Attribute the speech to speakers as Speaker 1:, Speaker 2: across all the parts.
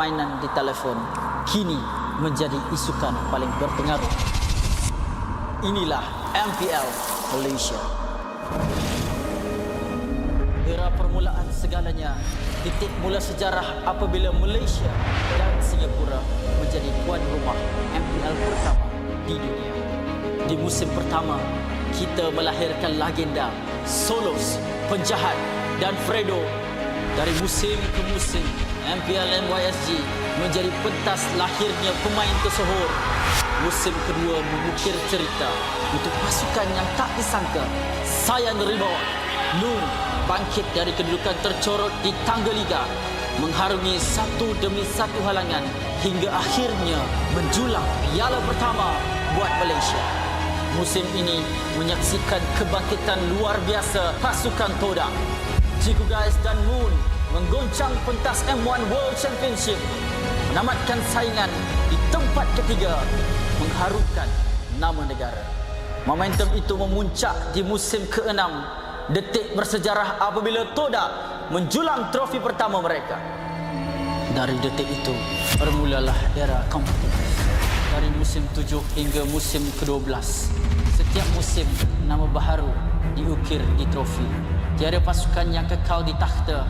Speaker 1: Permainan di telefon kini menjadi isukan paling berpengaruh. Inilah MPL Malaysia. Era permulaan segalanya, titik mula sejarah apabila Malaysia dan Singapura menjadi tuan rumah MPL pertama di dunia. Di musim pertama, kita melahirkan legenda, Solos, penjahat dan Fredo. Dari musim ke musim, MPL MY S16 menjadi pentas lahirnya pemain tersohor. Musim kedua mengukir cerita untuk pasukan yang tak disangka. Sayan Rebound, Noon bangkit dari kedudukan tercorot di tangga liga, mengharungi satu demi satu halangan hingga akhirnya menjulang piala pertama buat Malaysia. Musim ini menyaksikan kebangkitan luar biasa pasukan Todak. Ciku Guys dan Moon menggoncang pentas M1 World Championship, menamatkan saingan di tempat ketiga, mengharumkan nama negara. Momentum itu memuncak di musim ke-6, detik bersejarah apabila Todak menjulang trofi pertama mereka. Dari detik itu bermulalah era kompetitif. Dari musim 7 hingga musim ke-12, setiap musim nama baharu diukir di trofi. Tiada pasukan yang kekal di takhta.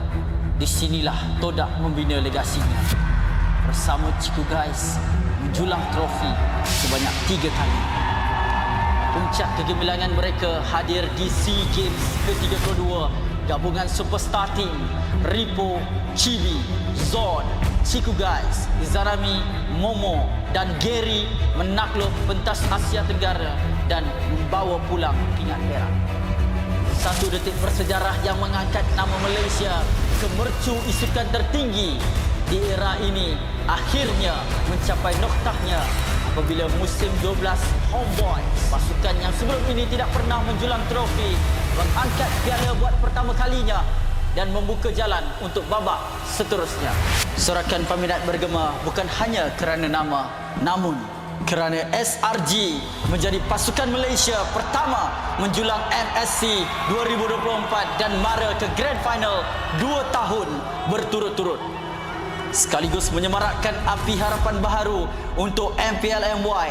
Speaker 1: Di sinilah Todak membina legasinya. Bersama Ciku Guys menjulang trofi sebanyak 3 kali. Puncak kegemilangan mereka hadir di SEA Games ke-32. Gabungan superstar team Ripo, Chibi, Zod, Ciku Guys, Izarami, Momo dan Gary menakluk pentas Asia Tenggara dan membawa pulang pingat perak. Satu detik bersejarah yang mengangkat nama Malaysia ke mercu isukan tertinggi di era ini akhirnya mencapai noktahnya apabila musim 12 Homeboy, pasukan yang sebelum ini tidak pernah menjulang trofi, mengangkat piala buat pertama kalinya dan membuka jalan untuk babak seterusnya. Sorakan peminat bergema bukan hanya kerana nama, namun kerana SRG menjadi pasukan Malaysia pertama menjulang MSC 2024 dan mara ke Grand Final 2 tahun berturut-turut. Sekaligus menyemarakkan api harapan baharu untuk MPL MY.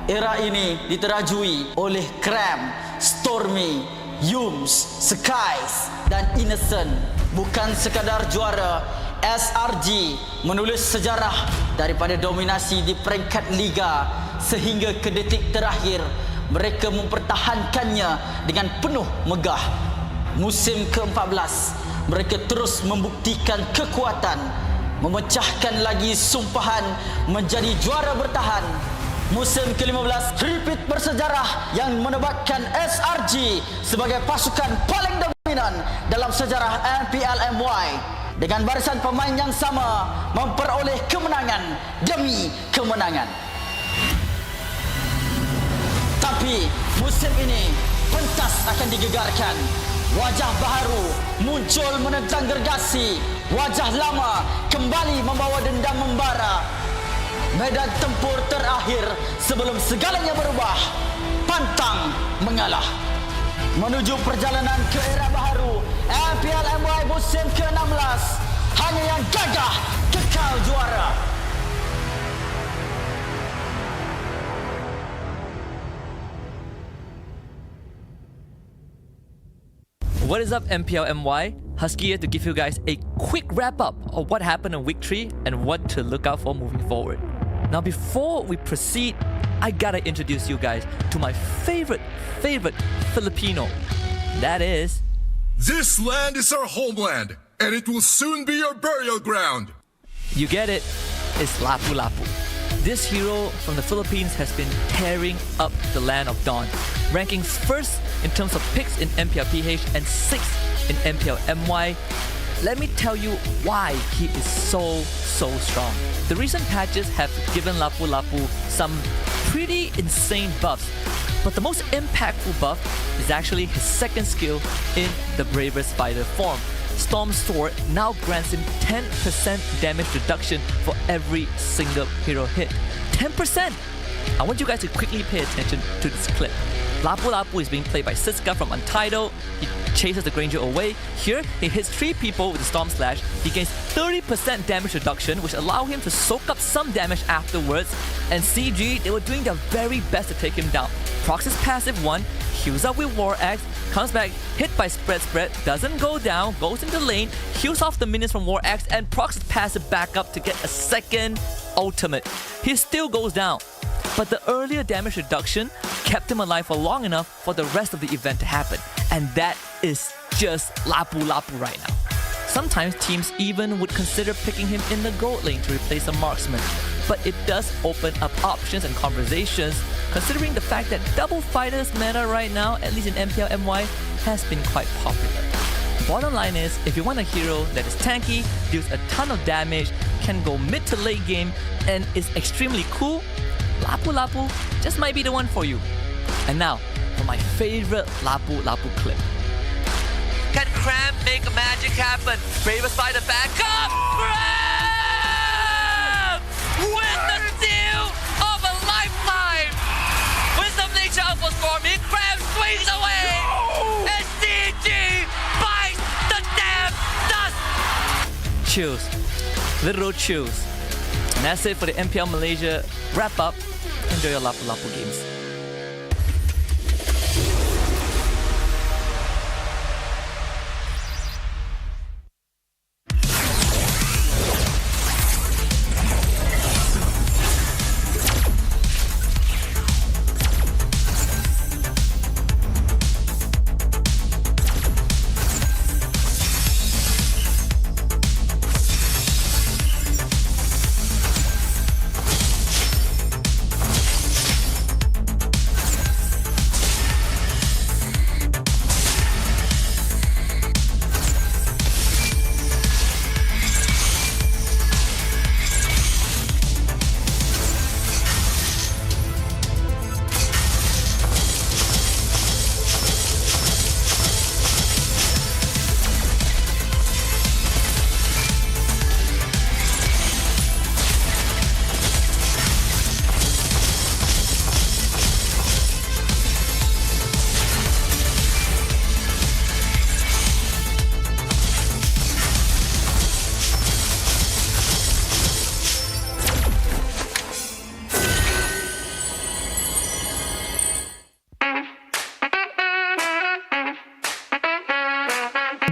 Speaker 1: Era ini diterajui oleh Cram, Stormy, Yums, Skies dan Innocent. Bukan sekadar juara, SRG menulis sejarah daripada dominasi di peringkat liga sehingga ke detik terakhir mereka mempertahankannya dengan penuh megah. Musim ke-14 mereka terus membuktikan kekuatan, memecahkan lagi sumpahan menjadi juara bertahan. Musim ke-15 repeat bersejarah yang menobatkan SRG sebagai pasukan paling dominan dalam sejarah MPL MY. Dengan barisan pemain yang sama memperoleh kemenangan demi kemenangan. Tapi musim ini pentas akan digegarkan. Wajah baharu muncul menentang gergasi. Wajah lama kembali membawa dendam membara. Medan tempur terakhir sebelum segalanya berubah. Pantang mengalah. Menuju perjalanan ke era baharu MPL MY musim ke-16. Hanya yang gagah kekal juara.
Speaker 2: What is up, MPL MY? Husky here to give you guys a quick wrap-up of what happened in week 3 and what to look out for moving forward. Now, before we proceed, I gotta introduce you guys to my favorite Filipino. That is...
Speaker 3: This land is our homeland, and it will soon be your burial ground.
Speaker 2: You get it, it's Lapu-Lapu. This hero from the Philippines has been tearing up the land of Dawn, ranking first in terms of picks in MPL PH and 6th in MPL MY. Let me tell you why he is so strong. The recent patches have given Lapu-Lapu some pretty insane buffs, but the most impactful buff is actually his second skill in the Bravest Fighter form. Storm Sword now grants him 10% damage reduction for every single hero hit. 10%! I want you guys to quickly pay attention to this clip. Lapu Lapu is being played by Siska from Untitled. He chases the Granger away. Here, he hits 3 people with the Storm Slash. He gains 30% damage reduction, which allow him to soak up some damage afterwards. And CG, they were doing their very best to take him down. Procs' passive 1, heals up with War Axe, comes back, hit by Spread, doesn't go down, goes into lane, heals off the minions from War Axe, and Procs' passive back up to get a second ultimate. He still goes down, but the earlier damage reduction kept him alive for long enough for the rest of the event to happen. And that is just Lapu Lapu right now. Sometimes teams even would consider picking him in the gold lane to replace a marksman, but it does open up options and conversations, considering the fact that double fighters meta right now, at least in MPL MY, has been quite popular. Bottom line is, if you want a hero that is tanky, deals a ton of damage, can go mid to late game, and is extremely cool, Lapu Lapu just might be the one for you. And now, for my favorite Lapu Lapu clip. Can Cram make magic happen? Bravest by the backup! Cram! With the steal of a lifetime! Wisdom Nature outpost for me, Cram swings away! And CG bites the damn dust! Chills. Literal chills. And that's it for the MPL Malaysia wrap up. Enjoy your Lapu Lapu games.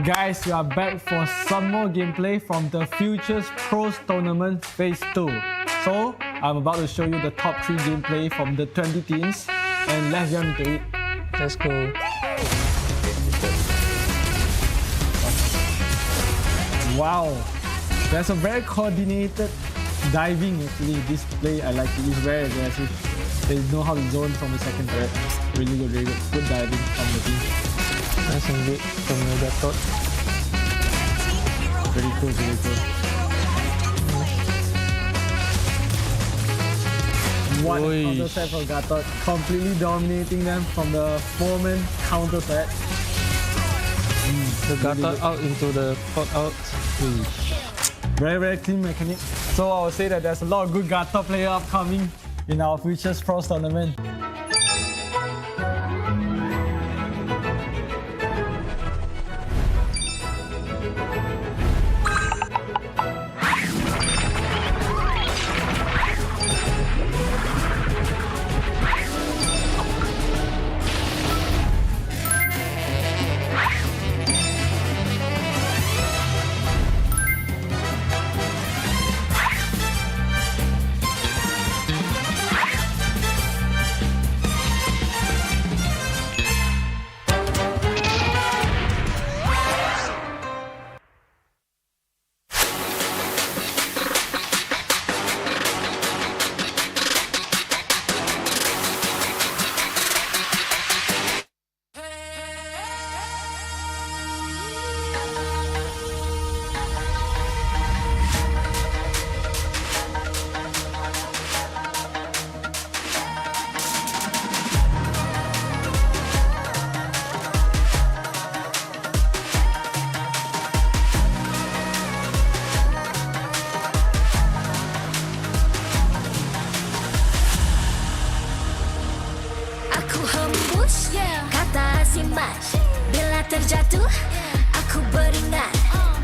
Speaker 4: Guys, we are back for some more gameplay from the Futures Pros Tournament Phase 2. So, I'm about to show you the top 3 gameplay from the 20 teams, and let's jump into it.
Speaker 5: Let's go.
Speaker 4: Wow, there's a very coordinated diving actually. This play, I like it. It's very aggressive. They know how to zone from the second threat. Really good, really good. Good diving from the team.
Speaker 5: Nice engage from the Gatot.
Speaker 4: Very cool, very cool. What a counter set from Gatot. Completely dominating them from the 4-man counter set.
Speaker 5: The Gatot out into the pot out.
Speaker 4: Very, very clean mechanic. So I would say that there's a lot of good Gatot player upcoming in our Futures Pros tournament.
Speaker 6: smash. Bila terjatuh, aku beringat.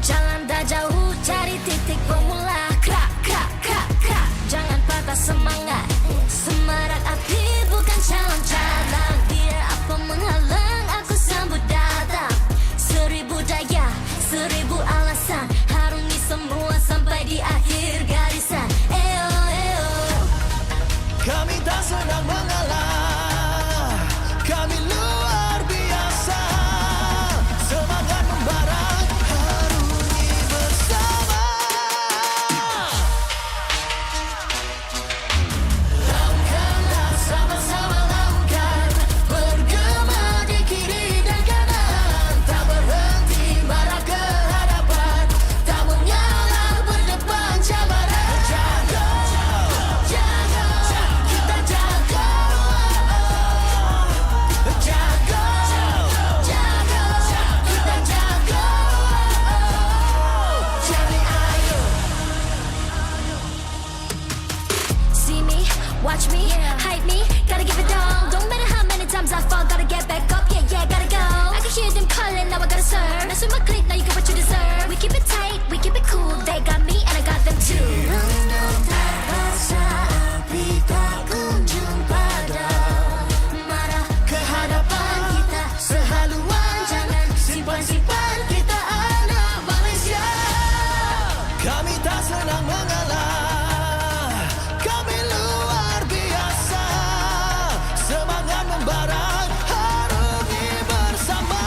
Speaker 6: Jalan dah jauh, cari titik bermula. Krak, krak, krak, krak. Jangan patah semangat. Semarak api bukan calon cadangan. Biar apa menghalang, aku sambut datang. 1000 daya, 1000 alasan. Harungi semua sampai di akhir garisan. Eo, eo.
Speaker 7: Kami tak senang mengalah, kami luar biasa. Semangat membara, harungi bersama. Lakukanlah sama-sama lakukan, bergema di kiri dan kanan. Tak berhenti marah ke hadapan, tak mengalah berdepan cabaran. Jaga, jaga, kita jaga. Jaga, jaga, kita jaga. Jadi ayo.
Speaker 6: See me, watch me, hype me, gotta give it all. Don't matter how many times I fall, gotta get back up, yeah, yeah, gotta go. I can hear them calling, now I gotta serve. Mess with my clique, now you get what you deserve. We keep it tight, we keep it cool, they got me and I got them too. Rendam terasa, api tak kunjung padam. Marah ke hadapan kita, sehaluan jangan simpan-simpan. Kita anak Malaysia.
Speaker 7: Kami tak senang mengalah, kami luar biasa. Semangat membara, harungi bersama.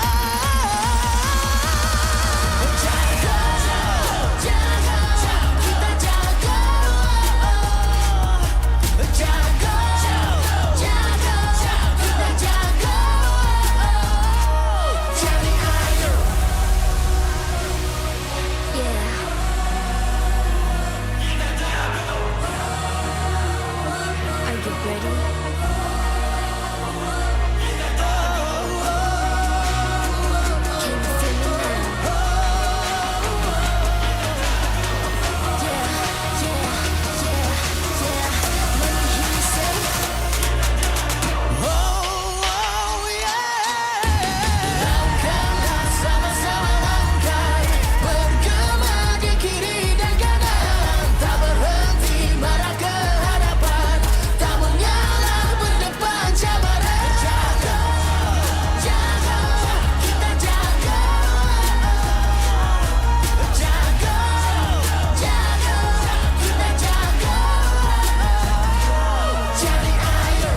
Speaker 7: Jaga, jaga, kita jaga. Jaga, jaga, kita jaga. Jadi ayo.
Speaker 6: Yeah. Are you ready? Can you feel me now? Yeah, yeah, yeah, yeah. Let me hear you say.
Speaker 7: Lakukanlah sama-sama lakukan, bergema di kiri dan kanan. Tak berhenti marah ke hadapan, tak mengalah berdepan cabaran. Jaga, jaga, kita jaga. Jaga, jaga, kita jaga. Jadi ayo.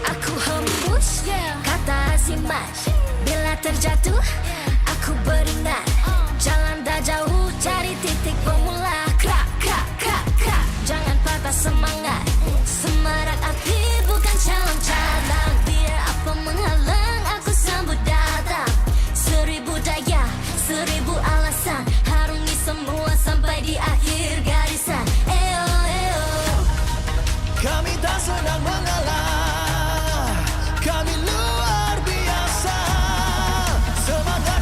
Speaker 6: Aku hembus kata smash. Bila terjatuh, aku beringat. Jalan dah jauh, cari titik bermula. Krak, krak, krak, krak. Jangan patah semangat. Semarak api bukan calon cadangan. Biar apa menghalang, aku sambut datang. 1000 daya, 1000 alasan. Harungi semua sampai di akhir garisan. Eo, eo.
Speaker 7: Kami tak senang mengalah, kami luar biasa. Semangat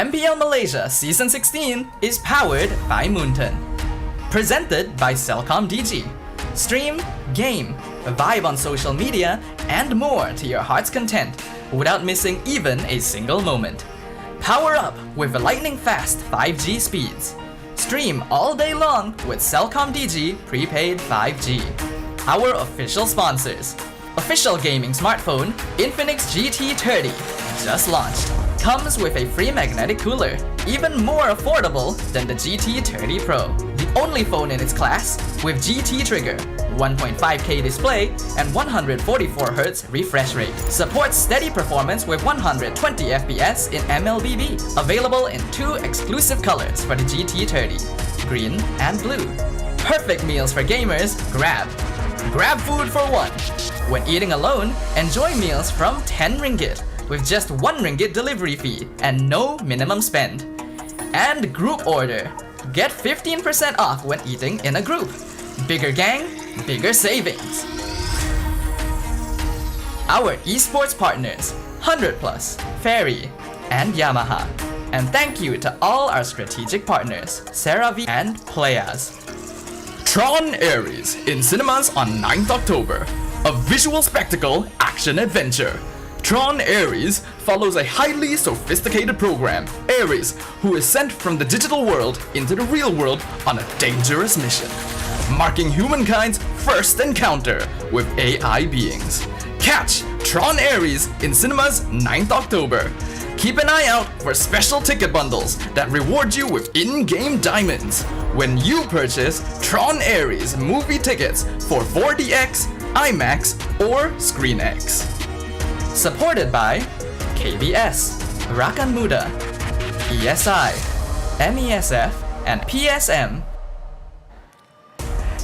Speaker 8: MPL Malaysia Season 16 is powered by Moonton. Presented by Celcom DG. Stream, game, vibe on social media, and more to your heart's content without missing even a single moment. Power up with lightning-fast 5G speeds. Stream all day long with Celcom DG Prepaid 5G. Our official sponsors. Official gaming smartphone, Infinix GT30, just launched. Comes with a free magnetic cooler, even more affordable than the GT30 Pro. The only phone in its class with GT trigger, 1.5K display, and 144Hz refresh rate. Supports steady performance with 120 FPS in MLBB. Available in 2 exclusive colors for the GT30, green and blue. Perfect meals for gamers, Grab. Grab food for one. When eating alone, enjoy meals from 10 ringgit with just 1 ringgit delivery fee and no minimum spend. And group order. Get 15% off when eating in a group. Bigger gang, bigger savings. Our esports partners, 100 Plus, Ferry, and Yamaha. And thank you to all our strategic partners, CeraVe and Playas.
Speaker 3: TRON Ares in cinemas on 9th October. A visual spectacle action adventure. TRON Ares follows a highly sophisticated program, Ares, who is sent from the digital world into the real world on a dangerous mission, marking humankind's first encounter with AI beings. Catch TRON Ares in cinemas 9th October. Keep an eye out for special ticket bundles that reward you with in-game diamonds when you purchase TRON Ares movie tickets for 4DX, IMAX, or ScreenX. Supported by KBS, Rakan Muda, ESI, MESF, and PSM.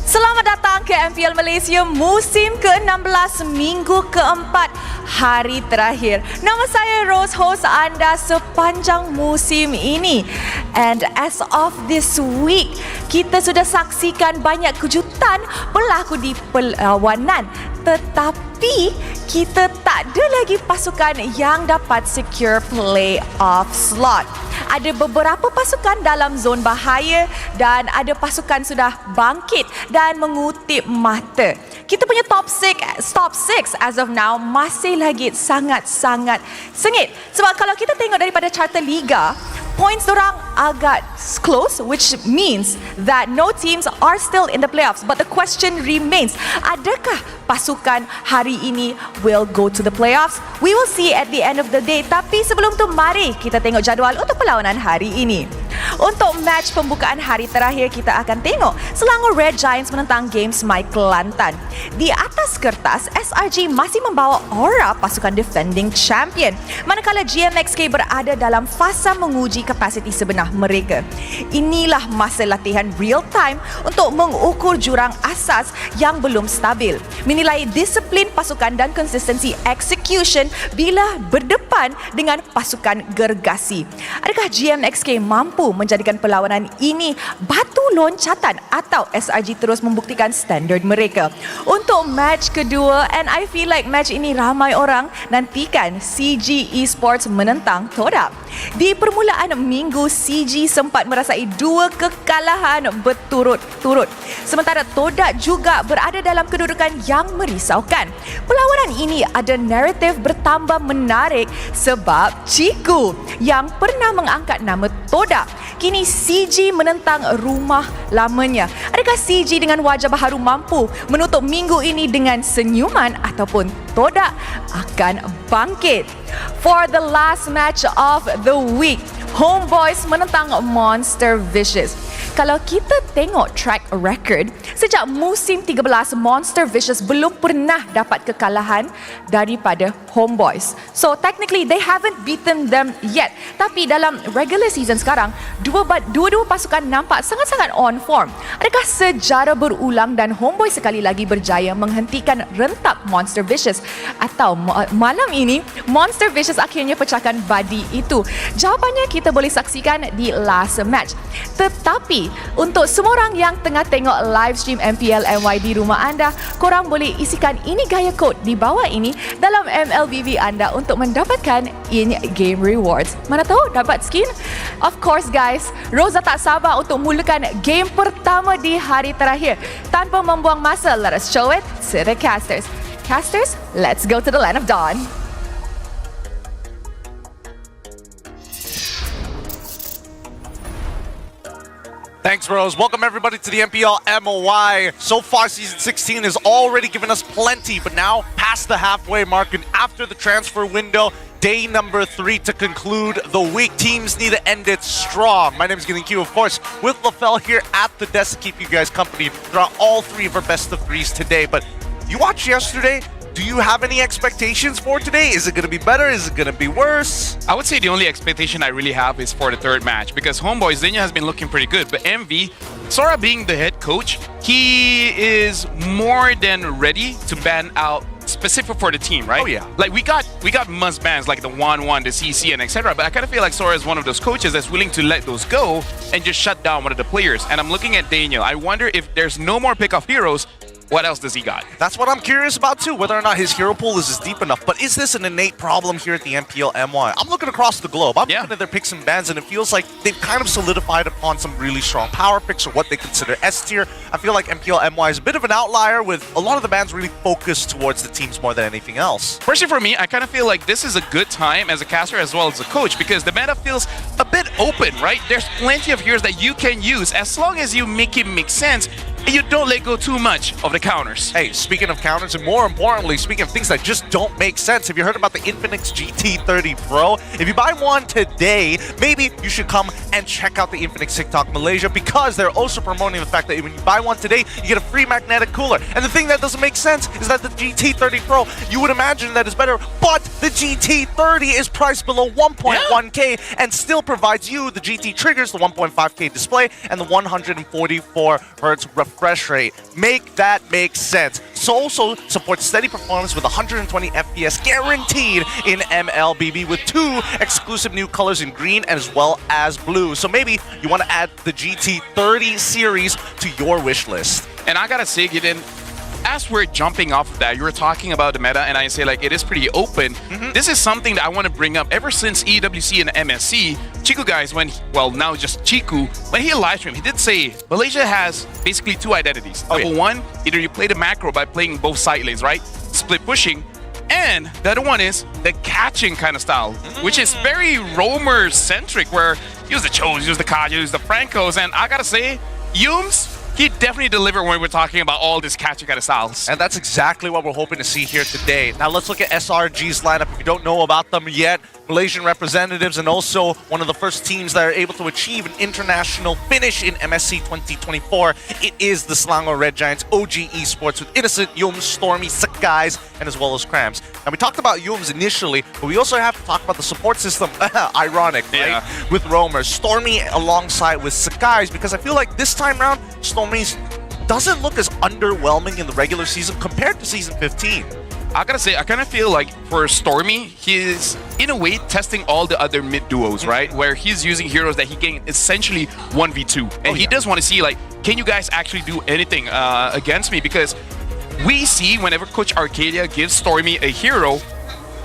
Speaker 9: Selamat datang ke MPL Malaysia musim ke-16 minggu ke-4 hari terakhir. Nama saya Rose, host anda sepanjang musim ini. And as of this week, kita sudah saksikan banyak kejutan berlaku di perlawanan. Tetapi kita tak ada lagi pasukan yang dapat secure playoff slot. Ada beberapa pasukan dalam zon bahaya dan ada pasukan sudah bangkit dan mengutip mata. Kita punya top 6 as of now masih lagi sangat-sangat sengit. Sebab kalau kita tengok daripada carta liga, points dorang agak close, which means that no teams are still in the playoffs. But the question remains, adakah pasukan hari ini will go to the playoffs? We will see at the end of the day. Tapi sebelum tu, mari kita tengok jadual untuk perlawanan hari ini. Untuk match pembukaan hari terakhir, kita akan tengok Selangor Red Giants menentang Games My Kelantan. Di atas kertas, SRG masih membawa aura pasukan defending champion, manakala GMXK berada dalam fasa menguji kapasiti sebenar mereka. Inilah masa latihan real time untuk mengukur jurang asas yang belum stabil, menilai disiplin pasukan dan konsistensi execution bila berdepan dengan pasukan gergasi. Adakah GMXK mampu menjadikan perlawanan ini batu loncatan atau SRG terus membuktikan standard mereka? Untuk match kedua, and I feel like match ini ramai orang nantikan, CG Esports menentang Todak. Di permulaan minggu, CG sempat merasai 2 kekalahan berturut-turut, sementara Todak juga berada dalam kedudukan yang merisaukan. Perlawanan ini ada naratif bertambah menarik sebab Ciku yang pernah mengangkat nama Todak, kini CG menentang rumah lamanya. Adakah CG dengan wajah baharu mampu menutup minggu ini dengan senyuman ataupun Todak akan bangkit? For the last match of the week, Homeboys menentang Monster Vicious. Kalau kita tengok track record, sejak musim 13, Monster Vicious belum pernah dapat kekalahan daripada Homeboys. So technically, they haven't beaten them yet. Tapi dalam regular season sekarang, dua-dua pasukan nampak sangat-sangat on form. Adakah sejarah berulang dan Homeboys sekali lagi berjaya menghentikan rentak Monster Vicious? Atau malam ini, Monster Vicious akhirnya pecahkan badi itu? Jawapannya kita boleh saksikan di last match. Tetapi untuk semua orang yang tengah tengok live stream MPL MY di rumah anda, korang boleh isikan ini gaya kod di bawah ini dalam MLBB anda untuk mendapatkan in-game rewards. Mana tahu dapat skin? Of course guys, Rosa tak sabar untuk mulakan game pertama di hari terakhir. Tanpa membuang masa, let us show it to the casters. Casters, let's go to the land of dawn.
Speaker 10: Thanks, Rose. Welcome everybody to the MPL MY. So far, Season 16 has already given us plenty, but now past the halfway mark and after the transfer window, day number 3 to conclude the week. Teams need to end it strong. My name is Getting Q, of course, with LaFell here at the desk to keep you guys company throughout all 3 of our best of 3s today. But you watched yesterday. Do you have any expectations for today? Is it going to be better? Is it going to be worse?
Speaker 11: I would say the only expectation I really have is for the third match because Homeboy Xenia has been looking pretty good, but MV, Sora being the head coach, he is more than ready to ban out specific for the team, right?
Speaker 10: Oh yeah.
Speaker 11: Like we got must bans like the 1-1, the CC, and etc. But I kind of feel like Sora is one of those coaches that's willing to let those go and just shut down one of the players. And I'm looking at Daniel. I wonder if there's no more pick-off heroes. What else does he got?
Speaker 10: That's what I'm curious about too, whether or not his hero pool is deep enough. But is this an innate problem here at the MPL MY? I'm looking across the globe. I'm looking at their picks and bans, and it feels like they've kind of solidified upon some really strong power picks or what they consider S tier. I feel like MPL MY is a bit of an outlier with a lot of the bans really focused towards the teams more than anything else.
Speaker 11: Personally for me, I kind of feel like this is a good time as a caster as well as a coach because the meta feels a bit open, right? There's plenty of heroes that you can use as long as you make it make sense and you don't let go too much of the counters.
Speaker 10: Hey, speaking of counters, and more importantly, speaking of things that just don't make sense, have you heard about the Infinix GT30 Pro? If you buy one today, maybe you should come and check out the Infinix TikTok Malaysia because they're also promoting the fact that when you buy one today, you get a free magnetic cooler. And the thing that doesn't make sense is that the GT30 Pro, you would imagine that is better, but the GT30 is priced below 1.1K and still provides you the GT triggers, the 1.5K display, and the 144 Hz refresh rate. Make that make sense. So also supports steady performance with 120 FPS guaranteed in MLBB with 2 exclusive new colors in green as well as blue. So maybe you want to add the GT30 series to your wish list.
Speaker 11: And I gotta say, Gideon, as we're jumping off of that, you were talking about the meta, and I say like it is pretty open. This is something that I want to bring up ever since EWC and MSC. Chiku guys, well now just Chiku, when he live streamed, he did say Malaysia has basically 2 identities. Number one, either you play the macro by playing both side lanes, right? Split pushing. And the other one is the catching kind of style, which is very roamer-centric, where use the Chos, use the Kaja, use the Francos, and I gotta say, Yums, he definitely delivered when we're talking about all this catching kind of styles.
Speaker 10: And that's exactly what we're hoping to see here today. Now let's look at SRG's lineup. If you don't know about them yet, Malaysian representatives and also one of the first teams that are able to achieve an international finish in MSC 2024. It is the Selangor Red Giants OG Esports with Innocent, Yums, Stormy, Sakais, and as well as Crams. Now we talked about Yums initially, but we also have to talk about the support system. Ironic, right? With Roamers. Stormy alongside with Sakais, because I feel like this time around, Stormy's doesn't look as underwhelming in the regular season compared to Season 15.
Speaker 11: I gotta say, I kind of feel like for Stormy, he's in a way testing all the other mid duos, right? Where he's using heroes that he can essentially 1v2. And he does want to see, like, can you guys actually do anything against me? Because we see whenever Coach Arcadia gives Stormy a hero,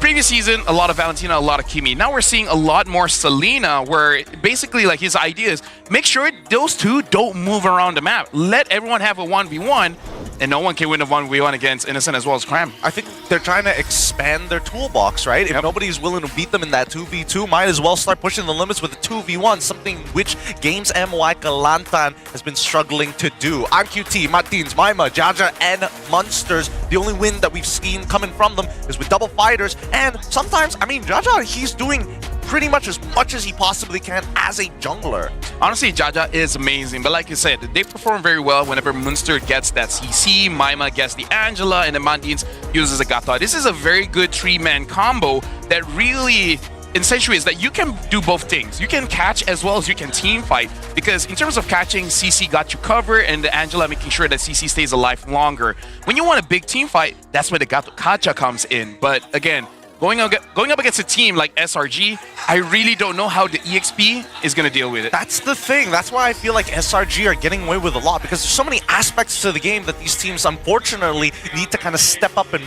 Speaker 11: previous season, a lot of Valentina, a lot of Kimi. Now we're seeing a lot more Selena, where basically like his idea is make sure those two don't move around the map. Let everyone have a 1v1, and no one can win a 1v1 against Innocent as well as Cram.
Speaker 10: I think they're trying to expand their toolbox, right? If nobody's willing to beat them in that 2v2, might as well start pushing the limits with a 2v1, something which Games MY Kelantan has been struggling to do. I'm QT, Martins, Maima, Jaja, and Munsters. The only win that we've seen coming from them is with double fighters, and sometimes, I mean, Jaja, he's doing pretty much as he possibly can as a jungler.
Speaker 11: Honestly, Jaja is amazing, but like you said, they perform very well whenever Munster gets that CC, Maima gets the Angela, and then Mandins uses a Gata. This is a very good 3-man combo that really accentuates that you can do both things. You can catch as well as you can team fight, because in terms of catching, CC got you covered, and the Angela making sure that CC stays alive longer. When you want a big team fight, that's where the Gato Kacha comes in. But again, going up against a team like SRG, I really don't know how the EXP is going to deal with it.
Speaker 10: That's the thing. That's why I feel like SRG are getting away with a lot, because there's so many aspects to the game that these teams unfortunately need to kind of step up and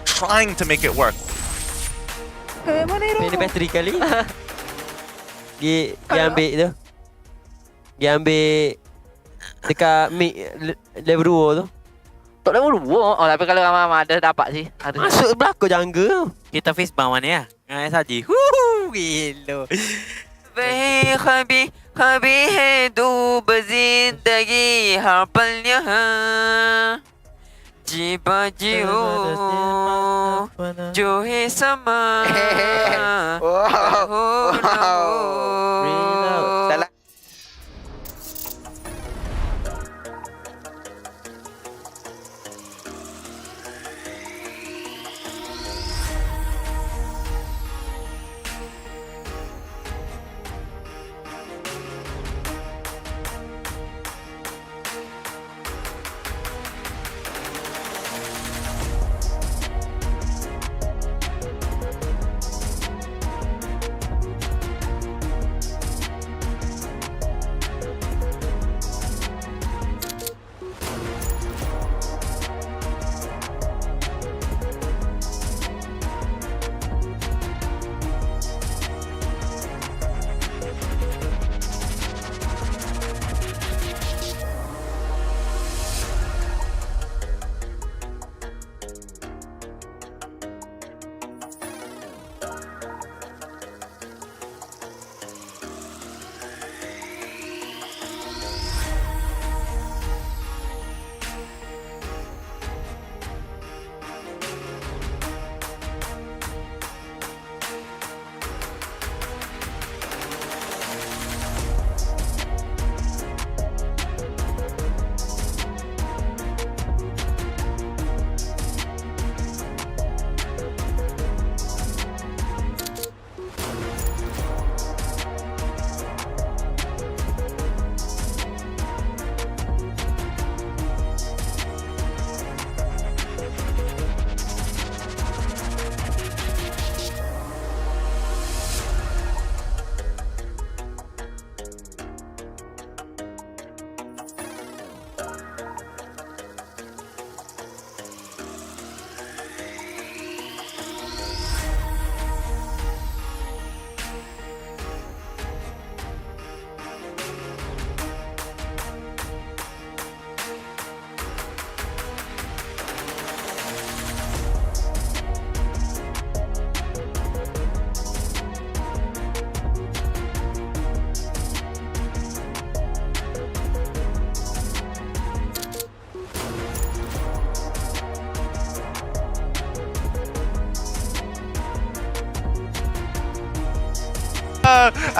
Speaker 10: trying to make it work.
Speaker 12: Ini bateri kali. Dia ambil tu. Dia ambil dekat level 2 tu.
Speaker 13: Tak level 2. Oh, tapi kalau ramai ada dapat sih. Ada.
Speaker 12: Masuk belakang jungle.
Speaker 13: Kita face bawah ni ya. Dengan SRG. Gila.
Speaker 12: Wahai Habib hidup berzindagi harapnya Jiba jiho Johe sama
Speaker 13: Salah.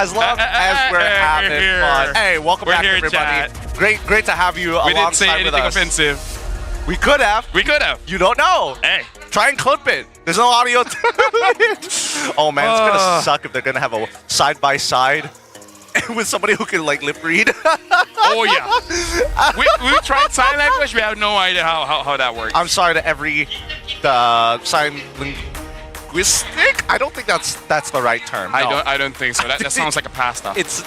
Speaker 10: As long as we're having fun. Hey, welcome back, everybody.
Speaker 11: Chat.
Speaker 10: Great to have you
Speaker 11: We didn't say
Speaker 10: alongside with
Speaker 11: anything
Speaker 10: us.
Speaker 11: offensive.
Speaker 10: We could have.
Speaker 11: We could have.
Speaker 10: You don't know.
Speaker 11: Hey.
Speaker 10: Try and clip it. There's no audio. Oh man, it's gonna suck if they're gonna have a side-by-side with somebody who can like lip read.
Speaker 11: Oh yeah. we tried sign language. We have no idea how that works.
Speaker 10: I'm sorry to every sign linguistic. I don't think that's the right term. No.
Speaker 11: I don't think so. That sounds like a pasta.
Speaker 10: It's.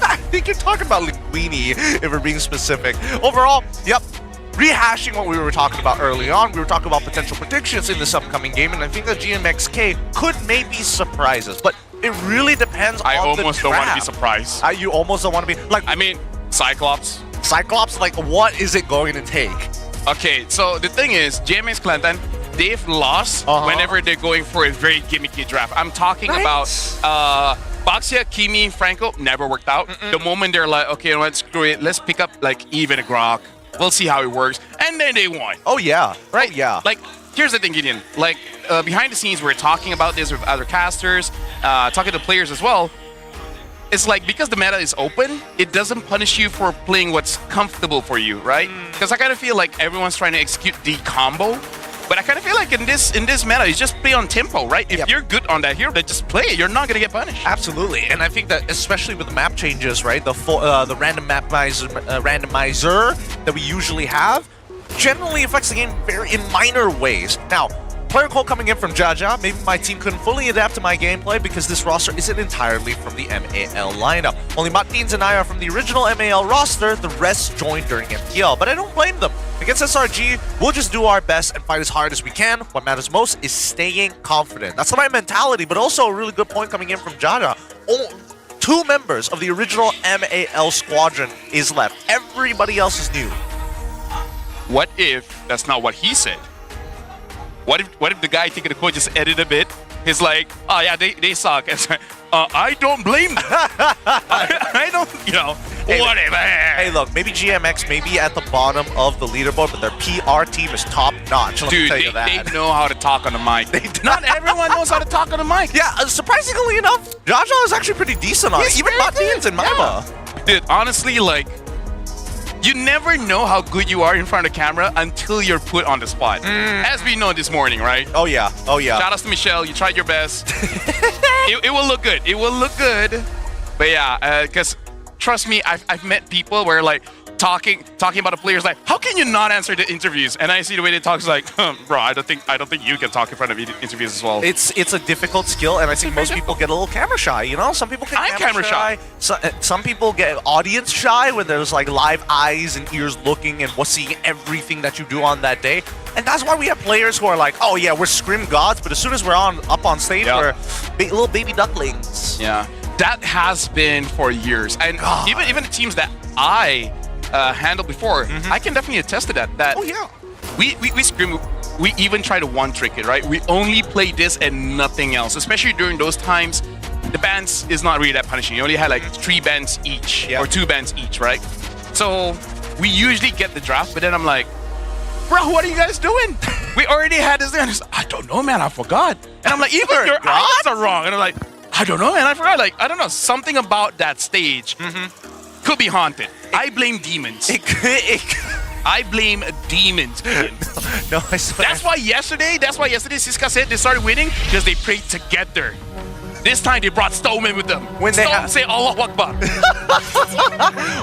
Speaker 10: I think you're talking about linguini if we're being specific. Overall, yep. Rehashing what we were talking about early on, we were talking about potential predictions in this upcoming game, and I think that GMXK could maybe surprise us, but it really depends on the draft.
Speaker 11: I almost don't want to be surprised.
Speaker 10: You almost don't want to be like.
Speaker 11: I mean, Cyclops.
Speaker 10: Cyclops, like, what is it going to take?
Speaker 11: Okay, so the thing is, GMX Clanton, they've lost whenever they're going for a very gimmicky draft. I'm talking about Baxia, Kimi, Franco, never worked out. The moment they're like, okay, let's screw it, let's pick up like even a Grok. We'll see how it works. And then they won.
Speaker 10: Oh, yeah.
Speaker 11: Right?
Speaker 10: Oh, yeah.
Speaker 11: Like, here's the thing, Gideon. Like, behind the scenes, we're talking about this with other casters, talking to players as well. It's like, because the meta is open, it doesn't punish you for playing what's comfortable for you, right? Because I kind of feel like everyone's trying to execute the combo. But I kind of feel like in this meta, you just play on tempo, right? If you're good on that hero, then just play it. You're not going to get punished.
Speaker 10: Absolutely. And I think that especially with the map changes, right? The random randomizer that we usually have generally affects the game in minor ways. Now, player call coming in from Jaja. Maybe my team couldn't fully adapt to my gameplay because this roster isn't entirely from the MAL lineup. Only Martins and I are from the original MAL roster. The rest joined during MPL, but I don't blame them. Against SRG, we'll just do our best and fight as hard as we can. What matters most is staying confident. That's my mentality, but also a really good point coming in from Jaja. Oh, 2 members of the original MAL squadron is left. Everybody else is new.
Speaker 11: What if that's not what he said? What if the guy thinking the code just edited a bit? He's like, oh yeah, they suck. It's like, I don't blame them. I don't, whatever.
Speaker 10: Hey, look, maybe GMX may be at the bottom of the leaderboard, but their PR team is top notch. Let me
Speaker 11: Dude,
Speaker 10: tell you that.
Speaker 11: they know how to talk on the mic. Not everyone knows how to talk on the mic.
Speaker 10: Yeah, surprisingly enough, Jaja is actually pretty decent on it. Even Martins and Mama.
Speaker 11: Dude, honestly, like, you never know how good you are in front of the camera until you're put on the spot. As we know this morning, right?
Speaker 10: Oh yeah, oh yeah.
Speaker 11: Shout out to Michelle, you tried your best. it will look good. It will look good. But yeah, because trust me, I've met people where like talking about the players like, how can you not answer the interviews? And I see the way they talk is like, bro, I don't think you can talk in front of interviews as well.
Speaker 10: It's a difficult skill, and I think most people get a little camera shy. You know, some people get camera shy. Some people get audience shy when there's like live eyes and ears looking and seeing everything that you do on that day. And that's why we have players who are like, oh yeah, we're scrim gods, but as soon as we're up on stage, we're little baby ducklings.
Speaker 11: Yeah, that has been for years, and even the teams that I handled before, I can definitely attest to that.
Speaker 10: Oh yeah,
Speaker 11: we scrim. We even try to one trick it, right? We only play this and nothing else. Especially during those times, the bans is not really that punishing. You only had like 3 bans each or 2 bans each, right? So we usually get the draft, but then I'm like, bro, what are you guys doing? We already had this thing. I don't know, man. I forgot. And I'm like, even your eyes are wrong. And I'm like, I don't know, man. I forgot. Like, I don't know. Something about that stage could be haunted. I blame demons. I blame demons.
Speaker 10: No, I swear.
Speaker 11: That's why yesterday Siska said they started winning because they prayed together. This time they brought Stoneman with them.
Speaker 10: When they
Speaker 11: say Allahu Akbar.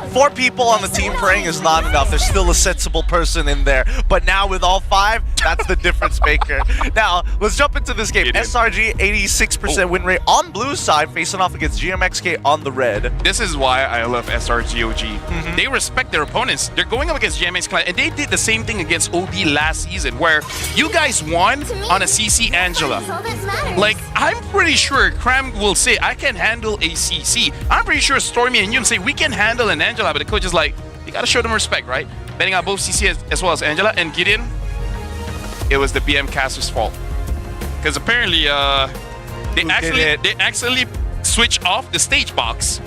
Speaker 10: 4 people on the team praying is not enough. There's still a sensible person in there. But now with all 5, that's the difference maker. Now, let's jump into this game. SRG, 86% win rate on blue side, facing off against GMXK on the red.
Speaker 11: This is why I love SRG.OG. They respect their opponents. They're going up against GMXK, and they did the same thing against OD last season, where you guys won on a CC Angela. Like, I'm pretty sure Cram will say, I can handle a CC. I'm pretty sure Stormy and Yum say, we can handle an Angela, but the coach is like, you gotta show them respect, right? Betting out both CC as well as Angela. And Gideon, it was the BM caster's fault. Because apparently, they actually switched off the stage box.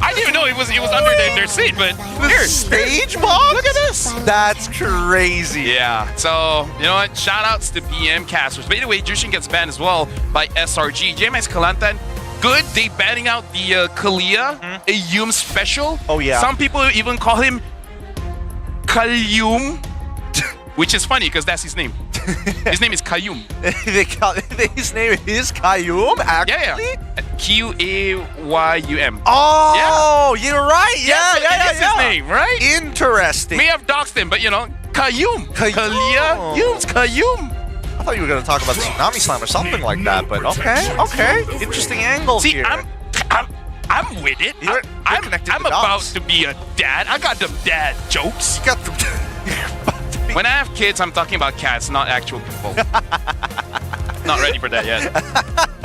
Speaker 11: I didn't even know it was under their seat, but
Speaker 10: the stage box?
Speaker 11: Look at this.
Speaker 10: That's crazy.
Speaker 11: Yeah. So, you know what? Shout outs to BM casters. By the way, Jushin gets banned as well by SRG. JMX Kalantan, good. They banning out the Kalia, a Yum special.
Speaker 10: Oh, yeah.
Speaker 11: Some people even call him Kalyum, which is funny because that's his name. His name is Kayum.
Speaker 10: His name is Kayum, actually?
Speaker 11: Yeah. Q-A-Y-U-M.
Speaker 10: Oh, yeah. You're right. Yeah.
Speaker 11: That's his name, right?
Speaker 10: Interesting.
Speaker 11: May have doxed him, but you know, Kayum. Kalia Yum's Kayum.
Speaker 10: I thought you were going to talk about Tsunami Slam or something like that, but okay. Interesting angles here.
Speaker 11: I'm with it. I'm about to be a dad. I got them dad jokes.
Speaker 10: You got them.
Speaker 11: When I have kids, I'm talking about cats, not actual people. Not ready for that yet.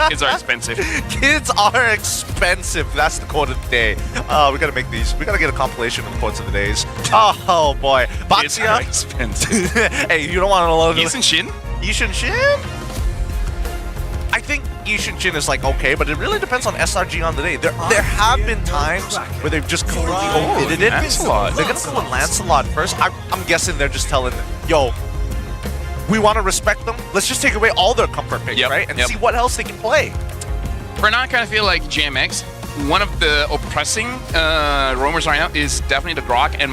Speaker 11: Kids are expensive.
Speaker 10: Kids are expensive. That's the quote of the day. We gotta make these. We gotta get a compilation of the quotes of the days. Oh boy.
Speaker 11: Kids are expensive.
Speaker 10: Hey, you don't want to load
Speaker 11: Yishin Shin?
Speaker 10: Yishin Shin? I think Yishin Shin is like okay, but it really depends on SRG on the day. There have been times where they've just completely omitted it.
Speaker 11: Lancelot.
Speaker 10: They're gonna pull in Lancelot first. I'm guessing they're just telling them, yo, we want to respect them. Let's just take away all their comfort picks, right? And see what else they can play.
Speaker 11: For now, I kind of feel like GMX, one of the oppressing roamers right now is definitely the Grok, and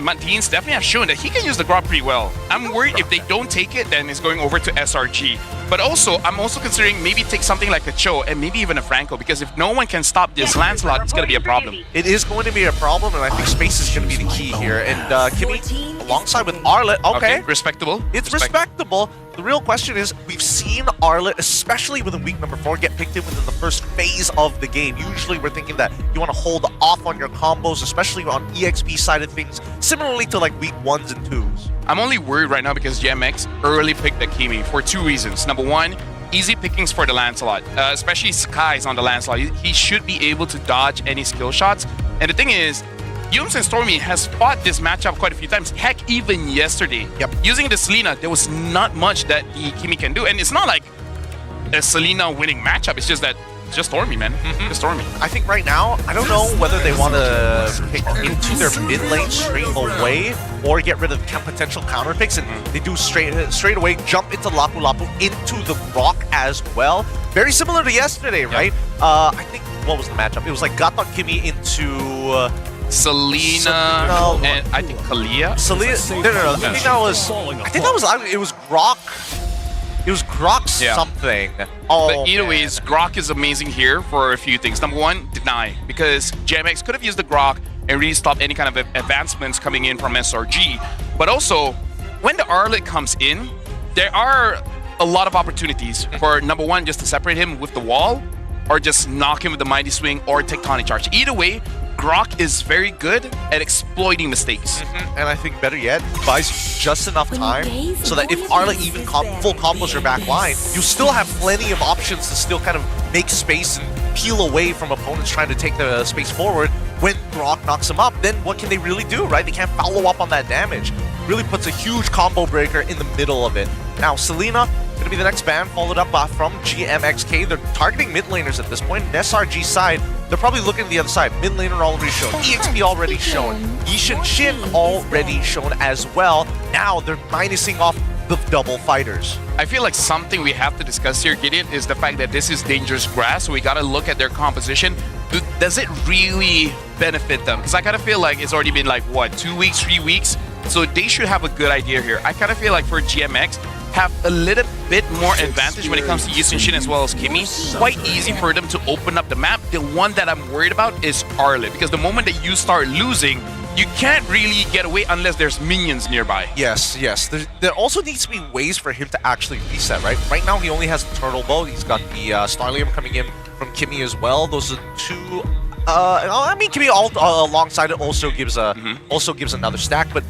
Speaker 11: Martins definitely have shown that he can use the Grok pretty well. I'm worried if they don't take it, then it's going over to SRG. But also, I'm also considering maybe take something like a Cho and maybe even a Franco, because if no one can stop this Lancelot, it's going to be a problem.
Speaker 10: It is going to be a problem, and I think space is going to be the key here. And Kimmy, alongside with Arlet, okay.
Speaker 11: Respectable.
Speaker 10: It's respectable, the real question is, we've seen Arlet, especially within week number 4, get picked in within the first phase of the game. Usually we're thinking that you want to hold off on your combos, especially on EXP side of things, similarly to like week 1s and 2s.
Speaker 11: I'm only worried right now because GMX early picked the Kimi for 2 reasons. Number one, easy pickings for the Lancelot, especially Sky's on the Lancelot. He should be able to dodge any skill shots. And the thing is, Yums and Stormy has fought this matchup quite a few times. Heck, even yesterday.
Speaker 10: Yep.
Speaker 11: Using the Selena, there was not much that the Kimi can do. And it's not like a Selena winning matchup. It's just that it's just Stormy, man. Just Stormy.
Speaker 10: I think right now, I don't know whether they want to pick into their mid lane straight away or get rid of potential counter picks, and they do straight away jump into Lapu Lapu into the Rock as well. Very similar to yesterday, right? I think, what was the matchup? It was like Gatot Kimi into...
Speaker 11: Selena and I think Kalia.
Speaker 10: Selena, no. I think that was it was Grok. It was Grok something. Oh,
Speaker 11: but either ways, Grok is amazing here for a few things. Number one, deny, because GMX could have used the Grok and really stopped any kind of advancements coming in from SRG. But also, when the Arlet comes in, there are a lot of opportunities for, number one, just to separate him with the wall, or just knock him with the Mighty Swing or Tectonic Charge. Either way, Grok is very good at exploiting mistakes.
Speaker 10: And I think better yet, buys just enough time so that if Arla even full combos your back line, you still have plenty of options to still kind of make space and peel away from opponents trying to take the space forward. When Grok knocks him up, then what can they really do, right? They can't follow up on that damage. Really puts a huge combo breaker in the middle of it. Now, Selena, going to be the next ban, followed up from GMXK. They're targeting mid laners at this point. SRG side, they're probably looking at the other side. Mid laner already shown. EXP already shown. Yishin Shin already shown as well. Now they're minusing off the double fighters.
Speaker 11: I feel like something we have to discuss here, Gideon, is the fact that this is dangerous grass, so we got to look at their composition. Does it really benefit them? Because I kind of feel like it's already been like, what, 2 weeks, 3 weeks? So they should have a good idea here. I kind of feel like for GMX, have a little bit more advantage when it comes to Yushin Shin as well as Kimi. Quite easy for them to open up the map. The one that I'm worried about is Arlet, because the moment that you start losing, you can't really get away unless there's minions nearby.
Speaker 10: Yes. There also needs to be ways for him to actually reset, right? Right now, he only has the Turtle Bow. He's got the Starlium coming in from Kimi as well. Those are two... I mean, Kimi alongside it also gives another stack, but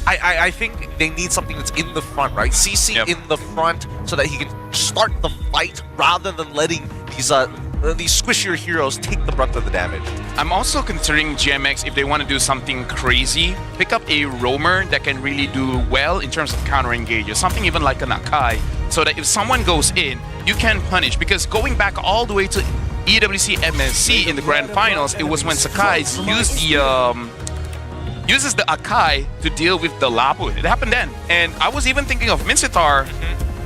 Speaker 10: I think they need something that's in the front, right? CC in the front so that he can start the fight rather than letting these squishier heroes take the brunt of the damage.
Speaker 11: I'm also considering GMX, if they want to do something crazy, pick up a roamer that can really do well in terms of counter engages, something even like an Akai, so that if someone goes in, you can punish. Because going back all the way to EWC MSC in the grand finals, it was when Sakai's uses the Akai to deal with the Lapu. It happened then. And I was even thinking of Mincetar.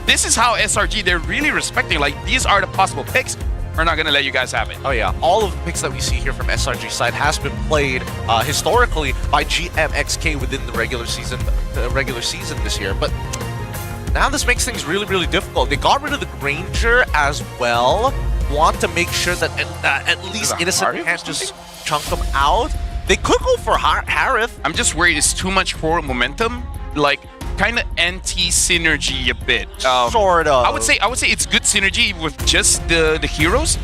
Speaker 11: This is how SRG, they're really respecting, like, these are the possible picks. We're not going to let you guys have it.
Speaker 10: Oh yeah, all of the picks that we see here from SRG side has been played historically by GMXK within the regular season this year. But now this makes things really, really difficult. They got rid of the Granger as well. Want to make sure that at least Innocent can't just chunk them out. They could go for Harith.
Speaker 11: I'm just worried it's too much forward momentum. Like, kind of anti-synergy a bit.
Speaker 10: Sort of.
Speaker 11: I would say it's good synergy with just the heroes,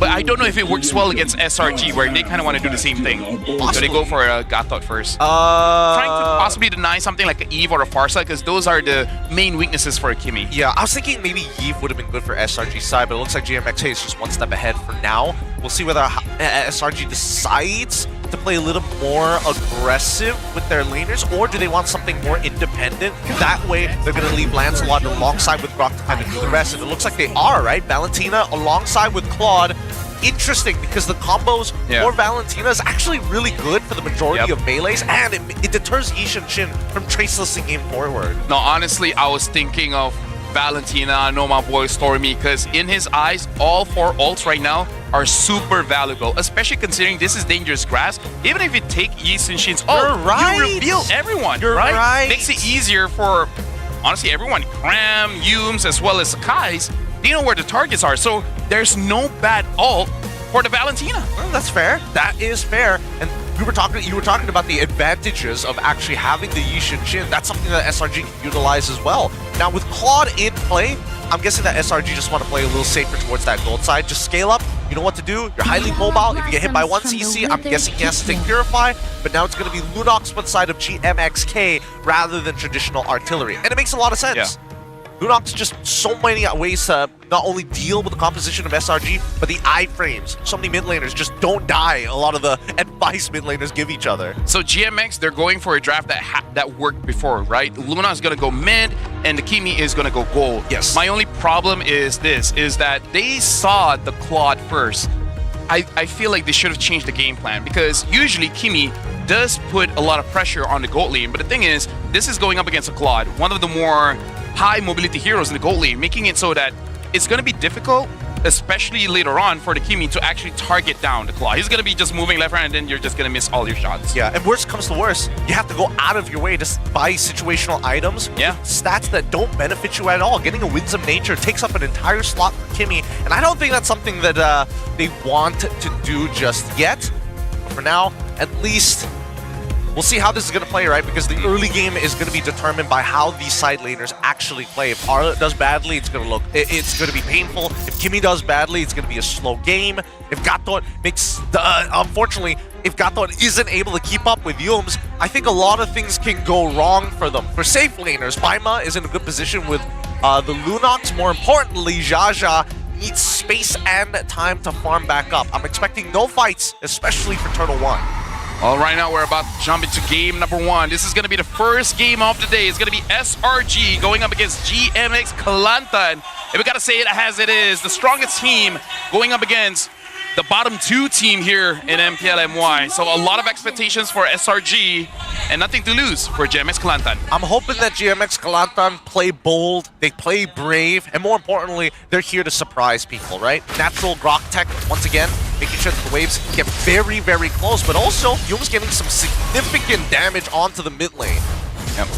Speaker 11: but I don't know if it works well against SRG, where they kind of want to do the same thing. Possibly. So they go for a Gatot first. Trying to possibly deny something like an Eve or a Farsa, because those are the main weaknesses for a Kimi.
Speaker 10: Yeah, I was thinking maybe Eve would have been good for SRG side, but it looks like GMXK is just one step ahead for now. We'll see whether SRG decides to play a little more aggressive with their laners, or do they want something more independent? That way, they're going to leave Lancelot alongside with Grok to kind of do the rest, and it looks like they are, right? Valentina alongside with Claude. Interesting, because the combos for Valentina is actually really good for the majority of melees, and it deters Yishin Shin from tracelessing him forward.
Speaker 11: No, honestly, I was thinking of Valentina, I know my boy Stormy, because in his eyes, all 4 ults right now are super valuable, especially considering this is dangerous grass. Even if you take Yishin Shin's ult, you reveal everyone, right? Makes it easier for, honestly, everyone. Cram, Yums, as well as Sakai's, they know where the targets are, so there's no bad ult for the Valentina.
Speaker 10: Well, that's fair. That is fair. And you were talking about the advantages of actually having the Yishin Chin. That's something that SRG can utilize as well. Now with Claude in play, I'm guessing that SRG just want to play a little safer towards that gold side. Just scale up. You know what to do. You're highly mobile. If you get hit by one CC, I'm guessing he has to take Purify. But now it's going to be Lunox with the side of GMXK rather than traditional artillery. And it makes a lot of sense.
Speaker 11: Yeah.
Speaker 10: Lunox just so many ways to not only deal with the composition of SRG, but the iframes. So many mid laners just don't die. A lot of the advice mid laners give each other.
Speaker 11: So GMX, they're going for a draft that worked before, right? Luna is gonna go mid, and the Kimi is gonna go gold.
Speaker 10: Yes.
Speaker 11: My only problem is that they saw the Claude first. I feel like they should have changed the game plan, because usually Kimi does put a lot of pressure on the gold lane. But the thing is, this is going up against a Claude, one of the more high mobility heroes in the gold lane, making it so that it's going to be difficult, especially later on, for the Kimi to actually target down the Claw. He's going to be just moving left, right, and then you're just going to miss all your shots.
Speaker 10: Yeah, and worst comes to worst, you have to go out of your way to buy situational items.
Speaker 11: Yeah.
Speaker 10: Stats that don't benefit you at all. Getting a Winds of Nature takes up an entire slot for Kimi, and I don't think that's something that they want to do just yet. But for now, at least we'll see how this is going to play, right? Because the early game is going to be determined by how these side laners actually play. If Arlet does badly, it's going to be painful. If Kimi does badly, it's going to be a slow game. If Gatot makes unfortunately, if Gatot isn't able to keep up with Yums, I think a lot of things can go wrong for them. For safe laners, Paima is in a good position with the Lunox. More importantly, Jaja needs space and time to farm back up. I'm expecting no fights, especially for Turtle 1.
Speaker 11: All right, now we're about to jump into game number 1. This is going to be the first game of the day. It's going to be SRG going up against GMX Kelantan. And we got to say it as it is. The strongest team going up against the bottom 2 team here in MPL MY. So a lot of expectations for SRG and nothing to lose for GMX Kelantan.
Speaker 10: I'm hoping that GMX Kelantan play bold, they play brave, and more importantly, they're here to surprise people, right? Natural Grok tech, once again, making sure that the waves get very, very close, but also Yum's getting some significant damage onto the mid lane.
Speaker 11: Yep.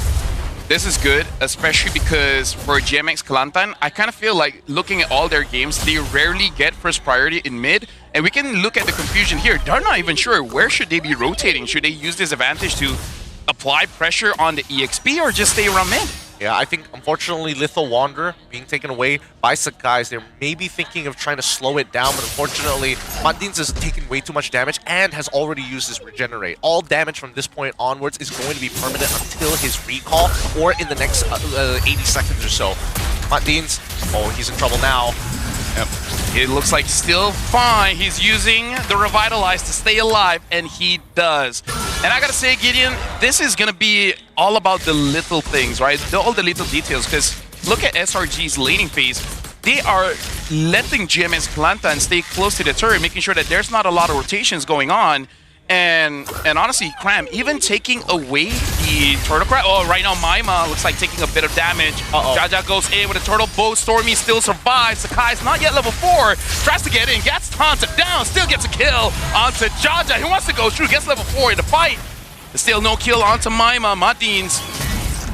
Speaker 11: This is good, especially because for GMX Kelantan, I kind of feel like looking at all their games, they rarely get first priority in mid. And we can look at the confusion here. They're not even sure where should they be rotating. Should they use this advantage to apply pressure on the EXP or just stay around mid?
Speaker 10: Yeah, I think, unfortunately, Lethal Wanderer being taken away by Sakai's, they're maybe thinking of trying to slow it down, but unfortunately, Mandins has taken way too much damage and has already used his Regenerate. All damage from this point onwards is going to be permanent until his recall or in the next 80 seconds or so. Mandins, oh, he's in trouble now.
Speaker 11: Yep. It looks like still fine. He's using the Revitalize to stay alive, and he does. And I gotta say, Gideon, this is gonna be all about the little things, right? All the little details, because look at SRG's laning phase. They are letting GMX Kelantan stay close to the turret, making sure that there's not a lot of rotations going on. And honestly, Cram, even taking away the Turtle Crab, oh, right now Maima looks like taking a bit of damage. Jaja goes in with a Turtle Bow, Stormy still survives, Sakai's not yet level 4, tries to get in, gets taunted down, still gets a kill onto Jaja, he wants to go through, gets level 4 in the fight. There's still no kill onto Maima. Madins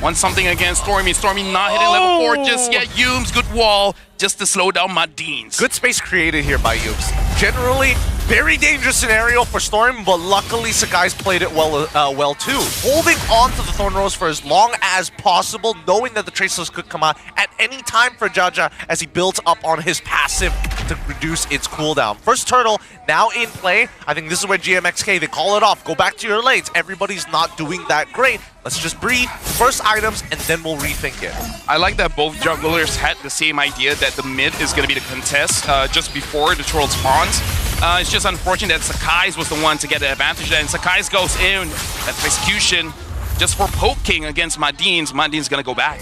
Speaker 11: wants something against Stormy, Stormy not hitting level 4 just yet. Yums, good wall, just to slow down Madins.
Speaker 10: Good space created here by Yums. Generally, very dangerous scenario for Storm, but luckily Sakai's played it well too. Holding on to the Thorn Rose for as long as possible, knowing that the Traceless could come out at any time for Jaja as he builds up on his passive to reduce its cooldown. First turtle now in play. I think this is where GMXK, they call it off. Go back to your lanes. Everybody's not doing that great. Let's just breathe. First items, and then we'll rethink it.
Speaker 11: I like that both jugglers had the same idea that the mid is going to be the contest just before the turtle spawns. It's just unfortunate that Sakai's was the one to get the advantage there, and Sakai's goes in. That's execution just for poking against Madins. Madins gonna go back.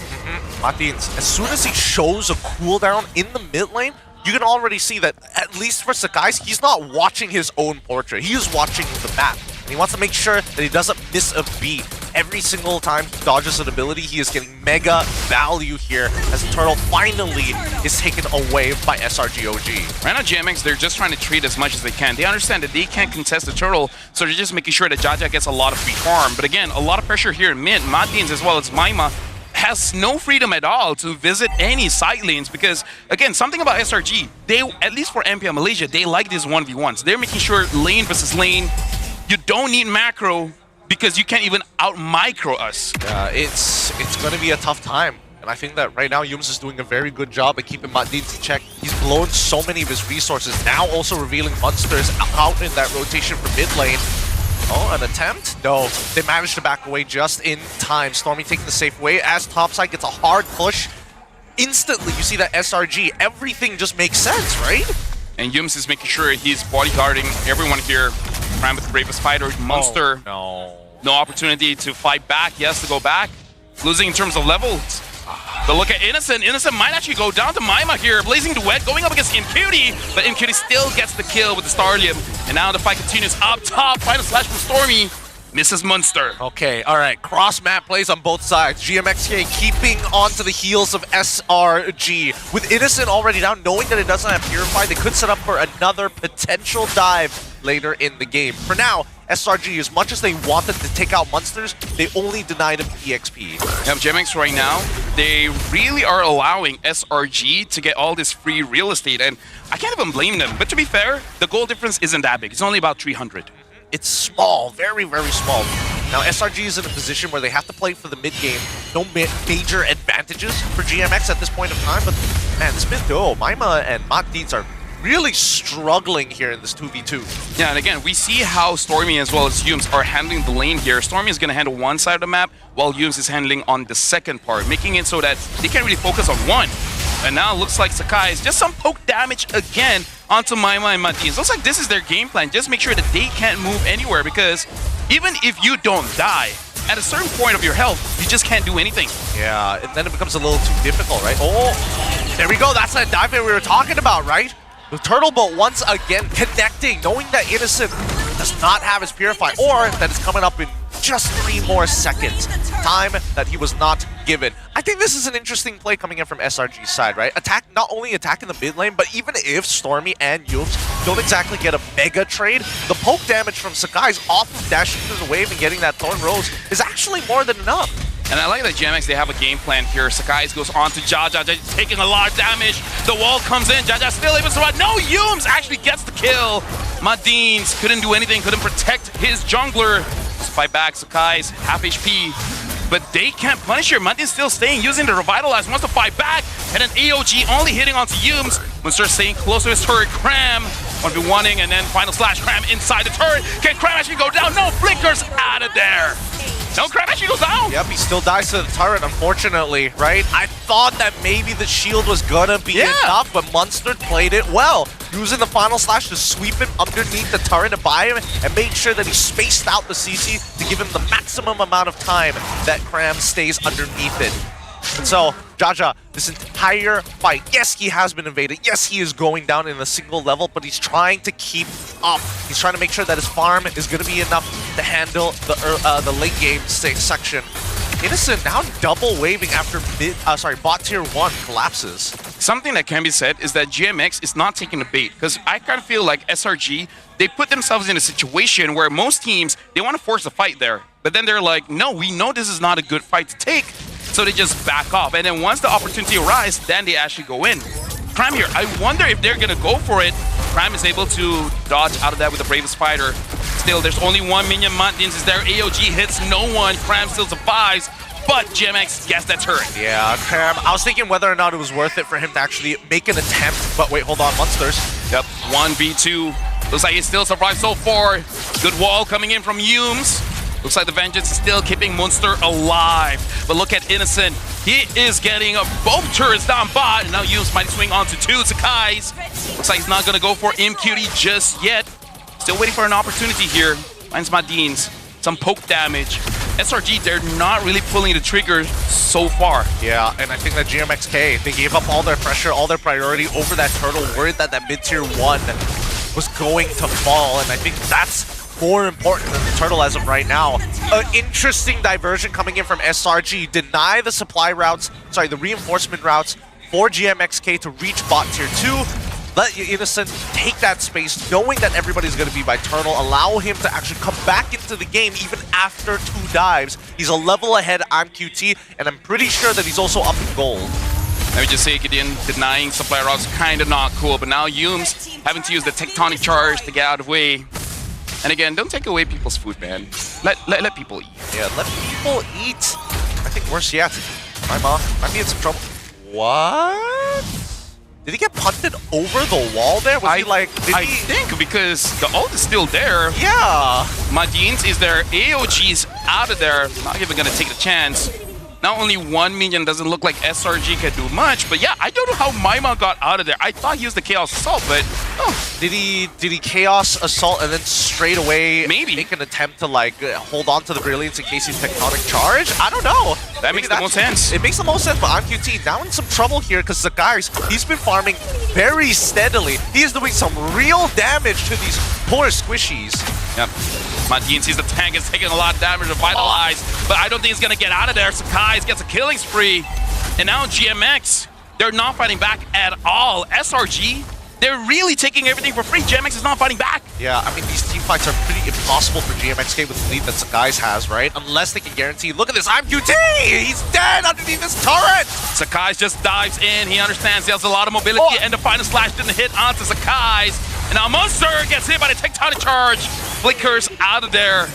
Speaker 10: Madins, as soon as he shows a cooldown in the mid lane, you can already see that, at least for Sakai's, he's not watching his own portrait. He is watching the map. And he wants to make sure that he doesn't miss a beat. Every single time he dodges an ability, he is getting mega value here as the turtle finally is taken away by SRG.OG.
Speaker 11: Right now, GMX, they're just trying to trade as much as they can. They understand that they can't contest the turtle, so they're just making sure that Jaja gets a lot of free farm. But again, a lot of pressure here in mid. Madins as well as Maima has no freedom at all to visit any side lanes because, again, something about SRG, they, at least for MPL Malaysia, they like these 1v1s. They're making sure lane versus lane, you don't need macro because you can't even out-micro us.
Speaker 10: Yeah, it's going to be a tough time. And I think that right now, Yums is doing a very good job at keeping Matdins in check. He's blown so many of his resources, now also revealing monsters out in that rotation for mid lane. Oh, an attempt? No, they managed to back away just in time. Stormy taking the safe way as topside gets a hard push. Instantly, you see that SRG, everything just makes sense, right?
Speaker 11: And Yums is making sure he's bodyguarding everyone here. Prime with the bravest fighter, Monster.
Speaker 10: Oh,
Speaker 11: no opportunity to fight back. He has to go back. Losing in terms of levels. But look at Innocent. Innocent might actually go down to Maima here. Blazing Duet going up against Incutie, but Incutie still gets the kill with the Starlium. And now the fight continues up top. Final slash from Stormy. Misses Munster.
Speaker 10: Okay, all right. Cross-map plays on both sides. GMXK keeping onto the heels of SRG. With Innocent already down, knowing that it doesn't have Purify, they could set up for another potential dive later in the game. For now, SRG, as much as they wanted to take out Munsters, they only denied him EXP.
Speaker 11: Yeah, GMX right now, they really are allowing SRG to get all this free real estate, and I can't even blame them. But to be fair, the goal difference isn't that big. It's only about 300.
Speaker 10: It's small, very, very small. Now, SRG is in a position where they have to play for the mid-game. No major advantages for GMX at this point of time, but man, this mid-duo, Maima and Matdins are really struggling here in this 2v2.
Speaker 11: Yeah, and again, we see how Stormy as well as Yums are handling the lane here. Stormy is going to handle one side of the map, while Yums is handling on the second part, making it so that they can't really focus on one. And now it looks like Sakai is just some poke damage again onto Maima and Matdins. Looks like this is their game plan. Just make sure that they can't move anywhere, because even if you don't die, at a certain point of your health, you just can't do anything.
Speaker 10: Yeah, and then it becomes a little too difficult, right? Oh, there we go. That's that dive that we were talking about, right? The Turtle Boat once again connecting, knowing that Innocent does not have his Purify, or that it's coming up in just 3 more seconds. Time that he was not given. I think this is an interesting play coming in from SRG's side, right? Not only attacking the mid lane, but even if Stormy and Yums don't exactly get a mega trade, the poke damage from Sakai's off of dashing through the wave and getting that Thorn Rose is actually more than enough.
Speaker 11: And I like that GMX, they have a game plan here. Sakai goes on to Jaja, taking a lot of damage. The wall comes in, Jaja still able to survive. No, Yums actually gets the kill. Matdins couldn't do anything, couldn't protect his jungler. Fight back, Sakai's half HP. But they can't punish her. Matdins still staying, using the Revitalize, wants to fight back. And then EOG only hitting onto Yums. Munster staying close to his turret. Cram 1v1ing, and then final slash. Cram inside the turret. Can Cram actually go down? No, Flickers out of there. No, Cram actually goes down.
Speaker 10: Yep, he still dies to the turret, unfortunately, right? I thought that maybe the shield was gonna be enough, but Munster played it well, using the final slash to sweep him underneath the turret to buy him and make sure that he spaced out the CC to give him the maximum amount of time that Cram stays underneath it. And so, Jaja, this entire fight, yes, he has been invaded. Yes, he is going down in a single level, but he's trying to keep up. He's trying to make sure that his farm is going to be enough to handle the late game section. Innocent now double waving after bot tier 1 collapses.
Speaker 11: Something that can be said is that GMX is not taking the bait, because I kind of feel like SRG, they put themselves in a situation where most teams, they want to force a fight there. But then they're like, no, we know this is not a good fight to take. So they just back off. And then once the opportunity arises, then they actually go in. Cram here, I wonder if they're going to go for it. Cram is able to dodge out of that with the bravest fighter. Still, there's only one minion. Matdins is there. AOG hits no one. Cram still survives. But GMX gets that turret.
Speaker 10: Yeah, Cram. I was thinking whether or not it was worth it for him to actually make an attempt. But wait, hold on, Munsters.
Speaker 11: Yep, 1v2. Looks like he still survived so far. Good wall coming in from Yums. Looks like the Vengeance is still keeping Munster alive. But look at Innocent. He is getting both turrets down bot. And now Yums might swing onto 2 Sakai's. Looks like he's not going to go for Incutie just yet. Still waiting for an opportunity here. Finds Matdins. Some poke damage. SRG, they're not really pulling the trigger so far.
Speaker 10: Yeah, and I think that GMXK, they gave up all their pressure, all their priority over that turtle, worried that mid-tier 1 was going to fall. And I think that's more important than the turtle as of right now. An interesting diversion coming in from SRG. Deny the supply routes, the reinforcement routes for GMXK to reach bot tier 2. Let Innocent take that space, knowing that everybody's going to be by turtle. Allow him to actually come back into the game even after 2 dives. He's a level ahead on QT, and I'm pretty sure that he's also up in gold.
Speaker 11: Let me just say, Gideon, denying supply routes kind of not cool, but now Yums having to use the tectonic charge to get out of the way. And again, don't take away people's food, man. Let people eat.
Speaker 10: Yeah, let people eat. I think worse yet. My mom might be in some trouble. What? Did he get punted over the wall there? Was he like...
Speaker 11: I think because the ult is still there.
Speaker 10: Yeah.
Speaker 11: Madins is there. AOG's out of there. Not even going to take the chance. Not only 1 minion doesn't look like SRG can do much, but yeah, I don't know how Maima got out of there. I thought he was the Chaos Assault, but
Speaker 10: did he Chaos Assault and then straight away make an attempt to like hold on to the Brilliance in case he's Tectonic Charge? I don't know.
Speaker 11: That makes the most sense.
Speaker 10: It makes the most sense, but MQT now in some trouble here because the guys, he's been farming very steadily. He is doing some real damage to these poor squishies.
Speaker 11: Yep. Madin sees the tank is taking a lot of damage to Vitalize, but I don't think he's going to get out of there. Sakai gets a killing spree. And now GMX, they're not fighting back at all. SRG, they're really taking everything for free. GMX is not fighting back.
Speaker 10: Yeah, I mean, these team fights are pretty impossible for GMXK with the lead that Sakai's has, right? Unless they can guarantee, look at this, MQT! He's dead underneath this turret!
Speaker 11: Sakai just dives in. He understands he has a lot of mobility, and the final slash didn't hit onto Sakai's. And now Monster gets hit by the Tectonic Charge. Flickers out of there.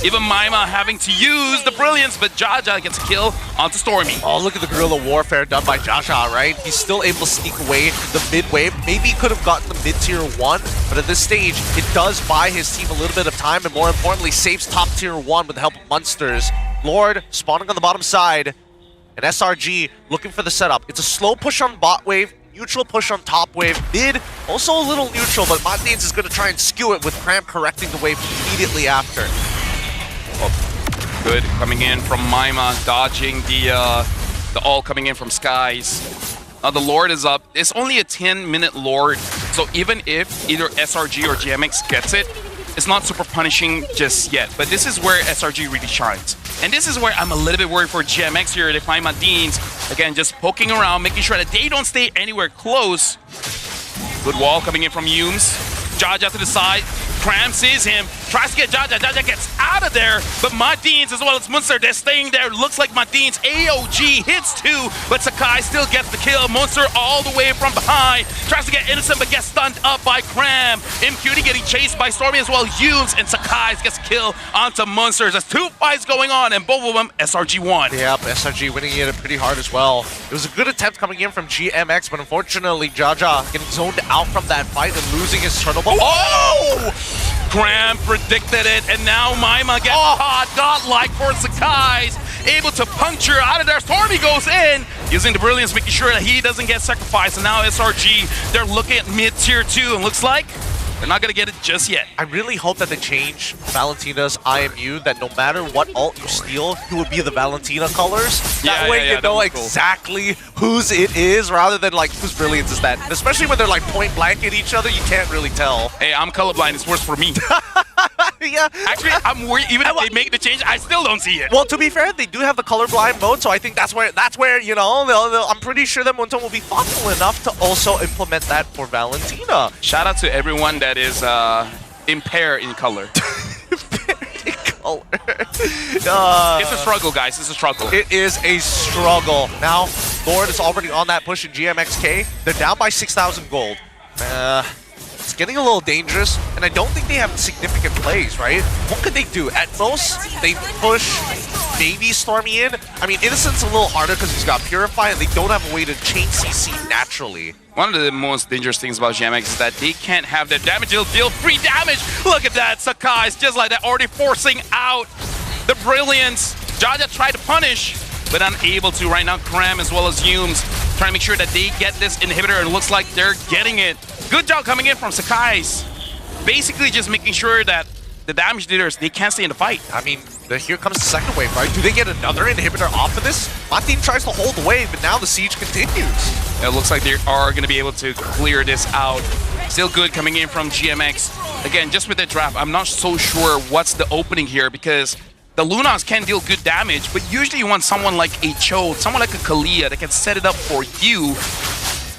Speaker 11: Even Maima having to use the Brilliance, but Jaja gets a kill onto Stormy.
Speaker 10: Oh, look at the guerrilla warfare done by Jaja, right? He's still able to sneak away the mid-wave. Maybe he could have gotten the mid-tier 1, but at this stage, it does buy his team a little bit of time, and more importantly, saves top-tier 1 with the help of Munsters. Lord spawning on the bottom side, and SRG looking for the setup. It's a slow push on bot wave, neutral push on top wave, mid also a little neutral, but Matins is going to try and skew it with Cram correcting the wave immediately after.
Speaker 11: Oh, good coming in from Maima, dodging the ult coming in from Skies. The Lord is up. It's only a 10-minute Lord, so even if either SRG or GMX gets it, it's not super punishing just yet. But this is where SRG really shines. And this is where I'm a little bit worried for GMX here. They find Madins, again, just poking around, making sure that they don't stay anywhere close. Good wall coming in from Yumes. Jaja to the side. Cram sees him, tries to get Jaja. Jaja gets out of there, but Madins as well as Munster, they're staying there. Looks like Madins AOG hits 2, but Sakai still gets the kill. Munster all the way from behind, tries to get innocent but gets stunned up by Cram. MQT getting chased by Stormy as well. Yumes and Sakai gets a kill onto Munsters. There's 2 fights going on, and both of them SRG won.
Speaker 10: Yep, SRG winning it pretty hard as well. It was a good attempt coming in from GMX, but unfortunately Jaja getting zoned out from that fight and losing his turtle ball.
Speaker 11: Oh! Cram predicted it, and now Maima gets caught. Godlike for Sakai's, able to puncture out of there. Stormy goes in, using the Brilliance, making sure that he doesn't get sacrificed. And now SRG, they're looking at mid-tier 2, and looks like they're not going to get it just yet.
Speaker 10: I really hope that they change Valentina's IMU, that no matter what ult you steal, it would be the Valentina colors. That way you know exactly whose it is, rather than like, whose Brilliance is that? Especially when they're like point blank at each other, you can't really tell.
Speaker 11: Hey, I'm colorblind, it's worse for me.
Speaker 10: Yeah.
Speaker 11: Actually, I'm worried, even if they make the change, I still don't see it.
Speaker 10: Well, to be fair, they do have the colorblind mode, so I think that's where you know, I'm pretty sure that Monton will be thoughtful enough to also implement that for Valentina.
Speaker 11: Shout out to everyone that is impaired in color.
Speaker 10: Impaired in color.
Speaker 11: It's a struggle, guys. It's a struggle.
Speaker 10: It is a struggle. Now, Lord is already on that push in GMXK. They're down by 6,000 gold. It's getting a little dangerous, and I don't think they have significant plays, right? What could they do? At most, they push maybe Stormy in. I mean, Innocent's a little harder because he's got Purify, and they don't have a way to chain CC naturally.
Speaker 11: One of the most dangerous things about GMX is that they can't have their damage. They'll deal free damage. Look at that. Sakai's just like that, already forcing out the Brilliance. Jaja tried to punish, but unable to right now. Cram as well as Yumes trying to make sure that they get this inhibitor, and it looks like they're getting it. Good job coming in from Sakai's. Basically just making sure that the damage dealers, they can't stay in the fight.
Speaker 10: I mean, here comes the second wave, right? Do they get another inhibitor off of this? My team tries to hold the wave, but now the siege continues.
Speaker 11: It looks like they are going to be able to clear this out. Still good coming in from GMX. Again, just with the draft, I'm not so sure what's the opening here, because the Lunas can deal good damage, but usually you want someone like a Cho, someone like a Kalia that can set it up for you.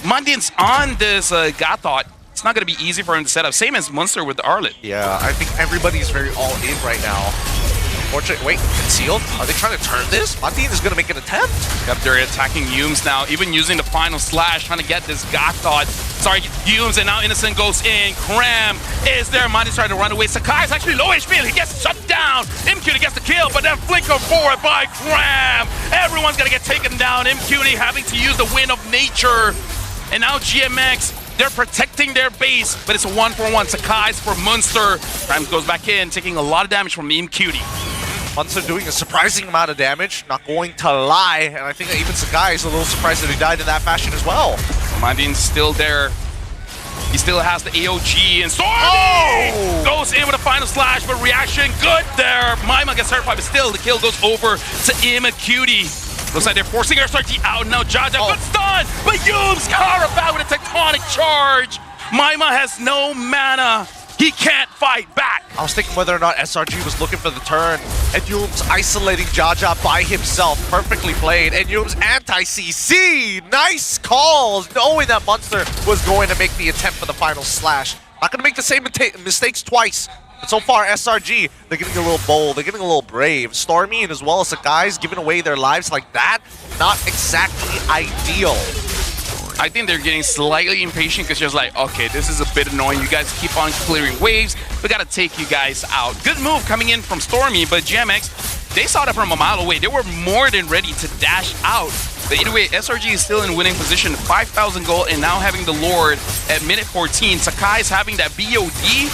Speaker 11: Mundin's on this Gathot. It's not going to be easy for him to set up. Same as Munster with the Arlet.
Speaker 10: Yeah, I think everybody's very all in right now. unfortunate. Wait, concealed? Are they trying to turn this? Martin is going to make an attempt.
Speaker 11: Yep, they're attacking Yumes now, even using the final slash, trying to get this Gothot. Sorry, Yumes, and now Innocent goes in. Cram is there. Martin's trying to run away. Sakai is actually low HP. He gets shut down. MQT gets the kill, but then flicker forward by Cram. Everyone's going to get taken down. MQT having to use the wind of nature. And now GMX, they're protecting their base, but it's a 1-for-1. Sakai's for Munster. Cram goes back in, taking a lot of damage from MQT.
Speaker 10: Munster doing a surprising amount of damage, not going to lie, and I think that even Sakai is a little surprised that he died in that fashion as well.
Speaker 11: Mandin's still there. He still has the AOG, and Stormy goes in with a final slash, but reaction good there. Maima gets hurt, but still the kill goes over to MQT. Looks like they're forcing SRG out now. Jaja, good stun, but Yumes counter back with a tectonic charge. Maima has no mana. He can't fight back.
Speaker 10: I was thinking whether or not SRG was looking for the turn, and Yumes isolating Jaja by himself. Perfectly played. And Yumes anti-CC. Nice calls, knowing that Munster was going to make the attempt for the final slash. Not going to make the same mistakes twice. But so far, SRG, they're getting a little bold. They're getting a little brave. Stormy and as well as the guys giving away their lives like that, not exactly ideal.
Speaker 11: I think they're getting slightly impatient because just like, okay, this is a bit annoying. You guys keep on clearing waves. We got to take you guys out. Good move coming in from Stormy, but GMX, they saw that from a mile away. They were more than ready to dash out. But either way, SRG is still in winning position, 5,000 gold, and now having the Lord at minute 14. Sakai's having that BOD.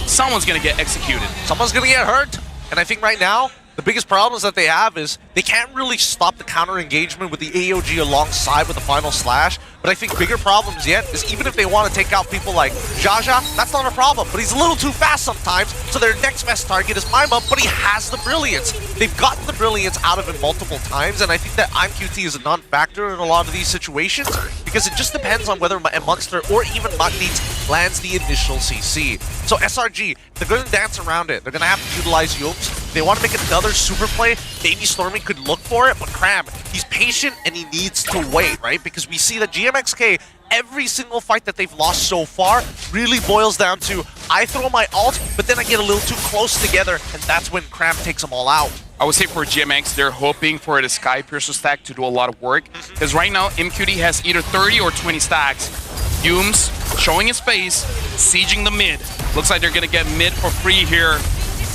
Speaker 11: Someone's going to get executed.
Speaker 10: Someone's going to get hurt. And I think right now, the biggest problems that they have is they can't really stop the counter engagement with the AOG alongside with the final slash. But I think bigger problems yet is even if they want to take out people like Jaja, that's not a problem. But he's a little too fast sometimes, so their next best target is Maima, but he has the brilliance. They've gotten the brilliance out of him multiple times, and I think that IMQT is a non-factor in a lot of these situations because it just depends on whether Munster or even Magneet lands the initial CC. So SRG, they're going to dance around it. They're going to have to utilize Yumes. They want to make another super play. Maybe Stormy could look for it, but Cram, he's patient and he needs to wait, right? Because we see that GMXK, every single fight that they've lost so far really boils down to I throw my ult, but then I get a little too close together, and that's when Cram takes them all out.
Speaker 11: I would say for GMX, they're hoping for the Sky Piercer stack to do a lot of work. Because right now, MQT has either 30 or 20 stacks. Yumes showing his face, sieging the mid. Looks like they're going to get mid for free here.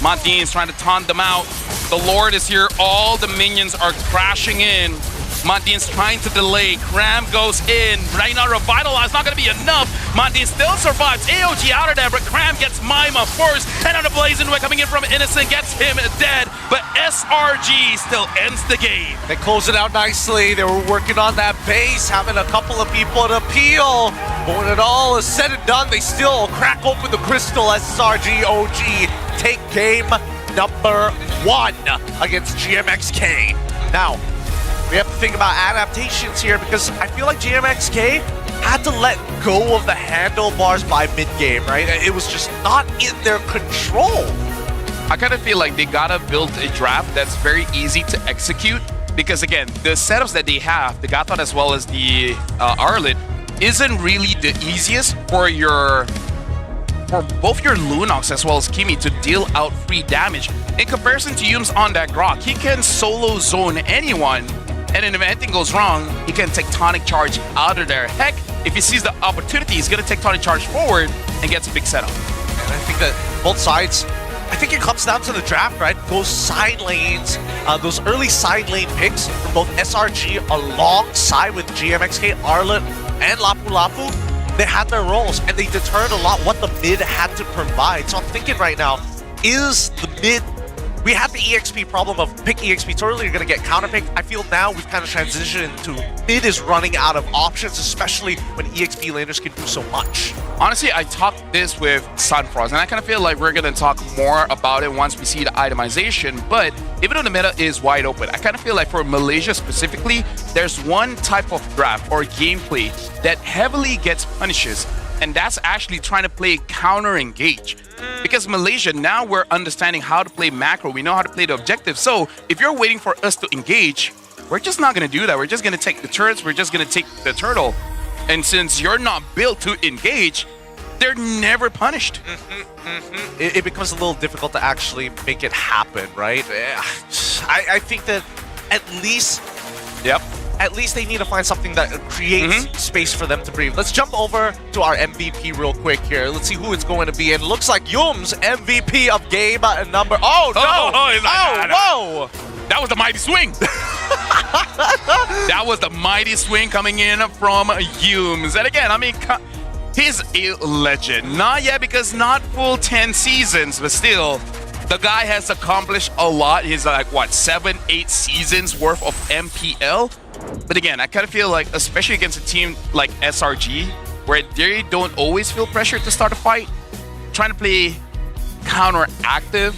Speaker 11: Montine's trying to taunt them out. The Lord is here. All the minions are crashing in. Montine's trying to delay. Cram goes in. Right now, Revitalize not going to be enough. Montine still survives. AOG out of there, but Cram gets Maima first. And on the Blazing Way coming in from Innocent gets him dead. But SRG still ends the game.
Speaker 10: They close it out nicely. They were working on that base, having a couple of people to peel. But when it all is said and done, they still crack open the crystal. SRG.OG take game number 1 against GMXK. Now, we have to think about adaptations here because I feel like GMXK had to let go of the handlebars by mid-game, right? It was just not in their control.
Speaker 11: I kind of feel like they gotta build a draft that's very easy to execute because, again, the setups that they have, the Gothot as well as the Arlet, isn't really the easiest for both your Lunox as well as Kimi to deal out free damage. In comparison to Yumes on that Grok, he can solo zone anyone. And then if anything goes wrong, he can tectonic charge out of there. Heck, if he sees the opportunity, he's going to tectonic charge forward and gets a big setup.
Speaker 10: And I think that both sides, I think it comes down to the draft, right? Those side lanes, those early side lane picks from both SRG alongside with GMXK, Arlet, and Lapu Lapu, they had their roles and they deterred a lot what the mid had to provide. So I'm thinking right now, is the mid... We had the EXP problem of pick EXP too early, you're going to get counterpicked. I feel now we've kind of transitioned to mid is running out of options, especially when EXP laners can do so much.
Speaker 11: Honestly, I talked this with Sunfrost, and I kind of feel like we're going to talk more about it once we see the itemization. But even though the meta is wide open, I kind of feel like for Malaysia specifically, there's one type of draft or gameplay that heavily gets punishes, and that's actually trying to play counter-engage. Because Malaysia, now we're understanding how to play macro. We know how to play the objective. So if you're waiting for us to engage, we're just not going to do that. We're just going to take the turrets. We're just going to take the turtle. And since you're not built to engage, they're never punished.
Speaker 10: It becomes a little difficult to actually make it happen, right? I think that at least they need to find something that creates space for them to breathe. Let's jump over to our MVP real quick here. Let's see who it's going to be. And it looks like Yum's MVP of game number... Oh, no! Whoa!
Speaker 11: That was the mighty swing. That was the mighty swing coming in from Yums. And again, I mean, he's a legend. Not yet because not full 10 seasons, but still, the guy has accomplished a lot. He's like, what, 7, 8 seasons worth of MPL? But again, I kind of feel like, especially against a team like SRG, where they don't always feel pressure to start a fight, trying to play counteractive,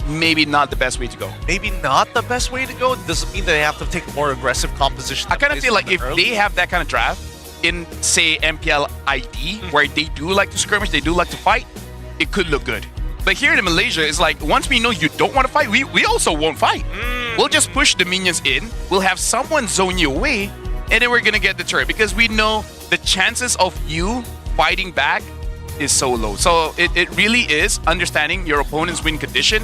Speaker 11: maybe not the best way to go.
Speaker 10: Maybe not the best way to go? Doesn't mean they have to take more aggressive composition.
Speaker 11: I kind of feel like if they have that kind of draft in, say, MPL ID, where they do like to skirmish, they do like to fight, it could look good. But here in Malaysia, it's like, once we know you don't want to fight, we also won't fight. We'll just push the minions in, we'll have someone zone you away, and then we're going to get deterred because we know the chances of you fighting back is so low. So it really is understanding your opponent's win condition,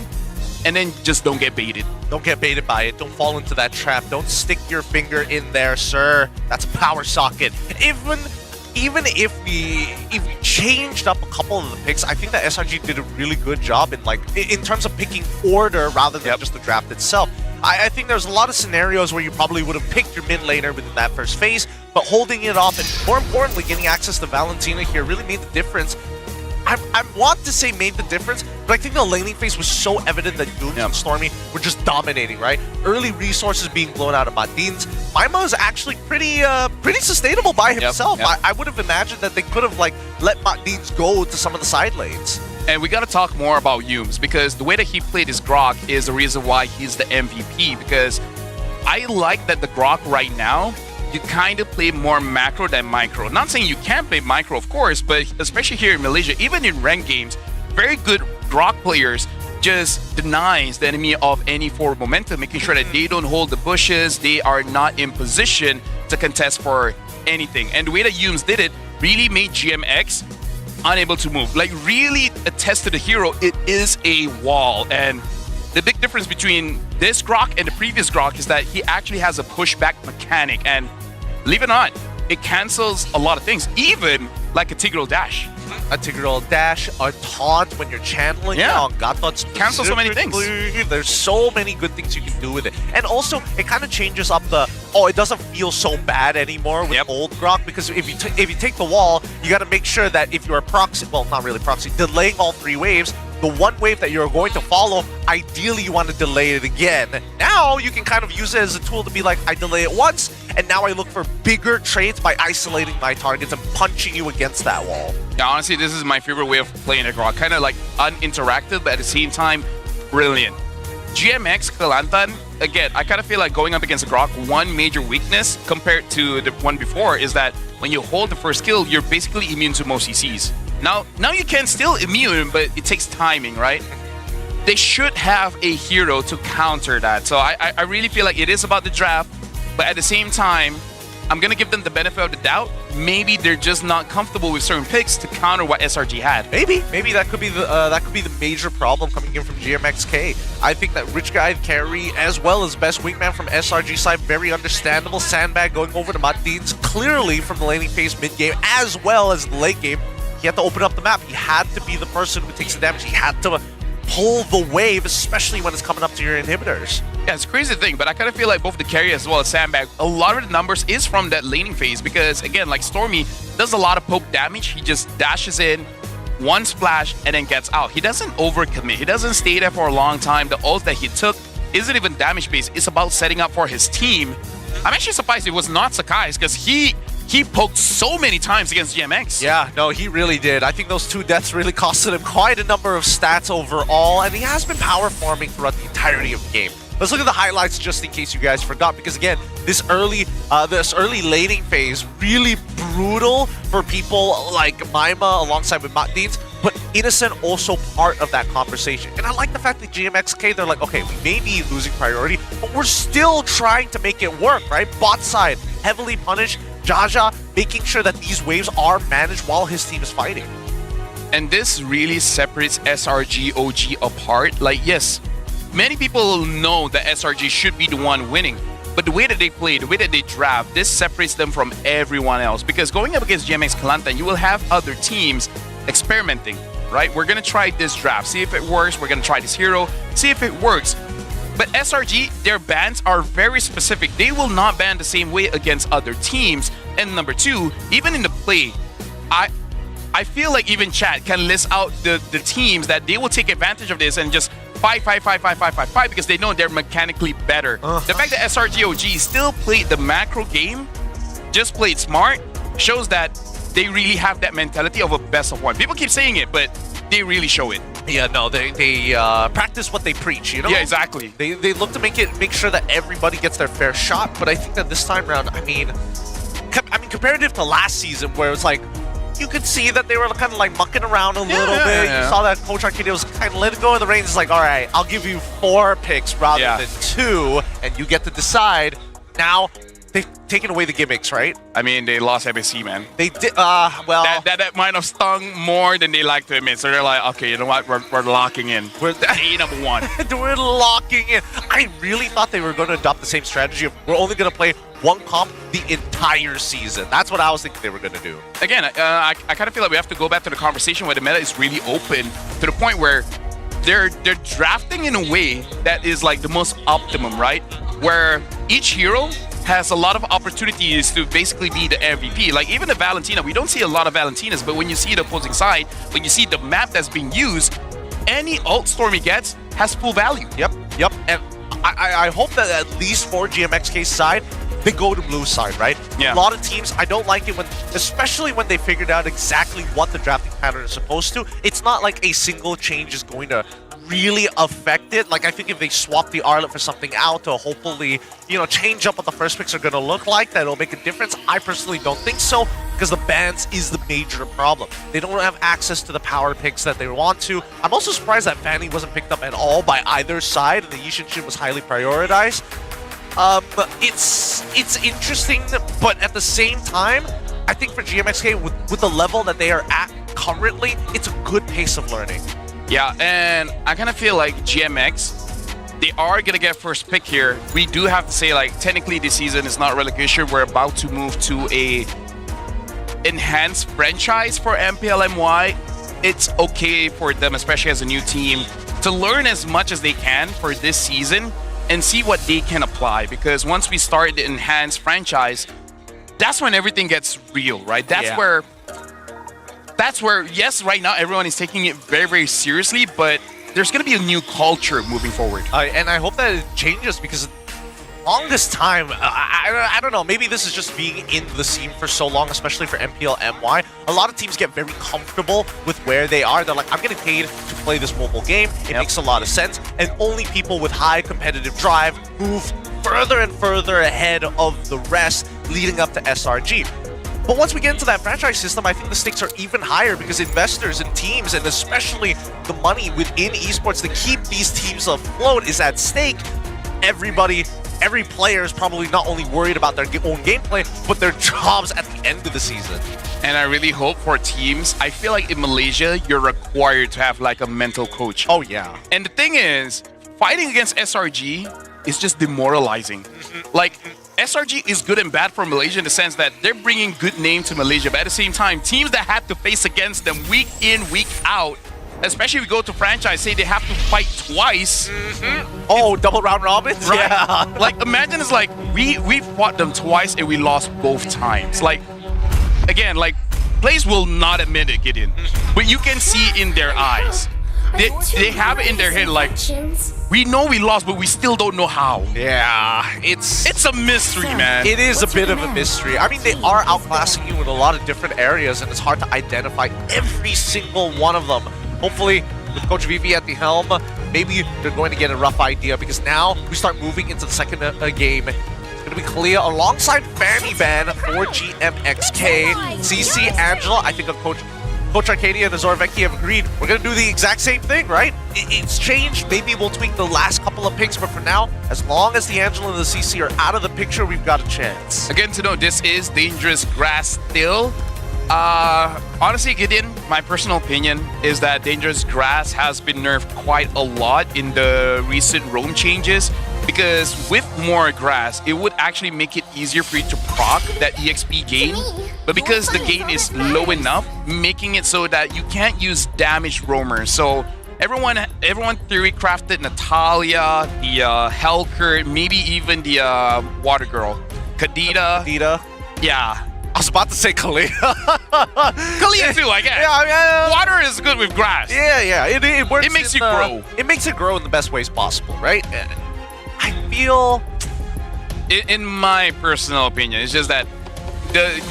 Speaker 11: and then just don't get baited.
Speaker 10: Don't get baited by it. Don't fall into that trap. Don't stick your finger in there, sir. That's a power socket. Even if we changed up a couple of the picks, I think that SRG did a really good job in terms of picking order rather than just the draft itself. I think there's a lot of scenarios where you probably would have picked your mid laner within that first phase, but holding it off and more importantly getting access to Valentina here really made the difference. I want to say made the difference, but I think the laning phase was so evident that Dooms and Stormy were just dominating, right? Early resources being blown out of Madin's. Maima is actually pretty sustainable by himself. I would have imagined that they could have let Madin's go to some of the side lanes.
Speaker 11: And we got to talk more about Yums because the way that he played his Grok is the reason why he's the MVP, because I like that the Grok right now, you kind of play more macro than micro. Not saying you can't play micro, of course, but especially here in Malaysia, even in ranked games, very good Grok players just denies the enemy of any forward momentum, making sure that they don't hold the bushes, they are not in position to contest for anything. And the way that Yums did it really made GMX unable to move. Like, really attest to the hero, it is a wall. And the big difference between this Grok and the previous Grok is that he actually has a pushback mechanic, and believe it or not, it cancels a lot of things, even like a Tigreal dash.
Speaker 10: A Tigreal dash, a taunt when you're channeling it on Gatot.
Speaker 11: Cancel so many things.
Speaker 10: There's so many good things you can do with it. And also, it kind of changes up the, it doesn't feel so bad anymore with old Grok, because if you take the wall, you got to make sure that if you're proxy, well, not really proxy, delaying all 3 waves, the one wave that you're going to follow, ideally you want to delay it again. Now you can kind of use it as a tool to be like, I delay it once, and now I look for bigger trades by isolating my targets and punching you against that wall.
Speaker 11: Yeah, honestly, this is my favorite way of playing a Grok. Kind of like uninteractive, but at the same time, brilliant. GMX Kelantan, again, I kind of feel like going up against a Grok, one major weakness compared to the one before is that when you hold the first kill, you're basically immune to most CCs. Now you can still immune, but it takes timing, right? They should have a hero to counter that. So I really feel like it is about the draft, but at the same time, I'm going to give them the benefit of the doubt. Maybe they're just not comfortable with certain picks to counter what SRG had.
Speaker 10: Maybe that could be the major problem coming in from GMXK. I think that Rich Guy carry as well as best wingman from SRG side, very understandable. Sandbag going over to Madin's clearly from the laning phase mid game as well as the late game. He had to open up the map. He had to be the person who takes the damage. He had to pull the wave, especially when it's coming up to your inhibitors.
Speaker 11: Yeah, it's a crazy thing, but I kind of feel like both the carry as well as Sandbag, a lot of the numbers is from that laning phase because, again, like Stormy does a lot of poke damage. He just dashes in, one splash, and then gets out. He doesn't overcommit. He doesn't stay there for a long time. The ult that he took isn't even damage-based. It's about setting up for his team. I'm actually surprised it was not Sakai's because he poked so many times against GMX.
Speaker 10: Yeah, no, he really did. I think those 2 deaths really costed him quite a number of stats overall, and he has been power farming throughout the entirety of the game. Let's look at the highlights just in case you guys forgot, because again, this early laning phase, really brutal for people like Maima alongside with Matdins, but Innocent also part of that conversation. And I like the fact that GMXK, they're like, okay, we may be losing priority, but we're still trying to make it work, right? Bot side, heavily punished, Jaja making sure that these waves are managed while his team is fighting.
Speaker 11: And this really separates SRG.OG apart. Like, yes, many people know that SRG should be the one winning. But the way that they play, the way that they draft, this separates them from everyone else. Because going up against GMX Kelantan, you will have other teams experimenting, right? We're going to try this draft, see if it works. We're going to try this hero, see if it works. But SRG, their bans are very specific. They will not ban the same way against other teams. And number two, even in the play, I feel like even chat can list out the teams that they will take advantage of this and just fight because they know they're mechanically better. The fact that SRG.OG still played the macro game, just played smart, shows that they really have that mentality of a best of one. People keep saying it, but they really show it.
Speaker 10: Yeah, no, they practice what they preach, you know?
Speaker 11: Yeah, exactly.
Speaker 10: They look to make sure that everybody gets their fair shot, but I think that this time around, I mean, comparative to last season where it was like, you could see that they were kind of like mucking around a little bit. You saw that Coach Arcadia was kind of letting go of the reins. It's like, all right, I'll give you 4 picks rather than 2, and you get to decide. Now, they've taken away the gimmicks, right?
Speaker 11: I mean, they lost MSC, man.
Speaker 10: They did, well...
Speaker 11: That might have stung more than they like to admit. So they're like, okay, you know what? We're locking in. We're number 1.
Speaker 10: We're locking in. I really thought they were going to adopt the same strategy of we're only going to play 1 comp the entire season. That's what I was thinking they were going to do.
Speaker 11: Again, I kind of feel like we have to go back to the conversation where the meta is really open to the point where they're drafting in a way that is like the most optimum, right? Where each hero has a lot of opportunities to basically be the MVP. Like even the Valentina, we don't see a lot of Valentinas, but when you see the opposing side, when you see the map that's being used, any ult Stormy gets has full value.
Speaker 10: Yep. And I hope that at least for GMXK's side, they go to blue side, right?
Speaker 11: Yeah.
Speaker 10: A lot of teams, I don't like it when, especially when they figured out exactly what the drafting pattern is supposed to. It's not like a single change is going to really affect it. Like I think if they swap the Arlet for something out to hopefully, you know, change up what the first picks are going to look like, that'll make a difference. I personally don't think so because the bans is the major problem. They don't have access to the power picks that they want to. I'm also surprised that Fanny wasn't picked up at all by either side and the Yishin was highly prioritized. It's interesting, but at the same time, I think for GMXK, with the level that they are at currently, it's a good pace of learning.
Speaker 11: Yeah, and I kind of feel like GMX, they are going to get first pick here. We do have to say, like, technically this season is not relegation. We're about to move to a enhanced franchise for MPL MY. It's okay for them, especially as a new team, to learn as much as they can for this season and see what they can apply, because once we start the enhanced franchise, that's when everything gets real, right? That's where, yes, right now everyone is taking it very, very seriously, but there's going to be a new culture moving forward.
Speaker 10: And I hope that it changes because longest time, I don't know, maybe this is just being in the scene for so long, especially for MPL MY. A lot of teams get very comfortable with where they are. They're like, I'm getting paid to play this mobile game. It makes a lot of sense. And only people with high competitive drive move further and further ahead of the rest leading up to SRG. But once we get into that franchise system, I think the stakes are even higher because investors and teams, and especially the money within esports to keep these teams afloat is at stake. Every player is probably not only worried about their own gameplay, but their jobs at the end of the season.
Speaker 11: And I really hope for teams, I feel like in Malaysia, you're required to have like a mental coach.
Speaker 10: Oh, yeah.
Speaker 11: And the thing is, fighting against SRG is just demoralizing. Like, SRG is good and bad for Malaysia in the sense that they're bringing good name to Malaysia, but at the same time, teams that had to face against them week in, week out, especially if we go to franchise, say they have to fight twice.
Speaker 10: Oh, double round robins?
Speaker 11: Right?
Speaker 10: Yeah.
Speaker 11: Like, imagine it's like, we fought them twice and we lost both times. Like, again, like, players will not admit it, Gideon, but you can see in their eyes. They have it in their head like, we know we lost, but we still don't know how.
Speaker 10: Yeah, it's
Speaker 11: a mystery, man.
Speaker 10: It is a bit of a mystery. I mean, they are outclassing you in a lot of different areas, and it's hard to identify every single one of them. Hopefully, with Coach Vivi at the helm, maybe they're going to get a rough idea, because now we start moving into the second game. It's going to be Kalia alongside Fanny Ban for GMXK. CC, Angela, I think of Coach Arcadia and Azorveki have agreed we're going to do the exact same thing, right? It's changed. Maybe we'll tweak the last couple of picks, but for now, as long as the Angela and the CC are out of the picture, we've got a chance.
Speaker 11: Again, to note, this is dangerous grass still. Honestly, Gideon, my personal opinion is that Dangerous Grass has been nerfed quite a lot in the recent roam changes, because with more grass, it would actually make it easier for you to proc that EXP gain. But because the gain is low enough, making it so that you can't use damaged roamers. So everyone theory crafted Natalia, the Hellcurt, maybe even the Water Girl, Kadita. Yeah.
Speaker 10: I was about to say Kalia.
Speaker 11: Kalia too, I guess.
Speaker 10: Yeah.
Speaker 11: Water is good with grass.
Speaker 10: Yeah. It works.
Speaker 11: It makes you grow.
Speaker 10: It makes it grow in the best ways possible, right? I feel,
Speaker 11: in my personal opinion, it's just that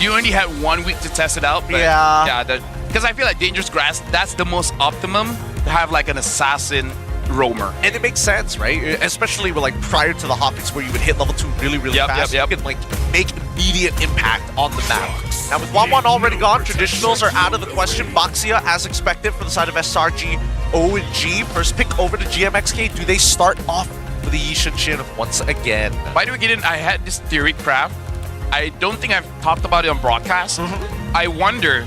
Speaker 11: you only had 1 week to test it out. But because I feel like Dangerous Grass, that's the most optimum to have like an assassin roamer.
Speaker 10: And it makes sense, right? Especially with like prior to the hotfix where you would hit level 2 really fast. You can like make immediate impact on the map. Now with 1-1 already gone, traditionals are out of the question. Baxia, as expected, for the side of SRG.OG. First pick over to GMXK. Do they start off with the Yishin once again?
Speaker 11: By the way, Gideon, I had this theory craft. I don't think I've talked about it on broadcast. I wonder,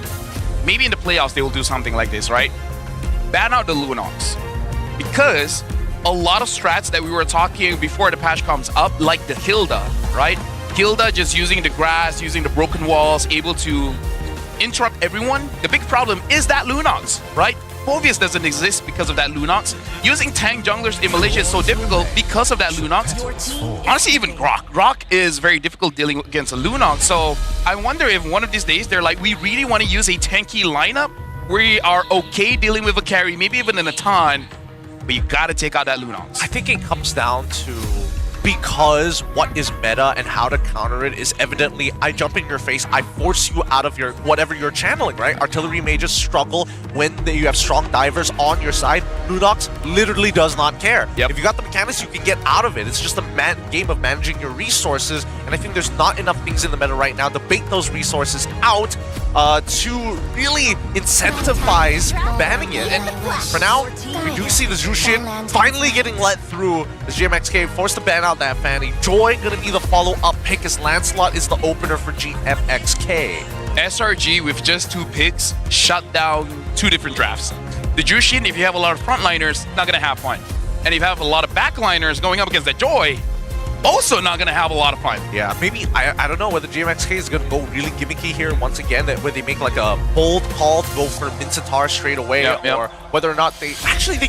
Speaker 11: maybe in the playoffs they will do something like this, right? Ban out the Lunox. Because a lot of strats that we were talking before the patch comes up, like the Hilda, right? Hilda just using the grass, using the broken walls, able to interrupt everyone. The big problem is that Lunox, right? Phoveus doesn't exist because of that Lunox. Using tank junglers in Malaysia is so difficult because of that Lunox. Honestly, even Grok. Grok is very difficult dealing against a Lunox. So I wonder if one of these days they're like, we really want to use a tanky lineup. We are okay dealing with a carry, maybe even an Atan, but you gotta take out that Lunox.
Speaker 10: I think it comes down to, because what is meta and how to counter it is evidently, I jump in your face, I force you out of your whatever you're channeling, right? Artillery mages struggle when you have strong divers on your side. Lunox literally does not care. If you got the mechanics, you can get out of it. It's just a game of managing your resources, and I think there's not enough things in the meta right now to bait those resources out to really incentivize banning it. And for now, we do see the Zushin finally getting let through as GMXK forced to ban out that Fanny. Joy gonna be the follow-up pick as Lancelot is the opener for GMXK.
Speaker 11: SRG with just 2 picks shut down 2 different drafts. The Jushin, if you have a lot of frontliners, not gonna have fun. And if you have a lot of backliners going up against the Joy, also not gonna have a lot of fun.
Speaker 10: Yeah, maybe, I don't know whether GMXK is gonna go really gimmicky here once again, where they make like a bold call to go for Mincetar straight away, or whether or not they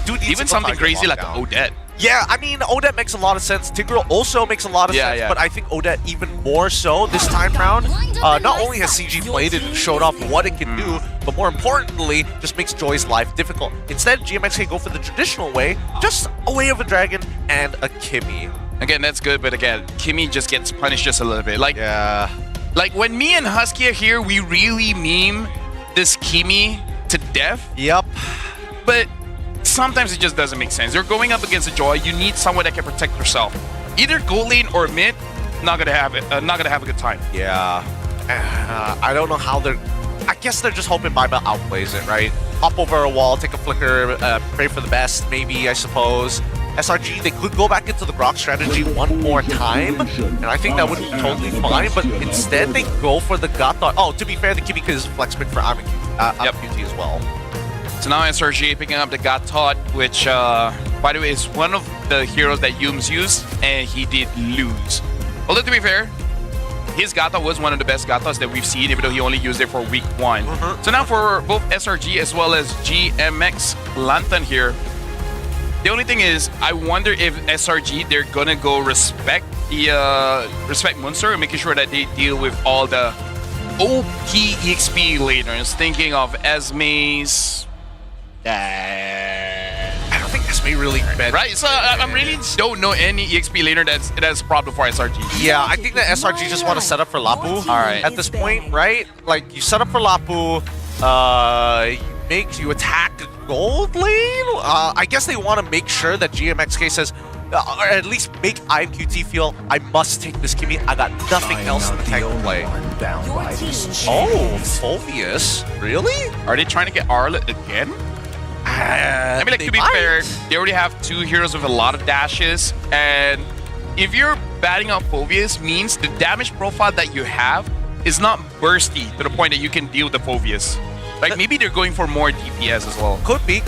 Speaker 10: do need
Speaker 11: even something crazy like an Odette.
Speaker 10: Yeah, I mean, Odette makes a lot of sense. Tigreal also makes a lot of sense, but I think Odette even more so this time round. Not only has CG played it and showed off what it can do, but more importantly, just makes Joy's life difficult. Instead, GMXK go for the traditional way, just a Way of a Dragon and a Kimmy.
Speaker 11: Again, that's good, but again, Kimmy just gets punished just a little bit. Like when me and Husky are here, we really meme this Kimmy to death.
Speaker 10: Yep.
Speaker 11: But sometimes it just doesn't make sense. You're going up against a Joy. You need someone that can protect yourself. Either gold lane or mid, not gonna have it. Not gonna have a good time.
Speaker 10: Yeah. I don't know how they're. I guess they're just hoping Biba outplays it, right? Hop over a wall, take a flicker, pray for the best, maybe, I suppose. SRG, they could go back into the Grok strategy one more time, and I think that would be totally fine, but instead they go for the Gathot. Oh, to be fair, the Kimmy is flex pick for QT as well.
Speaker 11: So now SRG picking up the Gathot, which, by the way, is one of the heroes that Yums used, and he did lose. Although, to be fair, his Gathot was one of the best Gathots that we've seen, even though he only used it for week 1. So now for both SRG as well as GMX Lantern here, the only thing is, I wonder if SRG, they're gonna go respect Munster and making sure that they deal with all the OP EXP laners, thinking of Esme's.
Speaker 10: I don't think Esme really meant.
Speaker 11: Right, so I really don't know any EXP laner that's a problem for SRG.
Speaker 10: Yeah, I think that SRG just want to set up for Lapu.
Speaker 11: Alright.
Speaker 10: At this point, right? Like, you set up for Lapu, you attack gold lane? I guess they want to make sure that GMXK says, or at least make IQT feel, I must take this Kimmy, I got nothing else in the tank to play. Oh, Phoveus? Really?
Speaker 11: Are they trying to get Arlet again? I mean, like, to be fair, they already have 2 heroes with a lot of dashes, and if you're batting out Phoveus, means the damage profile that you have is not bursty to the point that you can deal with the Phobias. Like maybe they're going for more DPS as well.
Speaker 10: Could be.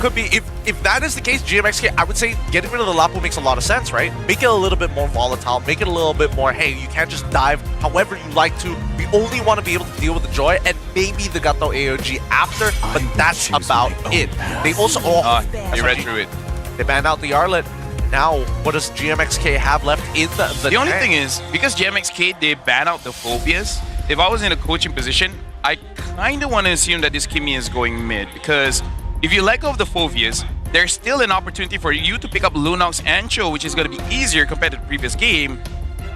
Speaker 10: If that is the case, GMXK, I would say getting rid of the Lapu makes a lot of sense, right? Make it a little bit more volatile, make it a little bit more, hey, you can't just dive however you like to. We only want to be able to deal with the Joy and maybe the Gato AOG after, but that's about it. They also...
Speaker 11: they read through it.
Speaker 10: They banned out the Arlet. Now, what does GMXK have left in the
Speaker 11: only
Speaker 10: tank?
Speaker 11: thing is, because GMXK, they ban out the Phobias, if I was in a coaching position, I kind of want to assume that this Kimi is going mid, because if you let go of the Phobias, there's still an opportunity for you to pick up Lunox and Cho, which is going to be easier compared to the previous game.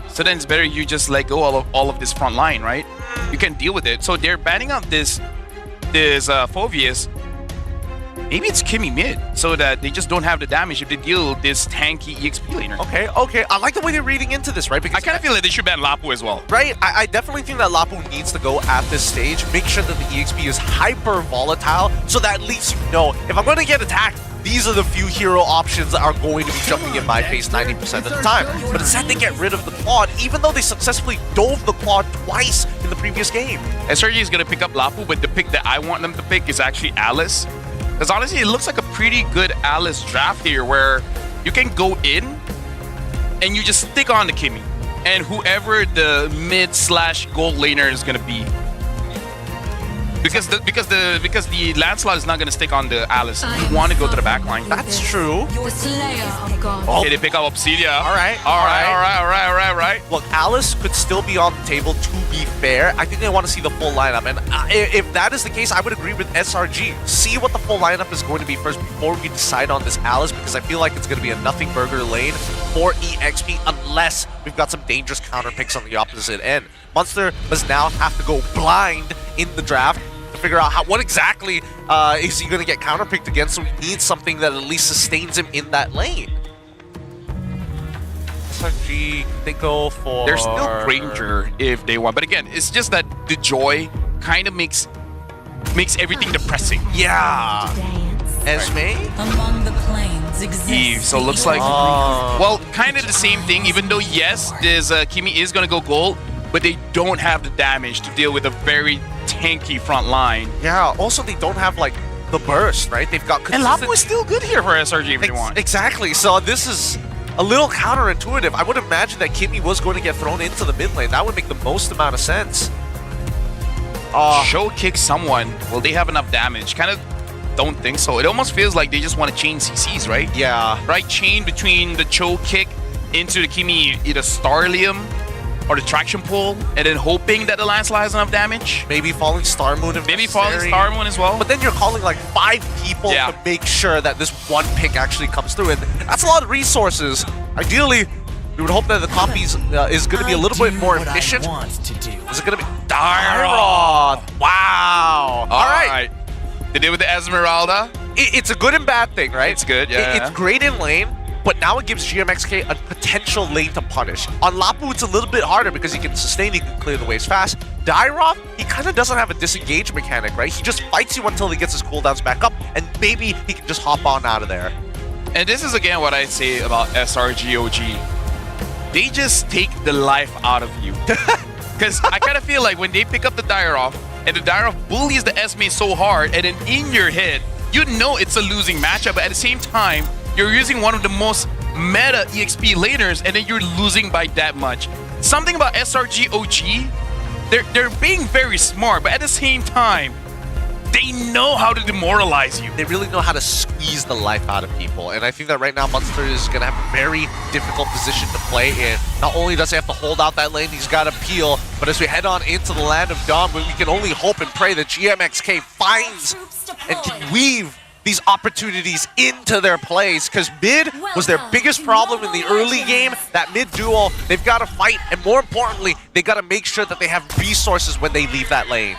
Speaker 11: So then it's better you just let go all of this front line, right? You can deal with it. So they're banning out this Phobias. Maybe it's Kimi mid, so that they just don't have the damage if they deal this tanky EXP laner.
Speaker 10: Okay. I like the way they're reading into this, right? Because
Speaker 11: I kind of feel like they should ban Lapu as well.
Speaker 10: Right? I definitely think that Lapu needs to go at this stage. Make sure that the EXP is hyper volatile, so that at least you know, if I'm going to get attacked, these are the few hero options that are going to be jumping in my face 90% of the time. But instead they get rid of the Claude, even though they successfully dove the Claude twice in the previous game.
Speaker 11: SRG is going to pick up Lapu, but the pick that I want them to pick is actually Alice. Because honestly, it looks like a pretty good Alice draft here where you can go in and you just stick on the Kimi. And whoever the mid/gold laner is going to be. Because the Lancelot is not going to stick on the Alice. You want to go to the back line.
Speaker 10: That's true.
Speaker 11: Okay, they pick up Obsidia. All right.
Speaker 10: Look, Alice could still be on the table, to be fair. I think they want to see the full lineup. And if that is the case, I would agree with SRG. See what the full lineup is going to be first before we decide on this Alice, because I feel like it's going to be a nothing burger lane for EXP unless we've got some dangerous counter picks on the opposite end. Monster must now have to go blind in the draft to figure out what exactly is he going to get counterpicked against, so he needs something that at least sustains him in that lane. SRG, they go for...
Speaker 11: They're still Granger if they want, but again, it's just that the Joy kind of makes everything depressing.
Speaker 10: Yeah. Esme?
Speaker 14: Among the planes exists
Speaker 11: Eve, so it looks like... well, kind of the same thing, even though, yes, this Kimi is going to go gold, but they don't have the damage to deal with a very tanky front line.
Speaker 10: Yeah, also they don't have, like, the burst, right? They've got consistent...
Speaker 11: And Lapu is still good here for SRG if they want.
Speaker 10: Exactly, so this is a little counterintuitive. I would imagine that Kimi was going to get thrown into the mid lane. That would make the most amount of sense.
Speaker 11: Show kick someone. Will they have enough damage? Kind of don't think so. It almost feels like they just want to chain CCs, right?
Speaker 10: Yeah.
Speaker 11: Right? Chain between the Cho kick into the Kimi, either Starlium or the traction pull, and then hoping that the Lancelot has enough damage.
Speaker 10: Maybe falling Star Moon if
Speaker 11: Maybe
Speaker 10: necessary.
Speaker 11: falling Star Moon as well.
Speaker 10: But then you're calling like 5 people to make sure that this one pick actually comes through, and that's a lot of resources. Ideally, we would hope that the copies is going to be a little bit more efficient. Is it going to be Dyroth? Wow.
Speaker 11: All right. They did with the Esmeralda.
Speaker 10: It's a good and bad thing, right?
Speaker 11: It's good, yeah.
Speaker 10: It's great in lane, but now it gives GMXK a potential lane to punish. On Lapu, it's a little bit harder because he can sustain, he can clear the waves fast. Dyroth, he kind of doesn't have a disengage mechanic, right? He just fights you until he gets his cooldowns back up, and maybe he can just hop on out of there.
Speaker 11: And this is again what I say about SRG.OG. They just take the life out of you. Because I kind of feel like when they pick up the Dyroth, and the Dyroth bullies the Esme so hard, and then in your head, you know it's a losing matchup, but at the same time, you're using one of the most meta EXP laners, and then you're losing by that much. Something about SRG.OG, they're being very smart, but at the same time, they know how to demoralize you.
Speaker 10: They really know how to squeeze the life out of people, and I think that right now Monster is going to have a very difficult position to play in. Not only does he have to hold out that lane, he's got to peel, but as we head on into the land of Dawn, we can only hope and pray that GMXK finds and can weave these opportunities into their plays, because mid was their biggest problem in the early game. That mid duo, they've got to fight, and more importantly, they got to make sure that they have resources when they leave that lane.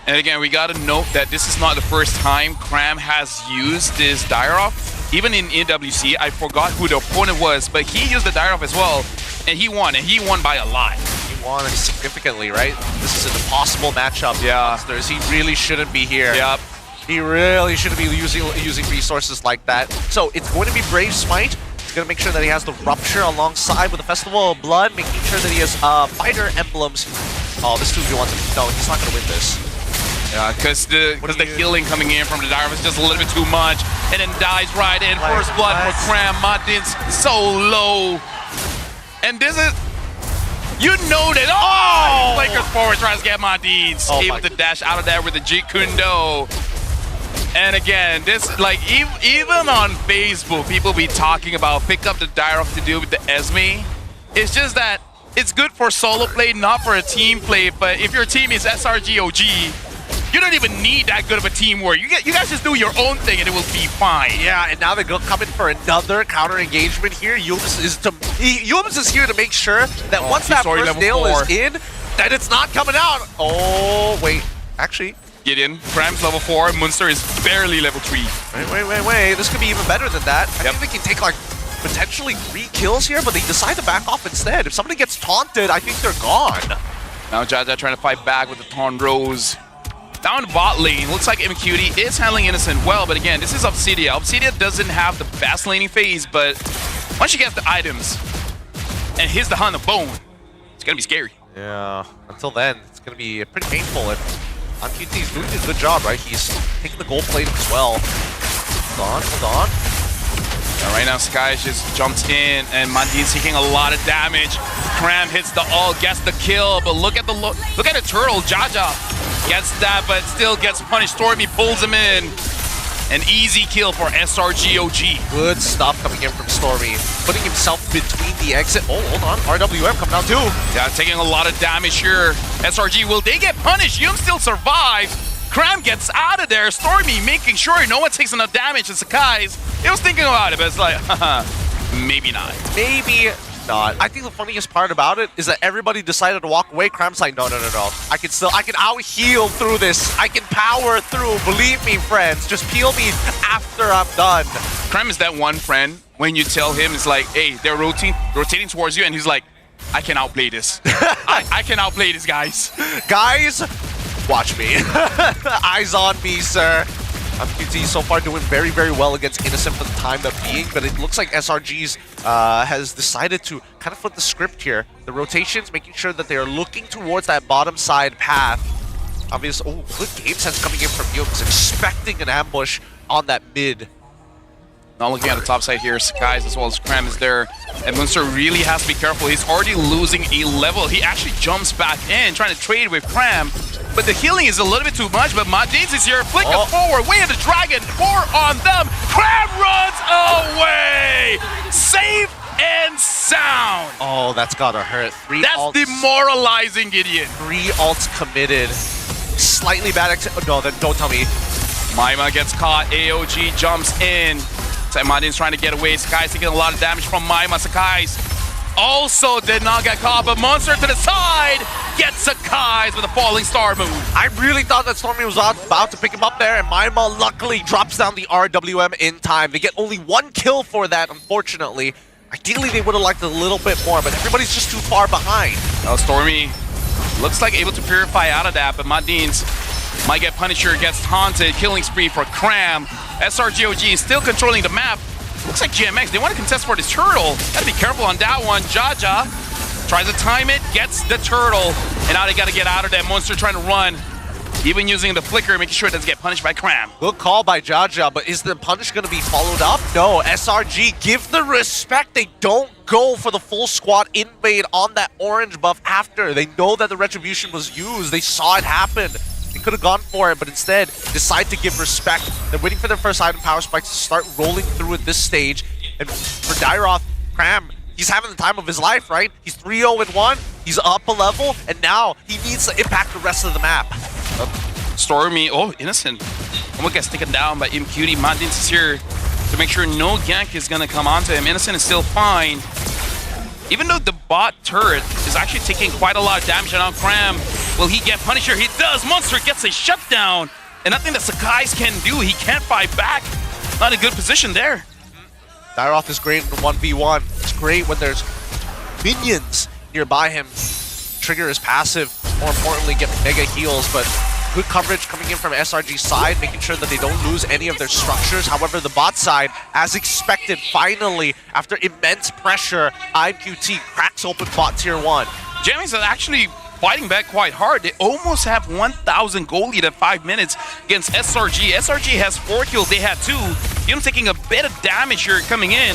Speaker 11: And again, we gotta note that this is not the first time Cram has used this Dyroth. Even in EWC, I forgot who the opponent was, but he used the Dyroth as well, and he won by a lot.
Speaker 10: He won significantly, right? This is an impossible matchup for Monsters. He really shouldn't be here.
Speaker 11: Yep.
Speaker 10: He really shouldn't be using resources like that. So it's going to be Brave Smite. He's going to make sure that he has the Rupture alongside with the Festival of Blood, making sure that he has fighter emblems Oh, this 2v1. No, he's not gonna win this.
Speaker 11: Yeah, because the healing coming in from the Dire is just a little bit too much. And then dies right in. First blood for Cram. Martin's so low. And this is... You know that... Oh! Lakers forward tries to get Martin's. Able to dash out of there with the Jeet Kune Do. And again, this, like, even on Facebook, people be talking about pick up the Dire to deal with the Esme. It's just that it's good for solo play, not for a team play. But if your team is SRG.OG, you don't even need that good of a teamwork. You guys just do your own thing and it will be fine.
Speaker 10: Yeah, and now they go come in for another counter engagement here. Yums is here to make sure that once that first nail is in, that it's not coming out. Oh, wait. Actually...
Speaker 11: Gideon, Cram's level 4, Munster is barely level 3.
Speaker 10: Wait. This could be even better than that. I think they can take like potentially 3 kills here, but they decide to back off instead. If somebody gets taunted, I think they're gone.
Speaker 11: Now Jaja trying to fight back with the Taunt Rose. Down bot lane, looks like MQT is handling Innocent well, but again, this is Obsidia. Obsidia doesn't have the best laning phase, but once you get the items and hits the Hunt of Bone, it's gonna be scary.
Speaker 10: Yeah, until then, it's gonna be pretty painful. And MQT is doing a good job, right? He's taking the gold plate as well. Hold on.
Speaker 11: Now, right now, Sky just jumps in, and Mandin's taking a lot of damage. Cram hits the ult, gets the kill, but look at the turtle. Jaja gets that, but still gets punished. Stormy pulls him in. An easy kill for SRG.OG.
Speaker 10: Good stuff coming in from Stormy, putting himself between the exit. Oh, hold on, RWM coming out too.
Speaker 11: Yeah, taking a lot of damage here. SRG, will they get punished? Yum still survives. Cram gets out of there. Stormy making sure no one takes enough damage. And Sakai's, it was thinking about it, but it's like, maybe not.
Speaker 10: Maybe not. I think the funniest part about it is that everybody decided to walk away. Cram's like, no. I can out-heal through this. I can power through. Believe me, friends. Just peel me after I'm done.
Speaker 11: Cram is that one friend when you tell him, it's like, hey, they're rotating towards you, and he's like, I can outplay this. I can outplay this, guys.
Speaker 10: Guys, watch me. Eyes on me, sir. MQT so far doing very, very well against Innocent for the time being, but it looks like SRG's has decided to kind of flip the script here. The rotations, making sure that they are looking towards that bottom side path. Obviously, oh, good game sense coming in from Yums, expecting an ambush on that mid.
Speaker 11: Now looking at the top side here, Sakai's as well as Cram is there. And Munster really has to be careful. He's already losing a level. He actually jumps back in, trying to trade with Cram. But the healing is a little bit too much, but Madins is here, flicking forward, way of the dragon, 4 on them. Cram runs away! Safe and sound!
Speaker 10: Oh, that's gotta hurt.
Speaker 11: That's demoralizing, Gideon.
Speaker 10: 3 ults committed. Slightly bad no, then don't tell me.
Speaker 11: Maima gets caught, AOG jumps in. Madin's trying to get away. Sakai's taking a lot of damage from Maima. Sakai's also did not get caught, but Monster to the side gets Sakai's with a falling star move.
Speaker 10: I really thought that Stormy was about to pick him up there, and Maima luckily drops down the RWM in time. They get only 1 kill for that, unfortunately. Ideally, they would have liked a little bit more, but everybody's just too far behind.
Speaker 11: Well, Stormy looks like able to purify out of that, but Madin's might get Punisher, gets taunted, killing spree for Cram. SRG.OG is still controlling the map. Looks like GMX, they want to contest for this turtle. Gotta be careful on that one. Jaja tries to time it, gets the turtle, and now they gotta get out of that. Monster trying to run, even using the flicker, making sure it doesn't get punished by Cram.
Speaker 10: Good call by Jaja, but is the punish gonna be followed up? No, SRG, give the respect. They don't go for the full squad invade on that orange buff after. They know that the retribution was used. They saw it happen. They could have gone for it, but instead decide to give respect. They're waiting for their first item power spikes to start rolling through at this stage. And for Dyroth, Cram, he's having the time of his life, right? He's 3-0-1, he's up a level, and now he needs to impact the rest of the map.
Speaker 11: Stormy, oh, Innocent. Almost gets taken down by MQT. Madins is here to make sure no gank is gonna come onto him. Innocent is still fine. Even though the bot turret is actually taking quite a lot of damage on Cram, will he get Punisher? He does! Monster gets a shutdown! And nothing that Sakai's can do. He can't fight back. Not in a good position there.
Speaker 10: Dyroth is great in the 1v1. It's great when there's minions nearby him. Trigger is passive. More importantly, get mega heals, but good coverage coming in from SRG's side, making sure that they don't lose any of their structures. However, the bot side, as expected, finally, after immense pressure, IMQT cracks open bot tier 1.
Speaker 11: GMX is actually fighting back quite hard. They almost have 1,000 goal lead at 5 minutes against SRG. SRG has 4 kills, they had 2. Yum taking a bit of damage here coming in,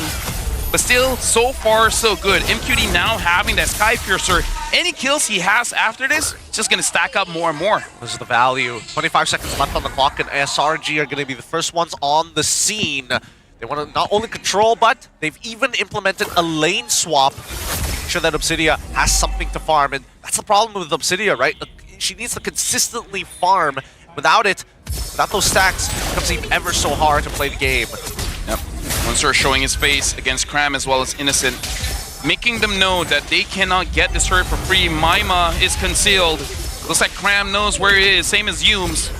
Speaker 11: but still, so far, so good. MQD now having that Sky Piercer. Any kills he has after this, it's just going to stack up more and more.
Speaker 10: This is the value. 25 seconds left on the clock, and SRG are going to be the first ones on the scene. They want to not only control, but they've even implemented a lane swap. Make sure that Obsidia has something to farm, and that's the problem with Obsidia, right? She needs to consistently farm. Without it, without those stacks, it becomes even ever so hard to play the game.
Speaker 11: Yep. Monster showing his face against Cram as well as Innocent, making them know that they cannot get this turret for free. Maima is concealed. Looks like Cram knows where he is, same as Yumes.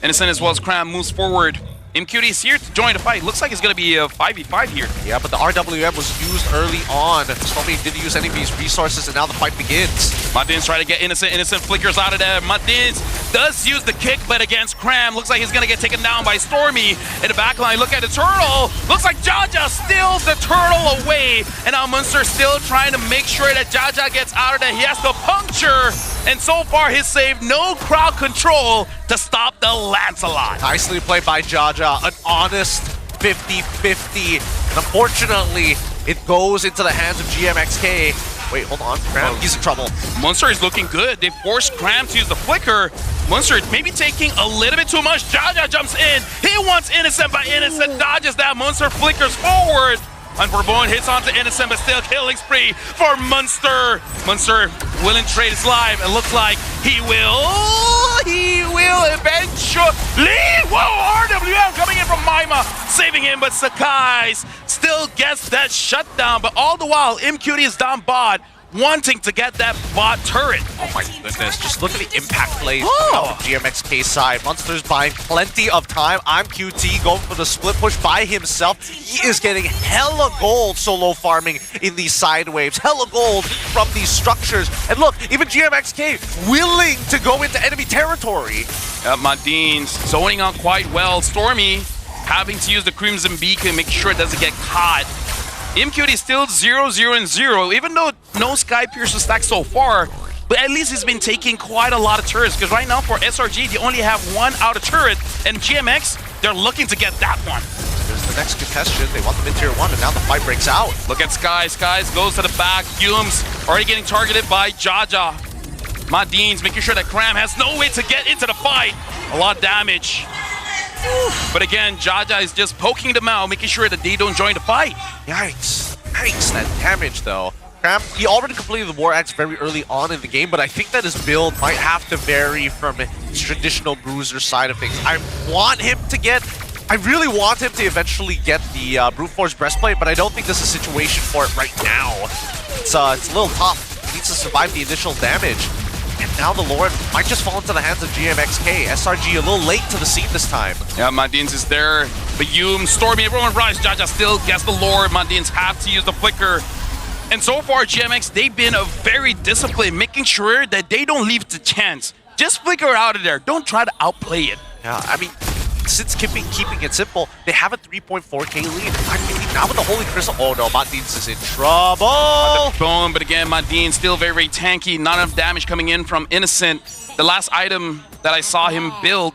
Speaker 11: Innocent as well as Cram moves forward. MQD is here to join the fight. Looks like it's going to be a 5v5 here.
Speaker 10: Yeah, but the RWM was used early on. Stormy didn't use any of these resources, and now the fight begins.
Speaker 11: Martins trying to get Innocent. Innocent flickers out of there. Martins does use the kick, but against Cram, looks like he's going to get taken down by Stormy in the backline. Look at the turtle. Looks like Jaja steals the turtle away. And now Munster still trying to make sure that Jaja gets out of there. He has to puncture. And so far, his save, no crowd control to stop the Lancelot.
Speaker 10: Nicely played by Jaja. An honest 50-50. Unfortunately, it goes into the hands of GMXK. Wait, hold on. Cram, he's in trouble.
Speaker 11: Munster is looking good. They forced Cram to use the flicker. Munster maybe taking a little bit too much. Jaja jumps in. He wants Innocent, but Innocent dodges that. Munster flickers forward. Unforbidden hits onto Innocent, but still killing spree for Munster. Munster willing to trade his life. It looks like he will eventually. Whoa, RWM coming in from Maima, saving him, but Sakai still gets that shutdown. But all the while, MQD is down bot, wanting to get that bot turret.
Speaker 10: Oh my goodness, just look at the impact plays on the GMXK side. Munster's buying plenty of time. I'm QT going for the split push by himself. He is getting hella gold solo farming in these side waves. Hella gold from these structures. And look, even GMXK willing to go into enemy territory.
Speaker 11: Madin's zoning out quite well. Stormy having to use the Crimson Beacon, make sure it doesn't get caught. MQD is still 0-0-0, even though no Sky Piercer stack so far, but at least he's been taking quite a lot of turrets, because right now for SRG, they only have 1 outer turret, and GMX, they're looking to get that one.
Speaker 10: There's the next contestant. They want them in tier 1, and now the fight breaks out.
Speaker 11: Look at Sky. Skies goes to the back. Yumes already getting targeted by Jaja. Madin's making sure that Cram has no way to get into the fight. A lot of damage. But again, Jaja is just poking them out, making sure that they don't join the fight.
Speaker 10: Yikes. Yikes, that damage though. Cram, he already completed the War Axe very early on in the game, but I think that his build might have to vary from his traditional bruiser side of things. I really want him to eventually get the Brute Force Breastplate, but I don't think this is a situation for it right now. It's a little tough. He needs to survive the initial damage. And now the Lord might just fall into the hands of GMXK. SRG a little late to the scene this time.
Speaker 11: Yeah, Madins is there. But Yume, Stormy, everyone rise. Jaja still gets the Lord. Madins have to use the flicker. And so far, GMX, they've been a very disciplined, making sure that they don't leave the chance. Just flicker out of there. Don't try to outplay it.
Speaker 10: Yeah, I mean, since keeping it simple, they have a 3.4k lead. I mean, now with the Holy Crystal, oh no, Madins is in trouble.
Speaker 11: Boom, but again, Madin still very, very tanky. Not enough damage coming in from Innocent. The last item that I saw him build,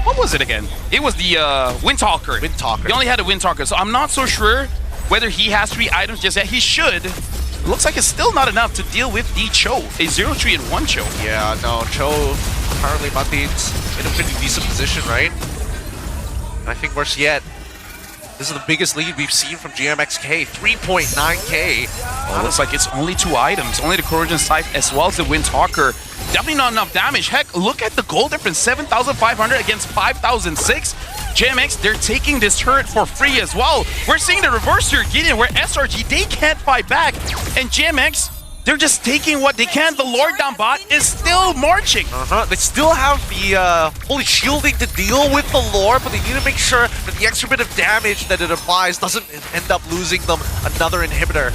Speaker 11: what was it again? It was the Windtalker.
Speaker 10: Windtalker.
Speaker 11: He only had a Windtalker, so I'm not so sure whether he has 3 items just yet. He should. It looks like it's still not enough to deal with the Cho. A 0-3 and 1 Cho.
Speaker 10: Yeah, no, Cho, apparently Madin's in a pretty decent position, right? And I think worse yet, this is the biggest lead we've seen from GMXK, 3.9k.
Speaker 11: Well, it looks like it's only 2 items. Only the Corrosion Scythe as well as the Windtalker. Definitely not enough damage. Heck, look at the gold difference, 7,500 against 5,006. GMX, they're taking this turret for free as well. We're seeing the reverse here, Gideon, where SRG, they can't fight back. And GMX, they're just taking what they can. The Lord down bot is still marching.
Speaker 10: They still have the holy shielding to deal with the Lord, but they need to make sure that the extra bit of damage that it applies doesn't end up losing them another inhibitor.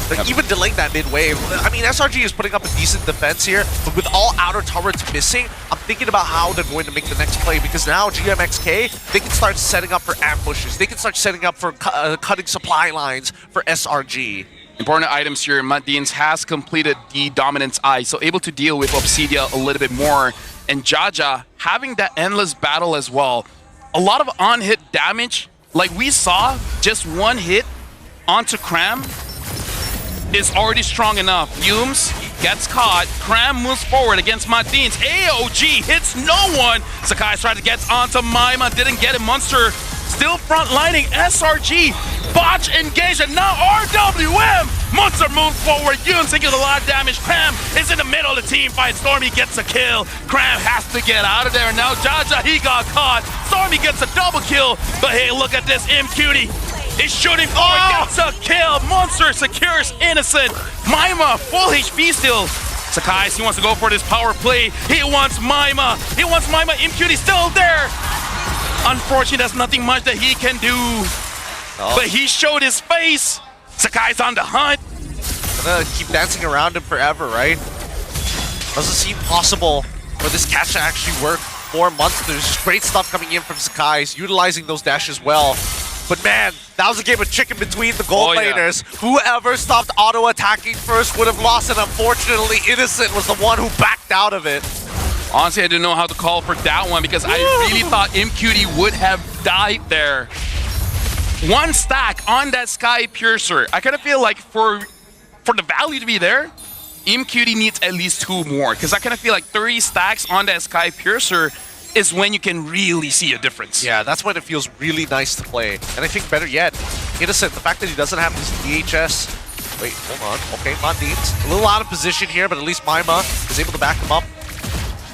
Speaker 10: They're even delaying that mid-wave. I mean, SRG is putting up a decent defense here, but with all outer turrets missing, I'm thinking about how they're going to make the next play, because now GMXK, they can start setting up for ambushes. They can start setting up for cutting supply lines for SRG.
Speaker 11: Important items here. Madins has completed the Dominance Eye, so able to deal with Obsidia a little bit more. And Jaja having that endless battle as well. A lot of on-hit damage. Like we saw, just one hit onto Cram is already strong enough. Yumes gets caught. Cram moves forward against Madins. AOG hits no one. Sakai tried to get onto Maima, didn't get it. Monster still front-lining. SRG, botch engage, and now RWM! Monster moves forward. Yumes taking a lot of damage. Cram is in the middle of the team fight. Stormy gets a kill. Cram has to get out of there. Now Jaja, he got caught. Stormy gets a double kill. But hey, look at this. MQT is shooting forward, gets a kill. Monster secures Innocent. Maima, full HP still. Sakai, he wants to go for this power play. He wants Maima. MQT still there. Unfortunately, there's nothing much that he can do. But he showed his face. Sakai's on the hunt.
Speaker 10: Gonna keep dancing around him forever, right? Doesn't seem possible for this catch to actually work for Monsters. Great stuff coming in from Sakai. He's utilizing those dashes well. But man, that was a game of chicken between the gold laners. Whoever stopped auto-attacking first would have lost, and unfortunately, Innocent was the one who backed out of it.
Speaker 11: Honestly, I didn't know how to call for that one because I really thought MQT would have died there. One stack on that Sky Piercer. I kind of feel like for the value to be there, MQT needs at least 2 more because I kind of feel like 3 stacks on that Sky Piercer is when you can really see a difference.
Speaker 10: Yeah, that's when it feels really nice to play. And I think better yet, Innocent, the fact that he doesn't have this DHS. Wait, hold on. Okay, Mandines, a little out of position here, but at least Maima is able to back him up.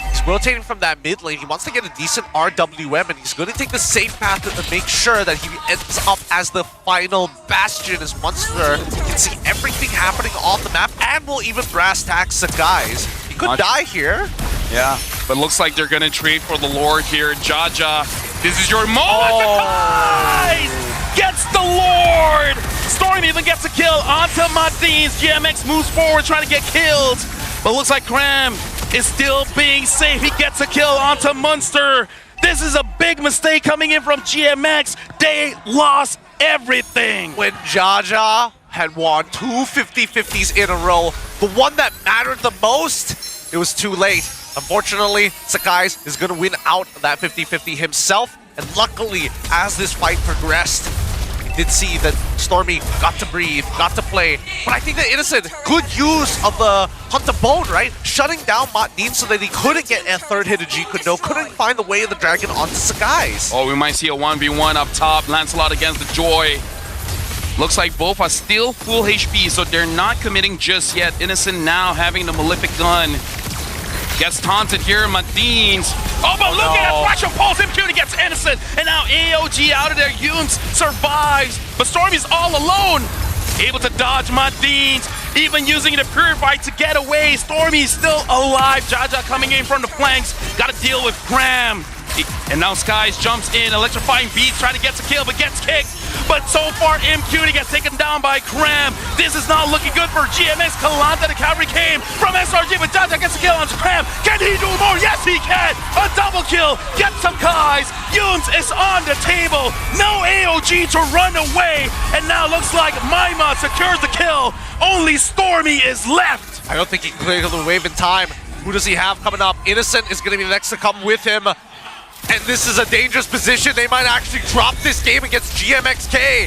Speaker 10: He's rotating from that mid lane. He wants to get a decent RWM, and he's going to take the safe path to make sure that he ends up as the final bastion as Monster. You can see everything happening on the map, and will even brass tax Sakai's. He could die here.
Speaker 11: Yeah, but looks like they're going to trade for the Lord here. Jaja, this is your moment. Sakai gets the Lord. Storm even gets a kill onto Madins. GMX moves forward trying to get killed, but looks like Cram is still being safe. He gets a kill onto Munster. This is a big mistake coming in from GMX. They lost everything.
Speaker 10: When Jaja had won 2 50-50s in a row, the one that mattered the most, it was too late. Unfortunately, Sakai is going to win out that 50-50 himself. And luckily, as this fight progressed, we did see that Stormy got to breathe, got to play. But I think that Innocent, good use of the Hunter Bone, right? Shutting down Matnin so that he couldn't get a 3rd hit of G-Kudo, couldn't find the way of the dragon onto Sakai's.
Speaker 11: Oh, we might see a 1v1 up top. Lancelot against the Joy. Looks like both are still full HP, so they're not committing just yet. Innocent now having the Malefic gun. Gets taunted here, Madines. Oh, but look at that Thrasher Pulse. MQT gets Innocent. And now AOG out of there. Yumes survives. But Stormy's all alone. Able to dodge Madines. Even using the Purify to get away. Stormy's still alive. Jaja coming in from the flanks. Got to deal with Graham. And now Skies jumps in. Electrifying Beat trying to get a kill, but gets kicked. But so far, MQT gets taken down by Cram. This is not looking good for GMX. Kalanta, the cavalry came from SRG, but Jaja gets a kill on Cram. Can he do more? Yes, he can. A double kill. Gets some Kais. Yunes is on the table. No AOG to run away. And now looks like Maima secures the kill. Only Stormy is left.
Speaker 10: I don't think he can clear the wave in time. Who does he have coming up? Innocent is going to be the next to come with him. And this is a dangerous position. They might actually drop this game against GMXK.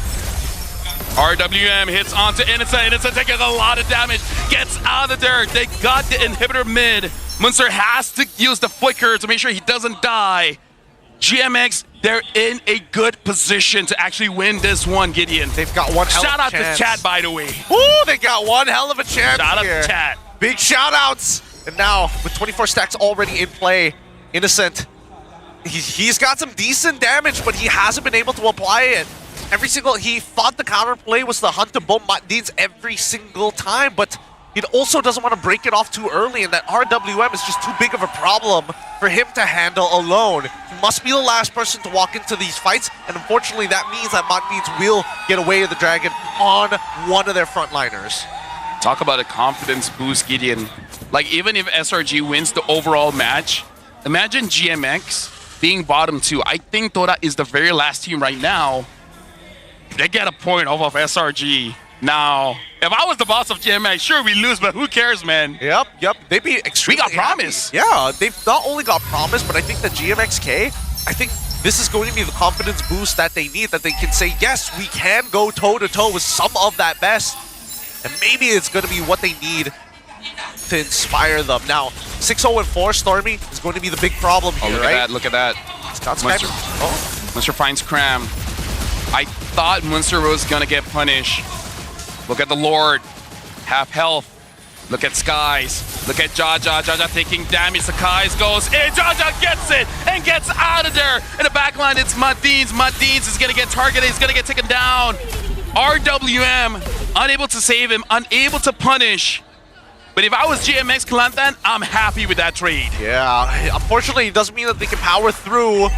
Speaker 11: RWM hits onto Innocent. Innocent taking a lot of damage. Gets out of there. They got the inhibitor mid. Munster has to use the flicker to make sure he doesn't die. GMX, they're in a good position to actually win this one, Gideon.
Speaker 10: They've got one hell of a chance.
Speaker 11: Shout out to chat, by the way.
Speaker 10: Ooh, they got one hell of a chance.
Speaker 11: Shout out
Speaker 10: here.
Speaker 11: to chat.
Speaker 10: Big shout outs. And now, with 24 stacks already in play, Innocent, he's got some decent damage, but he hasn't been able to apply it. He thought the counterplay was the Hunter Bomb Matins every single time, but he also doesn't want to break it off too early, and that RWM is just too big of a problem for him to handle alone. He must be the last person to walk into these fights, and unfortunately that means that Matins will get away with the dragon on one of their frontliners.
Speaker 11: Talk about a confidence boost, Gideon. Like, even if SRG wins the overall match, imagine GMX being bottom 2. I think Dota is the very last team right now. They get a point off of SRG. Now, if I was the boss of GMX, sure we lose, but who cares, man?
Speaker 10: Yep. They'd be extremely
Speaker 11: We got
Speaker 10: happy.
Speaker 11: promise.
Speaker 10: Yeah, they've not only got promise, but I think that GMXK, I think this is going to be the confidence boost that they need, that they can say, yes, we can go toe-to-toe with some of that best. And maybe it's going to be what they need to inspire them. Now, 6-0-4 Stormy is going to be the big problem
Speaker 11: Oh,
Speaker 10: here,
Speaker 11: look
Speaker 10: right?
Speaker 11: at that, look at that.
Speaker 10: Scout
Speaker 11: Munster.
Speaker 10: Skype.
Speaker 11: Munster finds Cram. I thought Munster was gonna get punished. Look at the Lord. Half health. Look at Skies. Look at Jaja. Jaja taking damage. Skies goes in. Jaja gets it and gets out of there. In the back line, it's Madines. Madines is gonna get targeted. He's gonna get taken down. RWM, unable to save him, unable to punish. But if I was GMX Kelantan, I'm happy with that trade.
Speaker 10: Yeah, unfortunately, it doesn't mean that they can power through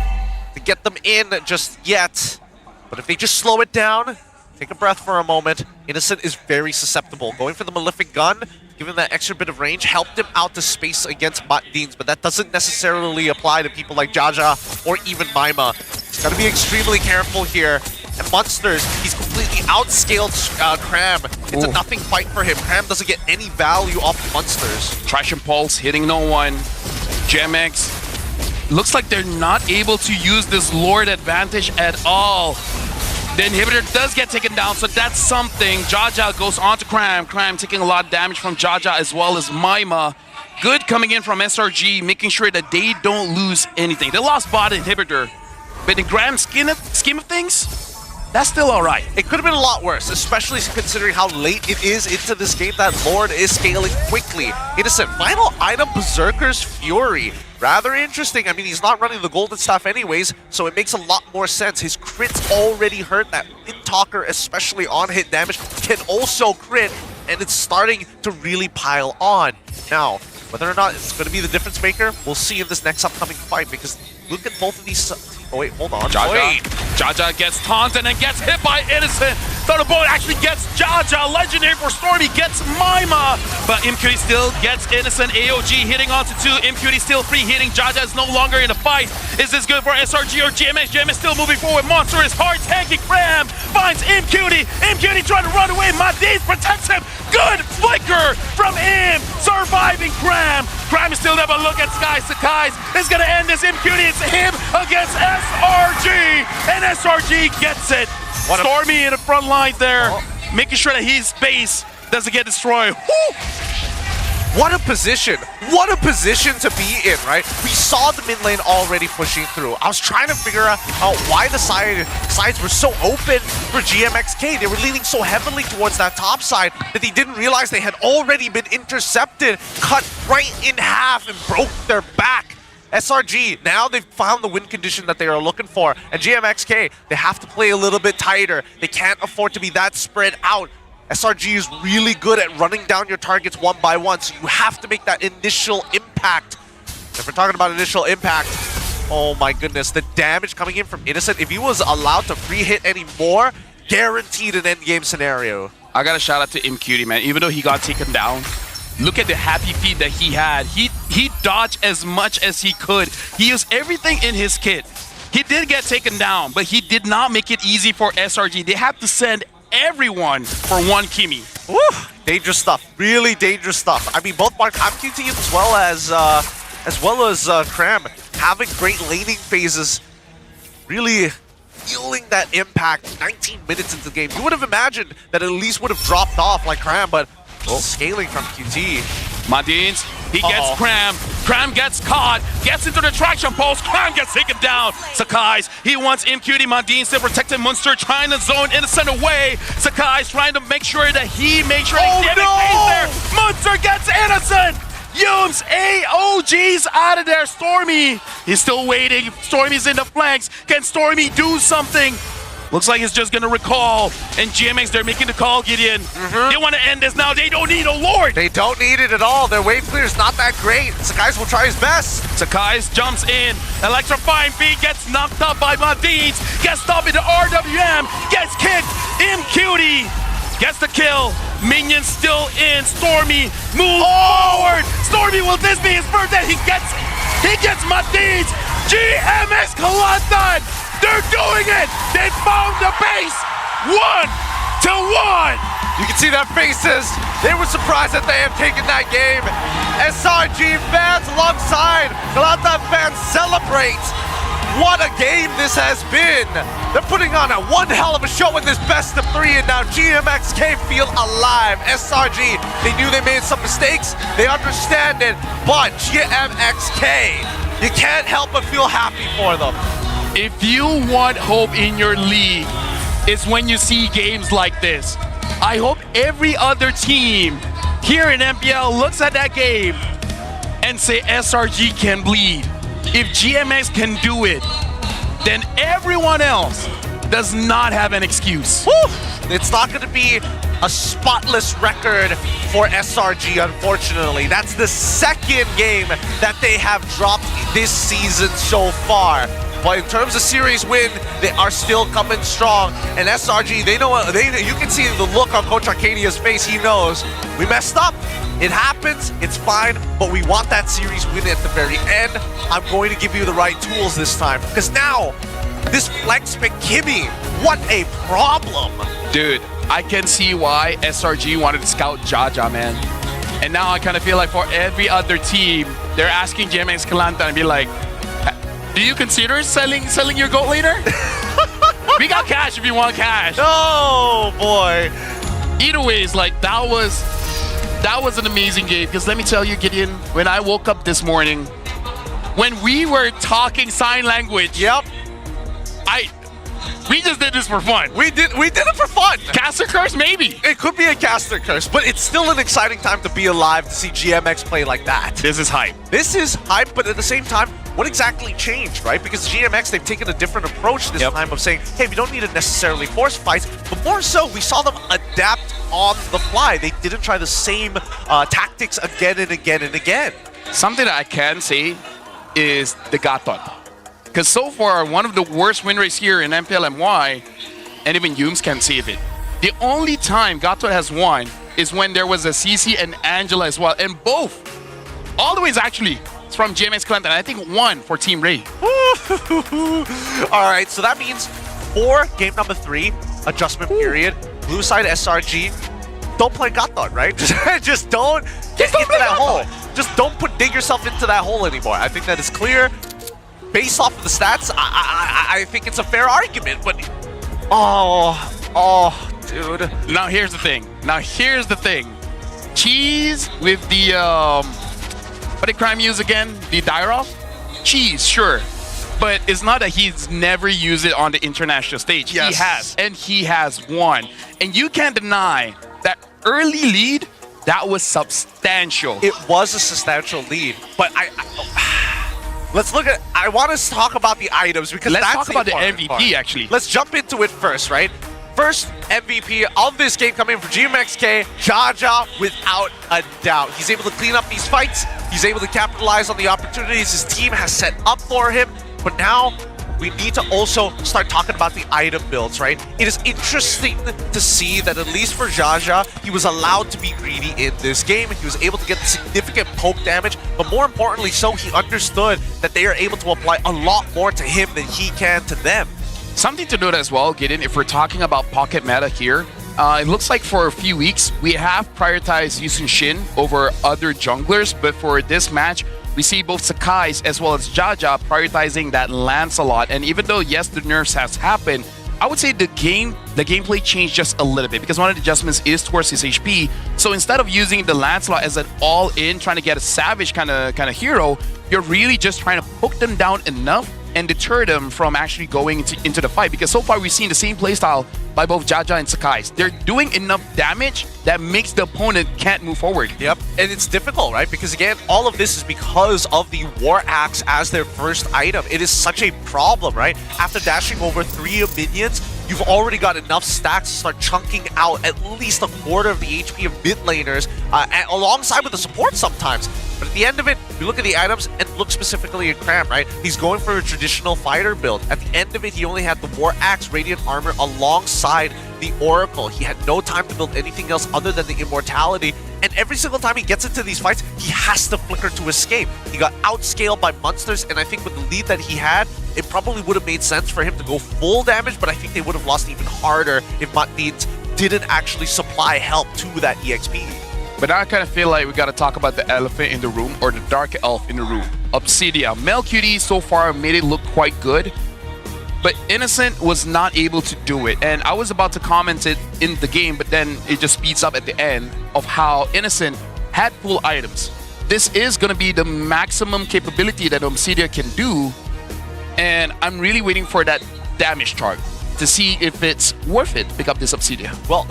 Speaker 10: to get them in just yet. But if they just slow it down, take a breath for a moment, Innocent is very susceptible. Going for the Malefic Gun, giving that extra bit of range, helped him out to space against Matdins, but that doesn't necessarily apply to people like Jaja or even Maima. He's got to be extremely careful here. And Monsters, he's completely outscaled Cram. It's a nothing fight for him. Cram doesn't get any value off Monsters.
Speaker 11: Trash and Pulse hitting no one. GMX looks like they're not able to use this Lord advantage at all. The inhibitor does get taken down, so that's something. Jaja goes on to Cram. Cram taking a lot of damage from Jaja as well as Maima. Good coming in from SRG, making sure that they don't lose anything. They lost bot inhibitor, but in the grand scheme of things, that's still all right.
Speaker 10: It could have been a lot worse, especially considering how late it is into this game. That Lord is scaling quickly. Innocent, final item, Berserker's Fury. Rather interesting. I mean, he's not running the golden staff anyways, so it makes a lot more sense. His crits already hurt. That Talker, especially on hit damage, can also crit, and it's starting to really pile on. Now, whether or not it's going to be the difference maker, we'll see in this next upcoming fight, because look at both of these... Oh wait, hold on.
Speaker 11: Jaja gets taunted and gets hit by Innocent. Thunderbolt actually gets Jaja. Legendary for Stormy gets Maima. But MQD still gets Innocent. AOG hitting onto 2. MQD still free hitting. Jaja is no longer in the fight. Is this good for SRG or GMX? GMX still moving forward. Monster is hard tanking. Cram finds MQD. MQD trying to run away. Madis protects him. Good flicker from him. Surviving Cram. Cram is still there, but look at Skies. Skies is going to end this. MQD. It's him against SRG. And SRG gets it. Stormy in the front lines there, making sure that his base doesn't get destroyed. Woo!
Speaker 10: What a position. What a position to be in, right? We saw the mid lane already pushing through. I was trying to figure out why the sides were so open for GMXK. They were leaning so heavily towards that top side that they didn't realize they had already been intercepted, cut right in half, and broke their back. SRG, now they've found the win condition that they are looking for. And GMXK, they have to play a little bit tighter. They can't afford to be that spread out. SRG is really good at running down your targets one by one, so you have to make that initial impact. If we're talking about initial impact, oh my goodness, the damage coming in from Innocent, if he was allowed to free hit anymore, guaranteed an endgame scenario.
Speaker 11: I got a shout out to MQD, man. Even though he got taken down, look at the happy feet that he had. He dodged as much as he could. He used everything in his kit. He did get taken down, but he did not make it easy for SRG. They have to send everyone for one Kimi.
Speaker 10: Woo! Dangerous stuff. Really dangerous stuff. I mean, both Mark Hamq teams as well as Cram having great laning phases. Really feeling that impact 19 minutes into the game. You would have imagined that at least would have dropped off like Cram, but scaling from QT.
Speaker 11: Madines, he gets Cram. Cram gets caught, gets into the traction post. Cram gets taken down. Sakai's, he wants MQD. Madines still protecting Munster, trying to zone Innocent away. Sakai's trying to make sure that he makes sure he's there. Munster gets Innocent. Yums, AOG's out of there. Stormy, he's still waiting. Stormy's in the flanks. Can Stormy do something? Looks like he's just gonna recall, and GMX, they're making the call, Gideon. They want to end this now. They don't need a Lord.
Speaker 10: They don't need it at all. Their wave clear is not that great. Sakai's will try his best.
Speaker 11: Sakai's jumps in. Electrifying beat gets knocked up by Madines. Gets stopped in the RWM. Gets kicked. MQD gets the kill. Minions still in. Stormy moves forward. Stormy, will this be his birthday? He gets Madines. GMX Kelantan. They're doing it! They found the base! 1, to 1.
Speaker 10: You can see their faces. They were surprised that they have taken that game. SRG fans alongside Galata fans celebrate. What a game this has been. They're putting on a one hell of a show in this best of 3, and now GMXK feel alive. SRG, they knew they made some mistakes. They understand it, but GMXK, you can't help but feel happy for them.
Speaker 11: If you want hope in your league, it's when you see games like this. I hope every other team here in MPL looks at that game and say SRG can bleed. If GMX can do it, then everyone else does not have an excuse.
Speaker 10: Woo! It's not going to be a spotless record for SRG, unfortunately. That's the second game that they have dropped this season so far. But in terms of series win, they are still coming strong. And SRG, they know, you can see the look on Coach Arcadia's face. He knows we messed up. It happens, it's fine, but we want that series win at the very end. I'm going to give you the right tools this time. Because now, this Flex McKimmy, what a problem.
Speaker 11: Dude, I can see why SRG wanted to scout Jaja, man. And now I kind of feel like for every other team, they're asking GMXK and be like, do you consider selling your gold later? We got cash if you want cash.
Speaker 10: Oh boy.
Speaker 11: Either way, it's like that was an amazing game. Because let me tell you, Gideon, when I woke up this morning, when we were talking sign language,
Speaker 10: yep,
Speaker 11: we just did this for fun.
Speaker 10: We did it for fun.
Speaker 11: Caster curse, maybe.
Speaker 10: It could be a caster curse, but it's still an exciting time to be alive to see GMX play like that.
Speaker 11: This is hype.
Speaker 10: This is hype, but at the same time, what exactly changed, right? Because GMX, they've taken a different approach this time of saying, hey, we don't need to necessarily force fights, but more so, we saw them adapt on the fly. They didn't try the same tactics again and again and again.
Speaker 11: Something that I can say is the Gatot. Because so far, one of the worst win rates here in MPL MY, and even Yums can save it. The only time Gatot has won is when there was a CC and Angela as well. And both, all the ways actually, it's from GMXK, and I think one for Team Ray.
Speaker 10: All right, so that means for game number 3, adjustment period, blue side SRG, don't play Gatot, right? Just don't get into that hole. Just don't dig yourself into that hole anymore. I think that is clear. Based off of the stats, I think it's a fair argument, but dude.
Speaker 11: Now here's the thing. Cheese with the what did Crime use again? The Dyrov? Cheese, sure. But it's not that he's never used it on the international stage.
Speaker 10: Yes.
Speaker 11: He has, and he has won. And you can't deny that early lead, that was substantial.
Speaker 10: It was a substantial lead, but let's look at, I want to talk about the items because
Speaker 11: let's
Speaker 10: that's
Speaker 11: talk about the MVP
Speaker 10: part.
Speaker 11: actually.
Speaker 10: Let's jump into it first, right? First MVP of this game coming from GMXK, Jaja, without a doubt. He's able to clean up these fights. He's able to capitalize on the opportunities his team has set up for him. But now we need to also start talking about the item builds, right? It is interesting to see that at least for Jaja, he was allowed to be greedy in this game. He was able to get significant poke damage, but more importantly so, he understood that they are able to apply a lot more to him than he can to them.
Speaker 11: Something to note as well, Gideon, if we're talking about pocket meta here, it looks like for a few weeks, we have prioritized Yusun Shin over other junglers, but for this match, we see both Sakai's as well as Jaja prioritizing that Lancelot. And even though, yes, the nerfs has happened, I would say the gameplay changed just a little bit because one of the adjustments is towards his HP. So instead of using the Lancelot as an all-in, trying to get a savage kind of hero, you're really just trying to poke them down enough and deter them from actually going into the fight. Because so far we've seen the same playstyle by both Jaja and Sakai's. They're doing enough damage that makes the opponent can't move forward.
Speaker 10: Yep, and it's difficult, right? Because again, all of this is because of the War Axe as their first item. It is such a problem, right? After dashing over 3 minions, you've already got enough stacks to start chunking out at least a quarter of the HP of mid laners, alongside with the support sometimes. But at the end of it, we look at the items and look specifically at Cram, right? He's going for a traditional fighter build. At the end of it, he only had the War Axe, Radiant Armor alongside the Oracle. He had no time to build anything else other than the Immortality. And every single time he gets into these fights, he has to flicker to escape. He got outscaled by monsters, and I think with the lead that he had, it probably would have made sense for him to go full damage, but I think they would have lost even harder if didn't actually supply help to that EXP.
Speaker 11: But now I kind of feel like we got to talk about the elephant in the room, or the dark elf in the room. Obsidia. MelQT so far made it look quite good, but Innocent was not able to do it. And I was about to comment it in the game, but then it just speeds up at the end of how Innocent had full items. This is going to be the maximum capability that Obsidia can do, and I'm really waiting for that damage chart to see if it's worth it to pick up this Obsidia.
Speaker 10: Well,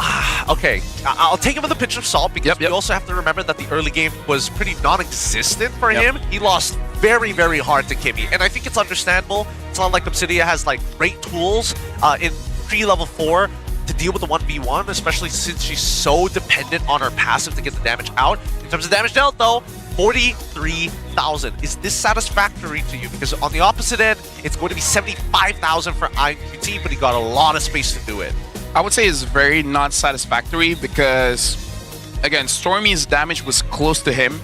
Speaker 10: okay, I'll take him with a pinch of salt because we also have to remember that the early game was pretty non-existent for him. He lost very, very hard to Kimmy, and I think it's understandable. It's not like Obsidia has like great tools in pre-level 4 to deal with the 1v1, especially since she's so dependent on her passive to get the damage out. In terms of damage dealt, though, 43,000. Is this satisfactory to you? Because on the opposite end, it's going to be 75,000 for IQT, but he got a lot of space to do it.
Speaker 11: I would say it's very not satisfactory because, again, Stormy's damage was close to him,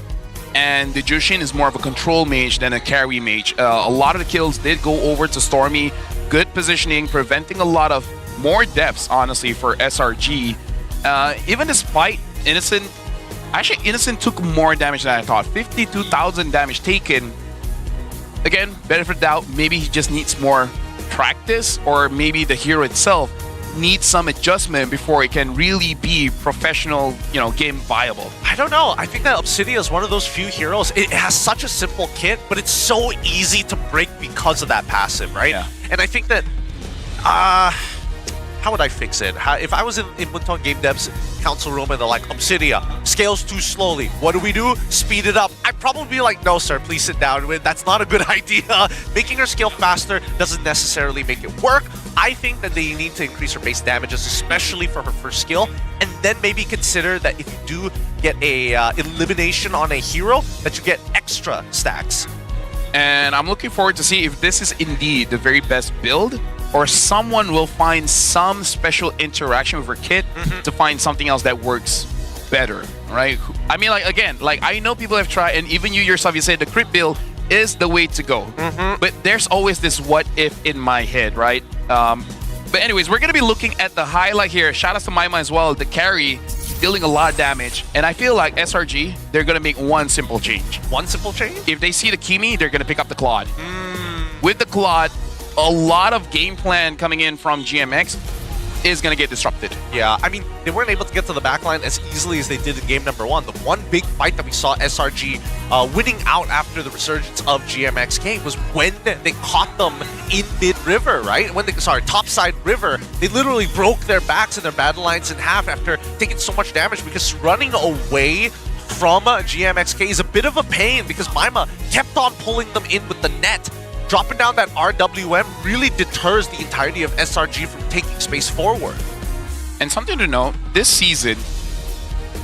Speaker 11: and the Jushin is more of a control mage than a carry mage. A lot of the kills did go over to Stormy. Good positioning, preventing a lot of more deaths, honestly, for SRG. Even despite Innocent, actually, Innocent took more damage than I thought. 52,000 damage taken. Again, benefit of doubt, maybe he just needs more practice, or maybe the hero itself needs some adjustment before it can really be professional, game viable.
Speaker 10: I don't know. I think that Obsidia is one of those few heroes. It has such a simple kit, but it's so easy to break because of that passive, right?
Speaker 11: Yeah.
Speaker 10: And I think that, how would I fix it? If I was in Muntong Game Dev's council room and they're like, Obsidia, scales too slowly. What do? Speed it up. I'd probably be like, no, sir, please sit down. That's not a good idea. Making her scale faster doesn't necessarily make it work. I think that they need to increase her base damages, especially for her first skill, and then maybe consider that if you do get a elimination on a hero, that you get extra stacks.
Speaker 11: And I'm looking forward to see if this is indeed the very best build, or someone will find some special interaction with her kit to find something else that works better, right? I mean, I know people have tried, and even you yourself, you said the crit build is the way to go. But there's always this what if in my head, right? But anyways, we're going to be looking at the highlight here. Shout out to Maima as well, the carry, dealing a lot of damage. And I feel like SRG, they're going to make one simple change.
Speaker 10: One simple change?
Speaker 11: If they see the Kimi, they're going to pick up the Claude. With the Claude, a lot of game plan coming in from GMX is going to get disrupted.
Speaker 10: Yeah, I mean, they weren't able to get to the backline as easily as they did in game number 1. The one big fight that we saw SRG winning out after the resurgence of GMXK was when they caught them in mid-river, right? Topside river. They literally broke their backs and their battle lines in half after taking so much damage, because running away from GMXK is a bit of a pain, because Maima kept on pulling them in with the net. Dropping down that RWM really deters the entirety of SRG from taking space forward.
Speaker 11: And something to note, this season,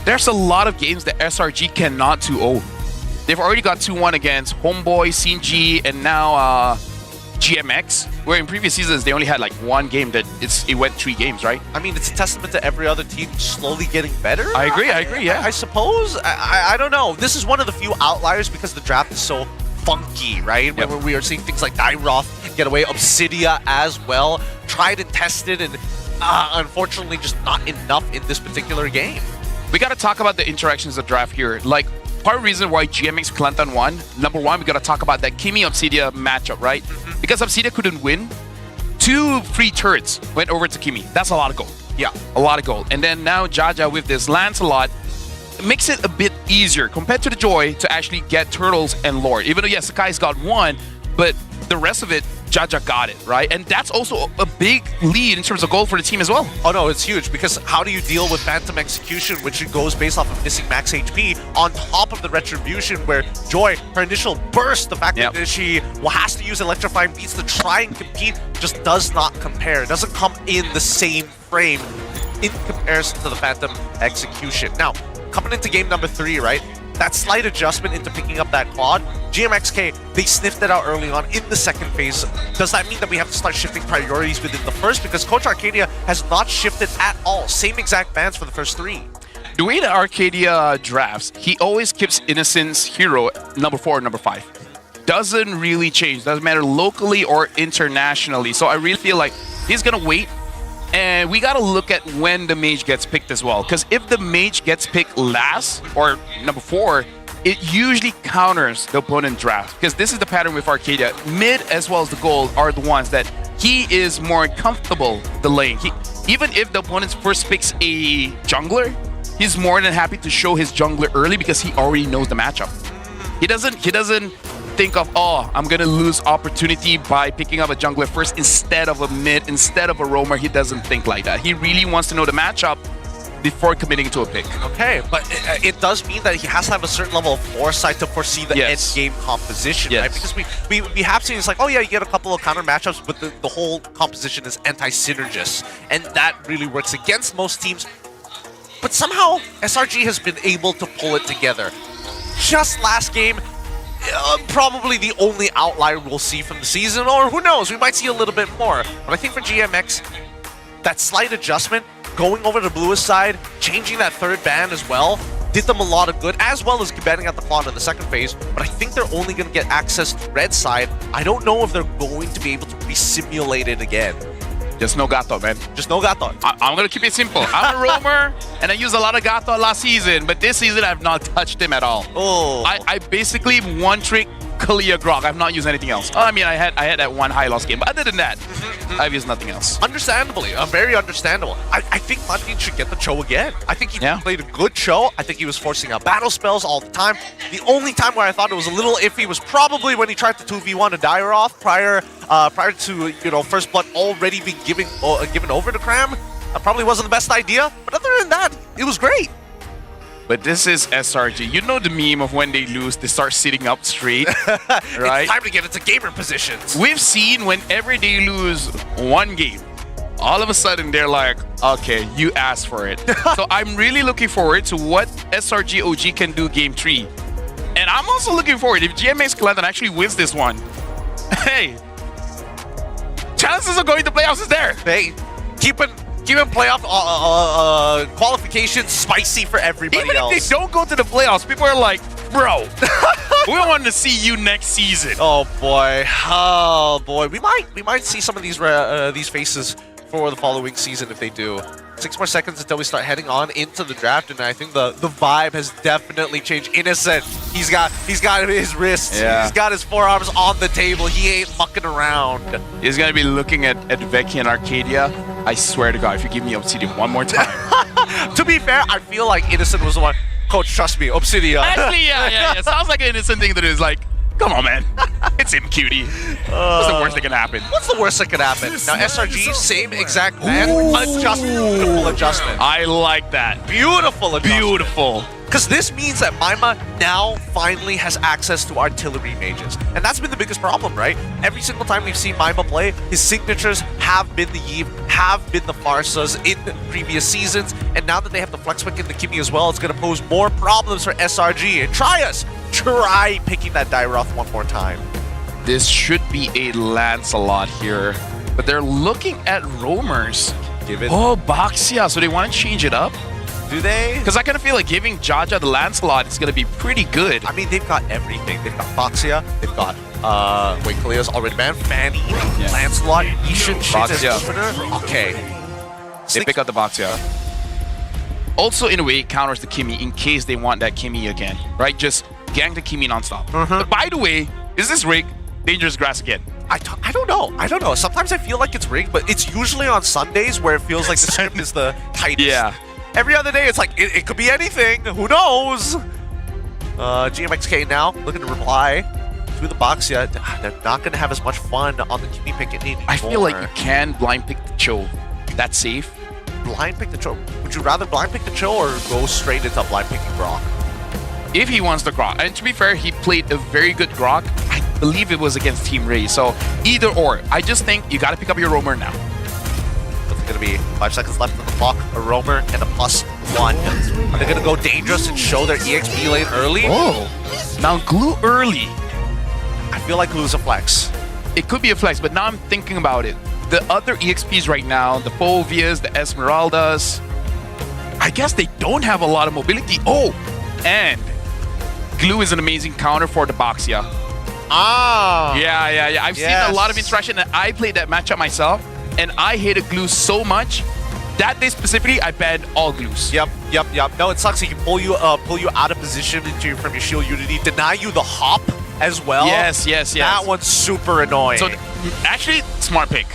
Speaker 11: there's a lot of games that SRG cannot 2-0. They've already got 2-1 against Homeboy, CNG, and now GMX, where in previous seasons they only had like one game that it went 3 games, right?
Speaker 10: I mean, it's a testament to every other team slowly getting better.
Speaker 11: I agree, yeah.
Speaker 10: I suppose. I don't know. This is one of the few outliers because the draft is so funky, right?
Speaker 11: Yep.
Speaker 10: Where we are seeing things like Dairoth get away, Obsidia as well, tried and tested, and unfortunately just not enough in this particular game.
Speaker 11: We got to talk about the interactions of draft here. Like, part of the reason why GMX Kelantan won, number one, we got to talk about that Kimi Obsidia matchup, right? Because Obsidia couldn't win, 2 free turrets went over to Kimi. That's a lot of gold.
Speaker 10: Yeah.
Speaker 11: A lot of gold. And then now Jaja with this Lancelot makes it a bit easier compared to the Joy to actually get Turtles and Lord. Even though, yes, Sakai's got 1, but the rest of it, Jaja got it, right? And that's also a big lead in terms of gold for the team as well.
Speaker 10: Oh no, it's huge, because how do you deal with Phantom Execution, which goes based off of missing max HP, on top of the Retribution, where Joy, her initial burst, the fact that she has to use Electrifying Beats to try and compete, just does not compare. It doesn't come in the same frame in comparison to the Phantom Execution. Now, coming into game number 3, right? That slight adjustment into picking up that Claude, GMXK, they sniffed it out early on in the second phase. Does that mean that we have to start shifting priorities within the first? Because Coach Arcadia has not shifted at all. Same exact bans for the first 3.
Speaker 11: The way that Arcadia drafts, he always keeps Innocent's hero number 4 or number 5. Doesn't really change. Doesn't matter locally or internationally. So I really feel like he's going to wait And we gotta look at when the mage gets picked as well. Because if the mage gets picked last, or number 4, it usually counters the opponent draft. Because this is the pattern with Arcadia. Mid as well as the gold are the ones that he is more comfortable delaying. Even if the opponent first picks a jungler, he's more than happy to show his jungler early because he already knows the matchup. He doesn't think of, oh, I'm gonna lose opportunity by picking up a jungler first instead of a mid, instead of a roamer. He doesn't think like that. He really wants to know the matchup before committing to a pick.
Speaker 10: Okay, but it does mean that he has to have a certain level of foresight to foresee the end game composition, right? Because we have seen it's like, oh yeah, you get a couple of counter matchups, but the whole composition is anti-synergist, and that really works against most teams. But somehow SRG has been able to pull it together. Just last game, probably the only outlier we'll see from the season, or who knows, we might see a little bit more. But I think for GMX, that slight adjustment, going over to bluest side, changing that third ban as well, did them a lot of good, as well as banning out the Claw in the second phase. But I think they're only going to get access to red side. I don't know if they're going to be able to re-simulate it again.
Speaker 11: Just no Gato, man.
Speaker 10: Just no Gato.
Speaker 11: I'm going to keep it simple. I'm a roamer, and I used a lot of Gato last season, but this season I've not touched him at all.
Speaker 10: Oh.
Speaker 11: I basically one-trick clear Grok. I've not used anything else. I mean, I had that one high loss game, but other than that, I've used nothing else.
Speaker 10: Understandably, very understandable. I think Mudbean should get the Cho again. I think he played a good Cho. I think he was forcing out battle spells all the time. The only time where I thought it was a little iffy was probably when he tried to 2v1 a Dairoth prior to, you know, First Blood already being given over to Cram. That probably wasn't the best idea, but other than that, it was great.
Speaker 11: But this is SRG. You know the meme of when they lose, they start sitting up straight, right?
Speaker 10: It's time to get into gamer positions.
Speaker 11: We've seen whenever they lose one game, all of a sudden they're like, okay, you asked for it. So I'm really looking forward to what SRG.OG can do game 3. And I'm also looking forward, if GMXK actually wins this one, hey, chances of going to playoffs is there.
Speaker 10: Hey, keeping playoff qualifications spicy for everybody else.
Speaker 11: Even if they don't go to the playoffs, people are like, bro, we want to see you next season.
Speaker 10: Oh boy, we might see some of these faces for the following season if they do. 6 more seconds until we start heading on into the draft, and I think the vibe has definitely changed. Innocent, he's got his wrists, he's got his forearms on the table. He ain't mucking around.
Speaker 11: He's gonna be looking at Veki and Arcadia. I swear to God, if you give me Obsidian one more time.
Speaker 10: To be fair, I feel like Innocent was the one. Coach, trust me, Obsidian.
Speaker 11: Actually, yeah. Sounds like an innocent thing to do. Is like, come on, man. It's him, cutie. What's the worst that can happen?
Speaker 10: What's the worst that could happen? Now, SRG, same exact plan. Beautiful adjustment.
Speaker 11: I like that.
Speaker 10: Beautiful adjustment.
Speaker 11: Beautiful.
Speaker 10: Because this means that Maima now finally has access to artillery mages. And that's been the biggest problem, right? Every single time we've seen Maima play, his signatures have been the Yves, have been the Farsas in previous seasons. And now that they have the Flex Pick and the Kimi as well, it's going to pose more problems for SRG. And try picking that Dairoth one more time.
Speaker 11: This should be a Lancelot here. But they're looking at roamers. Oh, Baxia. So they want to change it up?
Speaker 10: Do they?
Speaker 11: Because I kind of feel like giving Jaja the Lancelot is going to be pretty good.
Speaker 10: I mean, they've got everything. They've got Baxia, they've got, wait, Kalia's already banned. Fanny, Lancelot, Ishin, Baxia. Okay.
Speaker 11: They pick up the Baxia. Also, in a way, it counters the Kimi in case they want that Kimi again, right? Just gang the Kimi nonstop. But by the way, is this rigged? Dangerous Grass again.
Speaker 10: I don't know. Sometimes I feel like it's rigged, but it's usually on Sundays where it feels like the script is the tightest.
Speaker 11: Yeah.
Speaker 10: Every other day, it's like, it could be anything. Who knows? GMXK now looking to reply to the Baxia. They're not going to have as much fun on the Kimi pick anymore.
Speaker 11: I feel like you can blind pick the Cho. That's safe.
Speaker 10: Blind pick the Cho? Would you rather blind pick the Cho or go straight into blind picking Grok?
Speaker 11: If he wants the Grok. And to be fair, he played a very good Grok. I believe it was against Team Ray. So either or. I just think you got to pick up your roamer now.
Speaker 10: Going to be 5 seconds left on the clock, a roamer and a +1. Are they going to go dangerous and show their EXP lane early?
Speaker 11: Oh, now glue early.
Speaker 10: I feel like glue's a flex.
Speaker 11: It could be a flex, but now I'm thinking about it. The other EXPs right now, the Fovias, the Esmeraldas, I guess they don't have a lot of mobility. Oh, and glue is an amazing counter for the Baxia.
Speaker 10: Ah.
Speaker 11: Yeah. I've seen a lot of interaction, and I played that matchup myself. and I hated glue so much. That day specifically, I banned all glues.
Speaker 10: Yep. No, it sucks. He can pull you out of position from your shield unity, deny you the hop as well.
Speaker 11: Yes.
Speaker 10: That one's super annoying.
Speaker 11: So actually, smart pick.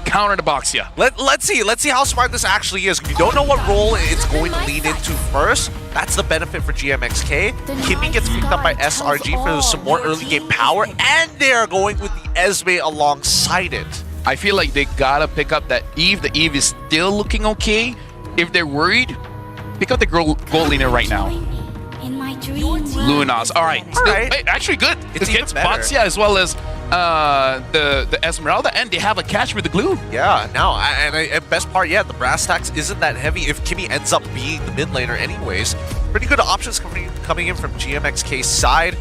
Speaker 11: Counter the Boxia.
Speaker 10: Let's see how smart this actually is. We don't know what role it's going to lean into first. That's the benefit for GMXK. Kimmy gets picked up by SRG for some more early game power, and they're going with the Esme alongside it.
Speaker 11: I feel like they gotta pick up that Eve. The Eve is still looking okay. If they're worried, pick up the gold laner right now. Lunas. All right. Hey, actually good.
Speaker 10: It's
Speaker 11: against
Speaker 10: even better.
Speaker 11: Boxia as well as the Esmeralda, and they have a catch with the glue.
Speaker 10: Yeah, no, and best part, the brass tacks isn't that heavy if Kimmy ends up being the mid laner anyways. Pretty good options coming in from GMXK's side.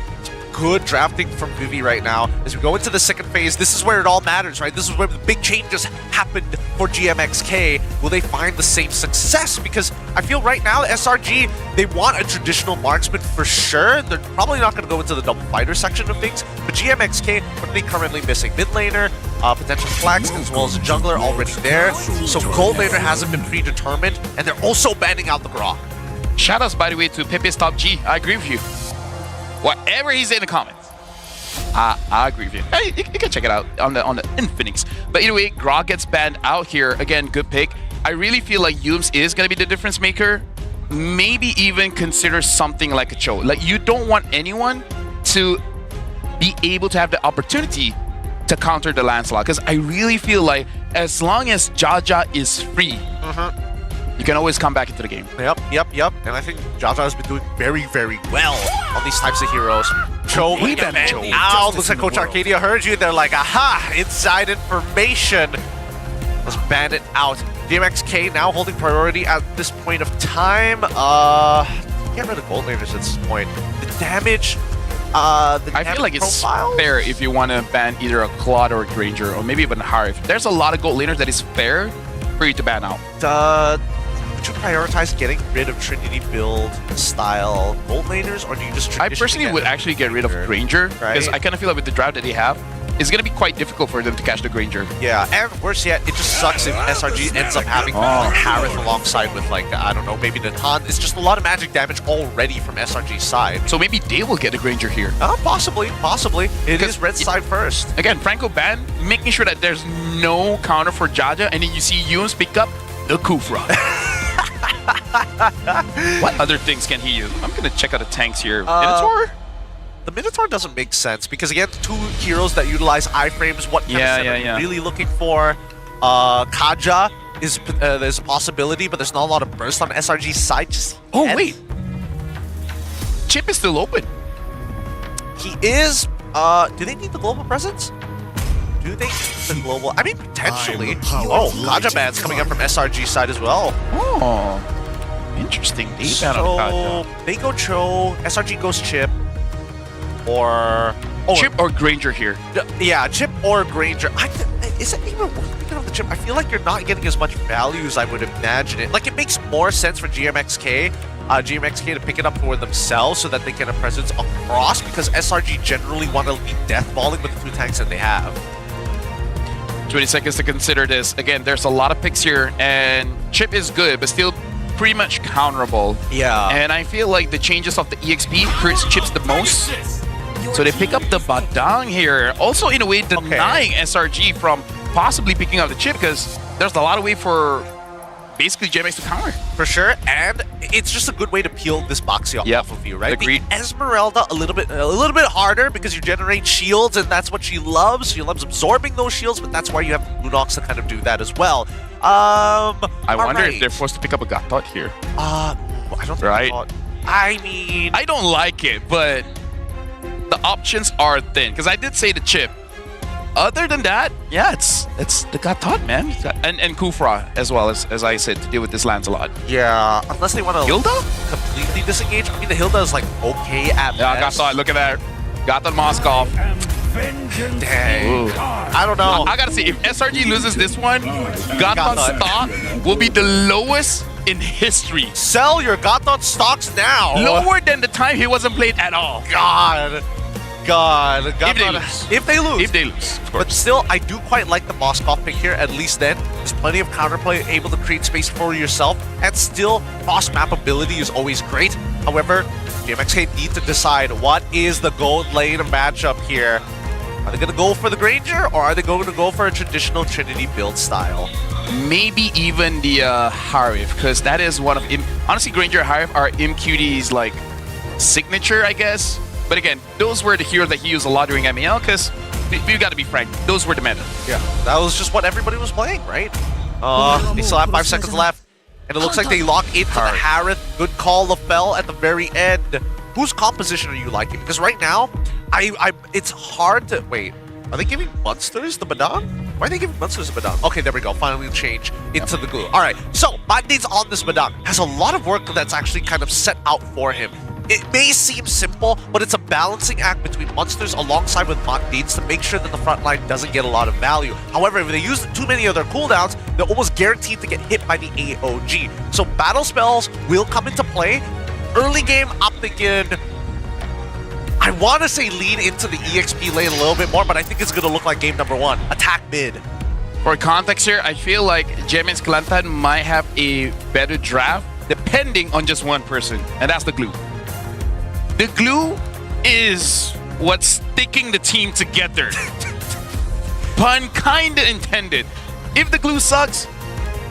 Speaker 10: Good drafting from Vivi right now. As we go into the second phase, this is where it all matters, right? This is where the big changes happened for GMXK. Will they find the same success? Because I feel right now, SRG, they want a traditional marksman for sure. They're probably not going to go into the double fighter section of things. But GMXK, what are they currently missing? Mid laner, potential flags, as well as a jungler already there. So gold laner hasn't been predetermined, and they're also banning out the Grok.
Speaker 11: Shoutouts, by the way, to Pepe's Top G. I agree with you. Whatever he's in the comments, I agree with you. Hey, you can check it out on the Infinix. But either way, Grog gets banned out here. Again, good pick. I really feel like Yums is going to be the difference maker. Maybe even consider something like a Cho. Like, you don't want anyone to be able to have the opportunity to counter the Lancelot. Because I really feel like as long as Jaja is free, you can always come back into the game.
Speaker 10: Yep. And I think Jaja has been doing very, very well on these types of heroes. Cho, looks like Coach Arcadia heard you. They're like, aha, inside information. Let's ban it out. GMXK now holding priority at this point of time. Get rid of gold laners at this point. The damage,
Speaker 11: I feel like it's fair if you want to ban either a Claude or a Granger, or maybe even Harif. There's a lot of gold laners that is fair for you to ban out.
Speaker 10: Would you prioritize getting rid of Trinity build style gold laners, or do you just
Speaker 11: I personally would actually get rid of Granger, because I kind of feel like with the draft that they have, it's going to be quite difficult for them to catch the Granger.
Speaker 10: Yeah, and worse yet, it just sucks if SRG ends up having Harith alongside with, like, I don't know, maybe Natan. It's just a lot of magic damage already from SRG's side.
Speaker 11: So maybe they will get the Granger here.
Speaker 10: Possibly. It is red side first.
Speaker 11: Again, Franco ban, making sure that there's no counter for Jaja, and then you see Yums pick up the Kufra. What other things can he use? I'm going to check out the tanks here. Minotaur?
Speaker 10: The Minotaur doesn't make sense because, again, two heroes that utilize iframes. What kind of set are you really looking for? Kaja is there's a possibility, but there's not a lot of burst on SRG's side.
Speaker 11: Wait. Chip is still open.
Speaker 10: He is. Do they need the global presence? Do they need the global? I mean, potentially. Kaja ban's coming up from SRG's side as well.
Speaker 11: Interesting.
Speaker 10: They go Cho. SRG goes Chip. Or
Speaker 11: Chip or Granger here.
Speaker 10: Yeah, Chip or Granger. Is it even worth picking up the Chip? I feel like you're not getting as much value as I would imagine it. Like, it makes more sense for GMXK to pick it up for themselves so that they get a presence across, because SRG generally want to be deathballing with the two tanks that they have.
Speaker 11: 20 seconds to consider this. Again, there's a lot of picks here, and Chip is good, but still pretty much counterable.
Speaker 10: Yeah.
Speaker 11: And I feel like the changes of the EXP hurts Chips the most. So they pick up the Badang here. Also, in a way, denying SRG from possibly picking up the Chip, because there's a lot of way for basically GMX to counter.
Speaker 10: For sure, and it's just a good way to peel this Boxia off of you, right?
Speaker 11: Agreed.
Speaker 10: The Esmeralda a little bit harder because you generate shields, and that's what she loves. She loves absorbing those shields, but that's why you have Lunox to kind of do that as well.
Speaker 11: I wonder if they're forced to pick up a Gatot here.
Speaker 10: I don't think I mean,
Speaker 11: I don't like it, but the options are thin, because I did say the Chip. Other than that, yeah, it's the Gatot, man. And Kufra as well, as I said, to deal with this Lancelot.
Speaker 10: Yeah, unless they want to
Speaker 11: Hilda?
Speaker 10: completely disengage. I mean, the Hilda is like okay at best.
Speaker 11: Gatot, look at that. Gatot Moskov.
Speaker 10: Dang.
Speaker 11: Ooh.
Speaker 10: I don't know.
Speaker 11: I gotta see, if SRG loses this one, Gatot stock will be the lowest in history.
Speaker 10: Sell your Gatot stocks now.
Speaker 11: Lower than the time he wasn't played at all.
Speaker 10: God. god.
Speaker 11: If they lose.
Speaker 10: If they lose.
Speaker 11: If they lose, of course.
Speaker 10: But still, I do quite like the Moskov pick here. At least then, there's plenty of counterplay, able to create space for yourself. And still, cross-map ability is always great. However, GMXK need to decide what is the gold lane matchup here. Are they going to go for the Granger, or are they going to go for a traditional Trinity build style?
Speaker 11: Maybe even the Harif, because that is one of honestly, Granger and Harif are MQD's like signature, I guess. But again, those were the heroes that he used a lot during MEL, because we got to be frank, those were the meta.
Speaker 10: Yeah, that was just what everybody was playing, right? They still have 5 seconds left, and it looks like they lock into the Harith. Good call, LaFell at the very end. Whose composition are you liking? Because right now, it's hard to wait. Are they giving Monsters the Badang? Why are they giving Monsters the Badang? Okay, there we go. Finally change into the glue. All right, so Mandate's on this Badang. Has a lot of work that's actually kind of set out for him. It may seem simple, but it's a balancing act between Monsters alongside with Mandates to make sure that the front line doesn't get a lot of value. However, if they use too many of their cooldowns, they're almost guaranteed to get hit by the AOG. So battle spells will come into play. Early game, I'm thinking, I want to say lean into the EXP lane a little bit more, but I think it's going to look like game number 1. Attack mid.
Speaker 11: For context here, I feel like GMXK might have a better draft depending on just one person, and that's the glue. The glue is what's sticking the team together. Pun kinda intended. If the glue sucks,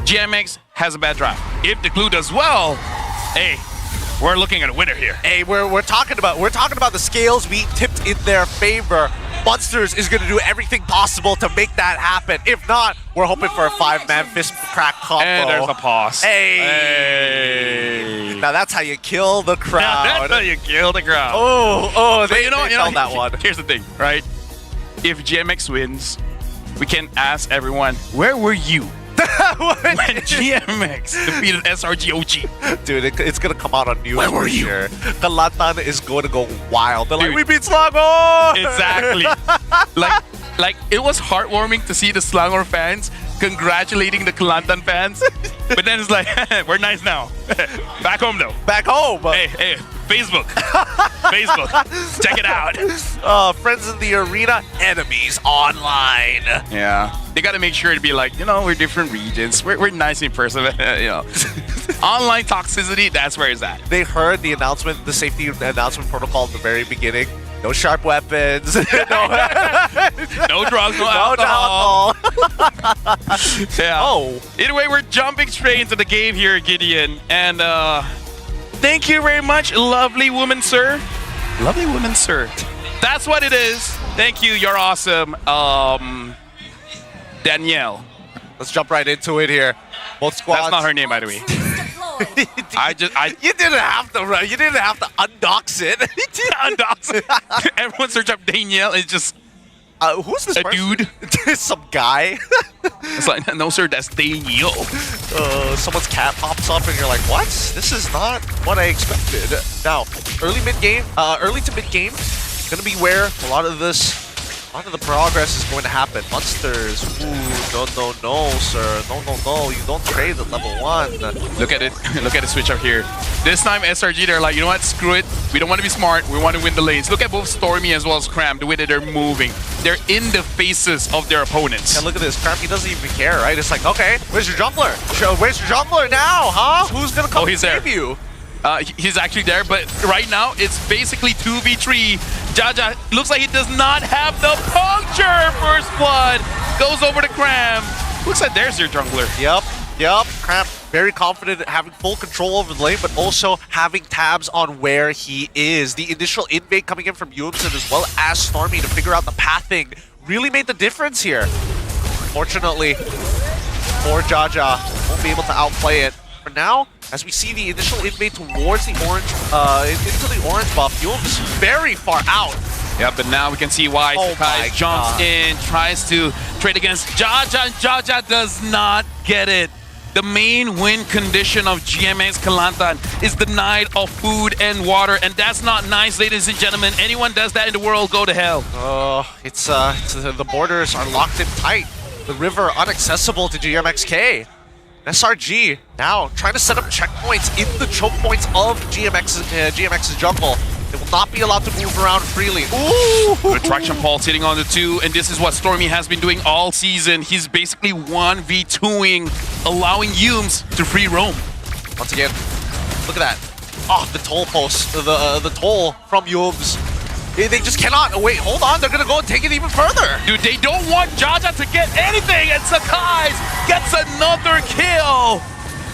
Speaker 11: GMX has a bad draft. If the glue does well, hey, we're looking at a winner here.
Speaker 10: Hey, we're talking about the scales being tipped in their favor. Monsters is going to do everything possible to make that happen. If not, we're hoping for a 5-man fist crack combo.
Speaker 11: And there's a pause.
Speaker 10: Hey. Now that's how you kill the crowd.
Speaker 11: That's how you kill the crowd.
Speaker 10: Oh,
Speaker 11: they
Speaker 10: know that one.
Speaker 11: Here's the thing, right? If GMX wins, we can ask everyone, where were you when GMX defeated SRG.OG?
Speaker 10: Dude, it's gonna come out on news.
Speaker 11: Where were you?
Speaker 10: Sure. Kalatan is going to go wild. They're like, we beat Slangor!
Speaker 11: Exactly. like it was heartwarming to see the Slangor fans congratulating the Kelantan fans, but then it's like, we're nice now. Back home though.
Speaker 10: Back home.
Speaker 11: Hey, Facebook. Facebook. Check it out.
Speaker 10: Friends in the arena, enemies online.
Speaker 11: Yeah. They got to make sure to be like, we're different regions. We're nice in person. Online toxicity, that's where it's at.
Speaker 10: They heard the announcement, the safety announcement protocol at the very beginning. No sharp weapons.
Speaker 11: No drugs, no alcohol. Yeah.
Speaker 10: Oh.
Speaker 11: Either way, we're jumping straight into the game here, Gideon. And thank you very much, lovely woman, sir. Lovely woman, sir. That's what it is. Thank you. You're awesome. Danielle.
Speaker 10: Let's jump right into it here. Both squads.
Speaker 11: That's not her name, by the way.
Speaker 10: You didn't have to run. You didn't have to undox it.
Speaker 11: Undox it. Everyone search up Danielle. It's just
Speaker 10: who's this person?
Speaker 11: Dude.
Speaker 10: Some guy.
Speaker 11: It's like, no sir, that's Danielle.
Speaker 10: Someone's cat pops up and you're like, what? This is not what I expected. Now, early to mid game, gonna be where a lot of the progress is going to happen. Monsters, no, sir. No, you don't trade at level 1.
Speaker 11: Look at it. Look at the switch up here. This time, SRG, they're like, you know what? Screw it. We don't want to be smart. We want to win the lanes. Look at both Stormy as well as Cram, the way that they're moving. They're in the faces of their opponents.
Speaker 10: And look at this. Cram, he doesn't even care, right? It's like, okay, where's your jungler? Where's your jungler now, huh? Who's going to come save you?
Speaker 11: He's actually there, but right now it's basically 2v3. Jaja looks like he does not have the puncture. First blood goes over to Cram. Looks like there's your jungler.
Speaker 10: Yep. Cram very confident at having full control over the lane, but also having tabs on where he is. The initial invade coming in from Yumson as well as Stormy to figure out the pathing really made the difference here. Fortunately, for Jaja, won't be able to outplay it. For now, as we see the initial invade towards the orange, into the orange buff, Yum's very far out.
Speaker 11: Yeah, but now we can see why Sakai jumps in, tries to trade against Jaja, and Jaja does not get it. The main win condition of GMXK is denied of food and water, and that's not nice, ladies and gentlemen. Anyone does that in the world, go to hell.
Speaker 10: It's the borders are locked in tight. The river inaccessible to GMXK. SRG now trying to set up checkpoints in the choke points of GMX's jungle. They will not be allowed to move around freely. Ooh!
Speaker 11: Retraction Paul sitting on the 2, and this is what Stormy has been doing all season. He's basically 1v2ing, allowing Yums to free roam.
Speaker 10: Once again, look at that. Oh, the toll post, the toll from Yums. They just cannot. Wait, hold on. They're gonna go and take it even further.
Speaker 11: Dude, they don't want Jaja to get anything, and Sakai's gets another kill.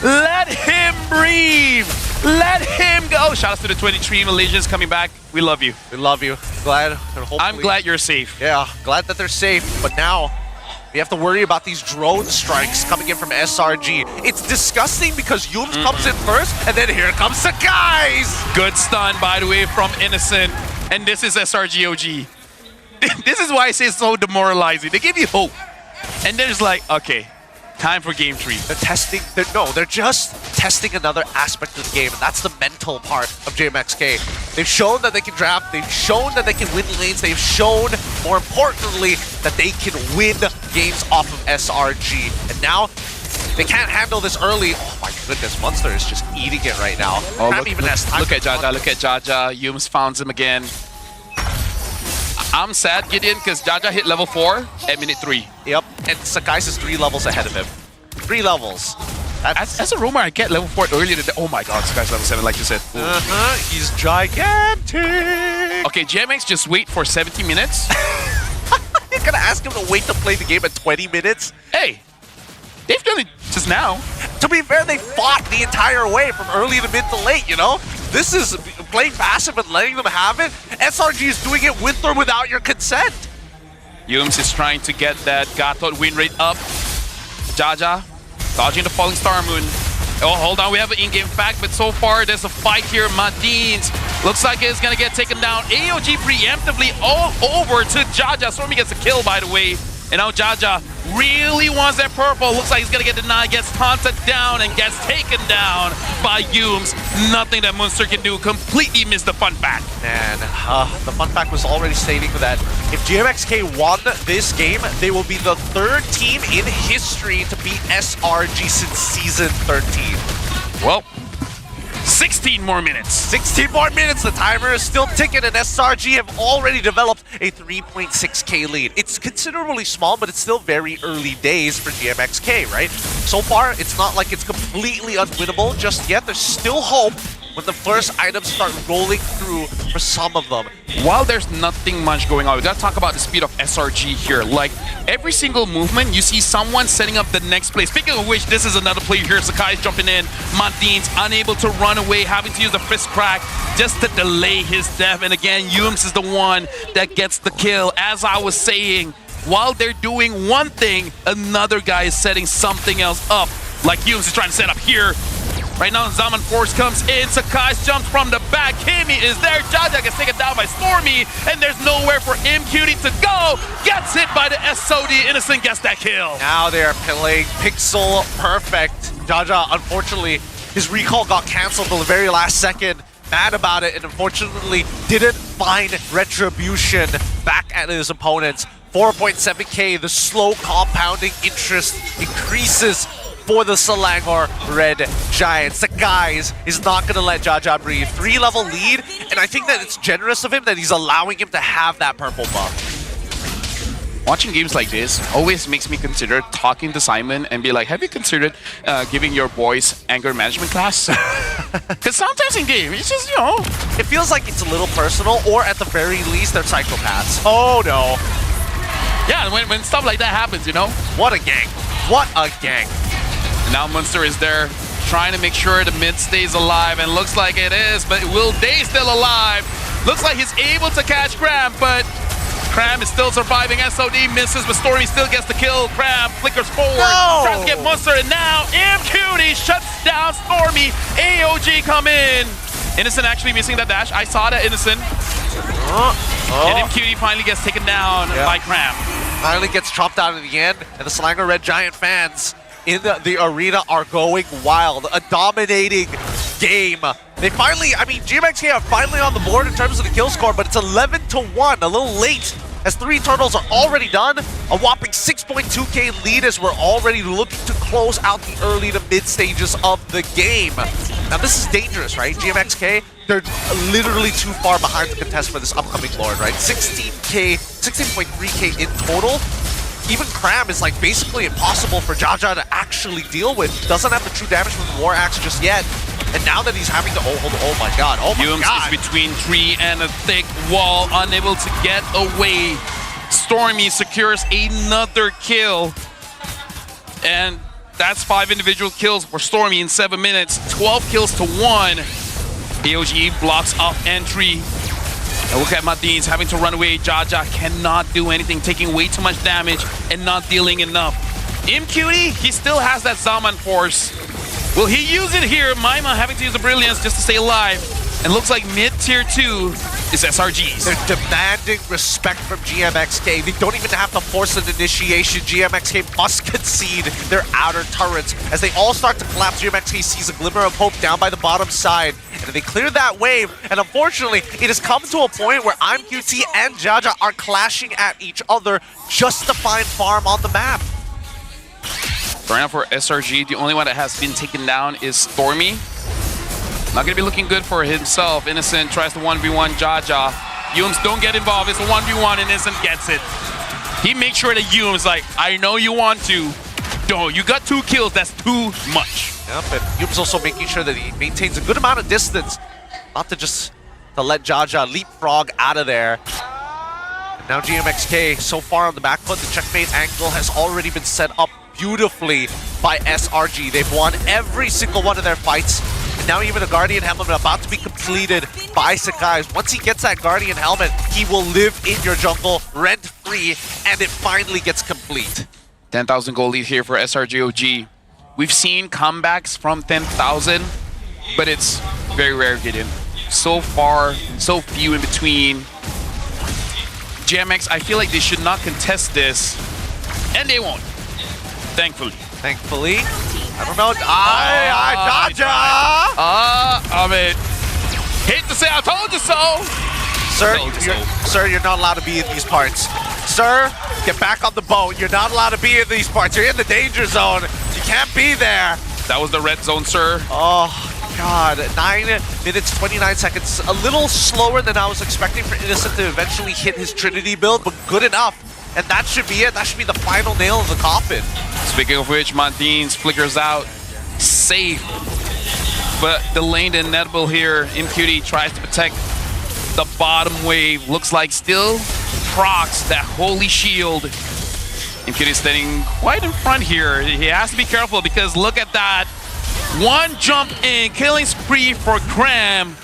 Speaker 11: Let him breathe. Let him go. Shout out to the 23 Malaysians coming back. We love you.
Speaker 10: We love you. Glad.
Speaker 11: I'm glad you're safe.
Speaker 10: Yeah, glad that they're safe. But now we have to worry about these drone strikes coming in from SRG. It's disgusting because Yums comes in first, and then here comes Sakai's.
Speaker 11: Good stun, by the way, from Innocent. And this is SRG.OG. This is why I say it's so demoralizing. They give you hope. And then it's like, okay, time for game 3.
Speaker 10: They're testing, they're just testing another aspect of the game, and that's the mental part of GMXK. They've shown that they can draft, they've shown that they can win lanes, they've shown, more importantly, that they can win games off of SRG. And now, they can't handle this early. Oh my goodness, Monster is just eating it right now.
Speaker 11: Oh, look at Jaja, look at Jaja. Yums found him again. I'm sad, Gideon, because Jaja hit level 4 at minute 3.
Speaker 10: Yep, and Sakai's is 3 levels ahead of him. 3 levels.
Speaker 11: As a roamer, I get level 4 earlier than oh my god, Sakai's level 7, like you said.
Speaker 10: He's gigantic.
Speaker 11: Okay, GMX, just wait for 70 minutes.
Speaker 10: You're gonna ask him to wait to play the game at 20 minutes?
Speaker 11: Hey, they've done it just now.
Speaker 10: To be fair, they fought the entire way from early to mid to late, you know? This is playing passive and letting them have it. SRG is doing it with or without your consent.
Speaker 11: Yums is trying to get that Gatot win rate up. Jaja dodging the falling star moon. Oh, hold on, we have an in-game fact, but so far there's a fight here. Madines looks like it's gonna get taken down. AOG preemptively all over to Jaja. Stormy gets a kill, by the way. And now Jaja really wants that purple. Looks like he's gonna get denied, gets taunted down, and gets taken down by Yums. Nothing that Monster can do. Completely missed the fun fact.
Speaker 10: And the fun fact was already stating that if GMXK won this game, they will be the 3rd team in history to beat SRG since Season 13.
Speaker 11: Well, 16 more minutes.
Speaker 10: 16 more minutes. The timer is still ticking, and SRG have already developed a 3.6k lead. It's considerably small, but it's still very early days for GMXK, right? So far, it's not like it's completely unwinnable just yet. There's still hope when the first items start rolling through for some of them.
Speaker 11: While there's nothing much going on, we gotta talk about the speed of SRG here. Like, every single movement, you see someone setting up the next play. Speaking of which, this is another play here. Sakai's jumping in. Madines unable to run away, having to use the fist crack just to delay his death. And again, Yums is the one that gets the kill. As I was saying, while they're doing one thing, another guy is setting something else up. Like Yums is trying to set up here. Right now, Zaman Force comes in. Sakai's jumps from the back. Kimi is there. Jaja gets taken down by Stormy. And there's nowhere for MQT to go. Gets hit by the SOD. Innocent gets that kill.
Speaker 10: Now they're playing pixel perfect. Jaja, unfortunately, his recall got canceled at the very last second. Mad about it, and unfortunately didn't find retribution back at his opponents. 4.7k, the slow compounding interest increases for the Selangor Red Giants. The guys is not going to let Jaja breathe. 3-level lead, and I think that it's generous of him that he's allowing him to have that purple buff.
Speaker 11: Watching games like this always makes me consider talking to Simon and be like, have you considered giving your boys anger management class? Because sometimes in game, it's just, you know.
Speaker 10: It feels like it's a little personal, or at the very least, they're psychopaths. Oh no.
Speaker 11: Yeah, when stuff like that happens, you know.
Speaker 10: What a gang. What a gang.
Speaker 11: Now Munster is there trying to make sure the mid stays alive, and looks like it is, but will Day still alive? Looks like he's able to catch Cram, but Cram is still surviving. SOD misses, but Stormy still gets the kill. Cram flickers forward, tries to get Munster, and now MQT shuts down Stormy. AOG come in. Innocent actually missing that dash. I saw that, Innocent. And MQT finally gets taken down by Cram.
Speaker 10: Finally gets chopped out in the end, and the Selangor Red Giant fans in the arena are going wild. A dominating game. They finally, I mean, GMXK are finally on the board in terms of the kill score, but it's 11-1, a little late, as 3 turtles are already done. A whopping 6.2k lead as we're already looking to close out the early to mid stages of the game. Now this is dangerous, right? GMXK they're literally too far behind the contest for this upcoming Lord, right? 16K, 16.3K in total. Even Cram is like basically impossible for Jaja to actually deal with. Doesn't have the true damage from the War Axe just yet. And now that he's having to, oh my god,
Speaker 11: Humes is between tree and a thick wall, unable to get away. Stormy secures another kill. And that's 5 individual kills for Stormy in 7 minutes. 12 kills to 1. AOG blocks off entry. And look at Madin's having to run away. Jaja cannot do anything, taking way too much damage and not dealing enough. MQT, he still has that Zaman force. Will he use it here? Maima having to use the Brilliance just to stay alive. And looks like mid-tier 2 is SRGs.
Speaker 10: They're demanding respect from GMXK. They don't even have to force an initiation. GMXK must concede their outer turrets. As they all start to collapse, GMXK sees a glimmer of hope down by the bottom side. And they clear that wave. And unfortunately, it has come to a point where IMQT and Jaja are clashing at each other just to find farm on the map.
Speaker 11: Right now for SRG, the only one that has been taken down is Stormy. Not gonna be looking good for himself. Innocent tries to 1v1 Jaja. Yumes, don't get involved. It's a 1v1. Innocent gets it. He makes sure that Yumes like, I know you want to. Don't. You got 2 kills. That's too much.
Speaker 10: Yep, and Yumes also making sure that he maintains a good amount of distance. Not to just to let Jaja leapfrog out of there. And now GMXK so far on the back foot. The checkmate angle has already been set up beautifully by SRG. They've won every single one of their fights. And now even a Guardian Helmet about to be completed by Sakai. Once he gets that Guardian Helmet, he will live in your jungle rent-free, and it finally gets complete.
Speaker 11: 10,000 goal lead here for SRG.OG. We've seen comebacks from 10,000, but it's very rare, Gideon. So far, so few in between. GMX, I feel like they should not contest this, and they won't. Thankfully.
Speaker 10: Thankfully. I don't know. Jaja!
Speaker 11: I mean, hate to say I told you so.
Speaker 10: Sir, you're not allowed to be in these parts. Sir, get back on the boat. You're not allowed to be in these parts. You're in the danger zone. You can't be there.
Speaker 11: That was the red zone, sir.
Speaker 10: Oh, God. 9 minutes, 29 seconds. A little slower than I was expecting for Innocent to eventually hit his Trinity build, but good enough. And that should be it. That should be the final nail in the coffin.
Speaker 11: Speaking of which, Mandines flickers out. Safe. But delayed and inedible here. MQT tries to protect the bottom wave. Looks like still procs that holy shield. MQT is standing quite in front here. He has to be careful because look at that. One jump in, killing spree for Cram.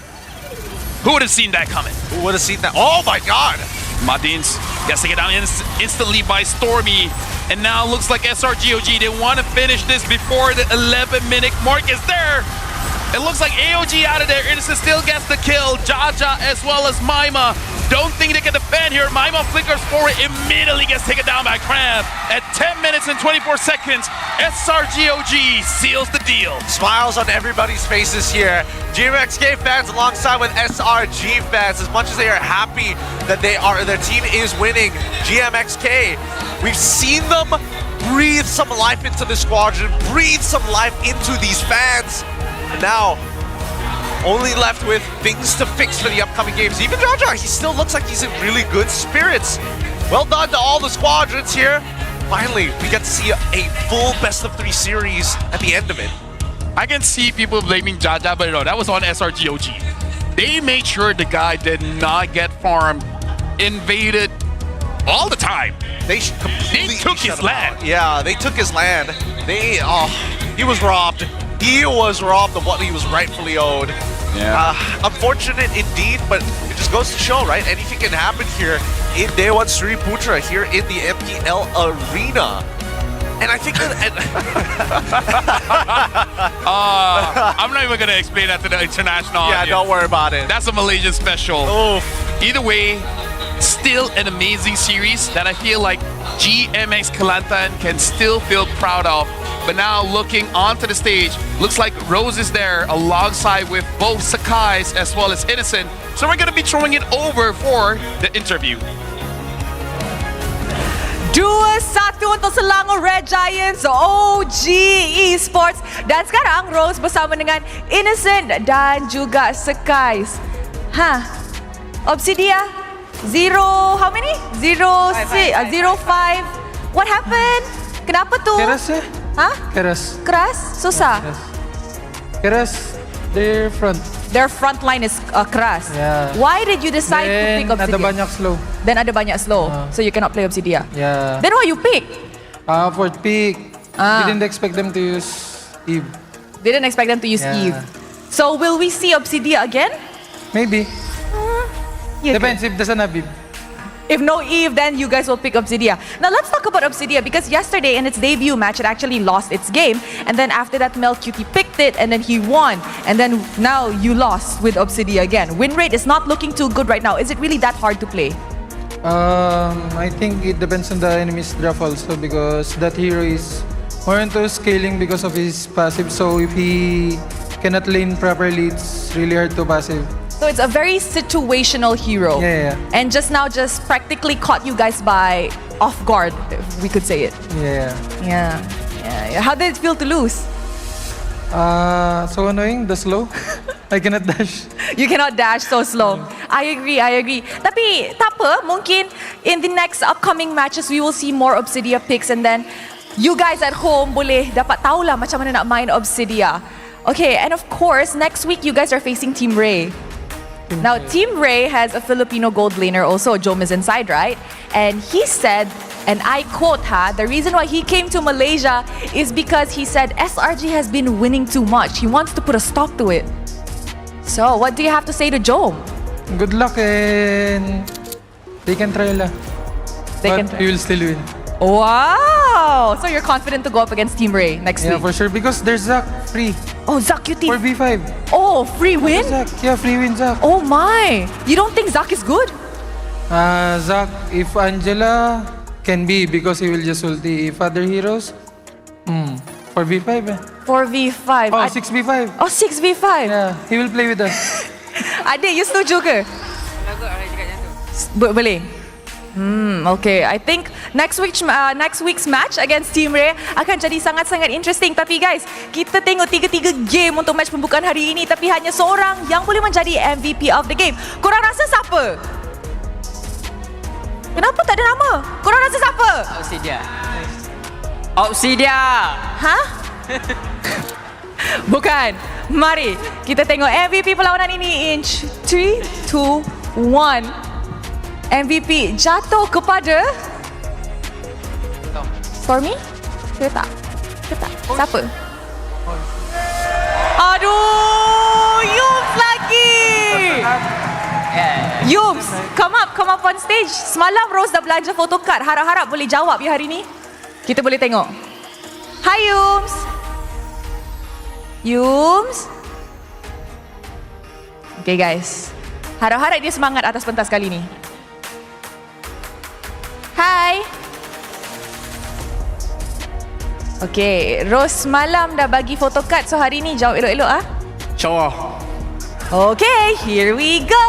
Speaker 11: Who would have seen that coming?
Speaker 10: Who would have seen that? Oh my God!
Speaker 11: Madins gets taken down instantly by Stormy. And now looks like SRG.OG, they want to finish this before the 11-minute mark is there. It looks like AOG out of there. Innocent still gets the kill. Jaja as well as Maima. Don't think they can defend here. Maima flickers forward, immediately gets taken down by Cram. At 10 minutes and 24 seconds, SRG.OG seals the deal.
Speaker 10: Smiles on everybody's faces here. GMXK fans alongside with SRG fans, as much as they are happy that their team is winning. GMXK, we've seen them breathe some life into the squadron, breathe some life into these fans. And now, only left with things to fix for the upcoming games. Even Jaja, he still looks like he's in really good spirits. Well done to all the squadrons here. Finally, we get to see a full best-of-3 series at the end of it.
Speaker 11: I can see people blaming Jaja, but no, that was on SRG.OG. They made sure the guy did not get farmed, invaded all the time.
Speaker 10: They
Speaker 11: took his land.
Speaker 10: Yeah, they took his land. He was robbed. He was robbed of what he was rightfully owed.
Speaker 11: Yeah.
Speaker 10: Unfortunate indeed, but it just goes to show, right? Anything can happen here in Day 1 Sri Putra here in the MPL Arena. And I think that...
Speaker 11: I'm not even going to explain that to the international audience.
Speaker 10: Yeah, don't worry about it.
Speaker 11: That's a Malaysian special.
Speaker 10: Oof.
Speaker 11: Either way, still an amazing series that I feel like GMX Kelantan can still feel proud of. But now looking onto the stage, looks like Rose is there alongside with both Sakai's as well as Innocent. So we're going to be throwing it over for the interview.
Speaker 9: 2-1 satu untuk Selangor Red Giants OG Esports. Dan sekarang Rose bersama dengan Innocent dan juga Skies. Obsidia, how many? 05. What happened? Kenapa tu?
Speaker 5: Keras ya? Keras.
Speaker 9: Keras? Susah?
Speaker 5: Keras. Their front.
Speaker 9: Their front line is keras.
Speaker 5: Yeah.
Speaker 9: Why did you decide to pick Obsidia?
Speaker 5: Ada banyak slow.
Speaker 9: Then ada banyak slow. So you cannot play Obsidia.
Speaker 5: Yeah.
Speaker 9: Then why you pick?
Speaker 5: Fourth pick. Didn't expect them to use Eve.
Speaker 9: Didn't expect them to use Eve. So will we see Obsidia again?
Speaker 5: Maybe. Depends if doesn't have Eve.
Speaker 9: If no Eve, then you guys will pick Obsidia. Now let's talk about Obsidia because yesterday in its debut match, it actually lost its game. And then after that, Mel Cutie picked it and then he won. And then now you lost with Obsidia again. Win rate is not looking too good right now. Is it really that hard to play?
Speaker 5: I think it depends on the enemy's draft also because that hero is more into scaling because of his passive. So if he cannot lane properly, it's really hard to passive.
Speaker 9: So it's a very situational hero.
Speaker 5: Yeah.
Speaker 9: And just now just practically caught you guys by off guard, if we could say it.
Speaker 5: Yeah.
Speaker 9: How did it feel to lose?
Speaker 5: So annoying, the slow. I cannot dash.
Speaker 9: You cannot dash so slow. I agree. Tapi tak apa, mungkin in the next upcoming matches we will see more Obsidia picks and then you guys at home boleh dapat tahulah macam mana nak main Obsidia. Okay, and of course next week you guys are facing Team Ray. Now, Team Ray has a Filipino gold laner also, Jom is inside, right? And he said, and I quote the reason why he came to Malaysia is because he said SRG has been winning too much. He wants to put a stop to it. So, what do you have to say to Jom?
Speaker 5: Good luck and they can try lah. But you will still win.
Speaker 9: Wow! So you're confident to go up against Team Ray next week?
Speaker 5: Yeah, for sure, because there's Zac free.
Speaker 9: Oh, Zac, you think?
Speaker 5: For B5.
Speaker 9: Oh, free win?
Speaker 5: Zac, yeah, free win Zac.
Speaker 9: Oh my! You don't think Zac is good?
Speaker 5: Zac, if Angela can be, because he will just ulti. If other heroes, for B5 eh.
Speaker 9: For V5.
Speaker 5: Oh, 6v5.
Speaker 9: Oh, 6v5.
Speaker 5: Yeah, he will play with us.
Speaker 9: Adik, you setuju ke? Boleh? Okay. I think next week's match against Team Ray akan jadi sangat-sangat interesting. Tapi guys, kita tengok 3 game untuk match pembukaan hari ini. Tapi hanya seorang yang boleh menjadi MVP of the game. Korang rasa siapa? Kenapa tak ada nama? Korang rasa siapa? Obsidia. Hah? Bukan. Mari kita tengok MVP perlawanan ini in 3, 2, 1. MVP jatuh kepada Stormy? Ke tak? Siapa? Aduh, Yums lagi. Yums, come up on stage. Semalam Rose dah belanja photocard. Harap-harap boleh jawab ya hari ni. Kita boleh tengok. Hi Yums. Okay guys. Harap-harap dia semangat atas pentas kali ni. Hai. Okay, Rose malam dah bagi photocard. So hari ni jawab elok-elok ah.
Speaker 13: InsyaAllah.
Speaker 9: Okay, here we go.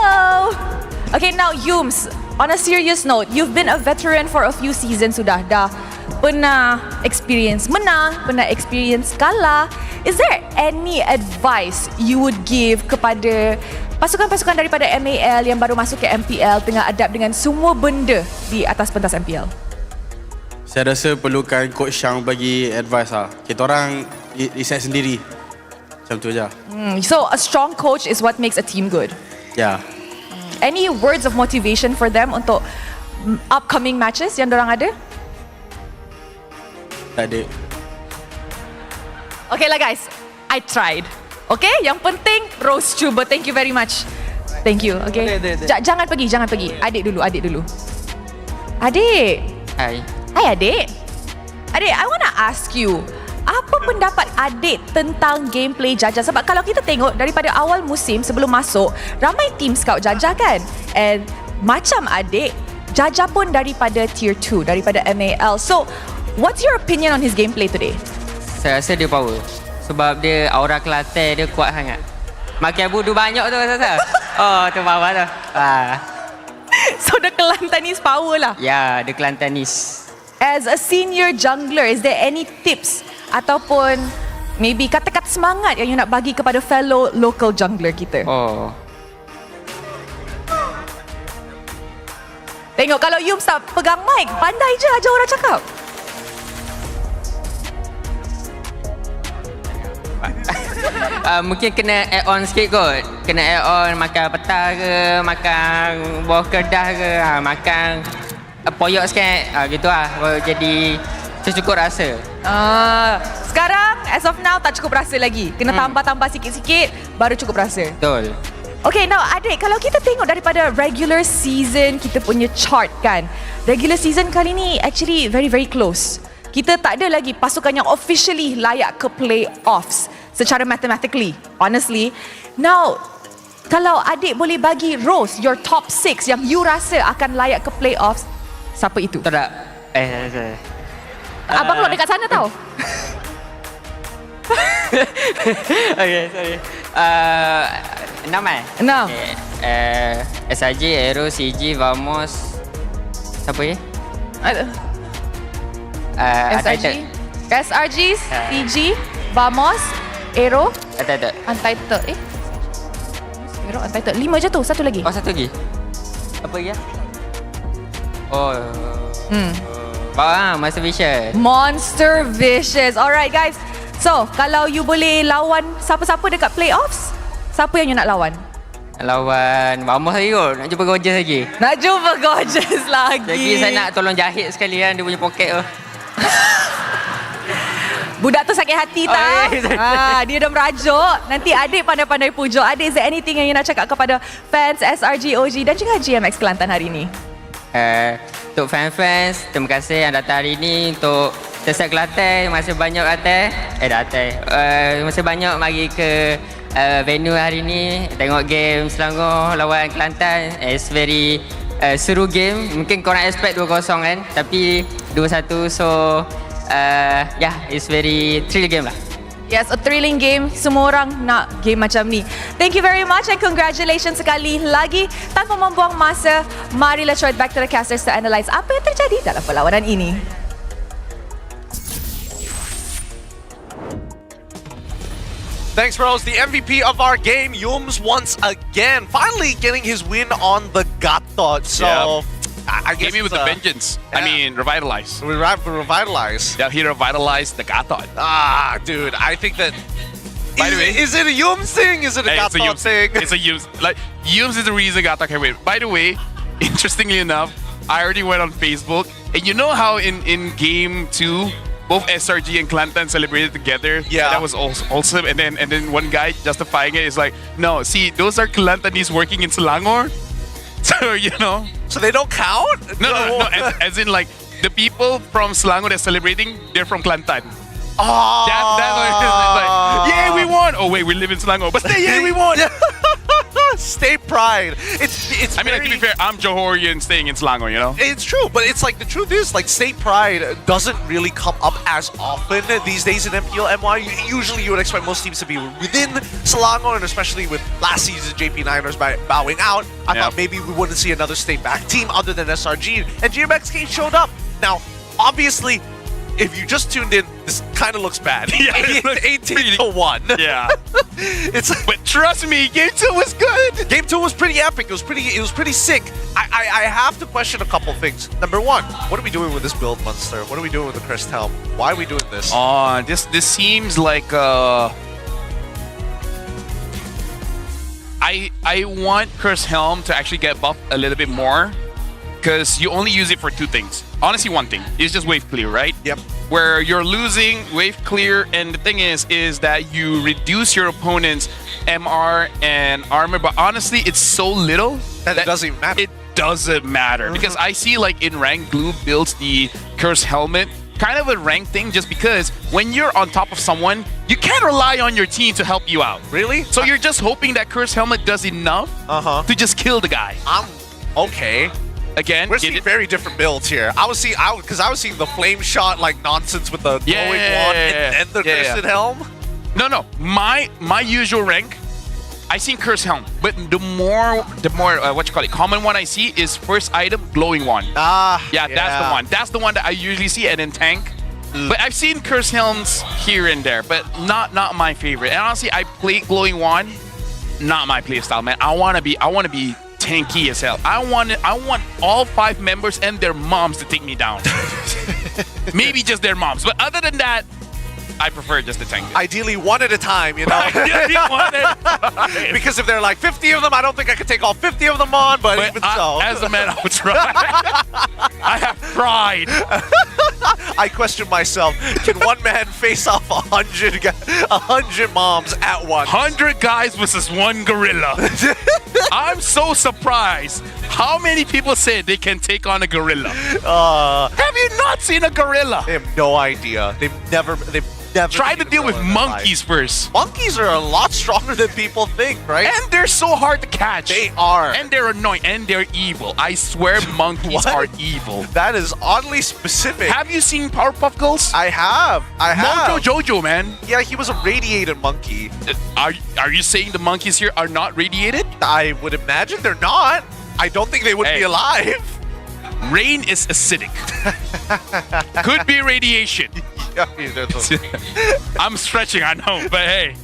Speaker 9: Okay, now Yums, on a serious note, you've been a veteran for a few seasons sudah. Dah pernah experience menang, pernah experience kalah. Is there any advice you would give kepada pasukan-pasukan daripada MAL yang baru masuk ke MPL tengah adapt dengan semua benda di atas pentas MPL?
Speaker 15: Saya rasa perlukan coach yang bagi advice lah. Kita orang decide sendiri. Macam tu je.
Speaker 9: So a strong coach is what makes a team good.
Speaker 15: Ya.
Speaker 9: Any words of motivation for them untuk upcoming matches yang dorang ada?
Speaker 15: Tak ada.
Speaker 9: Okay lah guys, I tried. Okay, yang penting Rose cuba. Thank you very much. Thank you. Okay. Jangan pergi. Adik dulu. Adik.
Speaker 12: Hai.
Speaker 9: Hai adik. Adik, I wanna ask you, apa pendapat adik tentang gameplay Jajah? Sebab kalau kita tengok daripada awal musim sebelum masuk, ramai team scout Jajah kan? And macam adik, Jajah pun daripada tier 2, daripada MAL. So, what's your opinion on his gameplay today?
Speaker 12: Saya rasa dia power. Sebab dia aura Kelantan dia kuat sangat. Makin budu banyak tu rasa. Oh, tu power tu.
Speaker 9: So, the Kelantanis power lah?
Speaker 12: Ya, the Kelantanis.
Speaker 9: as a senior jungler, is there any tips ataupun maybe kata-kata semangat yang you nak bagi kepada fellow local jungler kita?
Speaker 12: Oh.
Speaker 9: Tengok kalau Yums tak pegang mic, pandai je aja orang cakap.
Speaker 12: Mungkin kena add on sikit kot. Kena add on makan petang ke, makan buah kedah ke, makan poyok sikit. Gitu lah. Jadi cukup rasa.
Speaker 9: Sekarang as of now tak cukup rasa lagi. Kena tambah-tambah sikit-sikit baru cukup rasa.
Speaker 12: Betul.
Speaker 9: Okay, now adik, kalau kita tengok daripada regular season kita punya chart kan, regular season kali ni actually very very close. Kita tak ada lagi pasukan yang officially layak ke playoffs secara mathematically, honestly. Now, kalau adik boleh bagi Rose your top 6 yang you rasa akan layak ke playoffs, siapa itu?
Speaker 12: Tak.
Speaker 9: Abang lo dekat sana tau.
Speaker 12: Okay, sorry. 6 eh?
Speaker 9: 6.
Speaker 12: Okay. SRG, Aero, CG, Vamos. Siapa ya?
Speaker 9: SRG, CG, Vamos, Aero,
Speaker 12: Untitled.
Speaker 9: Aero, Untitled. 5 je tu, satu lagi.
Speaker 12: Oh, satu lagi. Apa lagi? Monster Vision.
Speaker 9: Monster Vicious. Alright guys. So, kalau you boleh lawan siapa-siapa dekat playoffs, siapa yang you nak lawan?
Speaker 12: Lawan Vamos lagi kot. Nak jumpa Gorgeous lagi.
Speaker 9: Nak jumpa Gorgeous lagi.
Speaker 12: Jadi saya nak tolong jahit sekali kan dia punya poket tu.
Speaker 9: Budak tu sakit hati tak? Dia dah merajuk. Nanti adik pandai-pandai pujuk. Adik, is there anything yang you nak cakap kepada fans SRG.OG dan juga GMX Kelantan hari ini?
Speaker 12: Untuk fans-fans, terima kasih yang datang hari ini. Untuk Tesat Kelantan, masih banyak masih banyak mari ke venue hari ini. Tengok game Selangor lawan Kelantan. It's very seru game. Mungkin korang expect 2-0 kan, tapi 2-1. So it's very thrill game lah.
Speaker 9: Yes, a thrilling game. Semua orang nak game macam ni. Thank you very much and congratulations sekali lagi. Tanpa membuang masa, mari let's throw it back to the casters to analyse apa yang terjadi dalam perlawanan ini.
Speaker 10: Thanks, bros. The MVP of our game, Yums, once again, finally getting his win on the Gatot. So, I guess
Speaker 11: Came in with a vengeance.
Speaker 10: Yeah.
Speaker 11: I mean, revitalize.
Speaker 10: Revitalize.
Speaker 11: Yeah, he revitalized the Gatot.
Speaker 10: Dude, I think that.
Speaker 11: By the way,
Speaker 10: is it a Yums thing? Is it a Gatot thing?
Speaker 11: It's a Yums. Like, Yums is the reason Gatot can win. By the way, interestingly enough, I already went on Facebook, and you know how in game 2, both SRG and Kelantan celebrated together.
Speaker 10: Yeah,
Speaker 11: that was awesome. And then one guy justifying it is like, no, see, those are Kelantanese working in Selangor. So
Speaker 10: so they don't count.
Speaker 11: No. As in like the people from Selangor that's celebrating, they're from Kelantan.
Speaker 10: Oh,
Speaker 11: that's what it is. It's like, yeah, we won. Oh wait, we live in Selangor, but yeah, we won.
Speaker 10: State pride. It's.
Speaker 11: I mean, like, to be fair, I'm Johorian staying in Selangor, you know?
Speaker 10: It's true, but it's like the truth is, like, state pride doesn't really come up as often these days in MPL MY. Usually, you would expect most teams to be within Selangor, and especially with last season's JP9ers bowing out, I thought maybe we wouldn't see another state-back team other than SRG, and GMXK showed up. Now, obviously, if you just tuned in, this kind of looks bad. Yeah, it looks 18-1.
Speaker 11: Yeah.
Speaker 10: But trust me, game 2 was good. Game 2 was pretty epic. It was pretty sick. I have to question a couple things. Number one, what are we doing with this build, Monster? What are we doing with the Crest Helm? Why are we doing this?
Speaker 11: This seems like I want Curse Helm to actually get buffed a little bit more, because you only use it for 2 things. Honestly, one thing. It's just wave clear, right?
Speaker 10: Yep.
Speaker 11: Where you're losing wave clear, and the thing is that you reduce your opponent's MR and armor, but honestly, it's so little
Speaker 10: that it doesn't even matter.
Speaker 11: It doesn't matter, because I see like in rank, Glue builds the Curse Helmet, kind of a rank thing, just because when you're on top of someone, you can't rely on your team to help you out.
Speaker 10: Really?
Speaker 11: So you're just hoping that Curse Helmet does enough to just kill the guy.
Speaker 10: Okay.
Speaker 11: Again,
Speaker 10: we're seeing very different builds here. I was seeing the flame shot like nonsense with the glowing wand and the Crested Helm.
Speaker 11: No. My usual rank I seen Curse Helm, but the more what you call it, common one I see is first item glowing one. Yeah, that's the one. That's the one that I usually see, and then tank. But I've seen Curse Helms here and there, but not my favorite. And honestly, I play glowing one, not my playstyle, man. I wanna be tanky as hell. I want all 5 members and their moms to take me down. Maybe just their moms, but other than that, I prefer just the tank.
Speaker 10: Ideally, one at a time, you know?
Speaker 11: Ideally, one at a time.
Speaker 10: Because if there are like 50 of them, I don't think I could take all 50 of them on, but even so.
Speaker 11: As a man, I would try. I have pride.
Speaker 10: I question myself. Can one man face off 100 moms at once?
Speaker 11: 100 guys versus 1 gorilla. I'm so surprised. How many people say they can take on a gorilla? Have you not seen a gorilla?
Speaker 10: They have no idea. They've never
Speaker 11: try to deal with monkeys first.
Speaker 10: Monkeys are a lot stronger than people think, right?
Speaker 11: And they're so hard to catch.
Speaker 10: They are.
Speaker 11: And they're annoying. And they're evil. I swear monkeys are evil.
Speaker 10: That is oddly specific.
Speaker 11: Have you seen Powerpuff Girls?
Speaker 10: I have.
Speaker 11: Mojo Jojo, man.
Speaker 10: Yeah, he was a radiated monkey.
Speaker 11: Are you saying the monkeys here are not radiated?
Speaker 10: I would imagine they're not. I don't think they would be alive.
Speaker 11: Rain is acidic. Could be radiation. I'm stretching, I know, but hey,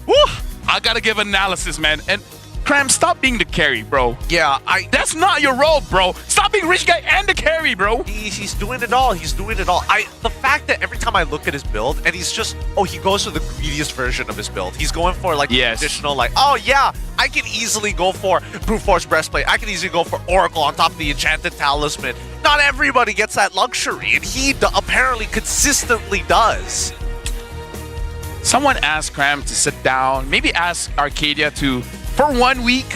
Speaker 11: I gotta give analysis, man. And Cram, stop being the carry, bro.
Speaker 10: Yeah,
Speaker 11: that's not your role, bro. Stop being rich guy and the carry, bro.
Speaker 10: He's doing it all. He's doing it all. The fact that every time I look at his build, and he's just, he goes for the greediest version of his build. He's going for like the traditional, like, oh yeah, I can easily go for Brute Force Breastplate. I can easily go for Oracle on top of the Enchanted Talisman. Not everybody gets that luxury, and he apparently consistently does.
Speaker 11: Someone asked Cram to sit down, maybe ask Arcadia to, for 1 week,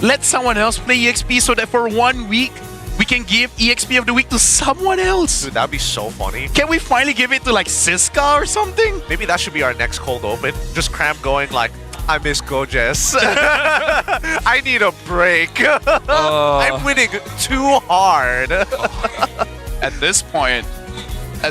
Speaker 11: let someone else play EXP so that for 1 week, we can give EXP of the week to someone else.
Speaker 10: Dude, that'd be so funny.
Speaker 11: Can we finally give it to like Siska or something?
Speaker 10: Maybe that should be our next cold open. Just Cram going like, I miss Gojes. I need a break. I'm winning too hard.
Speaker 11: At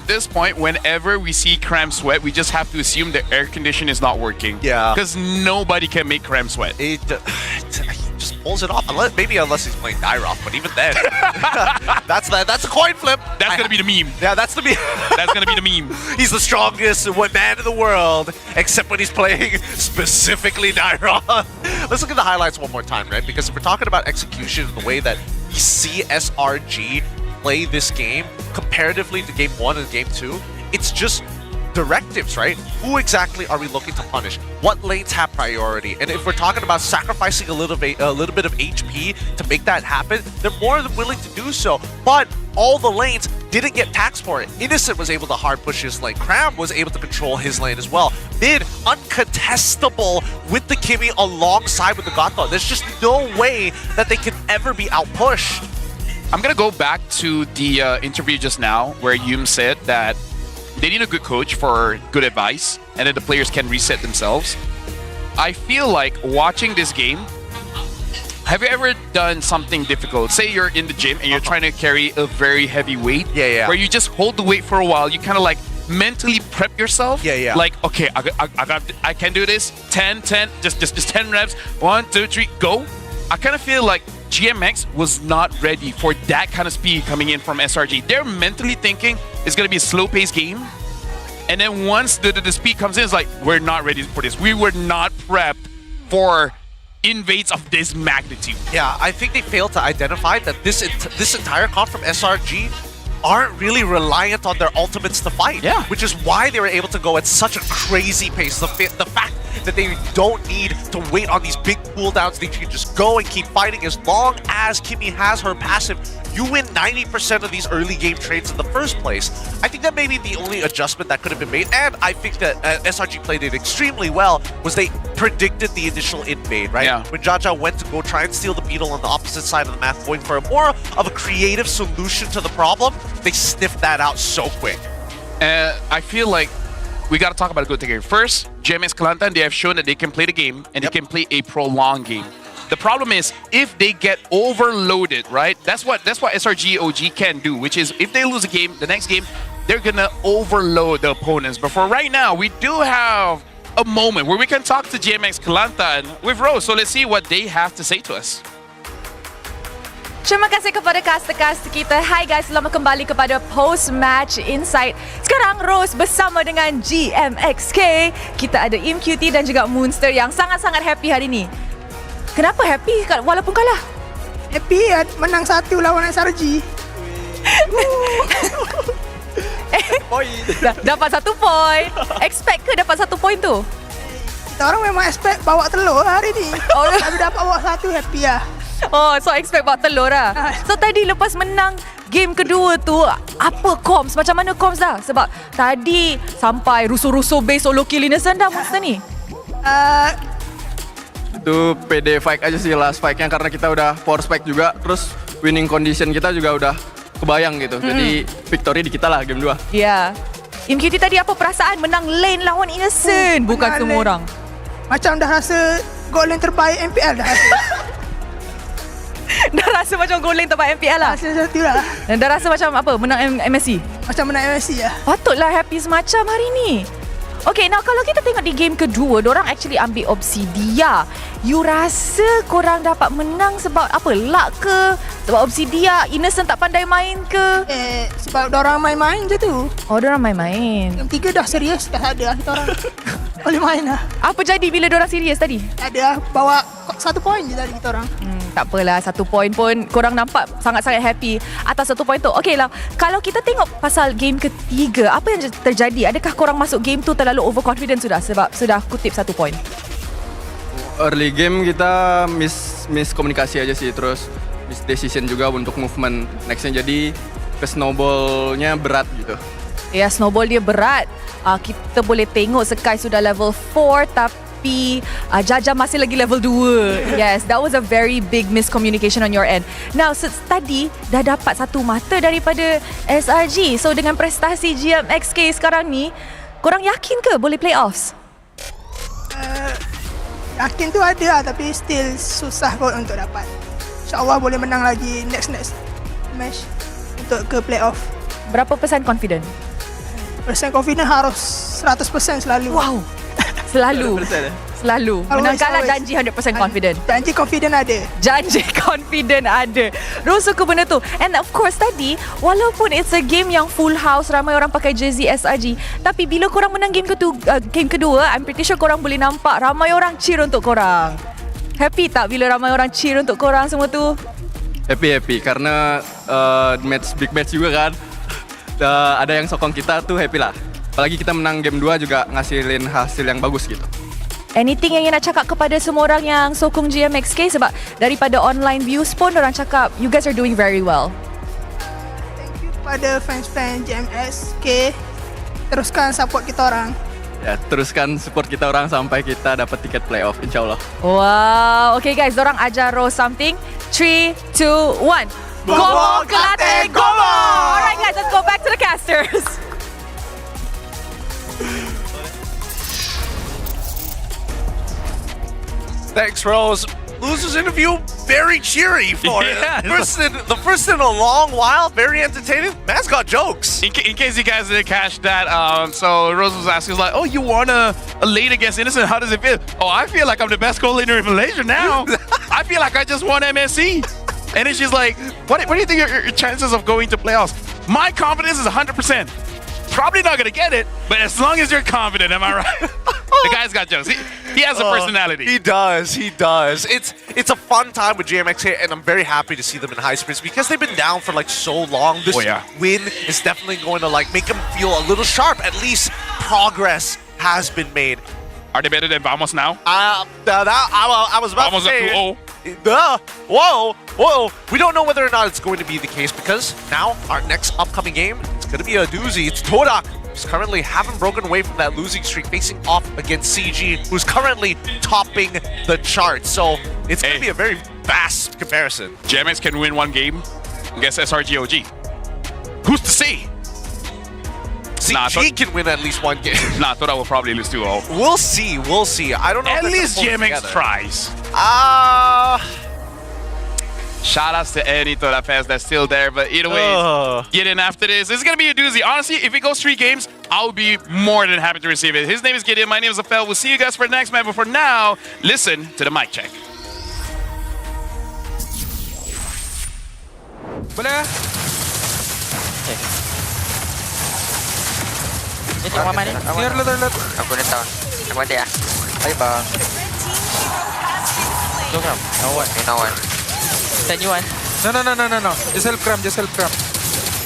Speaker 11: this point, whenever we see Cram sweat, we just have to assume the air condition is not working.
Speaker 10: Yeah.
Speaker 11: Because nobody can make Cram sweat.
Speaker 10: He just pulls it off. Unless he's playing Dyroth, but even then. that's a coin flip.
Speaker 11: That's going to be the meme.
Speaker 10: Yeah, that's the meme.
Speaker 11: That's going to be the meme.
Speaker 10: He's the strongest man in the world, except when he's playing specifically Dyroth. Let's look at the highlights one more time, right? Because if we're talking about execution and the way that we see SRG play this game comparatively to game 1 and game 2, it's just directives, right? Who exactly are we looking to punish? What lanes have priority? And if we're talking about sacrificing a little bit of HP to make that happen, they're more than willing to do so. But all the lanes didn't get taxed for it. Innocent was able to hard push his lane. Cram was able to control his lane as well. Mid, uncontestable with the Kimmy alongside with the Godthought. There's just no way that they can ever be outpushed.
Speaker 11: I'm going to go back to the interview just now where Yum said that they need a good coach for good advice and that the players can reset themselves. I feel like watching this game, have you ever done something difficult? Say you're in the gym and you're trying to carry a very heavy weight.
Speaker 10: Yeah.
Speaker 11: Where you just hold the weight for a while. You kind of like mentally prep yourself.
Speaker 10: Yeah.
Speaker 11: Like, okay, I can do this. 10, just 10 reps. 1, 2, 3, go. I kind of feel like GMX was not ready for that kind of speed coming in from SRG. They're mentally thinking it's going to be a slow-paced game. And then once the speed comes in, it's like, we're not ready for this. We were not prepped for invades of this magnitude.
Speaker 10: Yeah, I think they failed to identify that this entire comp from SRG aren't really reliant on their ultimates to fight.
Speaker 11: Yeah.
Speaker 10: Which is why they were able to go at such a crazy pace. The fact that they don't need to wait on these big cooldowns, they can just go and keep fighting. As long as Kimmy has her passive, you win 90% of these early game trades in the first place. I think that maybe the only adjustment that could have been made, and I think that SRG played it extremely well, was they predicted the initial invade, right?
Speaker 11: Yeah.
Speaker 10: When Jaja went to go try and steal the beetle on the opposite side of the map, going for a more of a creative solution to the problem, they sniffed that out so quick.
Speaker 11: I feel like we got to talk about a good thing here. First, GMXK, they have shown that they can play the game and they can play a prolonged game. The problem is if they get overloaded, right? That's what SRG.OG can do, which is if they lose a game, the next game, they're gonna overload the opponents. But for right now, we do have a moment where we can talk to GMX Kelantan with Rose. So let's see what they have to say to us.
Speaker 9: Terima kasih kepada caster-caster kita. Hai guys, selamat kembali kepada Post-Match Insight. Sekarang Rose bersama dengan GMXK. Kita ada MQT dan juga Moonster yang sangat-sangat happy hari ni. Kenapa happy walaupun kalah?
Speaker 16: Happy menang 1 lawan SRG.
Speaker 9: Dapat 1 point. Expect ke dapat 1 point tu?
Speaker 16: Kita orang memang expect bawa telur hari ni. Tapi dapat bawa 1 happy lah.
Speaker 9: Oh, so expect bawa telur lah. So tadi lepas menang game kedua tu, apa comms? Macam mana comms dah? Sebab tadi sampai rusuh-rusuh base solo kill innocent dah Monster ni.
Speaker 17: Itu pede fight aja sih last fight-nya karena kita udah power spike juga. Terus winning condition kita juga udah kebayang gitu. Jadi victory di kita lah game 2.
Speaker 9: Ya. MQT tadi apa perasaan menang lane lawan innocent? Bukan semua
Speaker 16: lane.
Speaker 9: orang.
Speaker 16: Macam dah rasa goal lane terbaik MPL dah rasa.
Speaker 9: Dah rasa macam goal lane terbaik MPL lah.
Speaker 16: Rasa lah.
Speaker 9: Dan dah rasa macam apa? Menang MSC?
Speaker 16: Macam menang MSC lah.
Speaker 9: Patutlah happy semacam hari ni. Okay, now kalau kita tengok di game kedua, diorang actually ambil Obsidia. You rasa korang dapat menang sebab apa? Luck ke? Sebab Obsidia innocent tak pandai main ke?
Speaker 16: Sebab diorang main-main je tu.
Speaker 9: Oh, diorang main-main.
Speaker 16: Game 3 dah serius, dah ada lah kita orang. Boleh main lah.
Speaker 9: Apa jadi bila diorang serius tadi?
Speaker 16: Ada lah, bawa 1 point je tadi kita orang.
Speaker 9: Tak apalah, 1 point pun korang nampak sangat-sangat happy atas 1 point tu. Okay lah, kalau kita tengok pasal game ketiga, apa yang terjadi? Adakah korang masuk game tu terlalu overconfident sudah sebab sudah kutip 1 point?
Speaker 17: Early game kita miss komunikasi aja sih, terus miss decision juga untuk movement nextnya, jadi ke snowballnya berat gitu.
Speaker 9: Ya, snowball dia berat. Kita boleh tengok Sky sudah level 4 tapi Jaja masih lagi level 2. Yes, that was a very big miscommunication on your end. Now, tadi dah dapat 1 mata daripada SRG. So, dengan prestasi GMXK sekarang ni, korang yakin ke boleh playoffs?
Speaker 16: Yakin tu ada lah, tapi still susah kot untuk dapat. InsyaAllah boleh menang lagi next match untuk ke playoff.
Speaker 9: Berapa persen confident?
Speaker 16: Persen confident harus 100% selalu.
Speaker 9: Wow. Selalu. Selalu. Menang kalah janji 100% confident.
Speaker 16: Janji confident ada.
Speaker 9: Janji confident ada. Rose suka benda tu. And of course tadi, walaupun it's a game yang full house, ramai orang pakai jersey SRG, tapi bila korang menang game kedua, I'm pretty sure korang boleh nampak ramai orang cheer untuk korang. Happy tak bila ramai orang cheer untuk korang semua tu?
Speaker 17: Happy karena big match juga kan. Ada yang sokong kita tuh happy lah. Apalagi kita menang game 2 juga ngasilin hasil yang bagus gitu.
Speaker 9: Anything yang nak cakap kepada semua orang yang sokong GMXK? Sebab daripada online views pun orang cakap you guys are doing very well.
Speaker 16: Thank you kepada fans-fans GMXK. Teruskan support kita orang.
Speaker 17: Ya, teruskan support kita orang sampai kita dapat tiket playoff insyaAllah.
Speaker 9: Wow, okay guys, orang ajar Rose something. 3, 2, 1. Go Kelantan, go! Alright guys, let's go back to the casters.
Speaker 10: Thanks, Rose. Loser's interview, very cheery for it.
Speaker 11: Yeah.
Speaker 10: The first in a long while, very entertaining. Man's got jokes.
Speaker 11: In case you guys didn't catch that, so Rose was asking, like, oh, you won a lane against Innocent. How does it feel? Oh, I feel like I'm the best goal laner in Malaysia now. I feel like I just won MSC. And then she's like, what do you think your chances of going to playoffs? My confidence is 100%. Probably not gonna get it, but as long as you're confident, am I right? The guy's got jokes. He has a personality.
Speaker 10: He does. It's a fun time with GMXK, and I'm very happy to see them in high spirits because they've been down for like so long. This win is definitely going to like make them feel a little sharp. At least progress has been made.
Speaker 11: Are they better than Vamos now?
Speaker 10: I was about
Speaker 11: Vamos
Speaker 10: to say.
Speaker 11: Vamos
Speaker 10: 2-0. Whoa. We don't know whether or not it's going to be the case because now our next upcoming game, it's going to be a doozy. It's Todak, who's currently haven't broken away from that losing streak, facing off against CG, who's currently topping the chart. So it's going to be a very vast comparison.
Speaker 11: GMX can win one game against SRG.OG. Who's to say?
Speaker 10: CG can win at least one game.
Speaker 11: Nah, Todak will probably lose 2-0.
Speaker 10: We'll see. I don't know.
Speaker 11: At least GMX tries. Shout outs to any Tora fans that's still there. But either way, get in after this. This is going to be a doozy. Honestly, if it goes 3 games, I'll be more than happy to receive it. His name is Gideon. My name is Afel. We'll see you guys for the next match. But for now, listen to the mic check.
Speaker 18: Boleh?
Speaker 13: Ni tengok Maman ni.
Speaker 18: Ni alert.
Speaker 12: Aku dah tahu. Aku ada ya.
Speaker 13: Baik bang. No Kram.
Speaker 12: No one.
Speaker 13: Send you one.
Speaker 18: No. Just help Kram.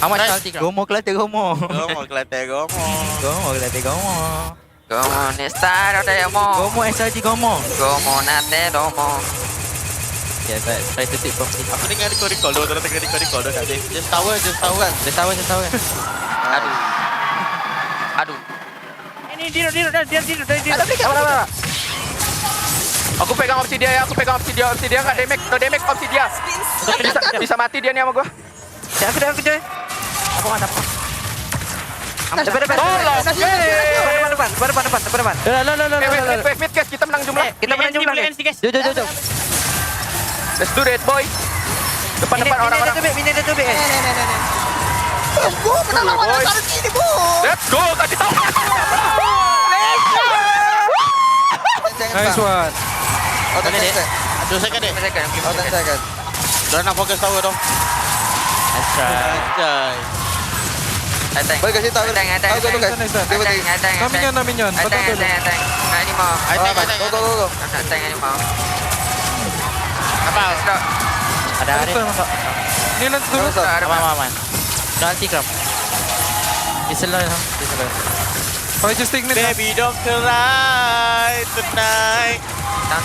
Speaker 13: How much salty Kram?
Speaker 19: Gomo Kelantan Gomo.
Speaker 12: Gomo Nesta ada ya mo.
Speaker 19: Gomo SRG Gomo.
Speaker 12: Gomo nate domo.
Speaker 13: Yeah, try to take properly.
Speaker 19: Aku dengar recall dulu. Tengah recall dulu tadi. Just tower kan.
Speaker 13: Just tower.
Speaker 12: Aduh.
Speaker 13: Ini dia.
Speaker 18: Ada. Aku pegang obsidian ya. Obsidian enggak damage. No damage obsidian. Bisa mati dia ni sama gua.
Speaker 13: Aku join. Aku mana?
Speaker 18: Depan. Wait, mid guys, kita menang jumlah.
Speaker 13: Jom.
Speaker 18: Let's do it, boy. Depan orang-orang.
Speaker 13: Minit tu be.
Speaker 16: Gua menang lawan SRG ni, Bu.
Speaker 18: Let's go, kasih tahu. Nice one.
Speaker 19: Aduh, second deh. Second. Dah nak fokus tower dong. Anjay.
Speaker 12: Boy kasih tahu. Atang.
Speaker 18: Naminyon.
Speaker 12: Atang. Ini mau.
Speaker 19: Go.
Speaker 12: Atang ini mau.
Speaker 13: Apa? Ada hari.
Speaker 18: Ni lens dulu.
Speaker 13: Aman. Salty Kram. Diselah.
Speaker 18: Oh, just take mid.
Speaker 19: Baby, don't cry tonight.
Speaker 12: Down.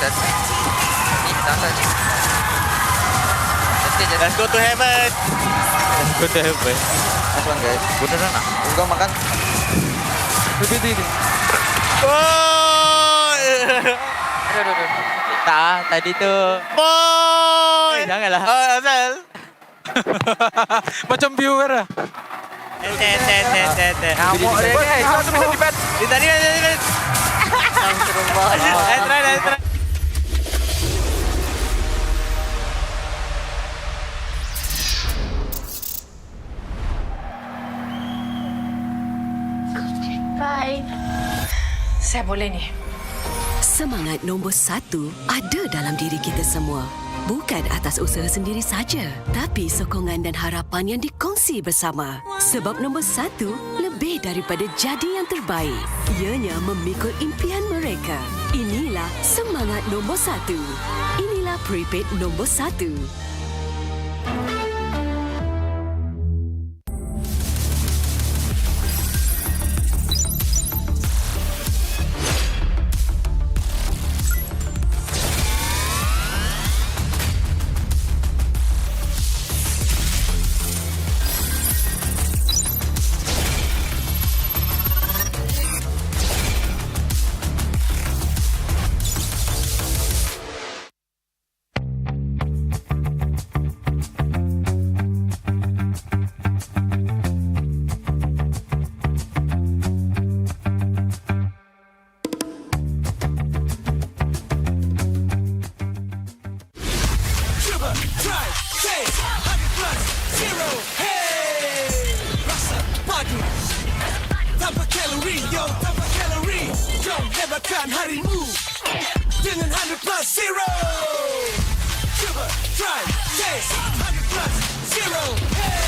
Speaker 19: Let's go to heaven.
Speaker 13: Nice one guys. Beneran nak?
Speaker 19: Kau makan.
Speaker 18: Lebih ini.
Speaker 19: Boy.
Speaker 13: Aduh. Tak, tadi tu.
Speaker 19: Boy.
Speaker 13: Janganlah.
Speaker 19: Asal.
Speaker 18: Macam viewer lah.
Speaker 13: Ngamuk dia guys.
Speaker 19: Di tadi. Try.
Speaker 6: Bye.
Speaker 9: Saya boleh ni.
Speaker 20: Semangat nombor 1 ada dalam diri kita semua. Bukan atas usaha sendiri saja, tapi sokongan dan harapan yang dikongsi bersama. Sebab nombor 1 lebih daripada jadi yang terbaik. Ianya memikul impian mereka. Inilah semangat nombor 1. Inilah prepaid nombor 1.
Speaker 7: Makan harimu dengan 100 plus zero. Cuba, try, taste 100 plus zero. Hey.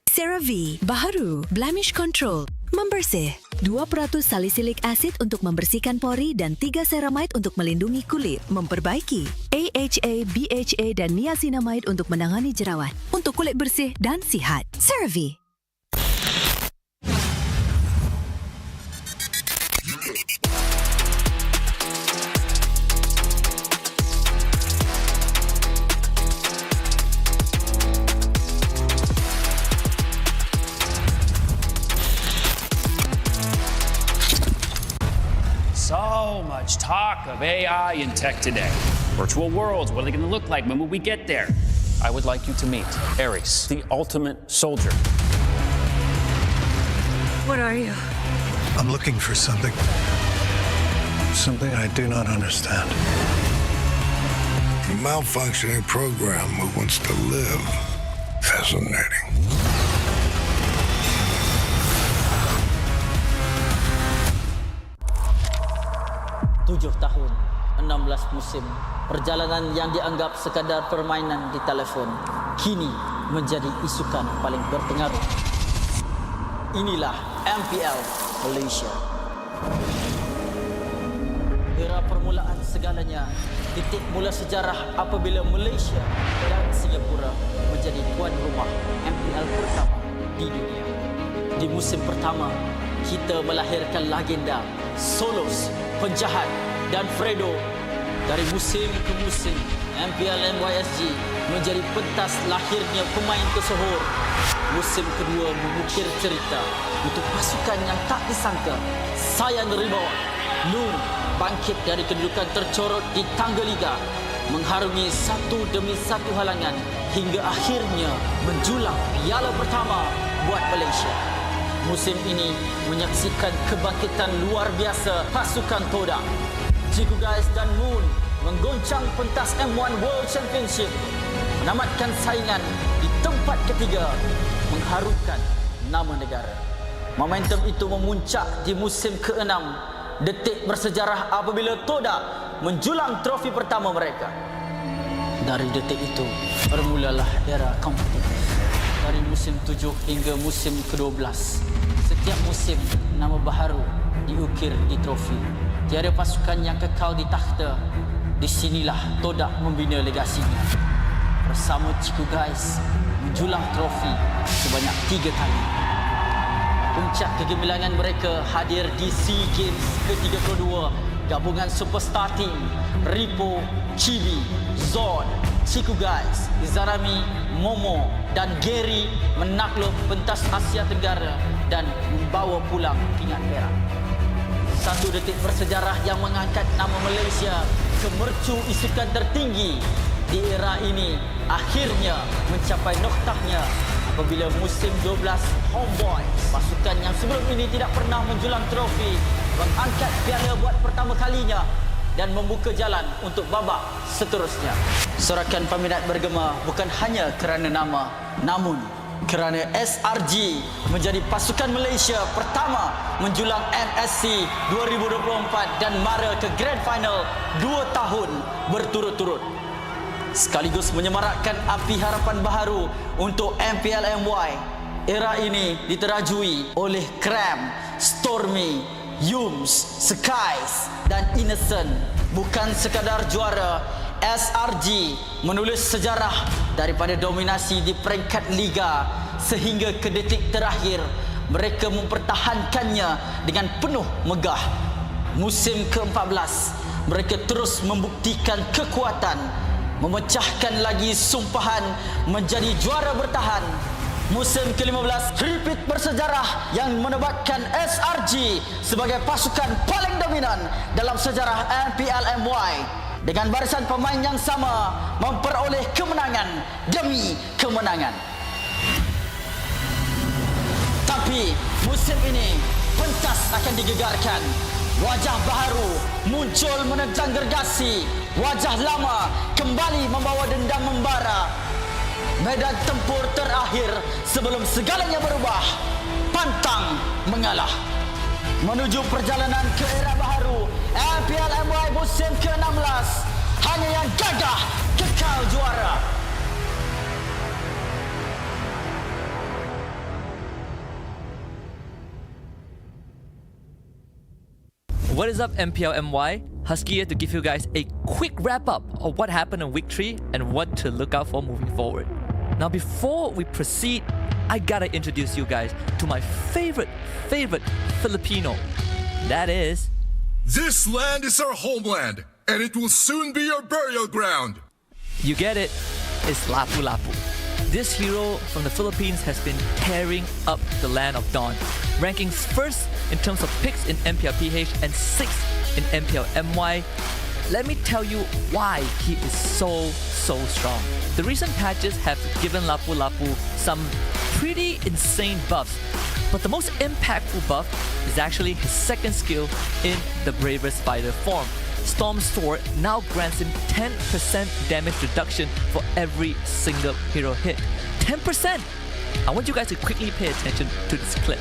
Speaker 20: CeraVe baharu Blemish Control membersih 2% salicylic acid untuk membersihkan pori dan 3 ceramide untuk melindungi kulit, memperbaiki AHA, BHA dan niacinamide untuk menangani jerawat untuk kulit bersih dan sihat. CeraVe.
Speaker 21: So much talk of AI and tech today. Virtual worlds, what are they going to look like? When will we get there? I would like you to meet Ares, the ultimate soldier.
Speaker 22: What are you?
Speaker 23: I'm looking for something. Something I do not understand.
Speaker 24: A malfunctioning program who wants to live. Fascinating.
Speaker 1: Tujuh tahun, 16 musim, perjalanan yang dianggap sekadar permainan di telefon kini menjadi isukan paling berpengaruh. Inilah MPL Malaysia. Era permulaan segalanya, titik mula sejarah apabila Malaysia dan Singapura menjadi tuan rumah MPL pertama di dunia. Di musim pertama, kita melahirkan legenda, Solos, Penjahat dan Fredo. Dari musim ke musim, MPL MY S16 menjadi pentas lahirnya pemain tersohor. Musim kedua mengukir cerita untuk pasukan yang tak disangka. Sayan Rebound, Nur bangkit dari kedudukan tercorot di tangga liga, mengharungi satu demi satu halangan hingga akhirnya menjulang piala pertama buat Malaysia. Musim ini menyaksikan kebangkitan luar biasa pasukan Toda. Ciku Guys dan Moon menggoncang pentas M1 World Championship, menamatkan saingan di tempat ketiga, mengharumkan nama negara. Momentum itu memuncak di musim ke-6, detik bersejarah apabila Toda menjulang trofi pertama mereka. Dari detik itu, bermulalah era kompetitif. Dari musim 7 hingga musim ke-12, setiap musim nama baharu diukir di trofi. Tiada pasukan yang kekal di takhta. Di sinilah Toda membina legasinya. Bersama Ciku Guys menjulang trofi sebanyak 3 kali. Puncak kegemilangan mereka hadir di SEA Games ke-32. Gabungan superstar team Ripo, Chibi, Zon, Ciku Guys, Izarami, Momo dan Gary menakluk pentas Asia Tenggara dan membawa pulang pingat perak. Satu detik bersejarah yang mengangkat nama Malaysia ke mercu isukan tertinggi di era ini akhirnya mencapai noktahnya apabila musim 12 Homeboy, pasukan yang sebelum ini tidak pernah menjulang trofi, mengangkat piala buat pertama kalinya dan membuka jalan untuk babak seterusnya. Sorakan peminat bergema bukan hanya kerana nama, namun kerana SRG menjadi pasukan Malaysia pertama menjulang MSC 2024 dan mara ke Grand Final 2 tahun berturut-turut. Sekaligus menyemarakkan api harapan baharu untuk MPL MY. Era ini diterajui oleh Cram, Stormy, Yums, Skies dan Innocent. Bukan sekadar juara, SRG menulis sejarah daripada dominasi di peringkat liga sehingga ke detik terakhir mereka mempertahankannya dengan penuh megah. Musim ke-14 mereka terus membuktikan kekuatan, memecahkan lagi sumpahan menjadi juara bertahan. Musim ke-15 repeat bersejarah yang menebatkan SRG sebagai pasukan paling dominan dalam sejarah MPL MY dengan barisan pemain yang sama memperoleh kemenangan demi kemenangan. Tapi musim ini pentas akan digegarkan. Wajah baharu muncul menerjang gergasi. Wajah lama kembali membawa dendam membara. Medan tempur terakhir sebelum segalanya berubah. Pantang mengalah. Menuju perjalanan ke era baharu MPL MY musim ke-16. Hanya yang gagah kekal juara.
Speaker 2: What is up, MPL MY? Husky here to give you guys a quick wrap-up of what happened in Week 3 and what to look out for moving forward. Now, before we proceed, I gotta introduce you guys to my favorite Filipino. That is...
Speaker 25: This land is our homeland, and it will soon be your burial ground.
Speaker 2: You get it, it's Lapu-Lapu. This hero from the Philippines has been tearing up the land of Dawn, ranking first in terms of picks in MPL PH and 6th in MPL MY. Let me tell you why he is so strong. The recent patches have given Lapu Lapu some pretty insane buffs, but the most impactful buff is actually his second skill in the Bravest Fighter form. Storm Sword now grants him 10% damage reduction for every single hero hit. 10%! I want you guys to quickly pay attention to this clip.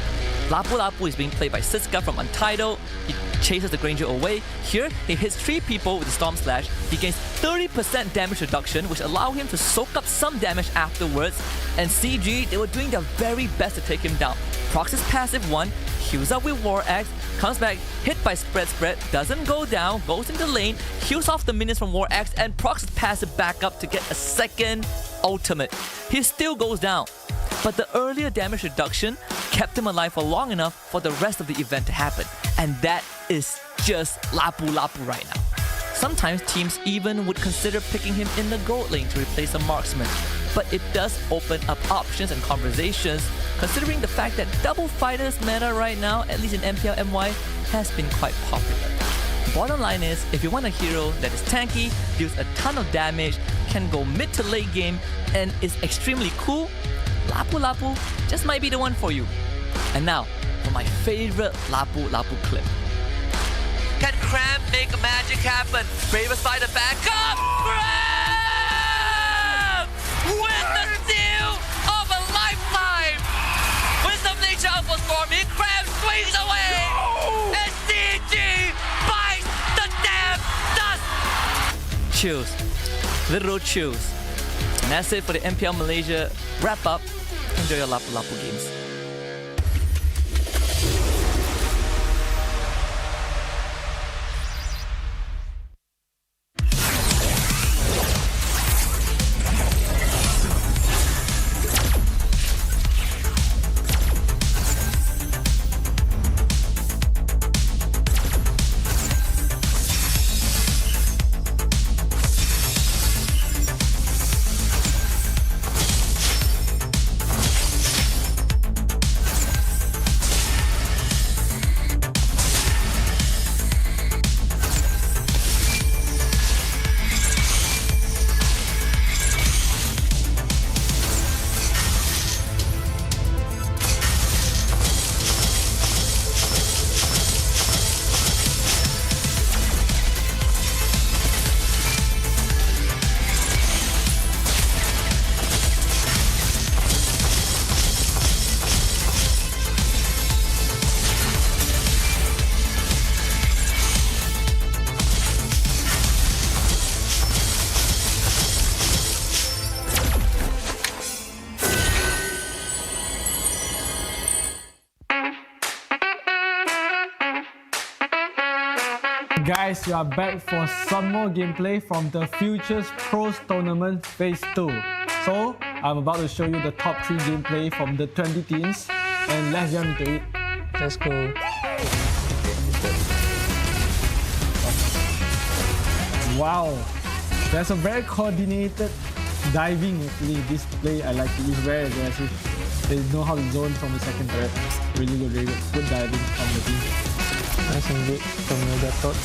Speaker 2: Lapu Lapu is being played by Siska from Untitled. He chases the Granger away. Here, he hits 3 people with the Storm Slash. He gains 30% damage reduction, which allow him to soak up some damage afterwards. And CG, they were doing their very best to take him down. Procs his passive 1, heals up with War Axe, comes back, hit by Spread, doesn't go down, goes into lane, heals off the minions from War Axe, and procs his passive back up to get a second ultimate. He still goes down, but the earlier damage reduction kept him alive for long enough for the rest of the event to happen. And that is just Lapu Lapu right now. Sometimes teams even would consider picking him in the gold lane to replace a marksman, but it does open up options and conversations, considering the fact that double fighters meta right now, at least in MPL MY, has been quite popular. Bottom line is, if you want a hero that is tanky, deals a ton of damage, can go mid to late game, and is extremely cool, Lapu Lapu just might be the one for you. And now, for my favorite Lapu Lapu clip. Can Cram make magic happen? Bravest Fighter back up! Cram! With the steal of a lifetime! Wisdom Nature outpost for me, Cram swings away! And CG bites the damn dust! Chills. Literal chills. And that's it for the MPL Malaysia wrap up. Enjoy your Lapu Lapu games.
Speaker 3: Guys, we are back for some more gameplay from the Futures Pros Tournament Phase 2. So, I'm about to show you the top 3 gameplay from the 20 teams, and let's jump into it. Let's go. Wow, there's a very coordinated diving actually. This play I like it. It's very aggressive. They know how to zone from the second threat. Really good, really good. Good diving from the team. Nice engage from the top.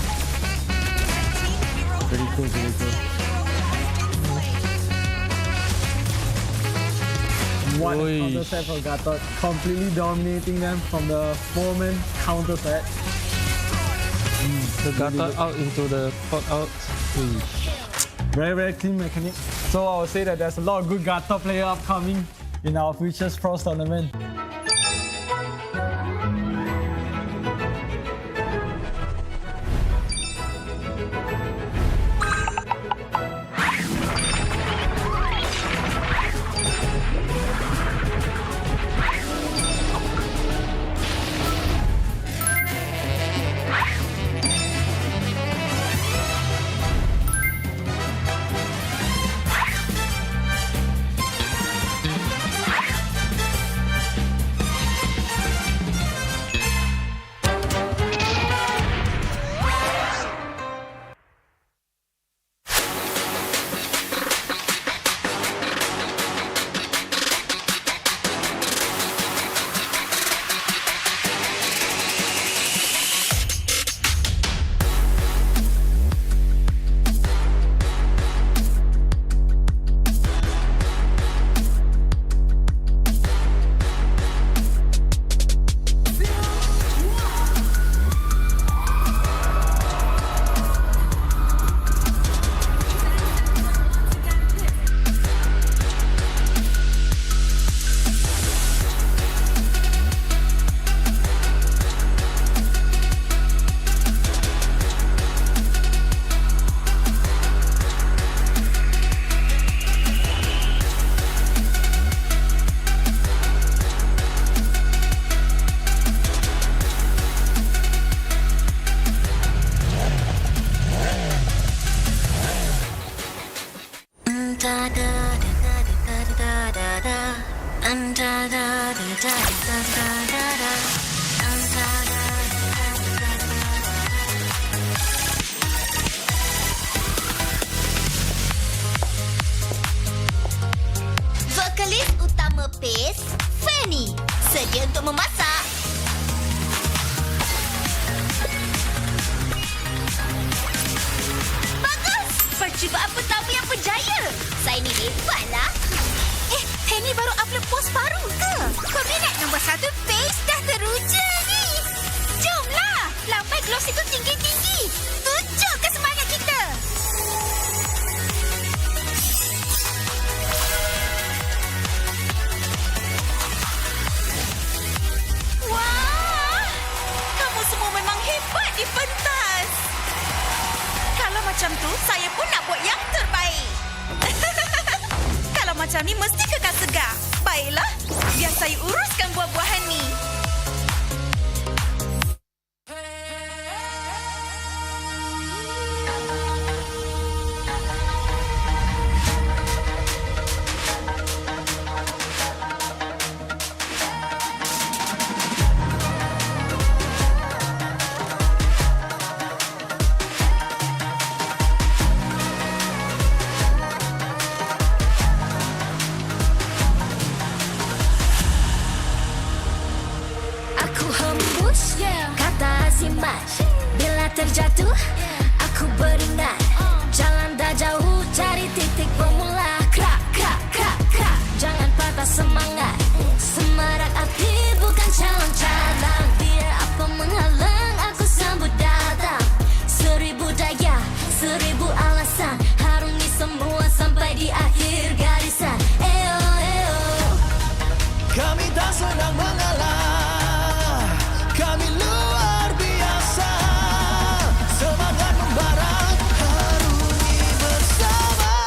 Speaker 3: Very cool, very cool. What a counter set for Gatot. Completely dominating them from the 4-man counter set.
Speaker 5: The Gatot out into the pot out.
Speaker 3: Very, very clean mechanic. So I would say that there's a lot of good Gatot player upcoming in our Futures Pros Tournament.
Speaker 6: Vokalis utama PACE, Fanny, sedia untuk memasak. Bagus! Percubaan pertama yang berjaya. Saya ni hebatlah. Fanny baru upload post baru ke? Peminat nombor 1 PACE dah teruja ni. Jomlah, lambai gloss itu tinggi-tinggi. Tunjukkan semangat kita. Wah, kamu semua memang hebat di pentas. Kalau macam tu, saya pun nak buat yang terbaik. Kalau macam ni, mesti kekal segar. Baiklah, biar saya uruskan buah-buahan ni. Kata simat, bila terjatuh aku beringat. Jalan dah jauh, cari titik bermula. Krak, krak, krak, krak. Jangan patah semangat. Semarak api bukan calon-calon. Biar apa menghalang, aku sambut datang. 1000 daya, 1000 alasan. Harungi semua sampai di akhir garisan. Eo, eo.
Speaker 7: Kami tak sedang mengalah. Kami luar biasa. Semangat membara, harungi bersama.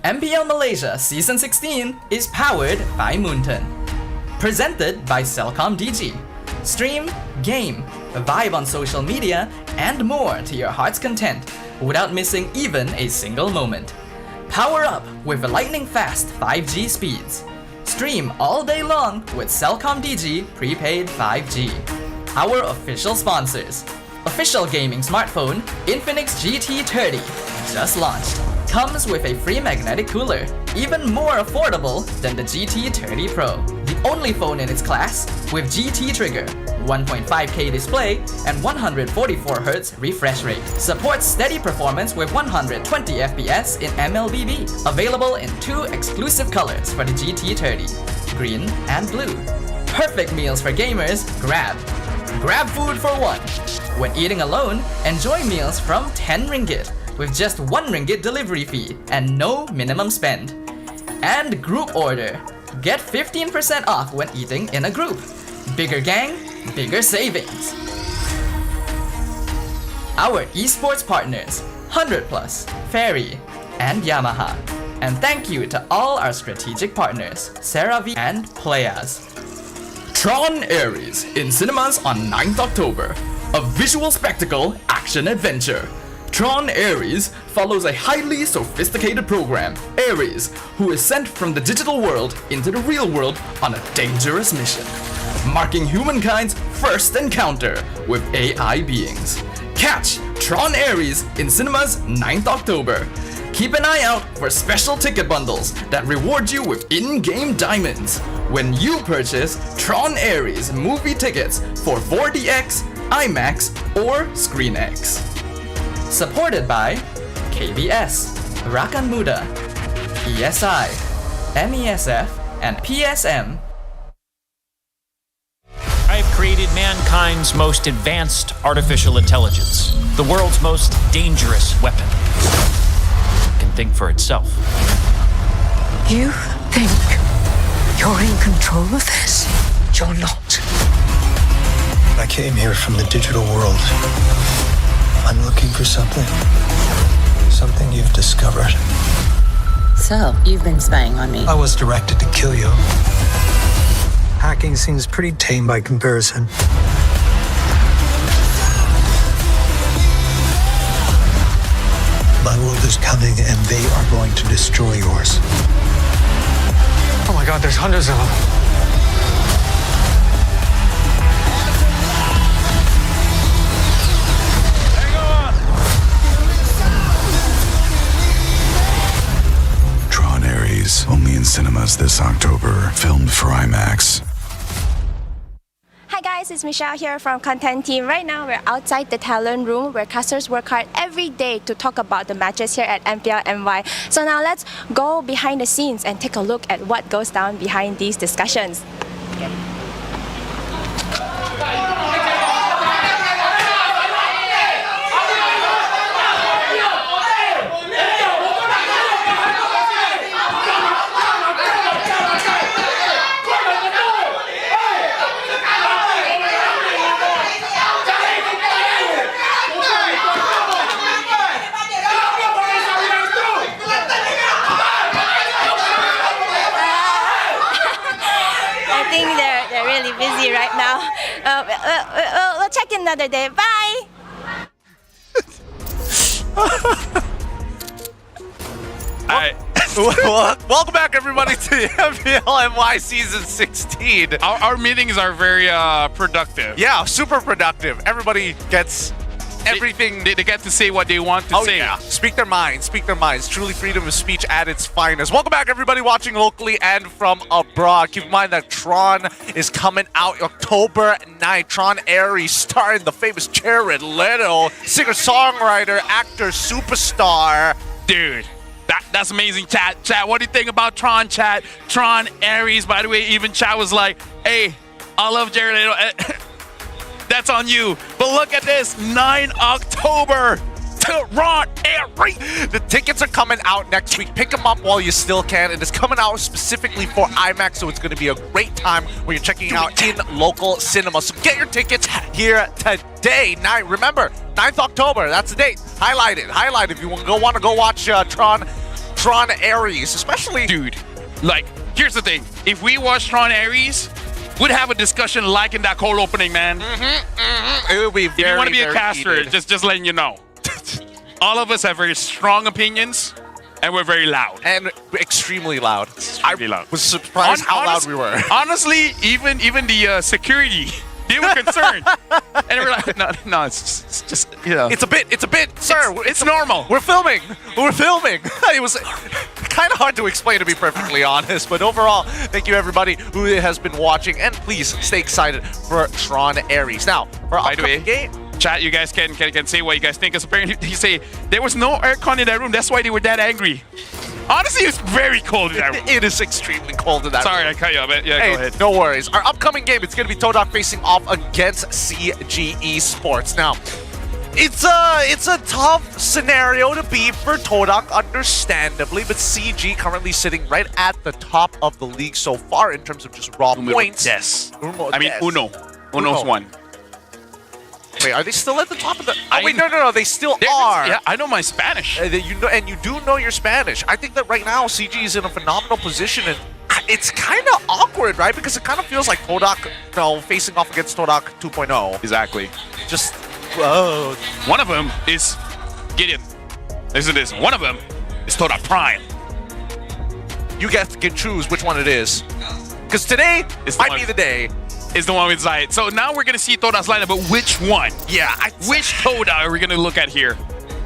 Speaker 4: MPL Malaysia Season 16 is powered by Moonton. Presented by Celcom DG. Stream, game, vibe on social media, and more to your heart's content without missing even a single moment. Power up with lightning-fast 5G speeds. Stream all day long with Celcom DG Prepaid 5G. Our official sponsors. Official gaming smartphone, Infinix GT30, just launched. Comes with a free magnetic cooler, even more affordable than the GT30 Pro. The only phone in its class with GT trigger, 1.5K display, and 144Hz refresh rate. Supports steady performance with 120 FPS in MLBB. Available in 2 exclusive colors for the GT30, green and blue. Perfect meals for gamers, Grab. Grab food for one. When eating alone, enjoy meals from 10 ringgit with just 1 ringgit delivery fee and no minimum spend. And group order. Get 15% off when eating in a group. Bigger gang, bigger savings. Our esports partners, 100 Plus, Ferry, and Yamaha. And thank you to all our strategic partners, CeraVe and Playas. TRON Ares in cinemas on 9th October. A visual spectacle action adventure. TRON Ares follows a highly sophisticated program, Ares, who is sent from the digital world into the real world on a dangerous mission, marking humankind's first encounter with AI beings. Catch TRON Ares in cinemas 9th October. Keep an eye out for special ticket bundles that reward you with in-game diamonds when you purchase TRON Ares movie tickets for 4DX, IMAX, or ScreenX. Supported by KBS, Rakan Muda, ESI, MESF, and PSM.
Speaker 21: I have created mankind's most advanced artificial intelligence, the world's most dangerous weapon. It can think for itself.
Speaker 8: You think you're in control of this? You're not.
Speaker 23: I came here from the digital world. I'm looking for something you've discovered.
Speaker 8: So, you've been spying on me.
Speaker 23: I was directed to kill you. Hacking seems pretty tame by comparison. My world is coming and they are going to destroy yours.
Speaker 8: Oh my god, there's hundreds of them.
Speaker 23: TRON Ares, only in cinemas this October. Filmed for IMAX.
Speaker 14: Hi guys, it's Michelle here from Content Team. Right now we're outside the talent room where casters work hard every day to talk about the matches here at MPL MY. So now let's go behind the scenes and take a look at what goes down behind these discussions. Okay. They're really busy right now. We'll check in another day. Bye!
Speaker 10: Alright. Welcome back, everybody, to the MPL MY Season 16.
Speaker 11: Our meetings are very productive.
Speaker 10: Yeah, super productive. Everybody gets everything.
Speaker 11: They get to say what they want to say.
Speaker 10: Yeah. Speak their minds. Speak their minds. Truly freedom of speech at its finest. Welcome back, everybody watching locally and from abroad. Keep in mind that TRON is coming out October 9th. TRON Ares, starring the famous Jared Leto, singer-songwriter, actor, superstar.
Speaker 11: Dude. That's amazing, chat. Chat, what do you think about TRON, chat? TRON Ares, by the way, even chat was like, hey, I love Jared Leto. That's on you. But look at this, 9 October. TRON Ares.
Speaker 10: The tickets are coming out next week. Pick them up while you still can. It is coming out specifically for IMAX, so it's going to be a great time when you're checking out in local cinema. So get your tickets here today. Remember, 9th October, that's the date. Highlight it. If you want to go watch TRON TRON Aries, especially...
Speaker 11: Dude, like, here's the thing. If we watch TRON Aries, we'd have a discussion like in that cold opening, man.
Speaker 10: It would be very,
Speaker 11: if you want to be a
Speaker 10: very
Speaker 11: caster,
Speaker 10: heated.
Speaker 11: just letting you know. All of us have very strong opinions, and we're very loud.
Speaker 10: And extremely loud.
Speaker 11: Extremely loud.
Speaker 10: Was surprised how loud we were.
Speaker 11: Honestly, even the security, they were concerned. And we're like, no, it's just, you know.
Speaker 10: It's a bit, sir.
Speaker 11: It's normal.
Speaker 10: We're filming. It was kind of hard to explain, to be perfectly honest. But overall, thank you everybody who has been watching, and please stay excited for TRON Aries. Now, for
Speaker 11: by the way,
Speaker 10: game,
Speaker 11: chat, you guys can say what you guys think. Because apparently, he say there was no aircon in that room. That's why they were that angry. Honestly, it's very cold in that room.
Speaker 10: It is extremely cold in that room.
Speaker 11: Sorry, I cut you off. Yeah,
Speaker 10: Hey,
Speaker 11: go ahead.
Speaker 10: no worries. Our upcoming game, it's going to be TODOC facing off against CG Esports. Now, it's a tough scenario to beat for TODOC, understandably, but CG currently sitting right at the top of the league so far in terms of just raw points.
Speaker 11: Yes. Uno. Uno's one.
Speaker 10: Wait, are they still at the top of the... Oh, wait, no, they still are.
Speaker 11: Yeah, I know my Spanish.
Speaker 10: You know, and you do know your Spanish. I think that right now, CG is in a phenomenal position, and it's kind of awkward, right? Because it kind of feels like TODOC, facing off against TODOC 2.0.
Speaker 11: Exactly.
Speaker 10: Just, whoa.
Speaker 11: One of them is Gideon. Listen to this. One of them is TODOC Prime.
Speaker 10: You get to choose which one it is. Because today might be the day.
Speaker 11: Is the one with Zayed. So now we're going to see TODOC's lineup, but which one?
Speaker 10: Yeah.
Speaker 11: Which TODOC are we going to look at here?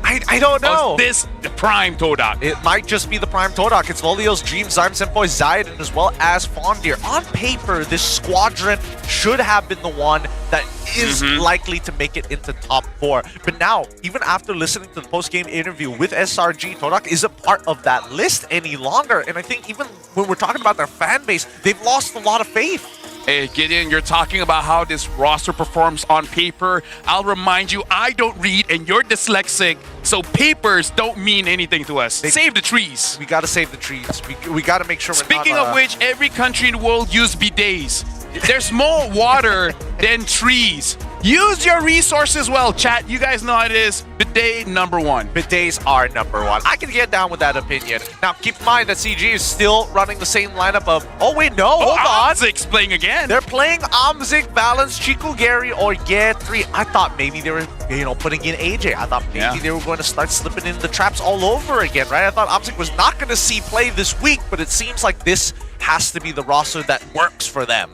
Speaker 10: I don't know.
Speaker 11: Is this the Prime TODOC?
Speaker 10: It might just be the Prime TODOC. It's Lolio's Dream, Zyme Senpoi, Zayed, and as well as Fondir. On paper, this squadron should have been the one that is likely to make it into top 4. But now, even after listening to the post-game interview with SRG, TODOC isn't part of that list any longer. And I think even when we're talking about their fan base, they've lost a lot of faith.
Speaker 11: Hey, Gideon, you're talking about how this roster performs on paper. I'll remind you, I don't read and you're dyslexic, so papers don't mean anything to us. Save the trees.
Speaker 10: We gotta save the trees. We gotta make sure
Speaker 11: Speaking
Speaker 10: we're not...
Speaker 11: of which, every country in the world uses bidets. There's more water than trees. Use your resources well, chat. You guys know how it is. Bidet #1.
Speaker 10: Bidets are #1. I can get down with that opinion. Now, keep in mind that CG is still running the same lineup of... Oh, wait, no. Hold on.
Speaker 11: Amzik's playing again.
Speaker 10: They're playing Amzik, Valence, Chiku, Gary, or Ye3. I thought maybe they were, putting in AJ. I thought maybe they were going to start slipping in the traps all over again, right? I thought Amzik was not going to see play this week, but it seems like this has to be the roster that works for them.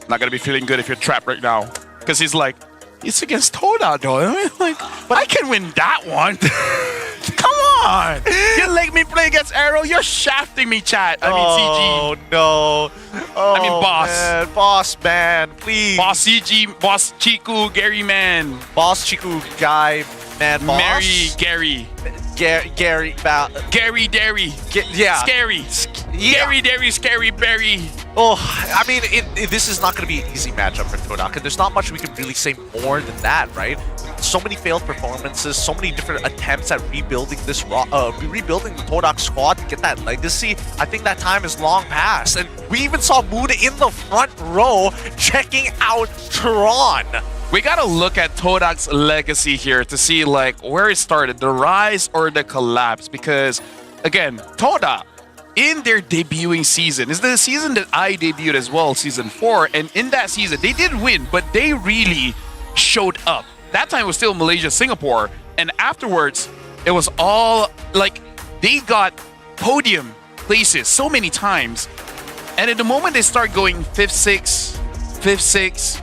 Speaker 11: Not going to be feeling good if you're trapped right now. Because he's like, it's against TODOC, though. I mean, like, but I can win that one. Come on. You let me play against Arrow. You're shafting me, chat. I mean, CG.
Speaker 10: Oh, no. Oh,
Speaker 11: I mean, boss.
Speaker 10: Man. Boss, man. Please.
Speaker 11: Boss CG, Boss Chiku, Gary, man.
Speaker 10: Boss Chiku, guy, man, boss.
Speaker 11: Mary, Gary.
Speaker 10: Gary,
Speaker 11: Gary Derry.
Speaker 10: Yeah.
Speaker 11: Scary.
Speaker 10: Yeah.
Speaker 11: Gary Derry, Scary Berry.
Speaker 10: Oh, I mean, this is not going to be an easy matchup for TODOC, and there's not much we can really say more than that, right? So many failed performances, so many different attempts at rebuilding this rebuilding the TODOC squad to get that legacy. I think that time is long past, and we even saw Moon in the front row checking out TRON.
Speaker 11: We gotta look at TODOC's legacy here to see like where it started, the rise or the collapse. Because again, TODOC in their debuting season is the season that I debuted as well, season 4, and in that season they did win, but they really showed up. That time it was still Malaysia, Singapore, and afterwards it was all like they got podium places so many times, and at the moment they start going 5th, 6th,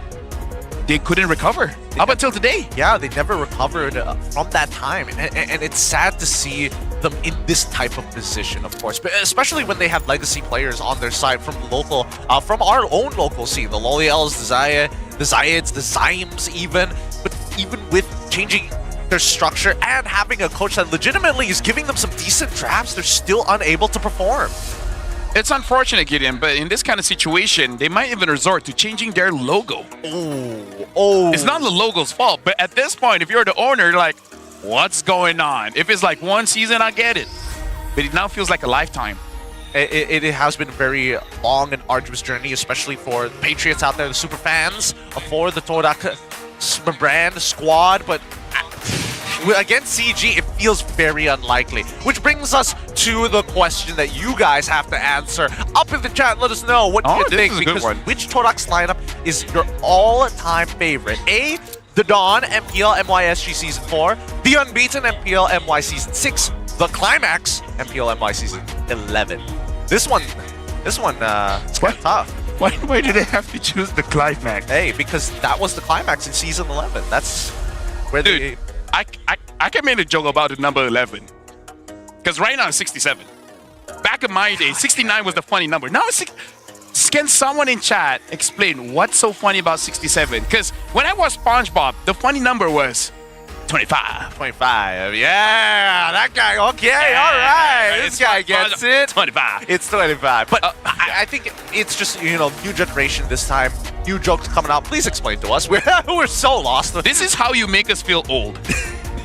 Speaker 11: they couldn't recover up until today.
Speaker 10: Yeah, they never recovered from that time. And it's sad to see them in this type of position, of course. But especially when they have legacy players on their side from local, from our own local scene. The Loliels, the Zayeds, the Zymes even. But even with changing their structure and having a coach that legitimately is giving them some decent traps, they're still unable to perform.
Speaker 11: It's unfortunate, Gideon, but in this kind of situation, they might even resort to changing their logo.
Speaker 10: Oh.
Speaker 11: It's not the logo's fault, but at this point, if you're the owner, like, what's going on? If it's like one season, I get it. But it now feels like a lifetime.
Speaker 10: It has been a very long and arduous journey, especially for the Patriots out there, the super fans for the TODOC brand squad, but against CG, it feels very unlikely. Which brings us to the question that you guys have to answer. Up in the chat, let us know what you think. Because which Todax lineup is your all-time favorite? A, the Dawn MPL MY SG Season 4, the Unbeaten MPL MY Season 6, the Climax MPL MY Season 11. This one, it's kind of tough.
Speaker 11: Why did they have to choose the Climax?
Speaker 10: Hey, because that was the Climax in Season 11. That's where
Speaker 11: I can make a joke about the number 11. Because right now it's 67. Back in my day, 69 was the funny number. Now it's... Can someone in chat explain what's so funny about 67? Because when I watched SpongeBob, the funny number was 25.
Speaker 10: 25. Yeah, that guy. Okay, all right. This guy gets it.
Speaker 11: 25.
Speaker 10: It's 25. But I think it's just, new generation this time. New jokes coming out. Please explain to us. We're so lost.
Speaker 11: This is how you make us feel old.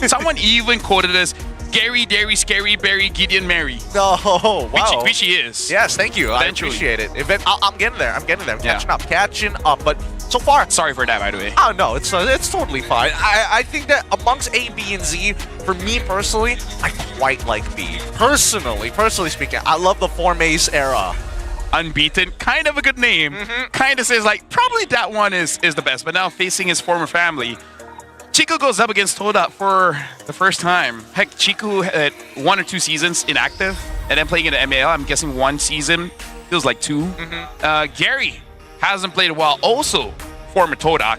Speaker 11: Someone even quoted us, Gary, Derry, Scary, Barry, Gideon, Mary.
Speaker 10: No, wow.
Speaker 11: Which he is.
Speaker 10: Yes, thank you.
Speaker 11: Eventually.
Speaker 10: I appreciate it. I'm getting there. I'm catching up. But so far...
Speaker 11: Sorry for that, by the way.
Speaker 10: Oh, no, it's totally fine. I think that amongst A, B, and Z, for me personally, I quite like B. Personally speaking, I love the 4-Maze era.
Speaker 11: Unbeaten, kind of a good name. Kind of says, like, probably that one is the best. But now facing his former family, Chico goes up against Toda for the first time. Heck, Chico had 1 or 2 seasons inactive, and then playing in the MPL, I'm guessing 1 season, feels like 2. Gary hasn't played a while, also former Todak.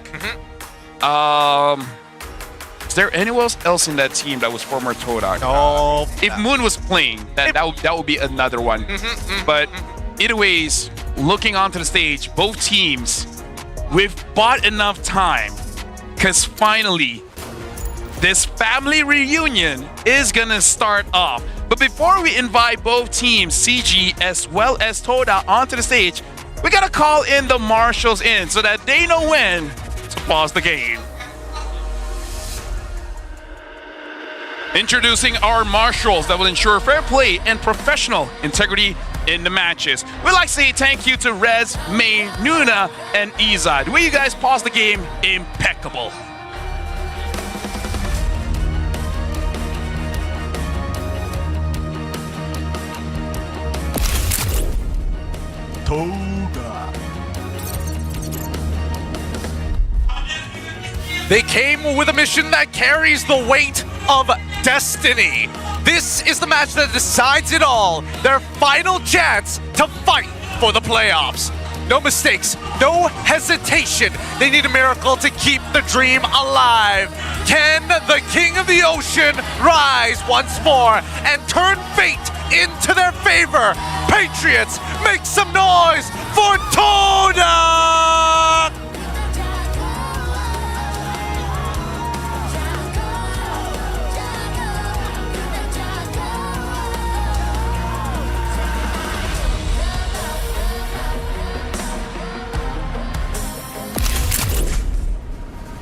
Speaker 11: Is there anyone else in that team that was former Todak?
Speaker 10: No.
Speaker 11: If Moon was playing, that would be another one. But either ways, looking onto the stage, both teams, we've bought enough time. Because finally, this family reunion is gonna start off. But before we invite both teams, CG as well as Toda, onto the stage, we gotta call in the marshals in so that they know when to pause the game. Introducing our marshals that will ensure fair play and professional integrity in the matches. We'd like to say thank you to Rez, May, Nuna, and Iza. The way you guys pause the game, impeccable.
Speaker 10: They came with a mission that carries the weight of destiny. This is the match that decides it all. Their final chance to fight for the playoffs. No mistakes, no hesitation. They need a miracle to keep the dream alive. Can the King of the Ocean rise once more and turn fate into their favor? Patriots, make some noise for Toda!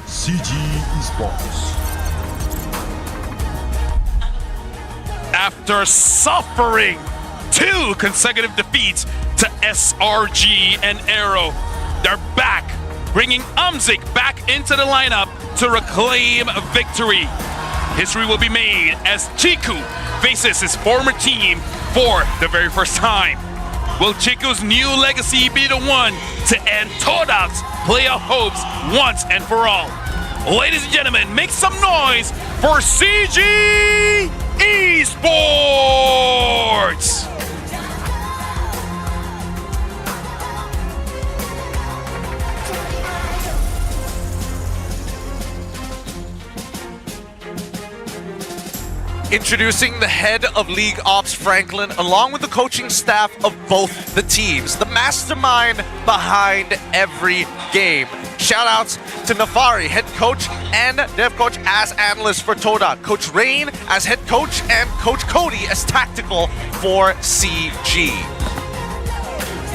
Speaker 25: CG Esports.
Speaker 11: After suffering 2 consecutive defeats to SRG and Aero, they're back, bringing Umzik back into the lineup to reclaim victory. History will be made as Chiku faces his former team for the very first time. Will Chiku's new legacy be the one to end Todak's playoff hopes once and for all? Ladies and gentlemen, make some noise for CG Esports!
Speaker 10: Introducing the head of League Ops, Franklin, along with the coaching staff of both the teams, the mastermind behind every game. Shoutouts to Nafari, head coach and dev coach as analyst for Toda, Coach Rain as head coach, and Coach Cody as tactical for CG.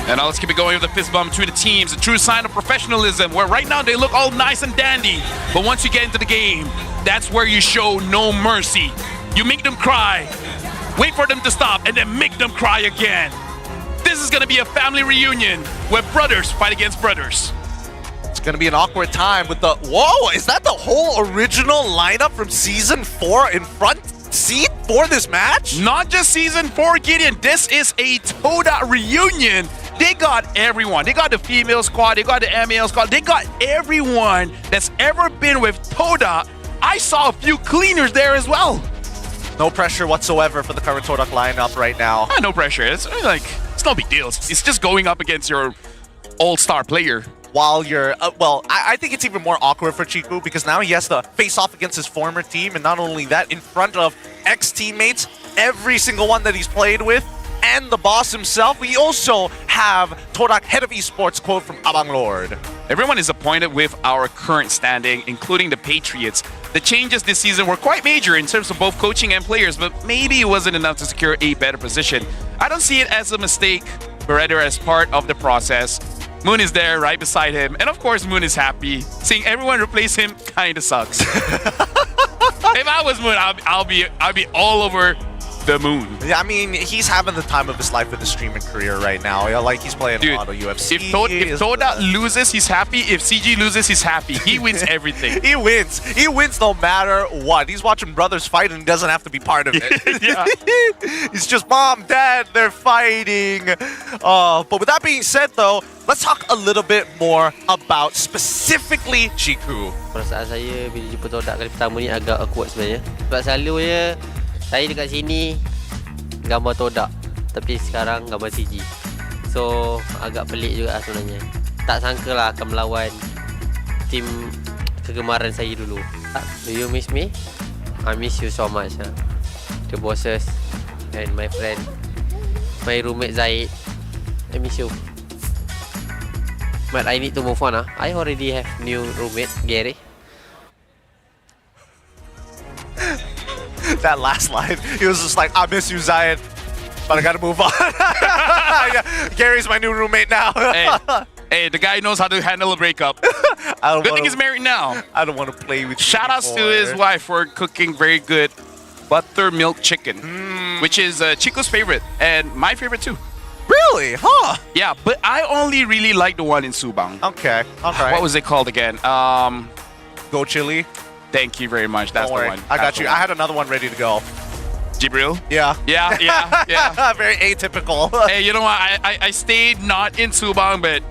Speaker 11: And now let's keep it going with the fist bump between the teams, a true sign of professionalism, where right now they look all nice and dandy, but once you get into the game, that's where you show no mercy. You make them cry, wait for them to stop, and then make them cry again. This is gonna be a family reunion where brothers fight against brothers.
Speaker 10: Gonna be an awkward time with the... Whoa, is that the whole original lineup from Season 4 in front seat for this match?
Speaker 11: Not just Season 4, Gideon. This is a Toda reunion. They got everyone. They got the female squad. They got the male squad. They got everyone that's ever been with Toda. I saw a few cleaners there as well.
Speaker 10: No pressure whatsoever for the current Todak lineup right now.
Speaker 11: No pressure. It's like, it's no big deal. It's just going up against your all-star player.
Speaker 10: While you're, I think it's even more awkward for Chiku because now he has to face off against his former team, and not only that, in front of ex-teammates, every single one that he's played with, and the boss himself. We also have Todak head of esports quote from Abang Lord.
Speaker 11: Everyone is appointed with our current standing, including the Patriots. The changes this season were quite major in terms of both coaching and players, but maybe it wasn't enough to secure a better position. I don't see it as a mistake, but rather as part of the process. Moon is there right beside him, and of course Moon is happy. Seeing everyone replace him kinda sucks. If I was Moon, I'll be all over the moon.
Speaker 10: Yeah, I mean, he's having the time of his life with his streaming career right now. Yeah, like he's playing a lot of UFC.
Speaker 11: If Toda loses, he's happy. If CG loses, he's happy. He wins everything.
Speaker 10: He wins. He wins no matter what. He's watching brothers fight and doesn't have to be part of it.
Speaker 11: Yeah.
Speaker 10: He's just, Mom, Dad, they're fighting. But with that being said, though, let's talk a little bit more about specifically Chiku.
Speaker 13: Perasaan saya bila jumpa Todak kali pertama ni agak awkward sebenarnya. Sebab selalunya saya dekat sini gambar Todak, tapi sekarang gambar CG. So agak pelik juga sebenarnya. Tak sangka lah akan melawan tim kegemaran saya dulu. Do you miss me? I miss you so much. The bosses and my friend, my roommate Zaid. I miss you. But I need to move on. I already have new roommate, Gary.
Speaker 10: That last line, he was just like, I miss you, Zion, but I gotta move on. Yeah, Gary's my new roommate now.
Speaker 11: Hey, the guy knows how to handle a breakup. Good thing he's married now.
Speaker 10: I don't want to play with you.
Speaker 11: Shout outs to his wife for cooking very good buttermilk chicken, which is Chico's favorite and my favorite too.
Speaker 10: Really? Huh?
Speaker 11: Yeah, but I only really like the one in Subang.
Speaker 10: Okay. Okay.
Speaker 11: What was it called again?
Speaker 10: Go Chili.
Speaker 11: Thank you very much. That's the one.
Speaker 10: I got you. I had another one ready to go.
Speaker 11: Jibril?
Speaker 10: Yeah.
Speaker 11: Yeah.
Speaker 10: Very atypical.
Speaker 11: Hey, you know what? I stayed not in Subang, but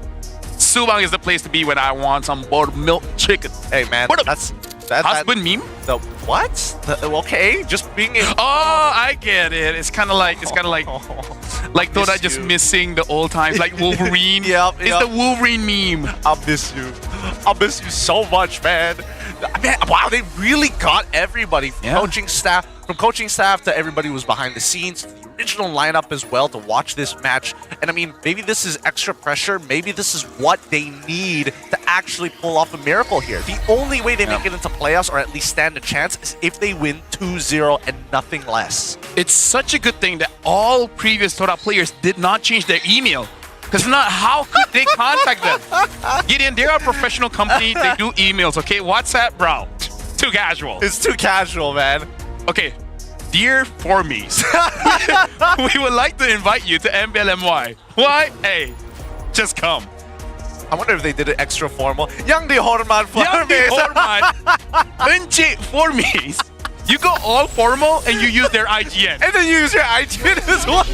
Speaker 11: Subang is the place to be when I want some buttermilk chicken.
Speaker 10: Hey, man. That's
Speaker 11: husband meme?
Speaker 10: The what? Okay, just being in...
Speaker 11: Oh, I get it. It's kind of like like Toda just missing the old times, like Wolverine.
Speaker 10: Yep.
Speaker 11: It's the Wolverine meme.
Speaker 10: I'll miss you. I'll miss you so much, man. Man, wow, they really got everybody from coaching staff to everybody who was behind the scenes, the original lineup as well to watch this match. And I mean, maybe this is extra pressure. Maybe this is what they need to actually pull off a miracle here. The only way they make it into playoffs or at least stand a chance is if they win 2-0 and nothing less.
Speaker 11: It's such a good thing that all previous Toda players did not change their email. Because not, how could they contact them? Gideon, they're a professional company. They do emails, okay? WhatsApp, bro. Too casual.
Speaker 10: It's too casual, man.
Speaker 11: Okay. Dear Formies, we would like to invite you to MPL MY. Why? Hey, just come.
Speaker 10: I wonder if they did it extra formal. Yang di hormat
Speaker 11: Yang di hormat. Benci Formies. You go all formal and you use their IGN.
Speaker 10: And then you use your IGN as well.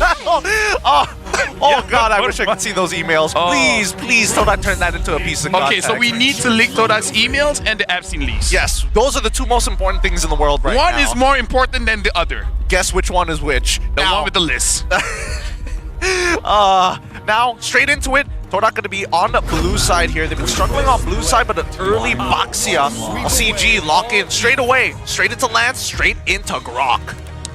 Speaker 10: Oh God, I wish I could see those emails. Please, Toda turn that into a piece of content.
Speaker 11: Okay, so we need to link Toda's emails and the Epstein lease.
Speaker 10: Yes, those are the two most important things in the world right now.
Speaker 11: One is more important than the other.
Speaker 10: Guess which one is which?
Speaker 11: The one with the list.
Speaker 10: Now, straight into it. Toda going to be on the blue side here. They've been struggling on blue side, but an early Baxia CG lock in straight away. Straight into Lance, straight into Grok.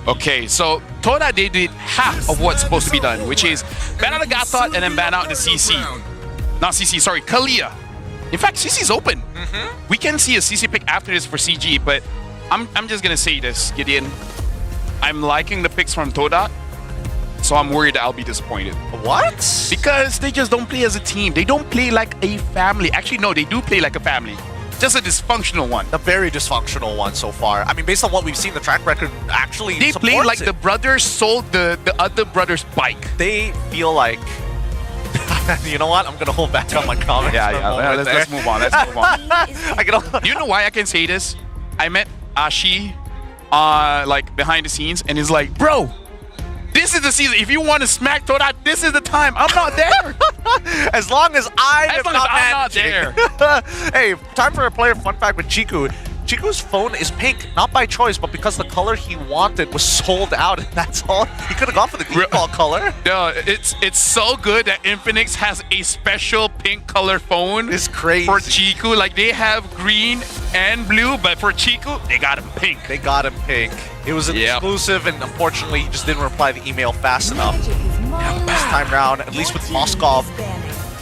Speaker 11: Okay, so Toda, they did half of what's supposed to be done, which is ban out the Gatot and then ban out the CC. Not CC, sorry, Kalia. In fact, CC's open. We can see a CC pick after this for CG, but I'm just going to say this, Gideon. I'm liking the picks from Toda. So I'm worried I'll be disappointed.
Speaker 10: What?
Speaker 11: Because they just don't play as a team. They don't play like a family. Actually, no, they do play like a family. Just a dysfunctional one.
Speaker 10: A very dysfunctional one so far. I mean, based on what we've seen, the track record actually
Speaker 11: they play like the brothers sold the other brother's bike.
Speaker 10: They feel like... You know what? I'm gonna hold back on my comments.
Speaker 11: Let's move on. Let's move on.
Speaker 10: I can.
Speaker 11: You know why I can say this? I met Ashi, like behind the scenes, and he's like, bro, this is the season. If you want to smack Toda, this is the time. I'm not there.
Speaker 10: As long as I'm not
Speaker 11: there.
Speaker 10: Hey, time for a player fun fact with Chiku. Chiku's phone is pink, not by choice, but because the color he wanted was sold out, and that's all. He could have gone for the default color.
Speaker 11: No, it's so good that Infinix has a special pink color phone.
Speaker 10: It's crazy.
Speaker 11: For Chiku, like they have green and blue, but for Chiku, they got him pink.
Speaker 10: They got him pink. It was an exclusive, and unfortunately, he just didn't reply the email fast enough. This time round, at least with Moskov,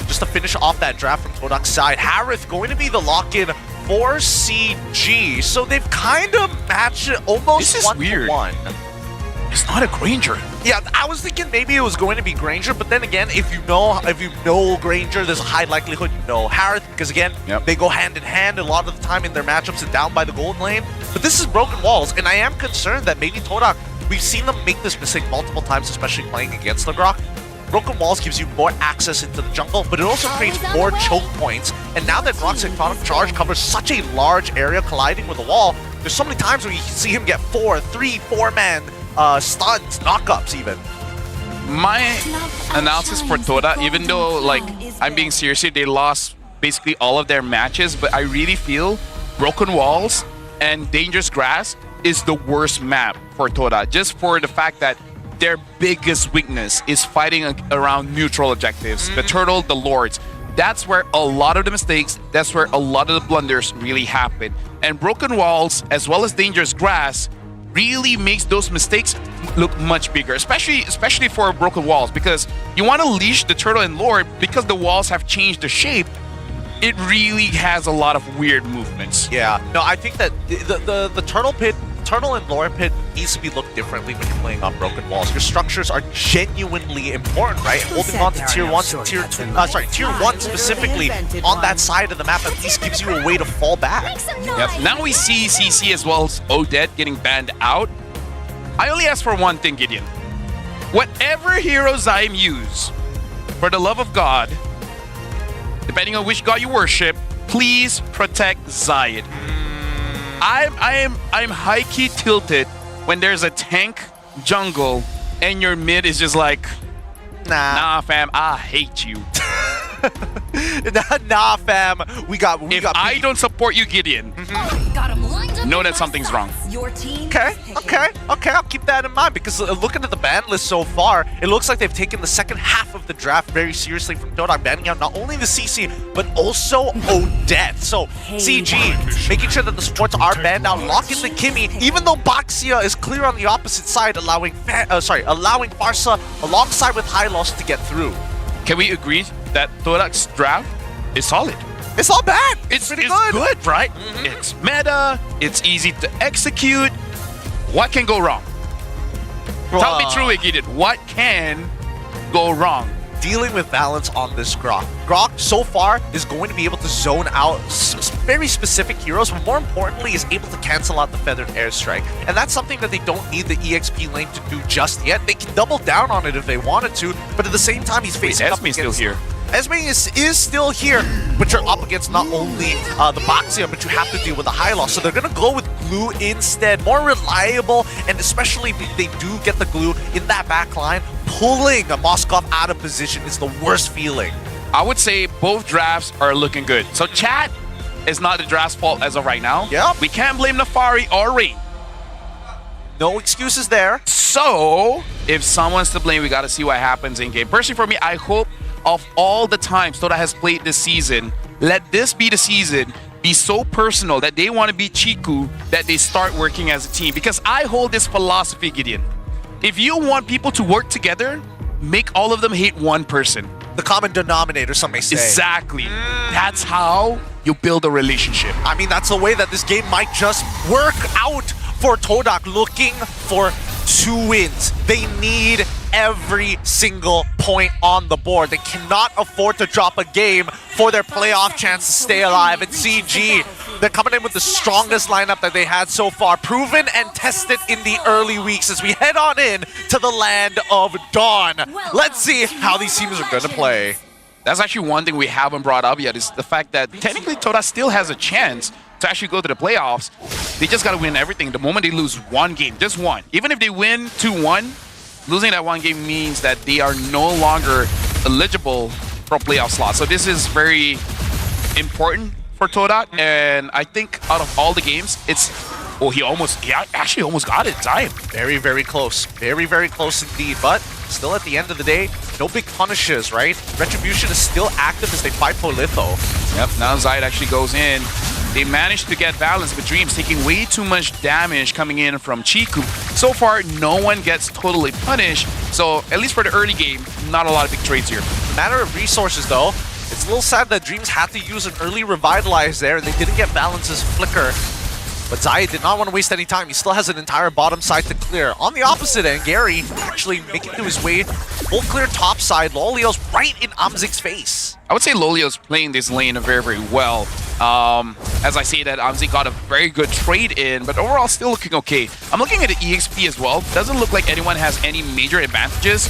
Speaker 10: just to finish off that draft from Todak's side, Harith going to be the lock-in for CG. So they've kind of matched it almost one-to-one.
Speaker 11: It's not a Granger.
Speaker 10: Yeah, I was thinking maybe it was going to be Granger, but then again, if you know Granger, there's a high likelihood you know Harith, because again, they go hand in hand a lot of the time in their matchups and down by the gold lane. But this is Broken Walls, and I am concerned that maybe Todak, we've seen them make this mistake multiple times, especially playing against Legrok. Broken Walls gives you more access into the jungle, but it also creates more choke points. And now that Rock's Iconic Charge covers such a large area colliding with the wall, there's so many times where you see him get 4-man stuns, knockups even.
Speaker 11: My analysis for Toda, even though like I'm being serious here, they lost basically all of their matches, but I really feel Broken Walls and Dangerous Grass is the worst map for Toda, just for the fact that their biggest weakness is fighting around neutral objectives. The Turtle, the Lords. That's where a lot of the mistakes, that's where a lot of the blunders really happen. And Broken Walls, as well as Dangerous Grass, really makes those mistakes look much bigger, especially for Broken Walls, because you want to leash the Turtle and Lord because the walls have changed the shape. It really has a lot of weird movements.
Speaker 10: Yeah, no, I think that the Turtle and Lore Pit needs to be looked differently when you're playing on Broken Walls. Your structures are genuinely important, right? Holding on to Tier 1 to Tier 1 specifically on that side of the map at least gives you a way to fall back.
Speaker 11: Yep. Now we see CC as well as Odette getting banned out. I only ask for one thing, Gideon. Whatever hero Zyme use, for the love of God, depending on which god you worship, please protect Zayed. I'm high-key tilted when there's a tank jungle and your mid is just like, nah fam, I hate you.
Speaker 10: Nah fam, we got
Speaker 11: If I don't support you, Gideon, know that something's wrong.
Speaker 10: Okay, I'll keep that in mind, because looking at the ban list so far, it looks like they've taken the second half of the draft very seriously from Todak, banning out not only the CC, but also Odette. So CG, making sure that the supports are banned out, lock in the Kimmy, even though Baxia is clear on the opposite side, allowing Farsa alongside with Hylos to get through.
Speaker 11: Can we agree that Todak's draft is solid?
Speaker 10: It's not bad.
Speaker 11: It's
Speaker 10: pretty
Speaker 11: good, right? It's meta. It's easy to execute. What can go wrong? Tell me truly, Gideon. What can go wrong?
Speaker 10: Dealing with balance on this Grok. Grok, so far, is going to be able to zone out very specific heroes, but more importantly, is able to cancel out the Feathered Airstrike. And that's something that they don't need the EXP lane to do just yet. They can double down on it if they wanted to, but at the same time, he's facing up against...
Speaker 11: Esme's still here.
Speaker 10: Esme is still here, but you're up against not only the Baxia, but you have to deal with the Hylos. So they're going to go with Glue instead. More reliable, and especially if they do get the Glue in that back line, pulling a Moskov out of position is the worst feeling.
Speaker 11: I would say both drafts are looking good. So chat is not the draft's fault as of right now.
Speaker 10: Yep.
Speaker 11: We can't blame Nafari or Rain.
Speaker 10: No excuses there.
Speaker 11: So if someone's to blame, we got to see what happens in game. Personally, for me, I hope of all the times Toda has played this season, let this be the season be so personal that they want to beat Chiku that they start working as a team. Because I hold this philosophy, Gideon. If you want people to work together, make all of them hate one person.
Speaker 10: The common denominator, some may say.
Speaker 11: Exactly. That's how you build a relationship.
Speaker 10: I mean, that's the way that this game might just work out for Todak, looking for 2 wins. They need every single point on the board. They cannot afford to drop a game for their playoff chance to stay alive. And CG, they're coming in with the strongest lineup that they had so far, proven and tested in the early weeks as we head on in to the land of Dawn. Let's see how these teams are going to play.
Speaker 11: That's actually one thing we haven't brought up yet, is the fact that technically Toda still has a chance to actually go to the playoffs. They just got to win everything. The moment they lose one game, just one, even if they win 2-1, losing that one game means that they are no longer eligible for a playoff slot. So this is very important for Toda, and I think out of all the games, it's... Oh, he actually almost got it. Time.
Speaker 10: Very, very close. Very, very close indeed. But still, at the end of the day, no big punishes, right? Retribution is still active as they fight for Litho.
Speaker 11: Yep, now Zayt actually goes in. They managed to get balance, but Dreams taking way too much damage coming in from Chiku. So far, no one gets totally punished. So, at least for the early game, not a lot of big trades here.
Speaker 10: Matter of resources, though. It's a little sad that Dreams had to use an early Revitalize there, and they didn't get Balance's Flicker. But Zayt did not want to waste any time. He still has an entire bottom side to clear. On the opposite end, Gary actually making his way full clear top side. Lolio's right in Amzik's face.
Speaker 11: I would say Lolio's playing this lane very, very well. As I say that, Amzik got a very good trade in, but overall still looking okay. I'm looking at the EXP as well. Doesn't look like anyone has any major advantages.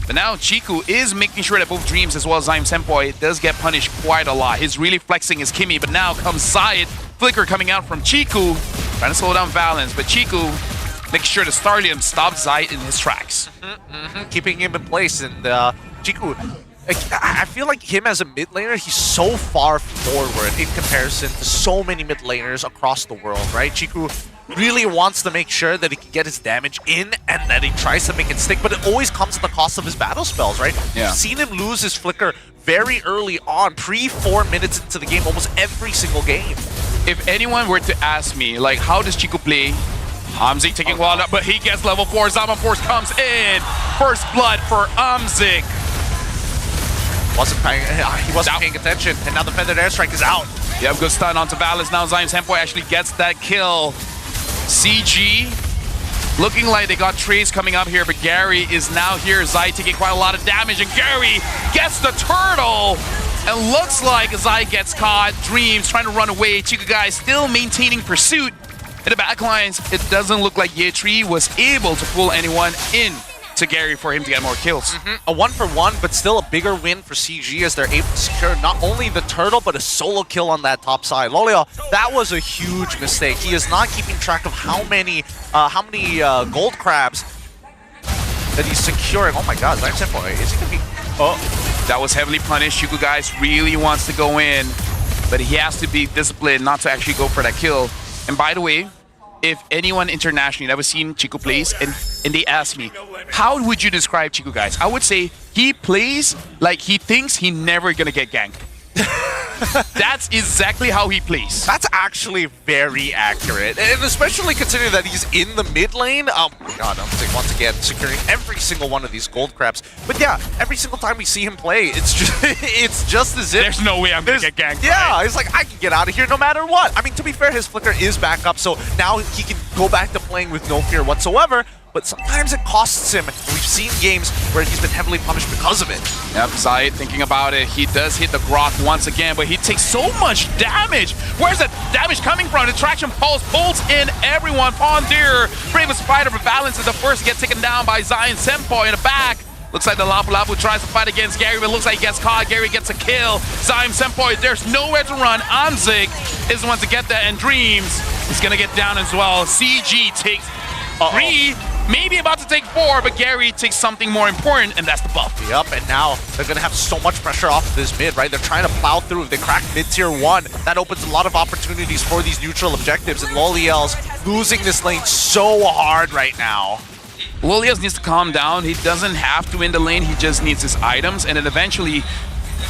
Speaker 11: But now Chiku is making sure that both Dreams as well as Zaim Senpoi does get punished quite a lot. He's really flexing his Kimmy, but now comes Zayt. Flicker coming out from Chiku, trying to slow down Valence, but Chiku makes sure the Starlium stops Zayt in his tracks.
Speaker 10: Keeping him in place, and Chiku, I feel like him as a mid laner, he's so far forward in comparison to so many mid laners across the world, right? Chiku really wants to make sure that he can get his damage in and that he tries to make it stick, but it always comes at the cost of his battle spells, right?
Speaker 11: Yeah.
Speaker 10: We've seen him lose his Flicker very early on, pre-4 minutes into the game, almost every single game.
Speaker 11: If anyone were to ask me, like, how does Chiku play? Amzik taking wild up, but he gets level 4. Zaman Force comes in. First blood for Amzik.
Speaker 10: He wasn't paying attention, and now the Feathered Airstrike is out.
Speaker 11: Yep, good stun onto Valence. Now Zaim Senpoi actually gets that kill. CG looking like they got Trace coming up here, but Gary is now here. Zayt taking quite a lot of damage, and Gary gets the turtle. And looks like Zayt gets caught. Dreams trying to run away. Chiku guys still maintaining pursuit. In the backlines, it doesn't look like Yetri was able to pull anyone in to Gary for him to get more kills.
Speaker 10: A 1-for-1, but still a bigger win for CG as they're able to secure not only the turtle, but a solo kill on that top side. Lolio, that was a huge mistake. He is not keeping track of how many gold crabs that he's securing. Oh my god, Zaim Senpoi, is he gonna be... Oh.
Speaker 11: That was heavily punished. Chiku guys really wants to go in, but he has to be disciplined not to actually go for that kill. And by the way, if anyone internationally never seen Chiku plays and they ask me, how would you describe Chiku guys? I would say he plays like he thinks he never gonna get ganked. That's exactly how he plays.
Speaker 10: That's actually very accurate, and especially considering that he's in the mid lane. Oh my god, I'm once again securing every single one of these gold crabs. But yeah, every single time we see him play, it's just as if
Speaker 11: there's no way I'm gonna get ganked.
Speaker 10: Yeah,
Speaker 11: right?
Speaker 10: It's like I can get out of here no matter what. I mean, to be fair, his Flicker is back up, so now he can go back to playing with no fear whatsoever. But sometimes it costs him. We've seen games where he's been heavily punished because of it.
Speaker 11: Yep, Zayt thinking about it. He does hit the Grok once again, but he takes so much damage. Where's that damage coming from? The Traction Pulse pulls in everyone. Pondir, Bravest Spider, but Valence is the first to get taken down by Zaim Senpoi in the back. Looks like the Lapu Lapu tries to fight against Gary, but looks like he gets caught. Gary gets a kill. Zaim Senpoi, there's nowhere to run. Amzik is the one to get that, and Dreams is going to get down as well. CG takes 3. Maybe about to take 4, but Gary takes something more important, and that's the buff.
Speaker 10: Yep, and now they're going to have so much pressure off of this mid, right? They're trying to plow through. If they crack mid-tier 1, that opens a lot of opportunities for these neutral objectives, and Loliel's losing this lane so hard right now.
Speaker 11: Loliel's needs to calm down. He doesn't have to win the lane. He just needs his items, and then eventually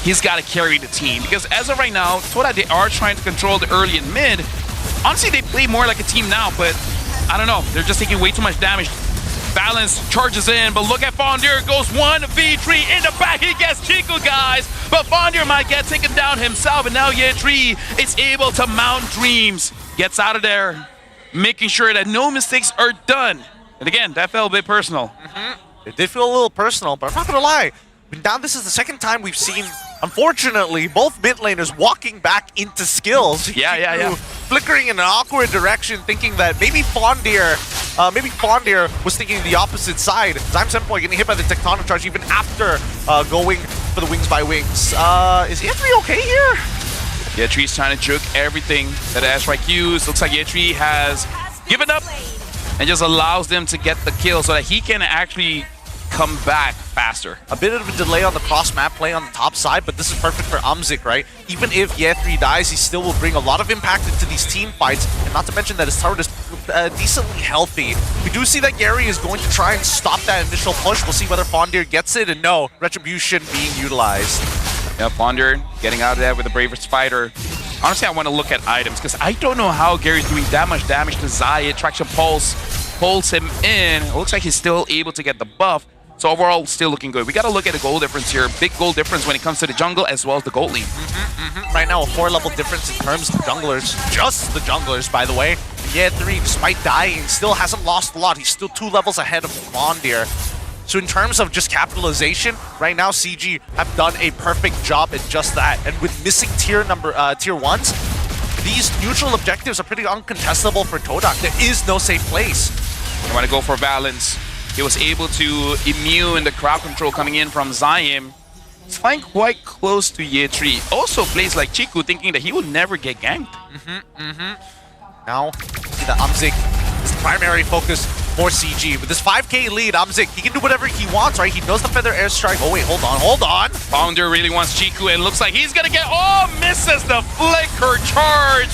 Speaker 11: he's got to carry the team. Because as of right now, Toda, they are trying to control the early and mid. Honestly, they play more like a team now, but I don't know. They're just taking way too much damage. Balance charges in, but look at Fondir, goes 1v3 in the back. He gets Chiku guys, but Fondir might get taken down himself, and now Yetri is able to mount Dreams. Gets out of there, making sure that no mistakes are done. And again, that felt a bit personal.
Speaker 10: It did feel a little personal, but I'm not gonna lie. Now this is the second time we've seen, unfortunately, both mid laners walking back into skills.
Speaker 11: Yeah.
Speaker 10: Flickering in an awkward direction, thinking that maybe Fondir was thinking the opposite side. Zaim Senpoi getting hit by the Tectonic Charge even after going for the Wings by Wings. Is Yetri okay here?
Speaker 11: Yetri's trying to juke everything that Airstrike used. Looks like Yetri has given up and just allows them to get the kill so that he can actually come back faster.
Speaker 10: A bit of a delay on the cross-map play on the top side, but this is perfect for Umzik, right? Even if Yetri dies, he still will bring a lot of impact into these team fights, and not to mention that his turret is decently healthy. We do see that Gary is going to try and stop that initial push. We'll see whether Fondir gets it, and no, Retribution being utilized.
Speaker 11: Yeah, Fondir getting out of there with the bravest fighter. Honestly, I want to look at items, because I don't know how Gary's doing that much damage to Zayed. Traction Pulse pulls him in. It looks like he's still able to get the buff. So overall, still looking good. We got to look at the goal difference here. Big goal difference when it comes to the jungle as well as the gold lane.
Speaker 10: Right now, a 4-level difference in terms of junglers. Just the junglers, by the way. Yetri, despite dying, still hasn't lost a lot. He's still 2 levels ahead of Fondir. So in terms of just capitalization, right now CG have done a perfect job at just that. And with missing tier 1s, these neutral objectives are pretty uncontestable for Todak. There is no safe place.
Speaker 11: You want to go for balance. He was able to immune the crowd control coming in from Zaim. He's flying quite close to Yetri. Also plays like Chiku, thinking that he will never get ganked.
Speaker 10: Now, see that Umzik is the primary focus for CG. With this 5k lead, Umzik, he can do whatever he wants, right? He knows the Feather Airstrike. Oh wait, hold on.
Speaker 11: Founder really wants Chiku, and looks like he's gonna get, misses the flicker charge.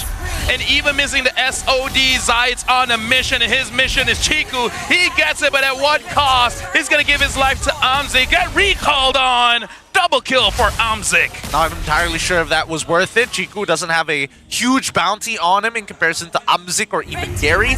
Speaker 11: And even missing the SOD, Zayed's on a mission, and his mission is Chiku. He gets it, but at what cost? He's gonna give his life to Umzik. Get recalled on! Double kill for Umzik.
Speaker 10: Not entirely sure if that was worth it. Chiku doesn't have a huge bounty on him in comparison to Umzik or even Gary.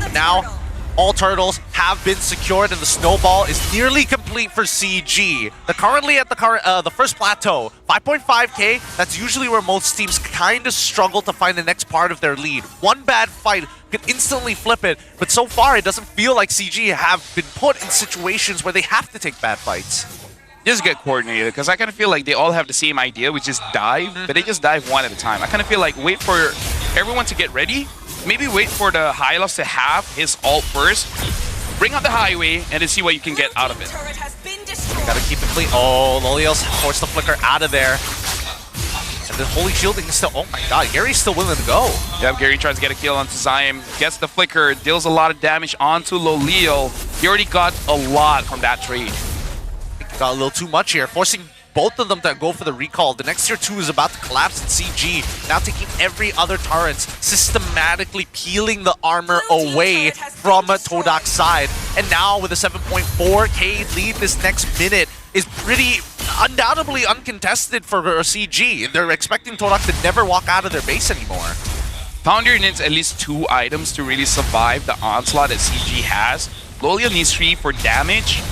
Speaker 10: But now, all turtles have been secured, and the snowball is nearly complete for CG. They're currently at the first plateau, 5.5k. That's usually where most teams kind of struggle to find the next part of their lead. One bad fight could instantly flip it, but so far it doesn't feel like CG have been put in situations where they have to take bad fights.
Speaker 11: Just get coordinated, because I kind of feel like they all have the same idea, which is dive, but they just dive one at a time. I kind of feel like wait for everyone to get ready. Maybe wait for the Hylos to have his ult first. Bring out the highway and then see what you can get out of it.
Speaker 10: Gotta keep it clean. Oh, Lolios forced the flicker out of there. And the holy shielding is still, oh my god, Gary's still willing to go.
Speaker 11: Yep, Gary tries to get a kill onto Zaim, gets the flicker, deals a lot of damage onto Lolio. He already got a lot from that trade.
Speaker 10: Got a little too much here, forcing both of them to go for the recall. The next tier 2 is about to collapse in CG, now taking every other turret, systematically peeling the armor away from Todak's side. And now with a 7.4k lead, this next minute is pretty undoubtedly uncontested for CG. They're expecting Todak to never walk out of their base anymore.
Speaker 11: Founder needs at least 2 items to really survive the onslaught that CG has. Lolio needs 3 for damage.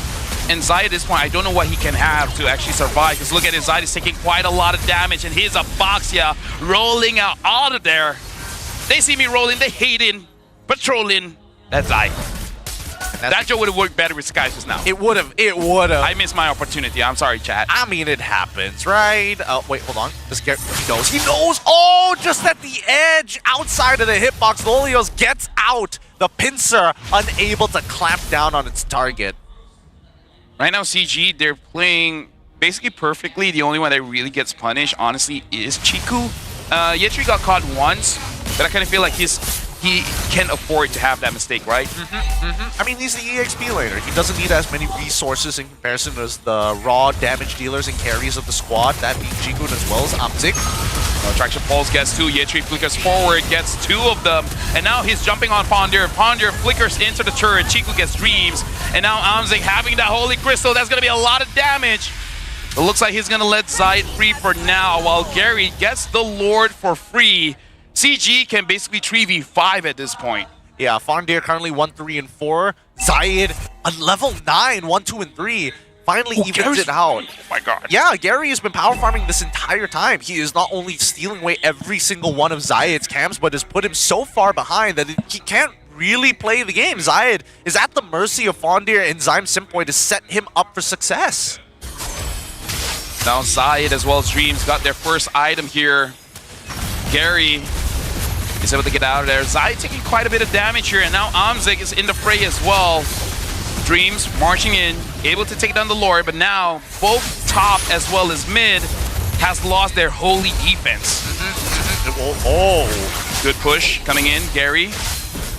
Speaker 11: And Zayed at this point, I don't know what he can have to actually survive. Because look at it, Zayed is taking quite a lot of damage. And here's a Boxia rolling out of there. They see me rolling, they hating, patrolling. That's Zayed. That joke would have worked better with Sky just now.
Speaker 10: It would have.
Speaker 11: I missed my opportunity. I'm sorry, chat.
Speaker 10: I mean, it happens, right? Wait, hold on. He knows. Oh, just at the edge, outside of the hitbox, Lolios gets out. The pincer unable to clamp down on its target.
Speaker 11: Right now, CG, they're playing basically perfectly. The only one that really gets punished, honestly, is Chiku. Yetri got caught once, but I kind of feel like he can afford to have that mistake, right?
Speaker 10: I mean, he's the EXP laner. He doesn't need as many resources in comparison as the raw damage dealers and carries of the squad, that being Chiku as well as Umzik.
Speaker 11: Traction Pulse gets 2, Yetri flickers forward, gets 2 of them, and now he's jumping on Fondir. Fondir flickers into the turret, Chiku gets Dreams, and now Umzik having that Holy Crystal, that's gonna be a lot of damage. It looks like he's gonna let Zayed free for now, while Gary gets the Lord for free. CG can basically 3v5 at this point.
Speaker 10: Yeah, Fondir currently 1, 3, and 4. Zayed on level 9, 1, 2, and 3. Finally evens it out.
Speaker 11: Oh my god.
Speaker 10: Yeah, Gary has been power farming this entire time. He is not only stealing away every single one of Zayed's camps, but has put him so far behind that he can't really play the game. Zayed is at the mercy of Fondir and Zaim Simpoy to set him up for success.
Speaker 11: Now Zayed as well as Dreams got their first item here. Gary is able to get out of there. Zayed taking quite a bit of damage here, and now Umzik is in the fray as well. Dreams marching in, able to take down the Lord, but now both top as well as mid has lost their holy defense. Good push coming in, Gary.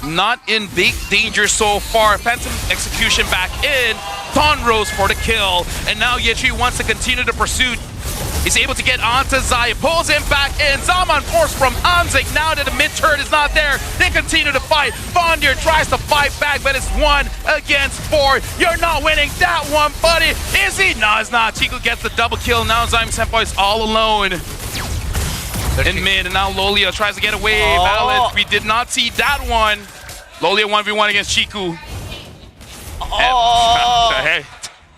Speaker 11: Not in big danger so far. Phantom execution back in. TRON rose for the kill. And now Yechi wants to continue the pursuit. He's able to get onto Zai, pulls him back in. Zaman force from Anzik. Now that the mid turret is not there, they continue to fight. Fondir tries to fight back, but it's 1 against 4. You're not winning that one, buddy. Is he? No, it's not. Chico gets the double kill. Now Zaim Senpai is all alone in mid, and now Lolia tries to get away. Valid, we did not see that one. Lolia 1v1 against Chiku. Hey.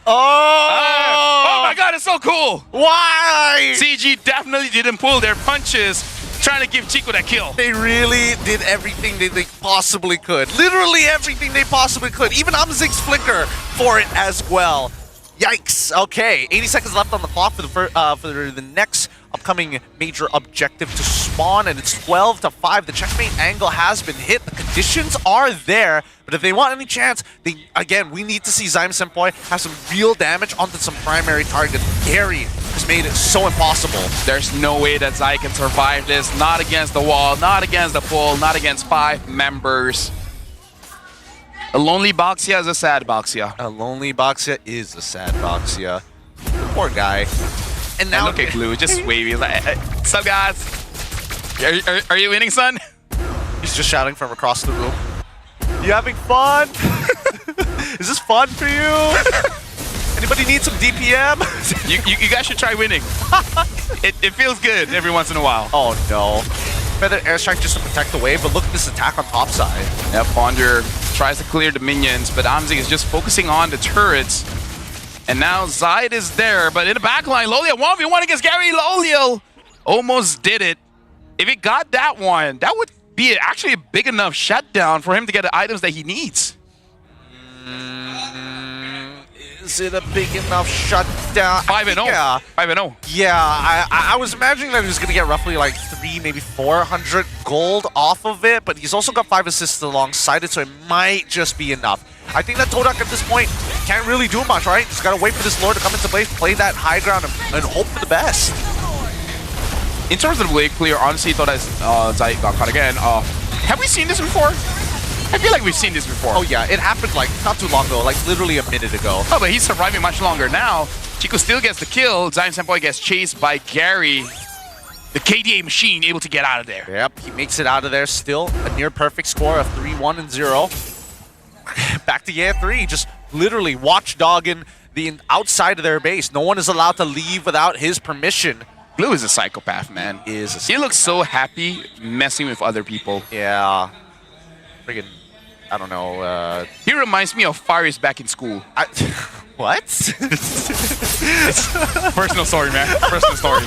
Speaker 11: Oh my god, it's so cool!
Speaker 10: Why?
Speaker 11: CG definitely didn't pull their punches trying to give Chico that kill.
Speaker 10: They really did everything they possibly could. Literally everything they possibly could. Even Amzig's flicker for it as well. Yikes. Okay, 80 seconds left on the clock for the next upcoming major objective to spawn, and it's 12-5. The checkmate angle has been hit. The conditions are there, but if they want any chance, we need to see Zaim Senpai have some real damage onto some primary targets. Gary has made it so impossible.
Speaker 11: There's no way that Zai can survive this. Not against the wall, not against the pool, not against 5 members. A lonely Boxia is a sad Boxia.
Speaker 10: A lonely Boxia is a sad Boxia. Poor guy. And now
Speaker 11: look at Glue, just wavy. Like, what's up, guys? Are you winning, son?
Speaker 10: He's just shouting from across the room. You having fun? Is this fun for you? Anybody need some DPM?
Speaker 11: you guys should try winning. It feels good every once in a while.
Speaker 10: Oh no. Feather airstrike just to protect the wave, but look at this attack on top side.
Speaker 11: Yeah, Fondir tries to clear the minions, but Amzik is just focusing on the turrets. And now Zaid is there, but in the backline, Lolia 1v1 against Gary. Lolia almost did it. If he got that one, that would be actually a big enough shutdown for him to get the items that he needs.
Speaker 10: Is it a big enough shutdown?
Speaker 11: 5-0.
Speaker 10: Yeah.
Speaker 11: 5-0.
Speaker 10: Yeah, I was imagining that he was going to get roughly like 300, maybe 400 gold off of it, but he's also got 5 assists alongside it, so it might just be enough. I think that Todak at this point can't really do much, right? Just got to wait for this Lord to come into play, play that high ground, and hope for the best.
Speaker 11: In terms of the wave clear, honestly, thought Zai got caught again. Have we seen this before? I feel like we've seen this before.
Speaker 10: Oh yeah, it happened like not too long ago, like literally a minute ago.
Speaker 11: Oh, but he's surviving much longer now. Chico still gets the kill. Zaim Senpai gets chased by Gary. The KDA machine able to get out of there.
Speaker 10: Yep, he makes it out of there still. A near perfect score of 3-1-0. Back to year 3, just literally watchdogging the outside of their base. No one is allowed to leave without his permission.
Speaker 11: Blue is a psychopath, man. He looks so happy messing with other people.
Speaker 10: Yeah. Friggin', I don't know.
Speaker 11: He reminds me of Faris back in school.
Speaker 10: What?
Speaker 11: Personal story, man. Personal story.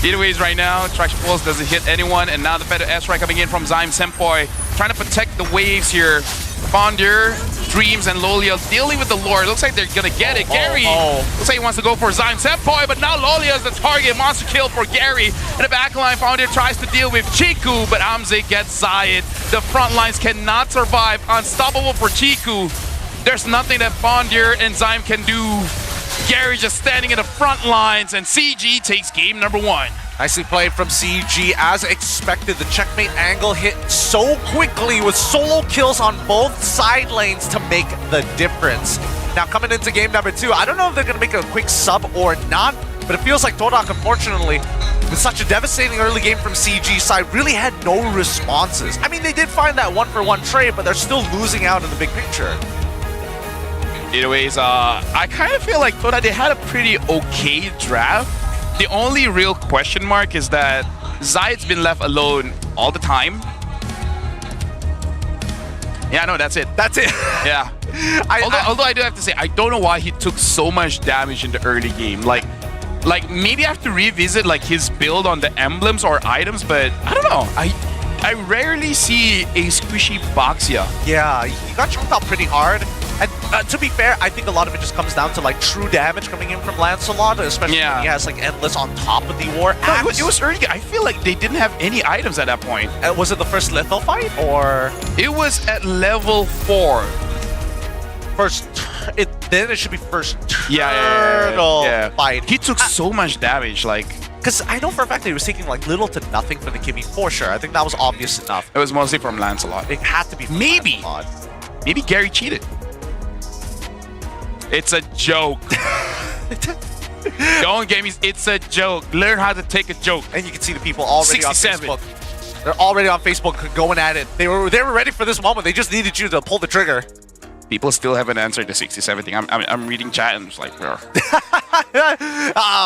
Speaker 11: Either ways, right now, Trash Pulse doesn't hit anyone, and now the better airstrike coming in from Zaim Senpai, trying to protect the waves here. Fondir, Dreams, and Lolia dealing with the Lord. Looks like they're gonna get it. Gary looks like he wants to go for Zaim Senpai, but now Lolia is the target. Monster kill for Gary. In the back line, Fondir tries to deal with Chiku, but Amzik gets Zayed. The front lines cannot survive. Unstoppable for Chiku. There's nothing that Fondir and Zaim can do. Gary just standing in the front lines, and CG takes game number 1.
Speaker 10: Nicely played from CG. As expected, the checkmate angle hit so quickly with solo kills on both side lanes to make the difference. Now coming into game number 2, I don't know if they're going to make a quick sub or not, but it feels like Todak, unfortunately, with such a devastating early game from CG side, really had no responses. I mean, they did find that 1-for-1 trade, but they're still losing out in the big picture.
Speaker 11: Either ways, I kind of feel like Todak, they had a pretty okay draft. The only real question mark is that Zayed's been left alone all the time. Yeah, no, that's it. That's it. Yeah. Although I do have to say, I don't know why he took so much damage in the early game. Like maybe I have to revisit like his build on the emblems or items, but I don't know. I rarely see a squishy Boxia.
Speaker 10: Yeah, he got chunked out pretty hard. And to be fair, I think a lot of it just comes down to like true damage coming in from Lancelot, especially when he has like Endless on top of the War Axe.
Speaker 11: It was early. I feel like they didn't have any items at that point.
Speaker 10: Was it the first lethal fight, or?
Speaker 11: It was at level 4.
Speaker 10: Then it should be first
Speaker 11: Yeah.
Speaker 10: turtle fight.
Speaker 11: He took so much damage, like.
Speaker 10: Because I know for a fact that he was taking like little to nothing for the Kimmy, for sure. I think that was obvious enough.
Speaker 11: It was mostly from Lancelot.
Speaker 10: It had to be from Lancelot.
Speaker 11: Maybe Gary cheated. It's a joke. Don't get me. It's a joke. Learn how to take a joke.
Speaker 10: And you can see the people already
Speaker 11: 67.
Speaker 10: on Facebook. They're already on Facebook going at it. They were ready for this moment. They just needed you to pull the trigger.
Speaker 11: People still haven't answered the 67 thing. I'm reading chat and it's like, bro.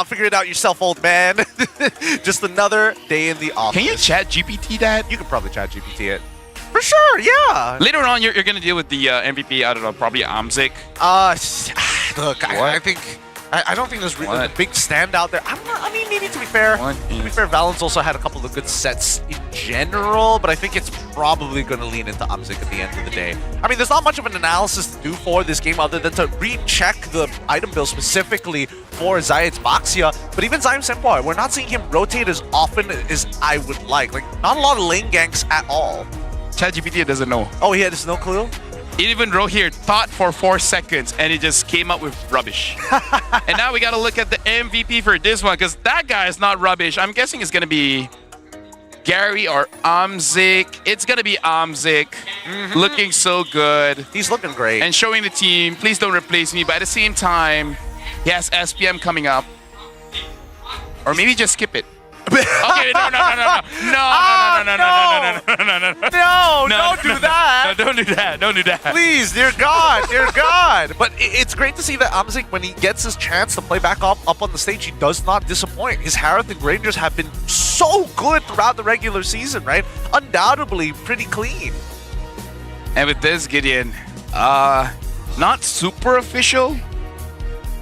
Speaker 10: Figure it out yourself, old man. Just another day in the office.
Speaker 11: Can you chat GPT that?
Speaker 10: You can probably chat GPT it. For sure, yeah.
Speaker 11: Later on, you're going to deal with the MVP, I don't know, probably Amzik.
Speaker 10: Look, I don't think there's really a big standout there. I mean, maybe to be fair, Valens also had a couple of good sets in general, but I think it's probably going to lean into Amzik at the end of the day. I mean, there's not much of an analysis to do for this game other than to recheck the item build specifically for Zayed's Baxia, but even Zaim Senpai, we're not seeing him rotate as often as I would like. Like, not a lot of lane ganks at all.
Speaker 11: ChatGPT doesn't know.
Speaker 10: Oh, he has no clue?
Speaker 11: It even wrote here, thought for 4 seconds, and it just came up with rubbish. And now we got to look at the MVP for this one, because that guy is not rubbish. I'm guessing it's going to be Gary or Amzik. It's going to be Amzik. Looking so good.
Speaker 10: He's looking great.
Speaker 11: And showing the team, please don't replace me. But at the same time, he has SPM coming up. Or maybe just skip it. Okay, no,
Speaker 10: don't do that.
Speaker 11: No, don't do that. Don't do that.
Speaker 10: Please, dear God, dear God. But it's great to see that Amzik, when he gets his chance to play back up on the stage, he does not disappoint. His Harith and Rangers have been so good throughout the regular season, right? Undoubtedly pretty clean.
Speaker 11: And with this, Gideon, not super official,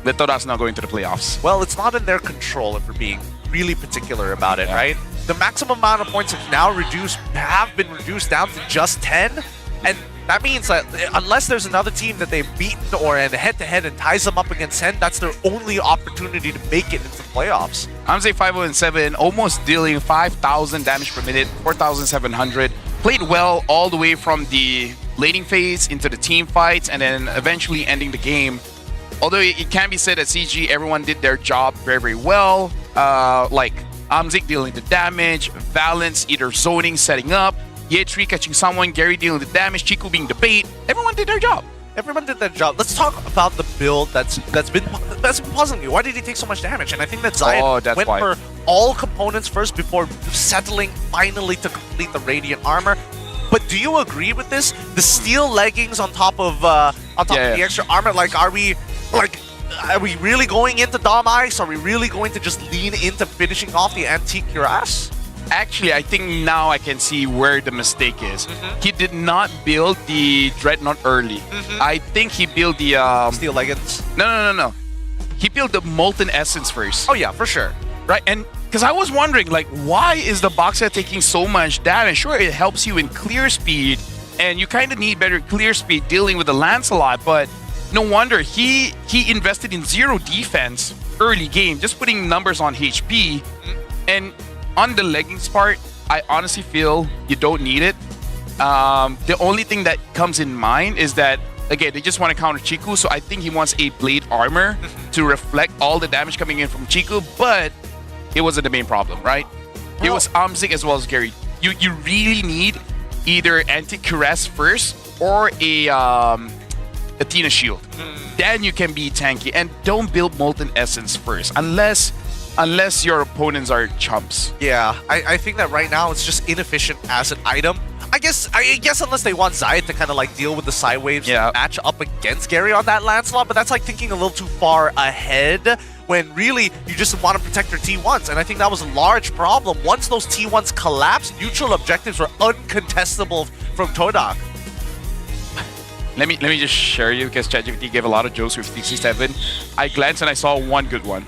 Speaker 11: but Todak's not going to the playoffs.
Speaker 10: Well, it's not in their control if we're being really particular about it, right? The maximum amount of points have been reduced down to just 10, and that means that unless there's another team that they've beaten or in head-to-head and ties them up against 10, that's their only opportunity to make it into the playoffs.
Speaker 11: Amzik 5-0-7, almost dealing 5,000 damage per minute, 4,700. Played well all the way from the laning phase into the team fights, and then eventually ending the game. Although it can be said that CG, everyone did their job very, very well. Like Amzik dealing the damage, Valence either zoning, setting up, Ye3 catching someone, Gary dealing the damage, Chiku being the bait. Everyone did their job.
Speaker 10: Everyone did their job. Let's talk about the build that's been puzzling you. Why did he take so much damage? And I think that Zayed went for all components first before settling finally to complete the Radiant Armor. But do you agree with this? The steel leggings on top of the extra armor, like are we really going into Dom Ice? Are we really going to just lean into finishing off the Antique Cuirass?
Speaker 11: Actually, I think now I can see where the mistake is. He did not build the Dreadnought early. I think he built the...
Speaker 10: Steel leggings?
Speaker 11: No. He built the Molten Essence first.
Speaker 10: Oh yeah, for sure.
Speaker 11: Right, and because I was wondering, like, why is the Boxer taking so much damage? Sure, it helps you in clear speed, and you kind of need better clear speed dealing with the Lancelot, but no wonder he invested in 0 defense early game, just putting numbers on HP. And on the leggings part, I honestly feel you don't need it. The only thing that comes in mind is that, again, they just want to counter Chiku, so I think he wants a blade armor to reflect all the damage coming in from Chiku, but it wasn't the main problem, right? It was Amzik as well as Gary. You really need either Anti-Cuirass first or a Athena Shield. Then you can be tanky, and don't build Molten Essence first unless your opponents are chumps.
Speaker 10: Yeah, I think that right now it's just inefficient as an item. I guess unless they want Zayed to kind of like deal with the side waves match up against Gary on that Lancelot, but that's like thinking a little too far ahead when really you just want to protect your T1s, and I think that was a large problem. Once those T1s collapsed, neutral objectives were uncontestable from Todak.
Speaker 11: Let me just share you, because ChatGPT gave a lot of jokes with 67. I glanced and I saw one good one.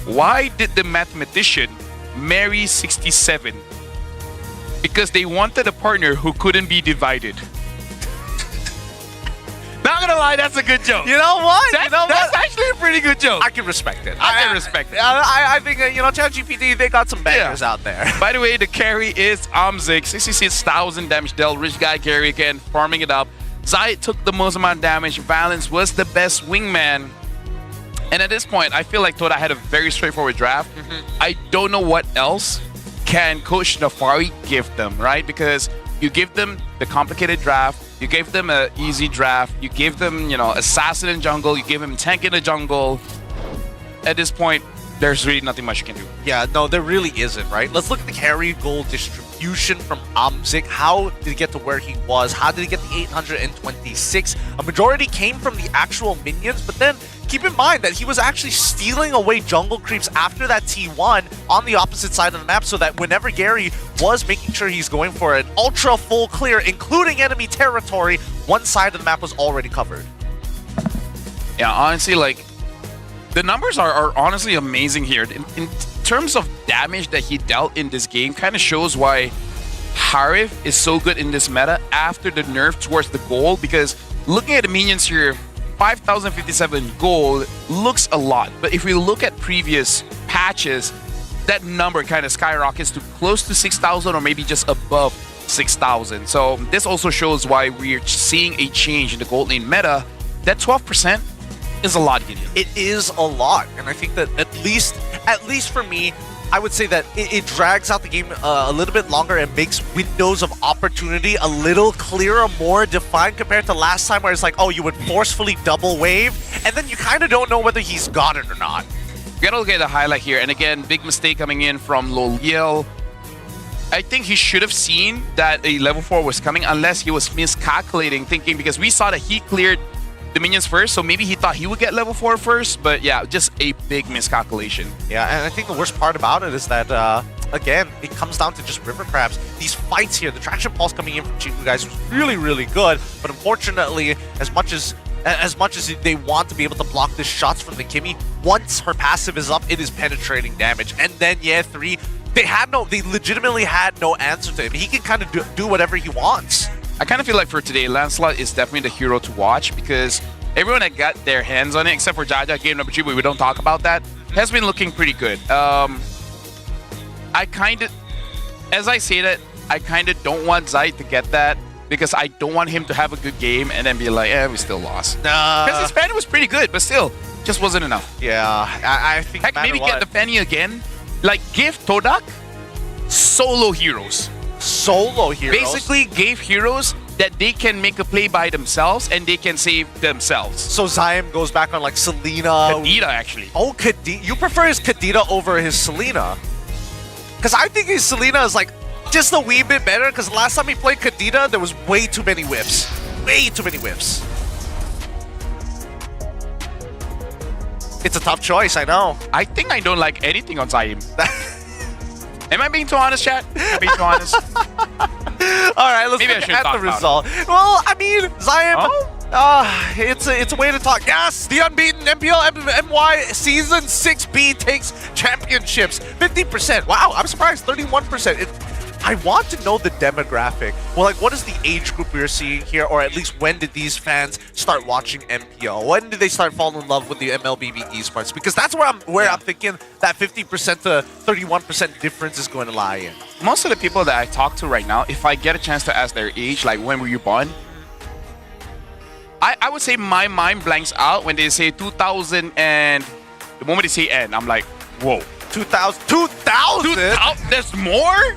Speaker 11: Why did the mathematician marry 67? Because they wanted a partner who couldn't be divided. Not gonna lie, that's a good joke.
Speaker 10: You know what?
Speaker 11: That's actually a pretty good joke.
Speaker 10: I can respect it.
Speaker 11: I can respect it.
Speaker 10: I think, ChatGPT, they got some bangers out there.
Speaker 11: By the way, the carry is Amzik. 66,000 damage dealt. Rich guy carry again, farming it up. Zayt took the most amount of damage. Valence was the best wingman. And at this point, I feel like Toda had a very straightforward draft. I don't know what else can Coach Nafari give them, right? Because you give them the complicated draft, you gave them an easy draft, you gave them, you know, assassin in jungle, you give them tank in the jungle. At this point, there's really nothing much you can do.
Speaker 10: Yeah, no, there really isn't, right? Let's look at the carry goal distribution from Amzik. How did he get to where he was? How did he get the 826? A majority came from the actual minions, but then keep in mind that he was actually stealing away jungle creeps after that T1 on the opposite side of the map, so that whenever Gary was making sure he's going for an ultra full clear, including enemy territory, one side of the map was already covered.
Speaker 11: Yeah, honestly, like, the numbers are honestly amazing here. In terms of damage that he dealt in this game, kind of shows why Harith is so good in this meta after the nerf towards the gold, because looking at the minions here, 5,057 gold looks a lot, but if we look at previous patches, that number kind of skyrockets to close to 6,000 or maybe just above 6,000. So this also shows why we're seeing a change in the gold lane meta. That 12% is a lot, Gideon.
Speaker 10: It is a lot, and I think that at least for me, I would say that it drags out the game a little bit longer and makes windows of opportunity a little clearer, more defined compared to last time, where it's like, oh, you would forcefully double wave, and then you kind of don't know whether he's got it or not.
Speaker 11: You gotta look at the highlight here, and again, big mistake coming in from Loliel. I think he should have seen that a level 4 was coming, unless he was miscalculating, thinking, because we saw that he cleared the minions first, so maybe he thought he would get level 4 first, but yeah, just a big miscalculation.
Speaker 10: Yeah, and I think the worst part about it is that, again, it comes down to just river crabs. These fights here, the traction pulse coming in from Chiku guys was really, really good, but unfortunately, as much as they want to be able to block the shots from the Kimmy, once her passive is up, it is penetrating damage. And then, yeah, 3, they legitimately had no answer to him. He can kind of do whatever he wants.
Speaker 11: I kind of feel like for today, Lancelot is definitely the hero to watch, because everyone that got their hands on it, except for Jaja game number 2, but we don't talk about that, has been looking pretty good. I kind of, as I say that, I kind of don't want Zayt to get that, because I don't want him to have a good game and then be like, we still lost. Because his Fanny was pretty good, but still, just wasn't enough.
Speaker 10: Yeah, I think
Speaker 11: heck, maybe get the Fanny again. Like, give Todak solo heroes.
Speaker 10: Solo heroes?
Speaker 11: Basically, gave heroes that they can make a play by themselves and they can save themselves.
Speaker 10: So Zion goes back on like Selena.
Speaker 11: Kadita, actually.
Speaker 10: Oh, Kadita. You prefer his Kadita over his Selena? Because I think his Selena is like just a wee bit better, because last time he played Kadita, there was way too many whiffs. Way too many whiffs. It's a tough choice, I know.
Speaker 11: I think I don't like anything on Zion. Am I being too honest, chat? Am I being too honest?
Speaker 10: Alright, let's look at the result. Well, I mean, Zion, it's a way to talk. Yes, the unbeaten MPL MY Season 6B takes championships. 50%. Wow, I'm surprised. 31%. I want to know the demographic. Well, like, what is the age group we're seeing here, or at least when did these fans start watching MPL? When did they start falling in love with the MLBB esports? Because that's where I'm thinking that 50% to 31% difference is going to lie in.
Speaker 11: Most of the people that I talk to right now, if I get a chance to ask their age, like when were you born, I would say my mind blanks out when they say 2000, and the moment they say N, I'm like, whoa.
Speaker 10: 2000? 2000?
Speaker 11: There's more?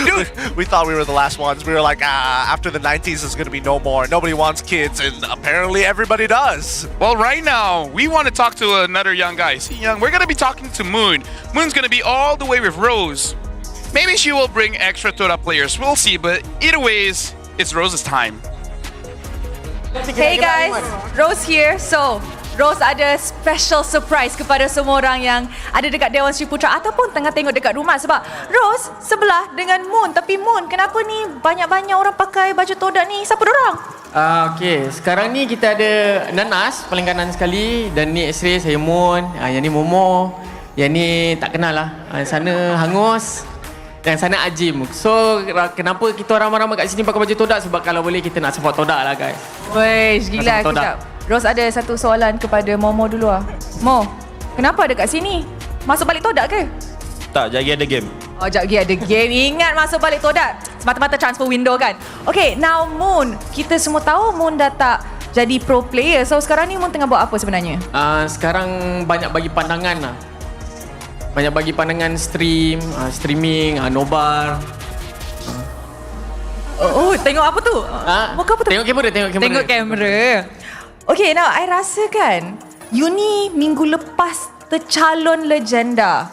Speaker 10: Dude, we thought we were the last ones. We were like, after the 90s, there's going to be no more. Nobody wants kids, and apparently everybody does.
Speaker 11: Well, right now, we want to talk to another young guy. See, young, we're going to be talking to Moon. Moon's going to be all the way with Rose. Maybe she will bring extra Toda players. We'll see, but either ways, it's Rose's time.
Speaker 9: Hey guys, Rose here. So, Rose ada special surprise kepada semua orang yang ada dekat Dewan Sri Putra ataupun tengah tengok dekat rumah, sebab Rose sebelah dengan Moon. Tapi Moon, kenapa ni banyak-banyak orang pakai baju Toda ni? Siapa dorang?
Speaker 12: Okey, sekarang ni kita ada Nanas paling kanan sekali, dan ni X-Ray, saya Moon, yang ni Momo, yang ni tak kenal lah. Sana Hangus, dan sana Ajim. So, kenapa kita orang ramai-ramai kat sini pakai baju Toda? Sebab kalau boleh kita nak support Toda lah guys.
Speaker 9: Weh, gila kejap. Rose ada satu soalan kepada Momo dulu lah. Mo, kenapa ada kat sini? Masuk balik Toda ke?
Speaker 15: Tak, jagi ada game.
Speaker 9: Oh, jagi ada game. Ingat masuk balik Toda. semata-mata transfer window kan. Okay, now Moon, kita semua tahu Moon dah tak jadi pro player. So sekarang ni Moon tengah buat apa sebenarnya?
Speaker 12: Sekarang banyak bagi pandangan lah. Banyak bagi pandangan streaming, nobar.
Speaker 9: Oh, tengok apa tu? Muka apa tu?
Speaker 12: Tengok kamera.
Speaker 9: Tengok kamera. Okay, now I rasa kan you ni minggu lepas tercalon legenda.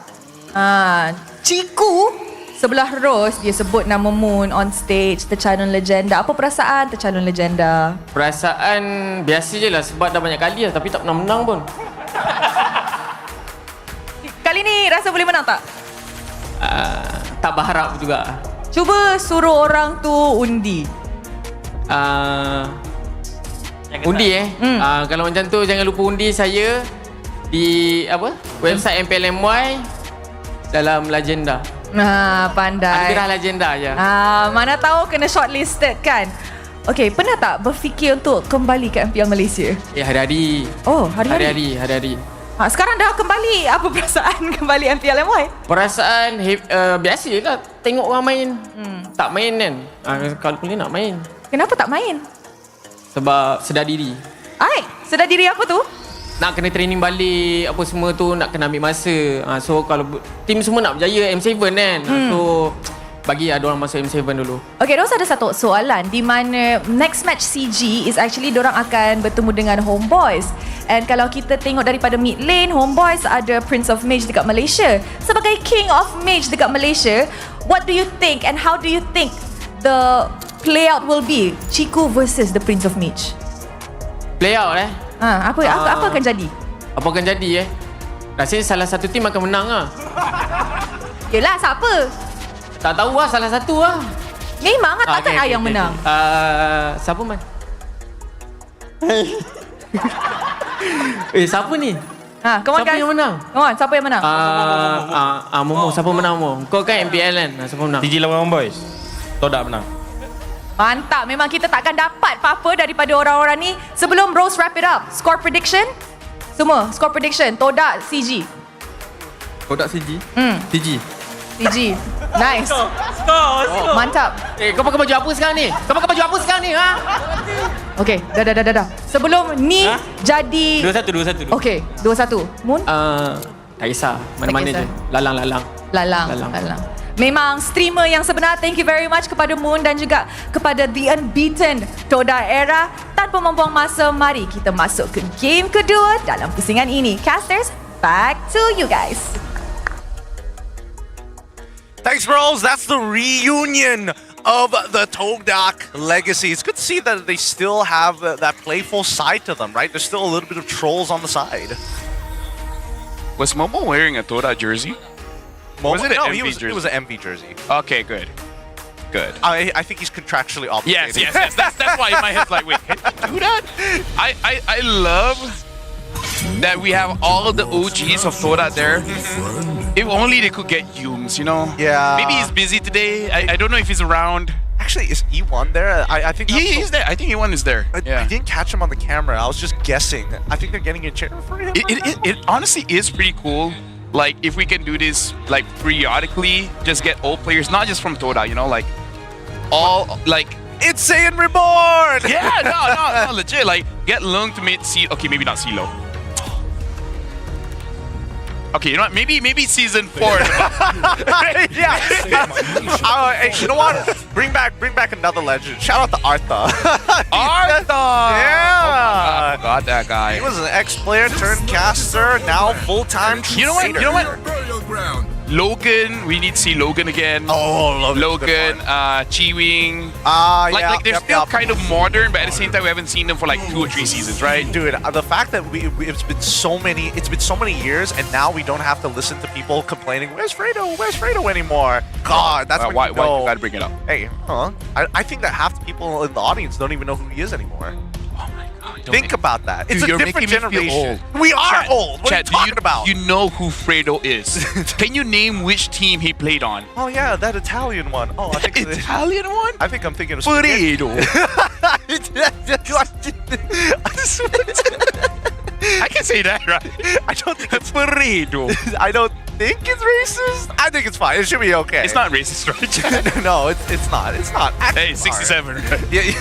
Speaker 9: Ciku sebelah Rose dia sebut nama Moon on stage tercalon legenda. Apa perasaan tercalon legenda?
Speaker 12: Perasaan biasa je lah sebab dah banyak kali lah tapi tak pernah menang pun.
Speaker 9: Kali ni rasa boleh menang tak?
Speaker 12: Tak berharap juga.
Speaker 9: Cuba suruh orang tu undi.
Speaker 12: Undi kalau macam tu jangan lupa undi saya di website MPL MY dalam legenda.
Speaker 9: Pandai.
Speaker 12: Anugerah legenda je.
Speaker 9: Mana tahu kena shortlisted kan. Okay, pernah tak berfikir untuk kembali ke MPL Malaysia?
Speaker 12: Hari-hari.
Speaker 9: Oh, hari-hari.
Speaker 12: Hari-hari.
Speaker 9: Sekarang dah kembali. Apa perasaan kembali MPL MY?
Speaker 12: Perasaan biasa lah. Tengok orang main. Tak main kan. Kalau boleh nak main.
Speaker 9: Kenapa tak main?
Speaker 12: Sebab sedar diri.
Speaker 9: Sedar diri apa tu?
Speaker 12: Nak kena training balik. Apa semua tu nak kena ambil masa. So kalau tim semua nak berjaya M7 kan. So bagi ada orang masuk M7 dulu.
Speaker 9: Okay, Ros ada satu soalan di mana next match CG is actually diorang akan bertemu dengan Homeboys. And kalau kita tengok daripada mid lane, Homeboys ada Prince of Mage dekat Malaysia. Sebagai King of Mage dekat Malaysia, what do you think and how do you think the playout will be? Ciku versus the Prince of Mage.
Speaker 12: Playout
Speaker 9: apa akan jadi?
Speaker 12: Apa akan jadi rasanya salah satu tim akan menang lah.
Speaker 9: Yelah, siapa?
Speaker 12: Tak tahu lah, salah satu lah.
Speaker 9: Memang takkan Ayang menang.
Speaker 12: Siapa man? Siapa ni?
Speaker 9: Come on,
Speaker 12: siapa
Speaker 9: guys.
Speaker 12: yang menang?
Speaker 9: Come on, siapa yang menang?
Speaker 12: Momo, siapa menang Momo? Kau kan MPL kan? Siapa menang?
Speaker 15: TG lawan Boys. Todak menang.
Speaker 9: Mantap, memang kita takkan dapat apa-apa daripada orang-orang ni. Sebelum Rose wrap it up, score prediction. Semua, score prediction. Todak, CG.
Speaker 15: Todak CG? TG.
Speaker 9: CG. Nice.
Speaker 12: Skor.
Speaker 9: Mantap.
Speaker 12: Kau pakai baju apa sekarang ni?
Speaker 9: Okay, dah. Sebelum ni jadi
Speaker 12: 2-1.
Speaker 9: Okay, 2-1. Moon?
Speaker 12: Tak kisah, mana-mana je. Lalang.
Speaker 9: Memang streamer yang sebenar. Thank you very much kepada Moon dan juga kepada The Unbeaten Toda Era. Tanpa membuang masa, mari kita masuk ke game kedua dalam pusingan ini. Casters, back to you guys.
Speaker 10: Thanks, bros. That's the reunion of the Todak legacy. It's good to see that they still have that playful side to them, right? There's still a little bit of trolls on the side.
Speaker 11: Was Momo wearing a Todak jersey?
Speaker 10: Momo?
Speaker 11: Was it an
Speaker 10: No,
Speaker 11: MV jersey?
Speaker 10: it was an MV jersey.
Speaker 11: Okay, good.
Speaker 10: I think he's contractually obligated.
Speaker 11: Yes. That's why my head's like, wait, can you do that? I love that we have all of the OGs of Todak there. If only they could get Yums, you know?
Speaker 10: Yeah.
Speaker 11: Maybe he's busy today. I don't know if he's around.
Speaker 10: Actually, is E1 there? I think
Speaker 11: he's there. I think E1 is there.
Speaker 10: I didn't catch him on the camera. I was just guessing. I think they're getting a chair for him.
Speaker 11: It honestly is pretty cool. Like, if we can do this, like, periodically, just get old players, not just from Todak, you know, like, all, like...
Speaker 10: It's Saiyan Reborn!
Speaker 11: Yeah, no, legit. Like, get Lung to mid C. Okay, maybe not CeeLo. Okay, you know what? Maybe season 4.
Speaker 10: Yeah. Hey, you know what? Bring back another legend. Shout out to Artha.
Speaker 11: Artha!
Speaker 10: Yeah.
Speaker 11: I forgot that guy.
Speaker 10: He was an ex-player turned caster, now full-time
Speaker 11: Crusader. You know what?
Speaker 25: Ground.
Speaker 11: Logan, we need to see Logan again.
Speaker 10: Oh,
Speaker 11: Logan, Chi-Wing. Like they're still kind of modern, but at the same time, we haven't seen them for like 2 or 3 seasons, right?
Speaker 10: Dude, the fact that it's been so many years, and now we don't have to listen to people complaining, "Where's Fredo anymore?" God, that's
Speaker 11: why
Speaker 10: you know,
Speaker 11: you gotta bring it up.
Speaker 10: Hey, I think that half the people in the audience don't even know who he is anymore. Think about that. It's
Speaker 11: Dude,
Speaker 10: a different generation. We are
Speaker 11: Chad,
Speaker 10: old. What are you talking about?
Speaker 11: You know who Fredo is. Can you name which team he played on?
Speaker 10: Oh yeah, that Italian one. Oh, I think
Speaker 11: Italian one?
Speaker 10: I think I'm thinking of
Speaker 11: Fredo.
Speaker 10: I
Speaker 11: can say that, right?
Speaker 10: I don't think it's
Speaker 11: Fredo.
Speaker 10: I don't think it's racist. I think it's fine. It should be okay.
Speaker 11: It's not racist, right?
Speaker 10: No, it's not. It's not.
Speaker 11: Hey, 67.
Speaker 10: Yeah.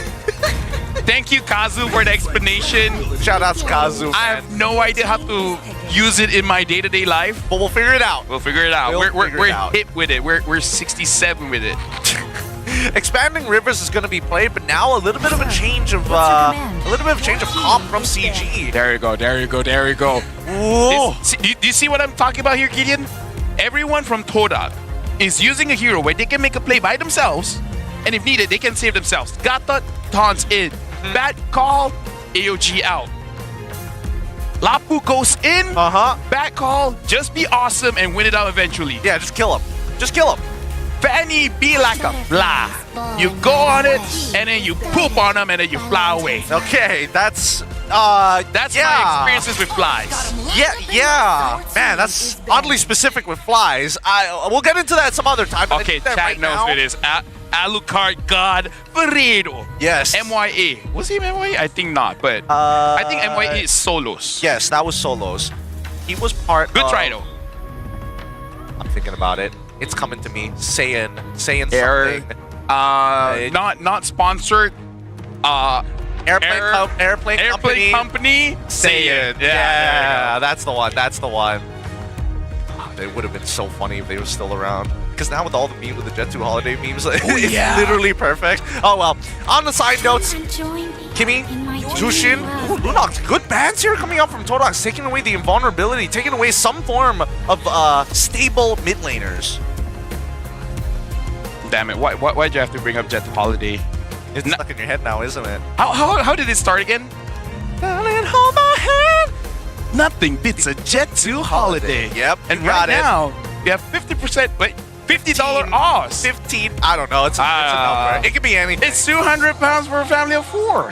Speaker 11: Thank you, Kazu, for the explanation.
Speaker 10: Shout out to Kazu.
Speaker 11: I have no idea how to use it in my day-to-day life.
Speaker 10: But we'll figure it out.
Speaker 11: We'll figure it out.
Speaker 10: We're
Speaker 11: hip with it. We're 67 with it.
Speaker 10: Expanding Rivers is going to be played, but now a little bit of a change of comp from CG.
Speaker 11: There you go. Do you see what I'm talking about here, Gideon? Everyone from Todak is using a hero where they can make a play by themselves, and if needed, they can save themselves. Gata taunts in. Bad call, AOG out. Lapu goes in. Bad call, just be awesome and win it out eventually.
Speaker 10: Yeah, just kill him.
Speaker 11: Fanny, be like a fly. You go on it, and then you poop on them, and then you fly away.
Speaker 10: Okay, that's
Speaker 11: my experiences with flies.
Speaker 10: Yeah. Man, that's oddly specific with flies. We'll get into that some other time.
Speaker 11: Okay, chat knows it is. Alucard God Ferredo.
Speaker 10: Yes.
Speaker 11: MYA. Was he MYA? I think not, but I think MYA is solos.
Speaker 10: Yes, that was solos. He was part
Speaker 11: Good try, though.
Speaker 10: I'm thinking about it. It's coming to me. Saying
Speaker 11: Error.
Speaker 10: something.
Speaker 11: Not sponsored.
Speaker 10: Airplane
Speaker 11: company.
Speaker 10: Saying. Yeah, that's the one. It would have been so funny if they were still around. Because now with all the memes, with the Jet 2 holiday memes, it's literally perfect. Oh well. On the side notes, Kimi, Jushin, Lunox, good bans here coming up from Todox, taking away the invulnerability, taking away some form of stable mid laners.
Speaker 11: Damn it! Why'd you have to bring up Jet 2 holiday?
Speaker 10: It's stuck in your head now, isn't it?
Speaker 11: How did it start again?
Speaker 10: Darling, hold my hand.
Speaker 11: Nothing beats a Jet 2 holiday.
Speaker 10: Yep.
Speaker 11: And right now, you have 50%, but $50 off.
Speaker 10: 15. I don't know. It's a number. It could be anything.
Speaker 11: It's 200 pounds for a family of 4.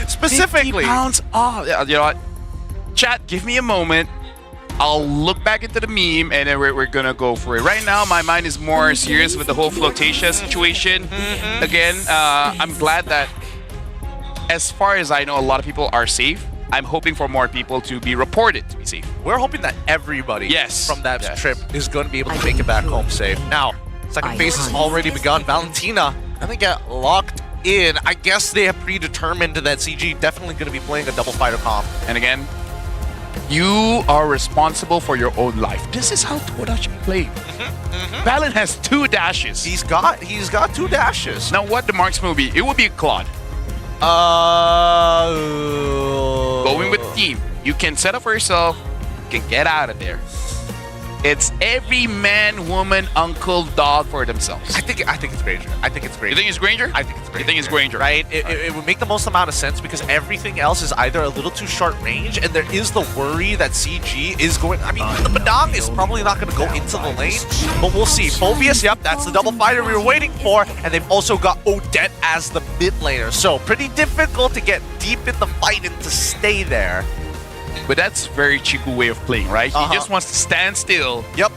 Speaker 10: Specifically.
Speaker 11: 50 pounds off. Yeah, you know what? Chat, give me a moment. I'll look back into the meme and then we're gonna go for it. Right now, my mind is more serious with the whole Flotatia situation. Again, I'm glad that, as far as I know, a lot of people are safe. I'm hoping for more people to be reported to be safe.
Speaker 10: We're hoping that everybody from that trip is going to be able to make it back home safe. Now, second phase has already begun. Valentina, and they get locked in. I guess they have predetermined that CG definitely going to be playing a double fighter comp.
Speaker 11: And again, you are responsible for your own life. This is how Toda should play. Valen has 2 dashes.
Speaker 10: He's got 2 dashes.
Speaker 11: Now, what the marksman will be? It will be a Claude. Going with the team. You can set up for yourself. You can get out of there. It's every man, woman, uncle, dog for themselves.
Speaker 10: I think it's Granger.
Speaker 11: You think it's Granger?
Speaker 10: I think it's Granger.
Speaker 11: You think it's Granger?
Speaker 10: Right? It would make the most amount of sense because everything else is either a little too short range, and there is the worry that CG is going. I mean, the Badang is probably not going to go into the lane, but we'll see. Phobius, yep, that's the double fighter we were waiting for, and they've also got Odette as the mid laner. So pretty difficult to get deep in the fight and to stay there.
Speaker 11: But that's very Chiku way of playing, right? He just wants to stand still.
Speaker 10: Yep.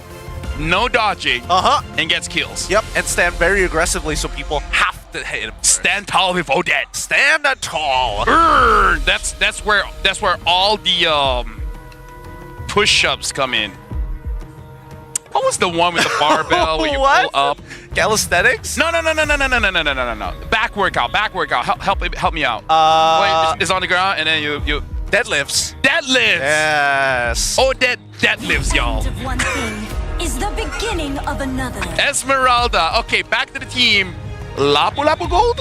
Speaker 11: No dodging. And gets kills.
Speaker 10: Yep. And stand very aggressively so people have to hit him.
Speaker 11: Stand tall with Odette.
Speaker 10: Stand tall.
Speaker 11: That's where all the push-ups come in. What was the one with the barbell where you pull up?
Speaker 10: Calisthenics?
Speaker 11: No. Back workout. Help me out. Wait, it's on the ground and then you
Speaker 10: deadlifts.
Speaker 11: Yes. Odette deadlifts, y'all.
Speaker 6: One thing is the beginning of another.
Speaker 11: Esmeralda. Okay, back to the team. Lapu Gold?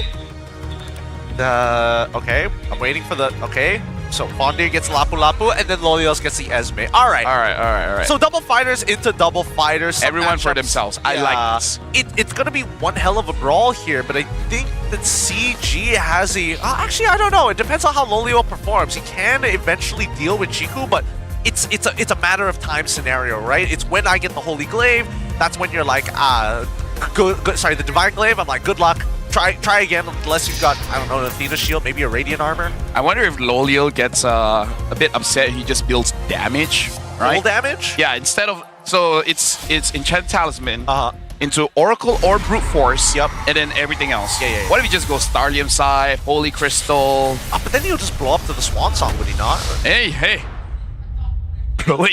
Speaker 10: Okay. I'm waiting for the... Okay. So Fondir gets Lapu, and then Lolios gets the Esme. All right. So double fighters into double fighters.
Speaker 11: Everyone for themselves. I like this.
Speaker 10: It's going to be one hell of a brawl here, but I think that CG has a... actually, I don't know. It depends on how Lolio performs. He can eventually deal with Chiku, but it's a matter of time scenario, right? It's when I get the Holy Glaive, that's when you're like, sorry, the Divine Glaive, I'm like, good luck. Try again, unless you've got, I don't know, an Athena shield, maybe a Radiant armor.
Speaker 11: I wonder if Loliel gets a bit upset. He just builds damage, right?
Speaker 10: Full damage?
Speaker 11: Yeah, instead of... So it's Enchanted Talisman into Oracle or Brute Force, and then everything else.
Speaker 10: Yeah.
Speaker 11: What if he just goes Starlium Scythe, Holy Crystal?
Speaker 10: But then he'll just blow up to the Swan Song, would he not?
Speaker 11: Hey. Yeah.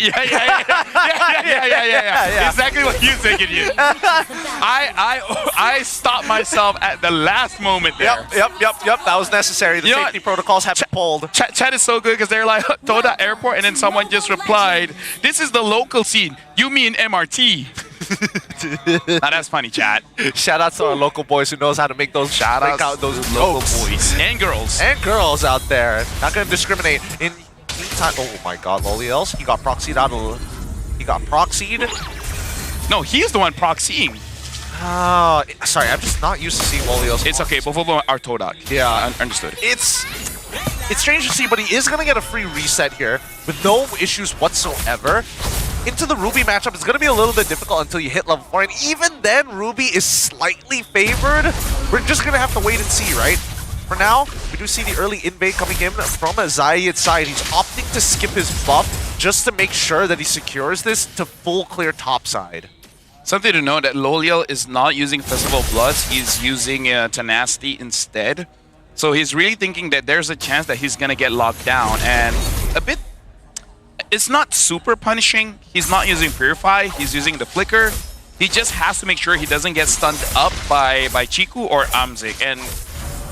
Speaker 11: Exactly what you thinking, you. I stopped myself at the last moment there.
Speaker 10: Yep. That was necessary. The safety protocols have been pulled.
Speaker 11: Chat is so good because they're like, Toda Airport, and then someone just replied, this is the local scene. You mean MRT? Now that's funny, chat.
Speaker 10: Shout out to our local boys who knows how to make those those
Speaker 11: local
Speaker 10: jokes.
Speaker 11: boys and
Speaker 10: girls out there. Not gonna discriminate. In meantime, oh my God, Loliels, he got proxied out of. He got proxied.
Speaker 11: No, he's the one proxying.
Speaker 10: Sorry, I'm just not used to seeing Loliels.
Speaker 11: It's okay, both of them are Todak.
Speaker 10: Yeah,
Speaker 11: understood.
Speaker 10: It's strange to see, but he is gonna get a free reset here with no issues whatsoever. Into the Ruby matchup, it's going to be a little bit difficult until you hit level 4, and even then, Ruby is slightly favored. We're just going to have to wait and see, right? For now, we do see the early invade coming in from Zayed's side. He's opting to skip his buff just to make sure that he secures this to full clear top side.
Speaker 11: Something to know that Loliel is not using Festival of Bloods, he's using Tenacity instead. So he's really thinking that there's a chance that he's going to get locked down, and a bit... It's not super punishing. He's not using Purify. He's using the Flicker. He just has to make sure he doesn't get stunned up by Chiku or Amzik. And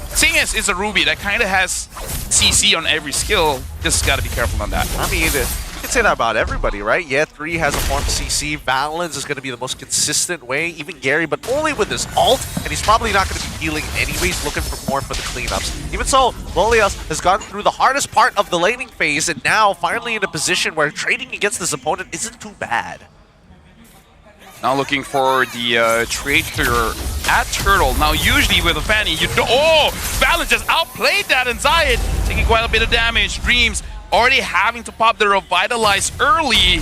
Speaker 11: seeing as it's a Ruby that kind of has CC on every skill, just got to be careful on that.
Speaker 10: I mean, you can say that about everybody, right? Yeah, 3 has a form of CC. Valens is going to be the most consistent way. Even Gary, but only with his ult. And he's probably not going to be healing anyways, looking for more for the cleanups. Even so, Lolios has gone through the hardest part of the laning phase and now finally in a position where trading against this opponent isn't too bad.
Speaker 11: Now looking for the trade trigger at Turtle. Now usually with a Fanny, you don't... Oh! Valens just outplayed that, and Zayed taking quite a bit of damage. Dreams already having to pop the Revitalize early.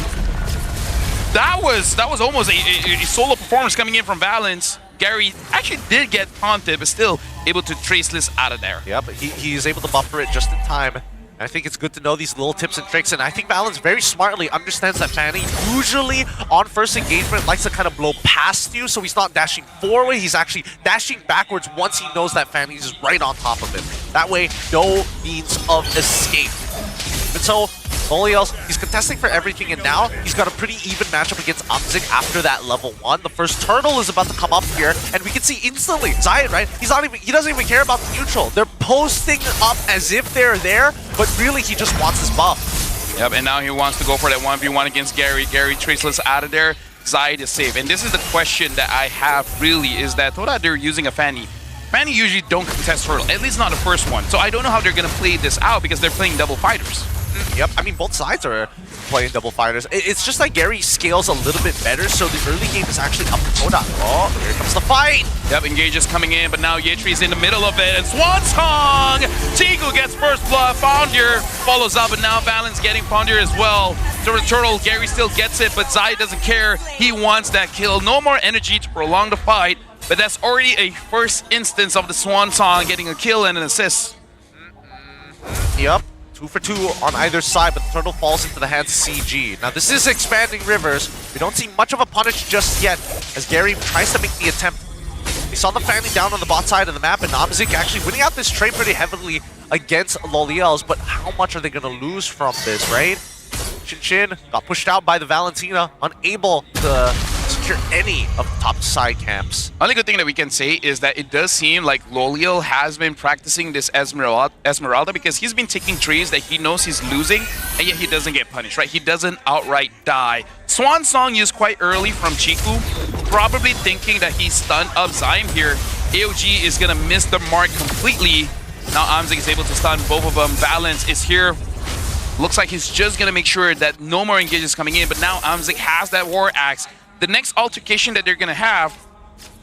Speaker 11: That was almost a solo performance coming in from Valens. Gary actually did get taunted, but still able to traceless out of there.
Speaker 10: Yeah, but he's able to buffer it just in time. And I think it's good to know these little tips and tricks, and I think Valens very smartly understands that Fanny usually on first engagement likes to kind of blow past you, so he's not dashing forward, he's actually dashing backwards once he knows that Fanny's is right on top of him. That way, no means of escape. And so, Loliels, he's contesting for everything, and now he's got a pretty even matchup against Amzik after that level 1. The first turtle is about to come up here, and we can see instantly, Zayed, right? He doesn't even care about the neutral. They're posting up as if they're there, but really he just wants his buff.
Speaker 11: Yep, and now he wants to go for that 1v1 against Gary. Gary traceless out of there. Zayed is safe. And this is the question that I have really, is that Toda, they're using a Fanny. Fanny usually don't contest turtle, at least not the first one. So I don't know how they're going to play this out because they're playing double fighters.
Speaker 10: Yep, I mean, both sides are playing double fighters. It's just like Gary scales a little bit better, so the early game is actually up to Toda. Oh, here comes the fight!
Speaker 11: Yep, Engage is coming in, but now Yetri's in the middle of it, and Swan Song! Chiku gets first blood, Founder follows up, and now Valens getting Founder as well. The Turtle, Gary still gets it, but Zai doesn't care. He wants that kill. No more energy to prolong the fight, but that's already a first instance of the Swan Song getting a kill and an assist.
Speaker 10: Yep. 2 for 2 on either side, but the turtle falls into the hands of CG. Now this is expanding rivers. We don't see much of a punish just yet as Gary tries to make the attempt. We saw the Fanny down on the bot side of the map, and Amzik actually winning out this trade pretty heavily against Loliels, but how much are they going to lose from this, right? Shin got pushed out by the Valentina, unable to secure any of the top side camps.
Speaker 11: Only good thing that we can say is that it does seem like Loliel has been practicing this Esmeralda because he's been taking trades that he knows he's losing, and yet he doesn't get punished, right? He doesn't outright die. Swan Song used quite early from Chiku, probably thinking that he stunned up Zyme here. AOG is gonna miss the mark completely. Now Amzik is able to stun both of them. Valens is here. Looks like he's just gonna make sure that no more engages coming in, but now Amzik has that War Axe. The next altercation that they're gonna have,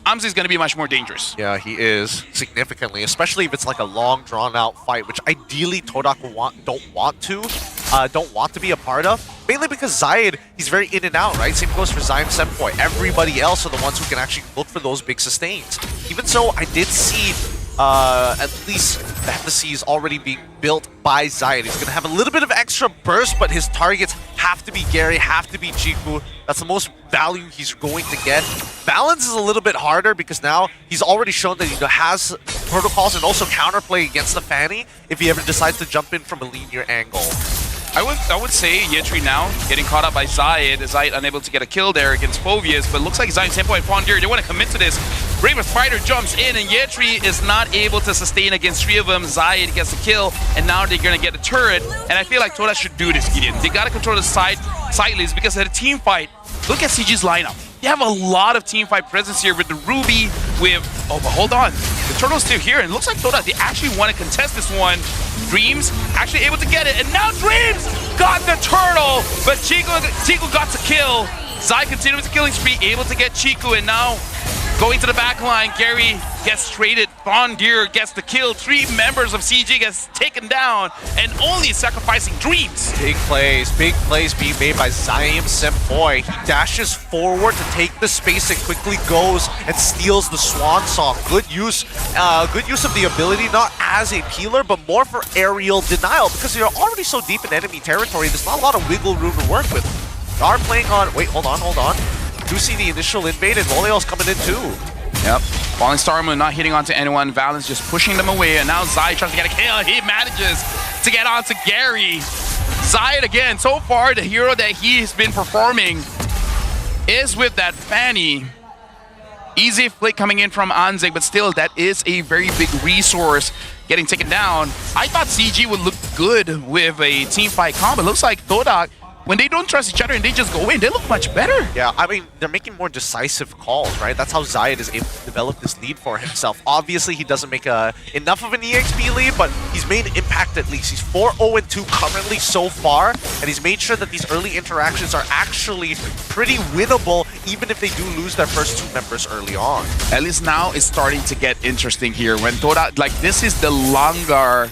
Speaker 11: Amzik is gonna be much more dangerous.
Speaker 10: Yeah, he is, significantly, especially if it's like a long, drawn-out fight, which ideally Todak don't want to be a part of. Mainly because Zayed, he's very in and out, right? Same goes for Zyme Senpoi. Everybody else are the ones who can actually look for those big sustains. Even so, I did see at least the Legacies already being built by Zayed. He's going to have a little bit of extra burst, but his targets have to be Gary, have to be Chiku. That's the most value he's going to get. Balance is a little bit harder because now he's already shown that he has protocols and also counterplay against the Fanny if he ever decides to jump in from a linear angle.
Speaker 11: I would say Yetri now getting caught up by Zayed. Zayed unable to get a kill there against Phovius, but looks like Zayed, Sempo, and Fondir, they want to commit to this. Bravest Fighter jumps in, and Yetri is not able to sustain against 3 of them. Zayed gets the kill, and now they're going to get a turret. And I feel like Toda should do this, Gideon. They got to control the side lanes because of the team fight. Look at CG's lineup. They have a lot of team fight presence here with the Ruby, with... Oh, but hold on. The Turtle's still here, and it looks like Toda, they actually want to contest this one. Dreams actually able to get it, and now Dreams got the Turtle, but Chiku got the kill. Zai continues the killing spree, able to get Chiku, and now going to the back line, Gary gets traded, Fondir gets the kill, 3 members of CG gets taken down, and only sacrificing Dreams.
Speaker 10: Big plays being made by Zaim Sempoy. He dashes forward to take the space and quickly goes and steals the Swan Song. Good use of the ability, not as a peeler, but more for aerial denial, because you're already so deep in enemy territory, there's not a lot of wiggle room to work with. They are playing on, wait, hold on. Do see the initial invade, and Loleal's coming in too.
Speaker 11: Yep. Falling Star Moon not hitting onto anyone. Valens just pushing them away, and now Zai tries to get a kill. He manages to get onto Gary. Zai again, so far the hero that he's been performing is with that Fanny. Easy flick coming in from Anzig, but still that is a very big resource getting taken down. I thought CG would look good with a team fight combo. It looks like Todak, when they don't trust each other and they just go in, they look much better.
Speaker 10: Yeah, I mean, they're making more decisive calls, right? That's how Zayed is able to develop this lead for himself. Obviously, he doesn't make enough of an EXP lead, but he's made impact at least. He's 4-0-2 currently so far, and he's made sure that these early interactions are actually pretty winnable, even if they do lose their first 2 members early on.
Speaker 11: At least now it's starting to get interesting here. When Toda, like, this is the longer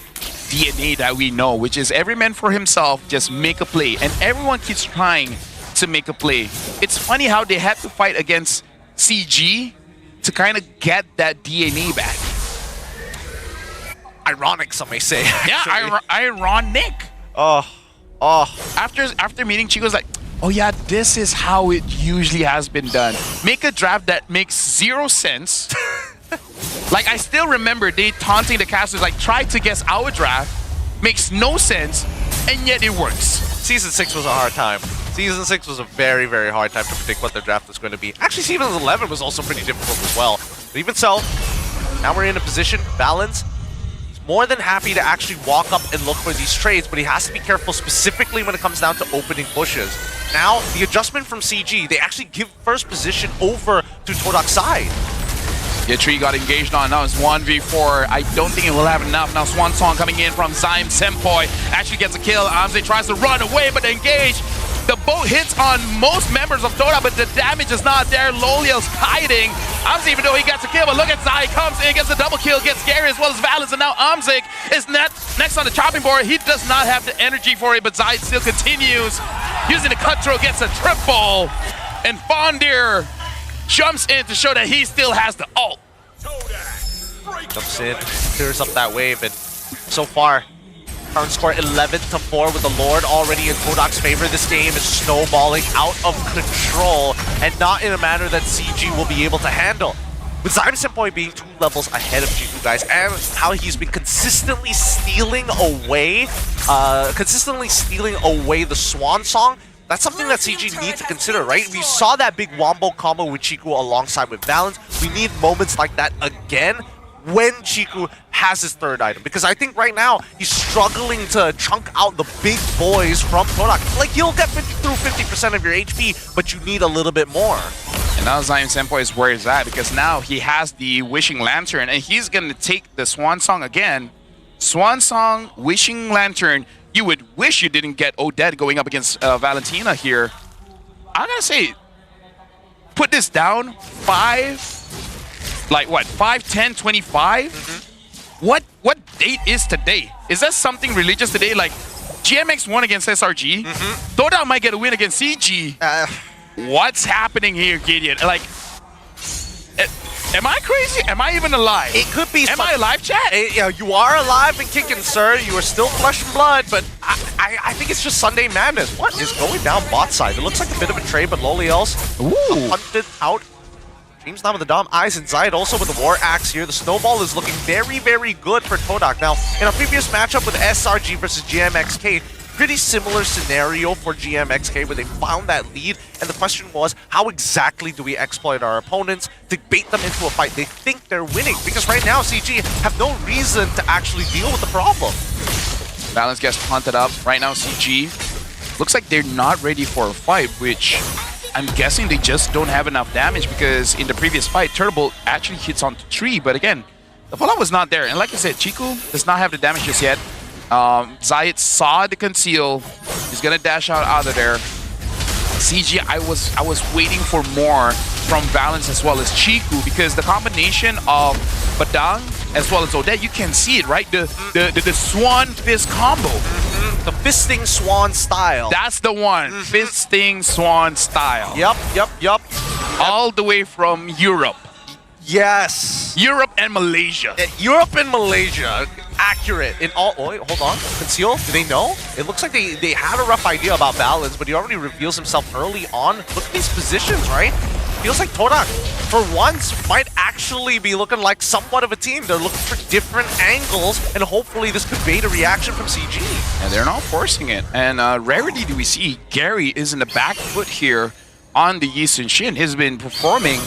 Speaker 11: DNA that we know, which is every man for himself, just make a play, and everyone keeps trying to make a play. It's funny how they had to fight against CG to kind of get that DNA back.
Speaker 10: Ironic, some may say.
Speaker 11: Yeah, ironic. After meeting Chico's like, oh yeah, this is how it usually has been done. Make a draft that makes 0 sense. Like, I still remember they taunting the casters, like, try to guess our draft, makes no sense, and yet it works.
Speaker 10: Season 6 was a hard time. Season 6 was a very, very hard time to predict what their draft was going to be. Actually, Season 11 was also pretty difficult as well. But even so, now we're in a position, Balance is more than happy to actually walk up and look for these trades, but he has to be careful specifically when it comes down to opening bushes. Now, the adjustment from CG, they actually give first position over to Todak's side.
Speaker 11: Yetri got engaged on, now it's 1v4. I don't think it will have enough. Now Swan Song coming in from Zaim Sempoy. Actually gets a kill. Amze tries to run away, but engage. The boat hits on most members of Toda, but the damage is not there. Loleal's hiding. Amze, even though he gets a kill, but look at Zai, comes in, gets a double kill, gets Gary as well as Valens, and now Amzik is next on the chopping board. He does not have the energy for it, but Zai still continues. Using the cutthroat, gets a triple. And Fondir jumps in to show that he still has the ult.
Speaker 10: Jumps in, clears up that wave, and so far, current score 11-4 with the Lord already in Kodak's favor. This game is snowballing out of control, and not in a manner that CG will be able to handle. With Zaim Sempoy being 2 levels ahead of Chiku, guys, and how he's been consistently stealing away the Swan Song, that's something that CG needs to consider, right? We saw that big wombo combo with Chiku alongside with Valens. We need moments like that again when Chiku has his 3rd item. Because I think right now, he's struggling to chunk out the big boys from Todak. Like, you'll get 50% of your HP, but you need a little bit more.
Speaker 11: And now Zaim Sempoy is where he's at, because now he has the Wishing Lantern, and he's going to take the Swan Song again. Swan Song, Wishing Lantern. You would wish you didn't get Odette going up against Valentina here. I'm gonna say, put this down, 5, 10, 25? What date is today? Is that something religious today? Like, GMX won against SRG. Toda might get a win against CG. What's happening here, Gideon? Like, am I crazy? Am I even alive?
Speaker 10: It could be.
Speaker 11: Am I alive, chat?
Speaker 10: Yeah, you are alive and kicking, sir. You are still flesh and blood, but I think it's just Sunday madness. What is going down bot side? It looks like a bit of a trade, but Loleal's hunted out. Dreams down with the Dom. Eyes and Zayed also with the War Axe here. The snowball is looking very, very good for Todak. Now, in a previous matchup with SRG versus GMXK, pretty similar scenario for GMXK where they found that lead, and the question was, how exactly do we exploit our opponents to bait them into a fight they think they're winning? Because right now, CG have no reason to actually deal with the problem.
Speaker 11: Balance gets punted up. Right now, CG looks like they're not ready for a fight, which I'm guessing they just don't have enough damage, because in the previous fight, Turtle actually hits onto tree, but again, the fallout was not there. And like I said, Chiku does not have the damage just yet. Zayat saw the conceal. He's gonna dash out of there. CG, I was waiting for more from Valence as well as Chiku, because the combination of Badang as well as Odette, you can see it, right? The Swan Fist combo.
Speaker 10: The fisting Swan style.
Speaker 11: That's the one. Fisting Swan style.
Speaker 10: Yup.
Speaker 11: All the way from Europe.
Speaker 10: Yes.
Speaker 11: Europe and Malaysia.
Speaker 10: Europe and Malaysia. Accurate. In all. Oh, wait, hold on. Conceal? Do they know? It looks like they had a rough idea about Balance, but he already reveals himself early on. Look at these positions, right? Feels like Todak, for once, might actually be looking like somewhat of a team. They're looking for different angles, and hopefully this could bait a reaction from CG.
Speaker 11: And they're not forcing it. And rarely do we see Gary is in the back foot here on the Eastern Shin. He's been performing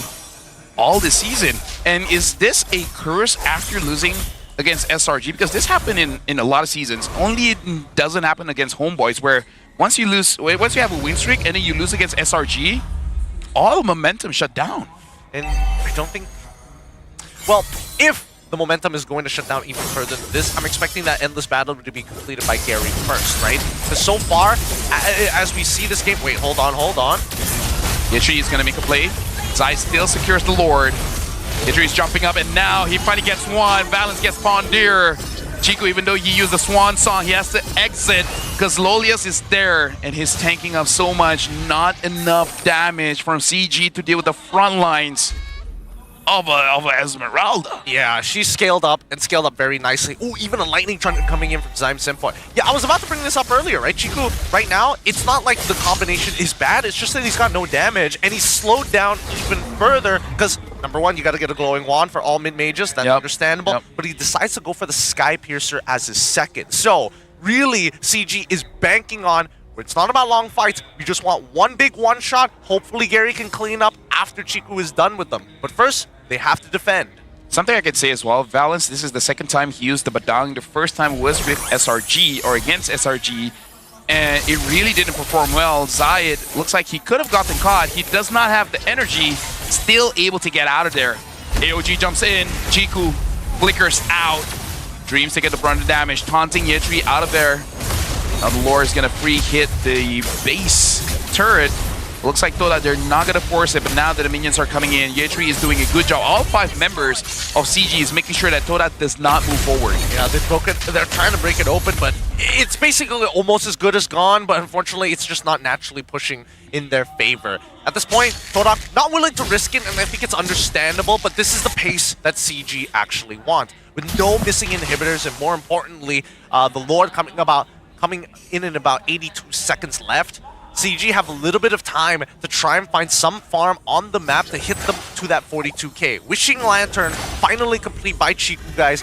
Speaker 11: all this season. And is this a curse after losing against SRG? Because this happened in a lot of seasons. Only it doesn't happen against Homeboys, where once you have a win streak and then you lose against SRG, all momentum shut down.
Speaker 10: And I don't think... Well, if the momentum is going to shut down even further than this, I'm expecting that endless battle to be completed by Gary first, right? Because so far, as we see this game... Wait, hold on.
Speaker 11: Yitri is going to make a play. Zai still secures the Lord. Yitri is jumping up, and now he finally gets one. Valence gets Pondir. Chico, even though he used the Swan Song, he has to exit because Lolius is there and he's tanking up so much. Not enough damage from CG to deal with the front lines of Esmeralda.
Speaker 10: Yeah, she's scaled up and scaled up very nicely. Ooh, even a lightning trunk coming in from Zyme Senpai. Yeah, I was about to bring this up earlier, right? Chiku, right now, it's not like the combination is bad. It's just that he's got no damage and he's slowed down even further because, number one, you got to get a glowing wand for all mid-mages. That's understandable. But he decides to go for the Sky Piercer as his second. So, really, CG is banking on where it's not about long fights. You just want one big one-shot. Hopefully, Gary can clean up after Chiku is done with them. But first, they have to defend.
Speaker 11: Something I could say as well, Valence, this is the second time he used the Badang. The first time was with SRG or against SRG, and it really didn't perform well. Zayed looks like he could have gotten caught. He does not have the energy, still able to get out of there. AOG jumps in, Chiku flickers out. Dreams to get the brunt of damage, taunting Yetri out of there. Now the lore is gonna free hit the base turret. Looks like Toda, they're not gonna force it, but now that the minions are coming in, Yetri is doing a good job. All 5 members of CG is making sure that Toda does not move forward.
Speaker 10: Yeah, they're trying to break it open, but it's basically almost as good as gone, but unfortunately it's just not naturally pushing in their favor. At this point, Toda not willing to risk it, and I think it's understandable, but this is the pace that CG actually want. With no missing inhibitors, and more importantly, the Lord coming in about 82 seconds left, CG have a little bit of time to try and find some farm on the map to hit them to that 42k. Wishing Lantern finally complete by Chiku, guys.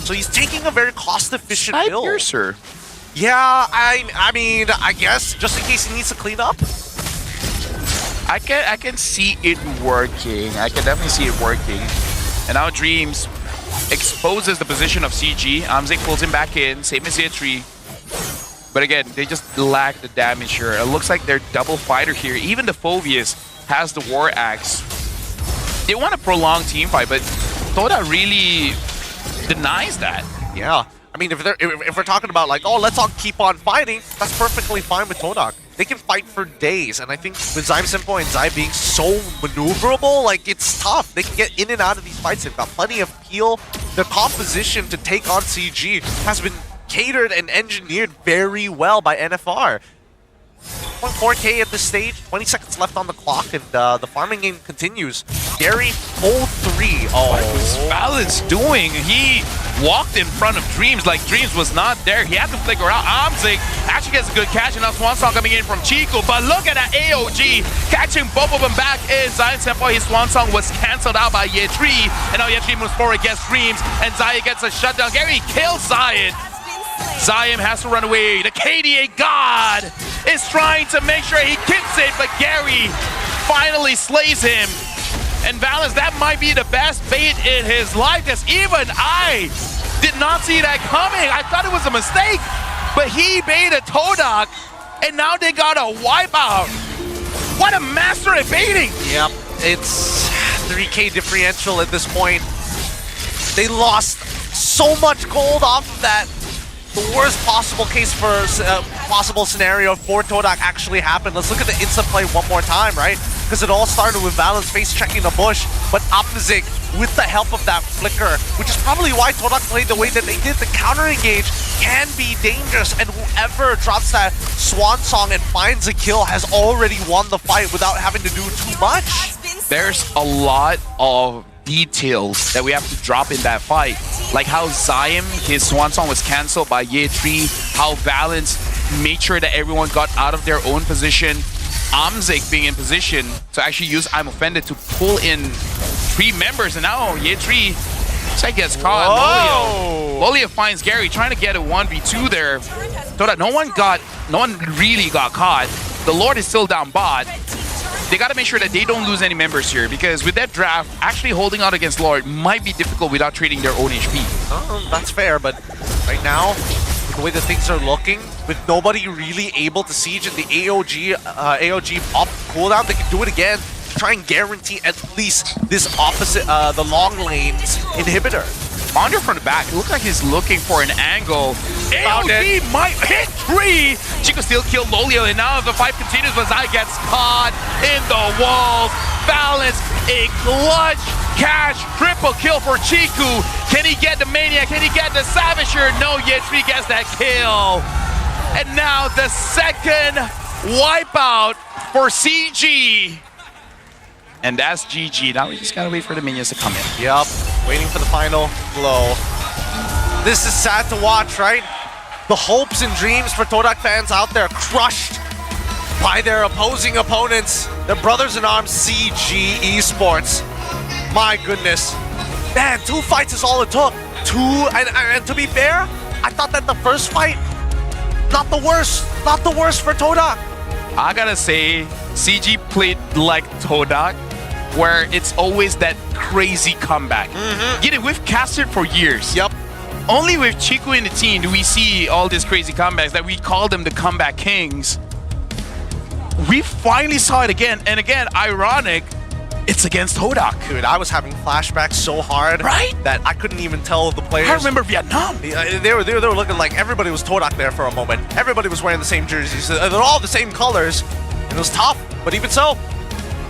Speaker 10: So he's taking a very cost-efficient build.
Speaker 11: Piercer.
Speaker 10: Yeah, I mean, I guess just in case he needs to clean up.
Speaker 11: I can see it working. I can definitely see it working. And now Dreams exposes the position of CG. Amzik pulls him back in, same as Yetri. But again, they just lack the damage here. It looks like they're double fighter here. Even the Phobius has the War Axe. They want a prolonged team fight, but Toda really denies that.
Speaker 10: Yeah. I mean, if we're talking about like, oh, let's all keep on fighting, that's perfectly fine with Todak. They can fight for days, and I think with Zyme Senpai and Zai being so maneuverable, like, it's tough. They can get in and out of these fights. They've got plenty of peel. Their composition to take on CG has been catered and engineered very well by NFR. 4K at this stage, 20 seconds left on the clock, and the farming game continues. Gary, full 3. Oh,
Speaker 11: what was Valence doing? He walked in front of Dreams like Dreams was not there. He had to flicker out. Amzik actually gets a good catch, and now Swan Song coming in from Chico. But look at that AOG catching both of them back in. Zion Senpai, his Swan Song was cancelled out by Yetri, and now Yetri moves forward against Dreams, and Zaya gets a shutdown. Gary kills Zion. Zion has to run away. The KDA God is trying to make sure he gets it, but Gary finally slays him. And Valens, that might be the best bait in his life, because even I did not see that coming. I thought it was a mistake, but he baited Todak, and now they got a wipeout. What a master at baiting!
Speaker 10: Yep, it's 3K differential at this point. They lost so much gold off of that. The worst possible case for possible scenario for Todak actually happened. Let's look at the instant play one more time, right? Because it all started with Valens face checking the bush, but Amzik with the help of that flicker, which is probably why Todak played the way that they did. The counter engage can be dangerous, and whoever drops that swan song and finds a kill has already won the fight without having to do too much.
Speaker 11: There's a lot of details that we have to drop in that fight. Like how Zion, his swan song was cancelled by Ye3, how Valens made sure that everyone got out of their own position, Amzik being in position to actually use I'm Offended to pull in 3 members, and now Ye3 gets caught. Lolio finds Gary trying to get a 1v2 there, so that no one really got caught. The Lord is still down bot. They got to make sure that they don't lose any members here, because with that draft, actually holding out against Lord might be difficult without trading their own HP.
Speaker 10: That's fair, but right now, with the way that things are looking, with nobody really able to siege in the AOG off cooldown, they can do it again to try and guarantee at least this opposite, the long lanes inhibitor.
Speaker 11: Wander from the back, it looks like he's looking for an angle. AOG might hit 3! Chico still killed Lolio, and now the fight continues, but Zai gets caught in the walls. Balance, a clutch catch, triple kill for Chiku. Can he get the Maniac? Can he get the Savager? No, Ye3 gets that kill. And now the second wipeout for CG. And that's GG. Now we just gotta wait for the minions to come in.
Speaker 10: Yep, waiting for the final blow. This is sad to watch, right? The hopes and dreams for Todak fans out there crushed by their opposing opponents, their brothers-in-arms, CG Esports. My goodness. Man, 2 fights is all it took. 2, and to be fair, I thought that the first fight, not the worst for Todak.
Speaker 11: I gotta say, CG played like Todak, where it's always that crazy comeback. Get it, we've casted for years.
Speaker 10: Yep.
Speaker 11: Only with Chiku in the team do we see all these crazy comebacks that we call them the comeback kings. We finally saw it again, and again, ironic, it's against Todak.
Speaker 10: Dude, I was having flashbacks so hard that I couldn't even tell the players.
Speaker 11: I remember Vietnam.
Speaker 10: They were looking like everybody was Todak there for a moment. Everybody was wearing the same jerseys. They're all the same colors. It was tough, but even so,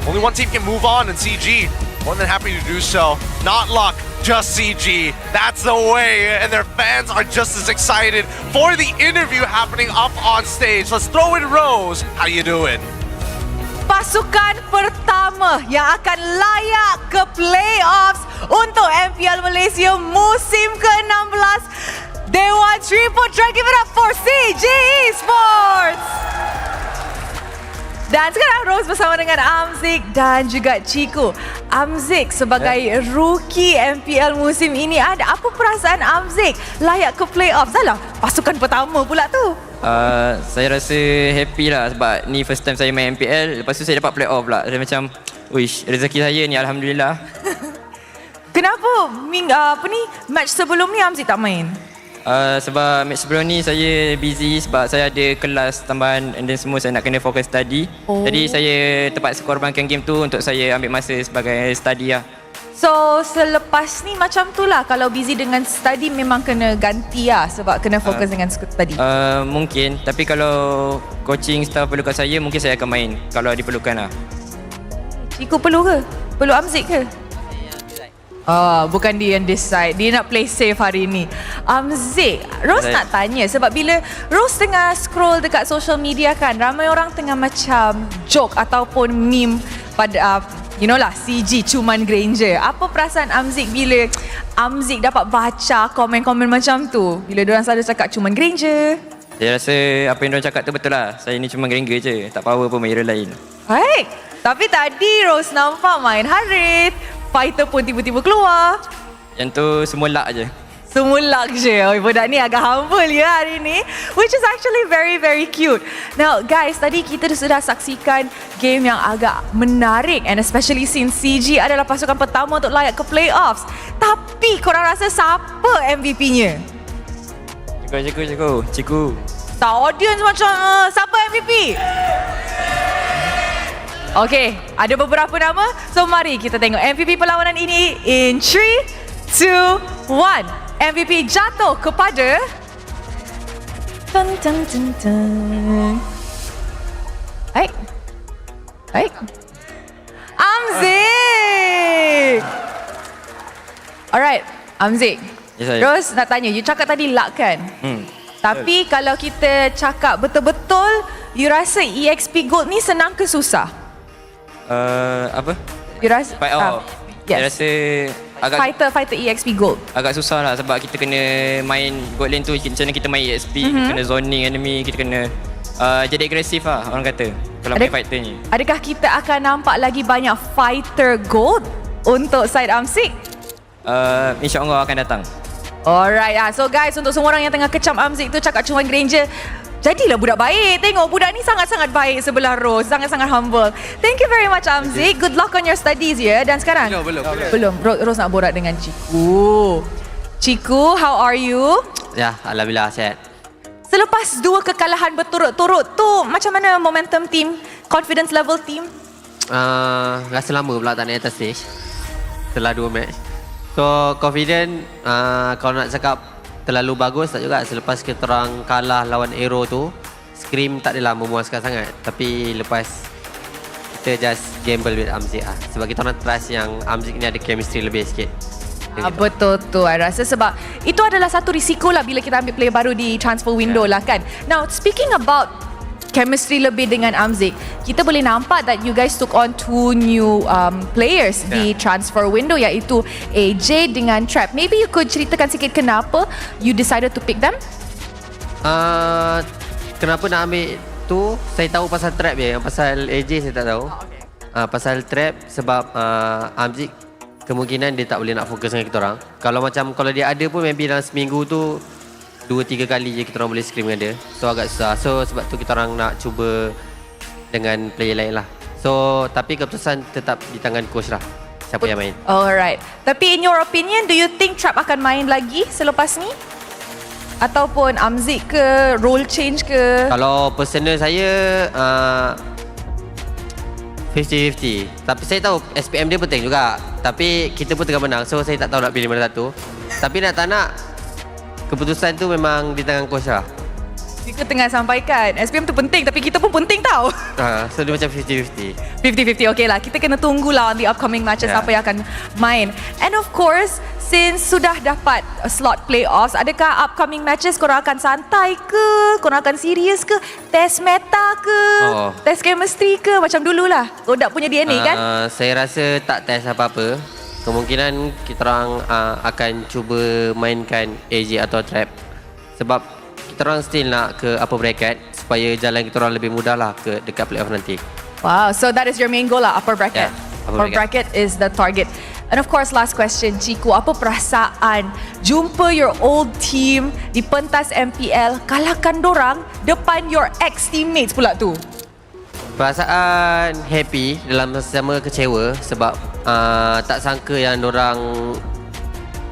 Speaker 10: only one team can move on, and CG, more than happy to do so. Not luck, just CG. That's the way, and their fans are just as excited for the interview happening up on stage. Let's throw in Rose. How you doing?
Speaker 9: Pasukan pertama yang akan layak ke playoffs untuk MPL Malaysia musim ke-16. Dewan Triple Try, give it up for CG Esports. Dan sekarang Rose bersama dengan Amzik dan juga Chiku. Amzik sebagai rookie MPL musim ini, ada apa perasaan Amzik layak ke playoff? Salah, pasukan pertama pula tu.
Speaker 16: Saya rasa happy lah sebab ni first time saya main MPL. Lepas tu saya dapat playoff pula. Saya macam, wish, rezeki saya ni Alhamdulillah.
Speaker 9: Kenapa match sebelum ni Amzik tak main?
Speaker 16: Sebab match sebelum ni saya busy sebab saya ada kelas tambahan and then semua saya nak kena fokus study. Jadi saya terpaksa korbankan game tu untuk saya ambil masa sebagai study lah.
Speaker 9: So selepas ni macam tu lah, kalau busy dengan study memang kena ganti lah sebab kena fokus dengan study.
Speaker 16: Mungkin, tapi kalau coaching staff perlukan saya, mungkin saya akan main kalau diperlukan lah.
Speaker 9: Chiku perlu ke? Perlu Amzik ke? Bukan dia yang decide. Dia nak play safe hari ni. Amzik, Rose nak tanya sebab bila Rose tengah scroll dekat social media kan, ramai orang tengah macam joke ataupun meme pada you know lah, CG Cuman Granger. Apa perasaan Amzik bila Amzik dapat baca komen-komen macam tu? Bila diorang selalu cakap Cuman Granger.
Speaker 16: Saya rasa apa yang diorang cakap tu betul lah. Saya ni cuma Granger je, tak power pun main hero lain.
Speaker 9: Baik, tapi tadi Rose nampak main Harit, fighter pun tiba-tiba keluar.
Speaker 16: Yang tu semua luck je.
Speaker 9: Semulak je. Oh, budak ni agak humble ya hari ni. Which is actually very, very cute. Now guys, tadi kita sudah saksikan game yang agak menarik. And especially since CG adalah pasukan pertama untuk layak ke playoffs. Tapi korang rasa siapa MVP-nya?
Speaker 16: Ciku.
Speaker 9: Tak, audience macam siapa MVP? Okay, ada beberapa nama. So mari kita tengok MVP perlawanan ini in 3, 2, 1. MVP jatuh kepada Amzik. Alright, Amzik.
Speaker 16: Yes,
Speaker 9: Terus nak tanya, you cakap tadi luck kan? Tapi kalau kita cakap betul-betul, you rasa EXP Gold ni senang ke susah?
Speaker 16: Apa?
Speaker 9: You rasa?
Speaker 16: Saya rasa agak
Speaker 9: Fighter EXP Gold.
Speaker 16: agak susah lah sebab kita kena main gold lane tu macam mana kita main EXP, kena zoning enemy, kita kena jadi agresif lah orang kata kalau main fighter ni.
Speaker 9: Adakah kita akan nampak lagi banyak Fighter Gold untuk side Amzik?
Speaker 16: InsyaAllah akan datang.
Speaker 9: Alright, so guys, untuk semua orang yang tengah kecam Amzik tu cakap cuma Granger, jadilah budak baik. Tengok budak ni sangat-sangat baik sebelah Rose, sangat-sangat humble. Thank you very much Amzik. Good luck on your studies ya. Dan sekarang belum. Rose nak borak dengan Ciku. Ciku, how are you?
Speaker 13: Ya, alhamdulillah sihat.
Speaker 9: Selepas 2 kekalahan berturut-turut tu, macam mana momentum team, confidence level team?
Speaker 13: Rasa lama pula tak naik atas stage setelah 2 match. So confident, kalau nak cakap terlalu bagus tak juga. Selepas kita orang kalah lawan Aero tu, Scream tak adalah memuaskan sangat. Tapi lepas kita just gamble with Amzik lah. Sebab kita orang trust yang Amzik ni ada chemistry lebih sikit.
Speaker 9: Betul tu, I rasa sebab itu adalah satu risiko lah bila kita ambil player baru di transfer window lah kan. Now speaking about chemistry lebih dengan Amzik, kita boleh nampak that you guys took on 2 new players di transfer window, iaitu AJ dengan Trap. Maybe you could ceritakan sikit kenapa you decided to pick them?
Speaker 13: Kenapa nak ambil tu, saya tahu pasal Trap je. Yang pasal AJ saya tak tahu. Pasal Trap sebab Amzik kemungkinan dia tak boleh nak fokus dengan kita orang. Kalau dia ada pun maybe dalam seminggu tu 2-3 kali je kita orang boleh scrim dengan dia. So agak susah. So sebab tu kita orang nak cuba dengan player lain lah. So tapi keputusan tetap di tangan coach lah, siapa yang main.
Speaker 9: Alright. Tapi in your opinion, do you think Trap akan main lagi selepas ni? Ataupun Amzik ke, role change ke?
Speaker 13: Kalau personal saya 50-50. Tapi saya tahu SPM dia penting juga. Tapi kita pun tengah menang. So saya tak tahu nak pilih mana satu. Tapi nak tak nak, keputusan tu memang di tangan coach lah.
Speaker 9: Kita tengah sampaikan SPM tu penting, tapi kita pun penting tau.
Speaker 13: So dia macam 50-50.
Speaker 9: 50-50, okay lah. Kita kena tunggulah on the upcoming matches siapa yang akan main. And of course, since sudah dapat slot playoffs, adakah upcoming matches korang akan santai ke? Korang akan serius ke? Test meta ke? Test chemistry ke? Macam dululah. Kodak punya DNA kan?
Speaker 13: Saya rasa tak test apa-apa. Kemungkinan kita orang akan cuba mainkan AJ atau Trap. Sebab kita orang still nak ke upper bracket supaya jalan kita orang lebih mudah lah ke dekat playoff nanti.
Speaker 9: Wow, so that is your main goal lah, upper bracket. Upper bracket is the target. And of course, last question, Ciku, apa perasaan jumpa your old team di pentas MPL, kalahkan dorang depan your ex-teammates pula tu?
Speaker 13: Perasaan happy, dalam masa sama kecewa sebab tak sangka yang dorang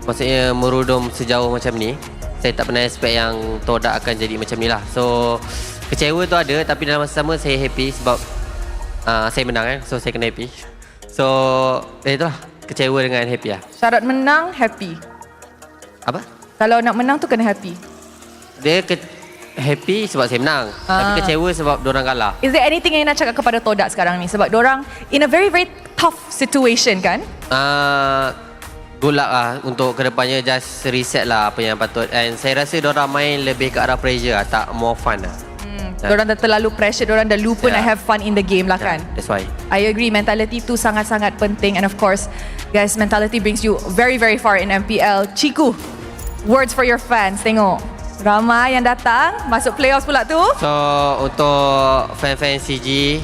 Speaker 13: maksudnya merudum sejauh macam ni. Saya tak pernah expect yang Todak akan jadi macam ni lah. So kecewa tu ada, tapi dalam masa sama saya happy sebab saya menang kan. So saya kena happy. So itulah, kecewa dengan happy lah.
Speaker 9: Syarat menang, happy.
Speaker 13: Apa?
Speaker 9: Kalau nak menang tu kena happy.
Speaker 13: Dia happy sebab saya menang. Tapi kecewa sebab dorang kalah.
Speaker 9: Is there anything yang nak cakap kepada Todak sekarang ni? Sebab dorang in a very very tough situation kan?
Speaker 13: Good luck lah untuk kedepannya, just reset lah apa yang patut. And saya rasa dorang main lebih ke arah pressure lah, tak more fun lah.
Speaker 9: Dorang dah terlalu pressure, dorang dah lupa nak have fun in the game lah kan?
Speaker 13: That's why.
Speaker 9: I agree, mentality tu sangat-sangat penting. And of course, guys, mentality brings you very very far in MPL. Ciku, words for your fans, tengok. Ramai yang datang, masuk playoffs pula tu.
Speaker 13: So, untuk fan-fan CG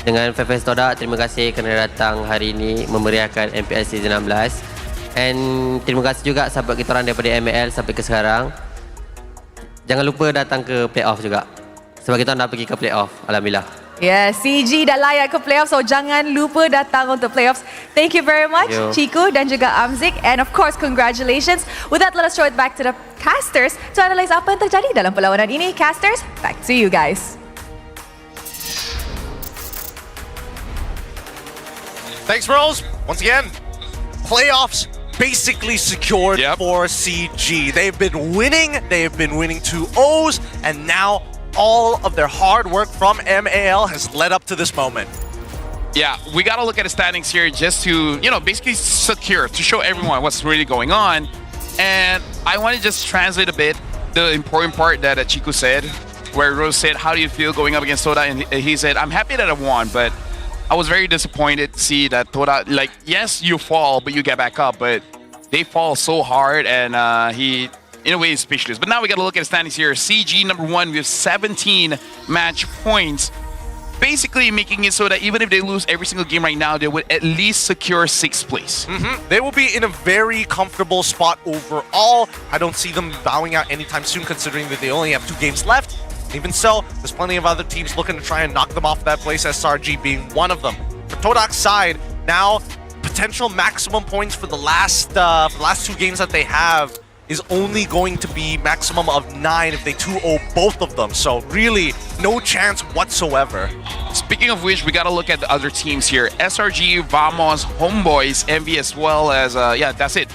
Speaker 13: dengan fan-fan Todak, terima kasih kerana datang hari ini memeriahkan MPL Season 16. And terima kasih juga sahabat kita orang daripada MPL sampai ke sekarang. Jangan lupa datang ke playoff juga. Sebab kita dah pergi ke playoff, alhamdulillah.
Speaker 9: Yeah, CG dah layak ke playoffs, so jangan lupa datang untuk playoffs. Thank you very much, Chiku dan juga Amzik. And of course, congratulations. With that, let us throw it back to the casters to analyze apa yang terjadi dalam perlawanan ini. Casters, back to you guys.
Speaker 10: Thanks, bros. Once again, playoffs basically secured for CG. They've been winning 2-0s, and now all of their hard work from MAL has led up to this moment.
Speaker 11: Yeah, we got to look at the standings here just to, basically secure, to show everyone what's really going on. And I want to just translate a bit the important part that Chiku said, where Rose said, how do you feel going up against Toda? And he said, I'm happy that I won, but I was very disappointed to see that Toda, yes, you fall, but you get back up, but they fall so hard, and he, in a way, is speechless. But now we got to look at the standings here. CG number 1 with 17 match points, basically making it so that even if they lose every single game right now, they would at least secure 6th place.
Speaker 10: They will be in a very comfortable spot overall. I don't see them bowing out anytime soon, considering that they only have 2 games left. Even so, there's plenty of other teams looking to try and knock them off that place, SRG being one of them. For Todak's side, now potential maximum points for the last 2 games that they have is only going to be maximum of 9 if they 2-0 both of them. So really, no chance whatsoever.
Speaker 11: Speaking of which, we got to look at the other teams here. SRG, Vamos, Homeboys, Envy, as well as, that's it.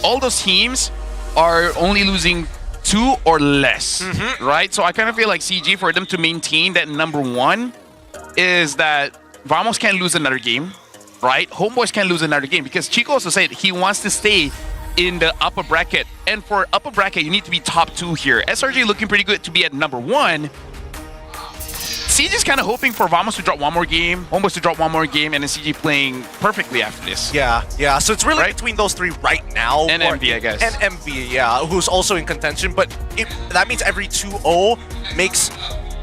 Speaker 11: All those teams are only losing 2 or less, right? So I kind of feel like CG, for them to maintain that number 1, is that Vamos can't lose another game, right? Homeboys can't lose another game, because Chico also said he wants to stay in the upper bracket. And for upper bracket, you need to be top 2 here. SRG looking pretty good to be at number 1. CG is kind of hoping for Vamos to drop 1 more game, Homeboys to drop 1 more game, and then CG playing perfectly after this.
Speaker 10: Yeah. So it's really between those 3 right now.
Speaker 11: And MV, I guess.
Speaker 10: And MV, who's also in contention. But that means every 2-0 makes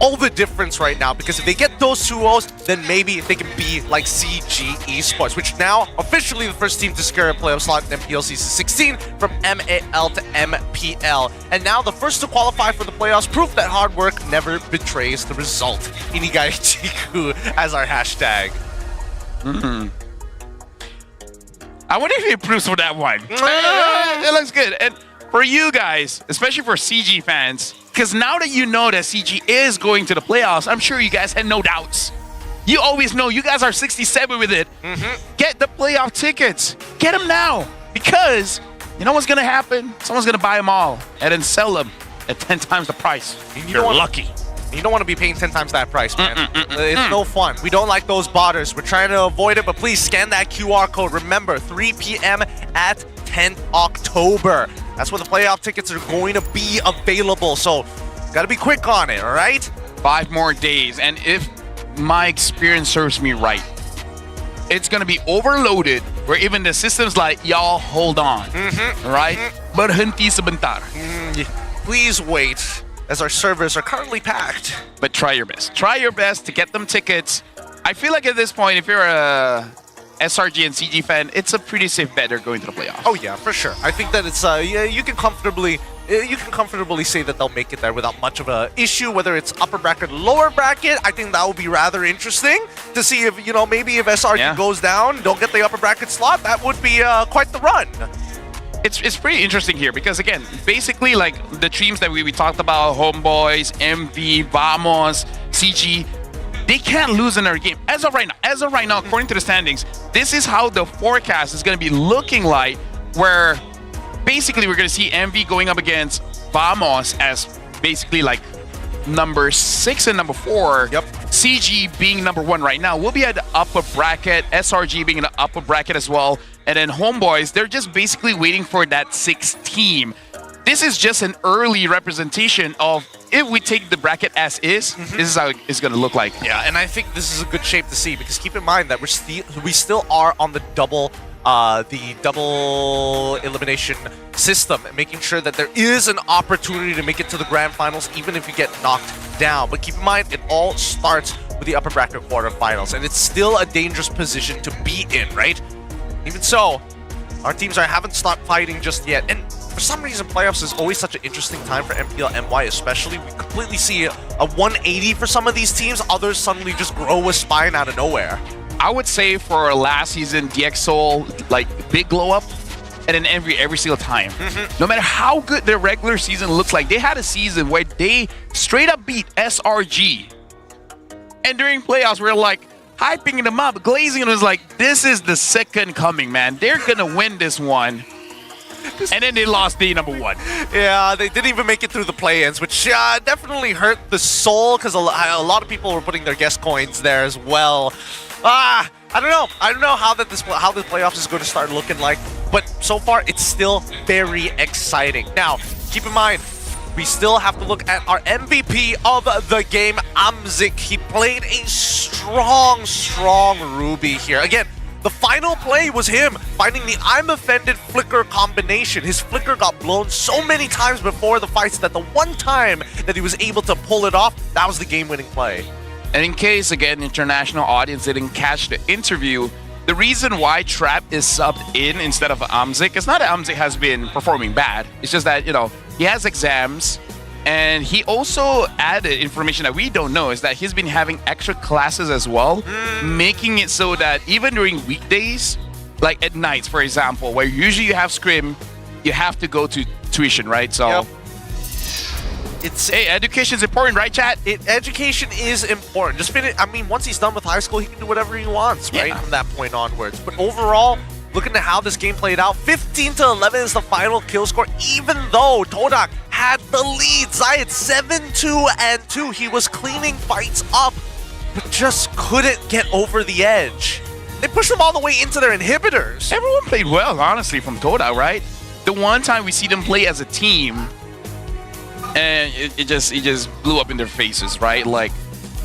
Speaker 10: all the difference right now, because if they get those 2-0s, then maybe they can be like CG Esports, which now officially the first team to secure a playoff slot in MPL Season 16 from MAL to MPL. And now the first to qualify for the playoffs, proof that hard work never betrays the result. Inigai Chiku as our hashtag.
Speaker 11: I wonder if he approves for that one. It looks good. And for you guys, especially for CG fans, because now that you know that CG is going to the playoffs, I'm sure you guys had no doubts. You always know, you guys are 67 with it. Get the playoff tickets. Get them now. Because you know what's going to happen? Someone's going to buy them all and then sell them at 10 times the price. You're lucky.
Speaker 10: You don't want to be paying 10 times that price, man. It's no fun. We don't like those botters. We're trying to avoid it, but please scan that QR code. Remember, 3 p.m. at 10th October. That's when the playoff tickets are going to be available. So, gotta be quick on it, all right?
Speaker 11: 5 more days. And if my experience serves me right, it's gonna be overloaded where even the system's like, y'all hold on, right? Berhenti sebentar.
Speaker 10: Please wait, as our servers are currently packed.
Speaker 11: But try your best. Try your best to get them tickets. I feel like at this point, if you're a SRG and CG fan, it's a pretty safe bet they're going to the playoffs.
Speaker 10: Oh yeah, for sure. I think that it's you can comfortably say that they'll make it there without much of a issue, whether it's upper bracket, lower bracket. I think that will be rather interesting to see if, maybe if SRG goes down, don't get the upper bracket slot, that would be quite the run.
Speaker 11: It's pretty interesting here because, again, basically like the teams that we talked about, Homeboys, MV, Vamos, CG, they can't lose another game. As of right now, according to the standings, this is how the forecast is going to be looking like, where basically we're going to see MV going up against Vamos as basically like number 6 and number 4. CG being number 1 right now. We'll be at the upper bracket. SRG being in the upper bracket as well. And then Homeboys, they're just basically waiting for that 6th team. This is just an early representation of, if we take the bracket as is, this is how it's going to look like.
Speaker 10: Yeah, and I think this is a good shape to see, because keep in mind that we still are on the double elimination system, making sure that there is an opportunity to make it to the grand finals even if you get knocked down. But keep in mind, it all starts with the upper bracket quarterfinals, and it's still a dangerous position to be in, right? Even so, Our teams haven't stopped fighting just yet. And for some reason, playoffs is always such an interesting time for MPL MY especially. We completely see a 180 for some of these teams. Others suddenly just grow a spine out of nowhere.
Speaker 11: I would say for last season, DxSoul, like, big glow up, and then every single time. No matter how good their regular season looks like, they had a season where they straight up beat SRG. And during playoffs, we're like hyping them up, glazing them. It was like, this is the second coming, man. They're gonna win this one. And then they lost day number 1.
Speaker 10: Yeah, they didn't even make it through the play-ins, which definitely hurt the soul because a lot of people were putting their guest coins there as well. I don't know. I don't know how the playoffs is going to start looking like, but so far it's still very exciting. Now, keep in mind, we still have to look at our MVP of the game, Amzik. He played a strong Ruby here. Again, the final play was him finding the I'm Offended flicker combination. His flicker got blown so many times before the fights that the one time that he was able to pull it off, that was the game-winning play.
Speaker 11: And in case, again, international audience didn't catch the interview, the reason why Trap is subbed in instead of Amzik, it's not that Amzik has been performing bad. It's just that, he has exams, and he also added information that we don't know, is that he's been having extra classes as well, making it so that even during weekdays, like at nights, for example, where usually you have scrim, you have to go to tuition, right? So. Yep. Hey, education's important, right, chat?
Speaker 10: Education is important. Once he's done with high school, he can do whatever he wants, right? From that point onwards. But overall, looking at how this game played out, 15-11 is the final kill score, even though Todak had the lead. Zayed 7-2-2. He was cleaning fights up, but just couldn't get over the edge. They pushed them all the way into their inhibitors.
Speaker 11: Everyone played well, honestly, from Todak, right? The one time we see them play as a team, and it just blew up in their faces, right? Like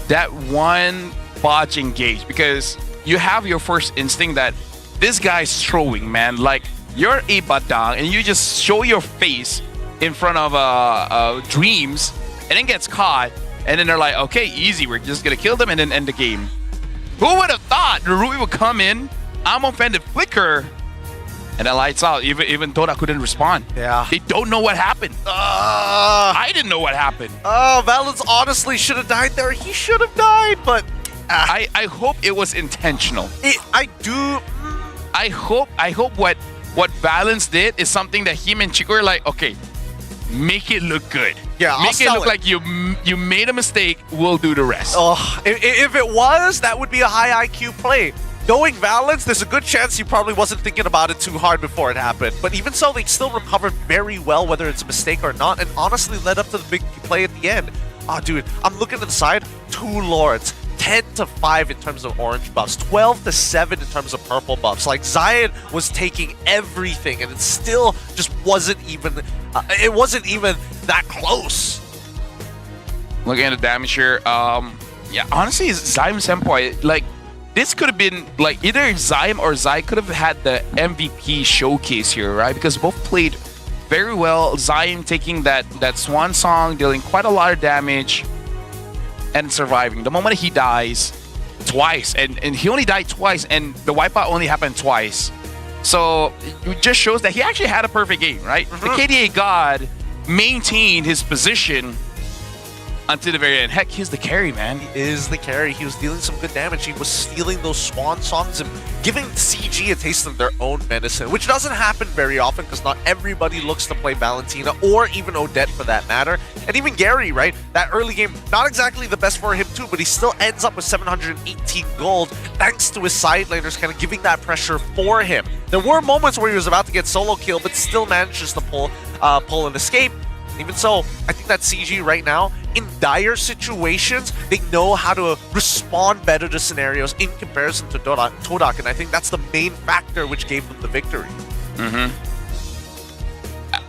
Speaker 11: that one botch engage, because you have your first instinct that this guy's throwing, man. Like you're a badang and you just show your face in front of dreams and then gets caught, and then they're like, okay, easy, we're just gonna kill them and then end the game. Who would have thought the Rui would come in, I'm Offended flicker, and it lights out. Even Todak couldn't respond.
Speaker 10: Yeah.
Speaker 11: They don't know what happened. I didn't know what happened.
Speaker 10: Valens honestly should have died there. He should have died, but...
Speaker 11: I hope it was intentional.
Speaker 10: I
Speaker 11: hope what Valens did is something that him and Chico are like, okay, make it look good.
Speaker 10: Yeah,
Speaker 11: make it look like you made a mistake, we'll do the rest.
Speaker 10: Oh, if it was, that would be a high IQ play. Knowing Valens, there's a good chance he probably wasn't thinking about it too hard before it happened. But even so, they still recovered very well, whether it's a mistake or not, and honestly led up to the big play at the end. Oh, dude, I'm looking at the side. 2 Lords. 10-5 in terms of orange buffs. 12-7 in terms of purple buffs. Like, Zayed was taking everything, and it still just wasn't even... it wasn't even that close.
Speaker 11: Looking at the damage here, yeah, honestly, Zaim Senpai, like, this could have been, like, either Zaim or Zai could have had the MVP showcase here, right? Because both played very well. Zaim taking that swan song, dealing quite a lot of damage, and surviving. The moment he dies twice, and he only died twice, and the wipeout only happened twice. So it just shows that he actually had a perfect game, right? The KDA God maintained his position until the very end. Heck, he's the carry, man.
Speaker 10: He is the carry. He was dealing some good damage. He was stealing those swan songs and giving CG a taste of their own medicine, which doesn't happen very often because not everybody looks to play Valentina or even Odette for that matter. And even Gary, right? That early game, not exactly the best for him too, but he still ends up with 718 gold thanks to his side laners kind of giving that pressure for him. There were moments where he was about to get solo kill, but still manages to pull an escape. Even so, I think that CG right now, in dire situations, they know how to respond better to scenarios in comparison to Todak, and I think that's the main factor which gave them the victory.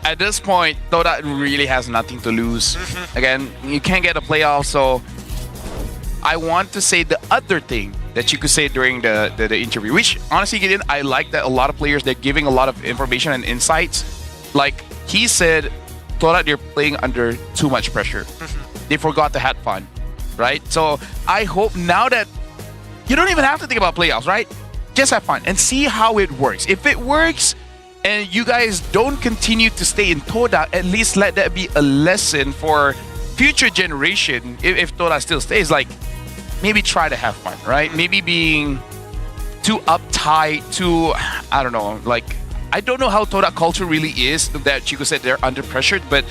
Speaker 11: At this point, Todak really has nothing to lose. Again, you can't get a playoff, so I want to say the other thing that you could say during the interview, which honestly, Gideon, I like that a lot of players, they're giving a lot of information and insights. Like, he said, Todak, they're playing under too much pressure. They forgot to have fun, right? So I hope now that you don't even have to think about playoffs, right? Just have fun and see how it works. If it works, and you guys don't continue to stay in Todak, at least let that be a lesson for future generation. If Todak still stays, like, maybe try to have fun, right? Maybe being too uptight, too, I don't know, like, I don't know how Todak culture really is, that Chico said they're under pressured, but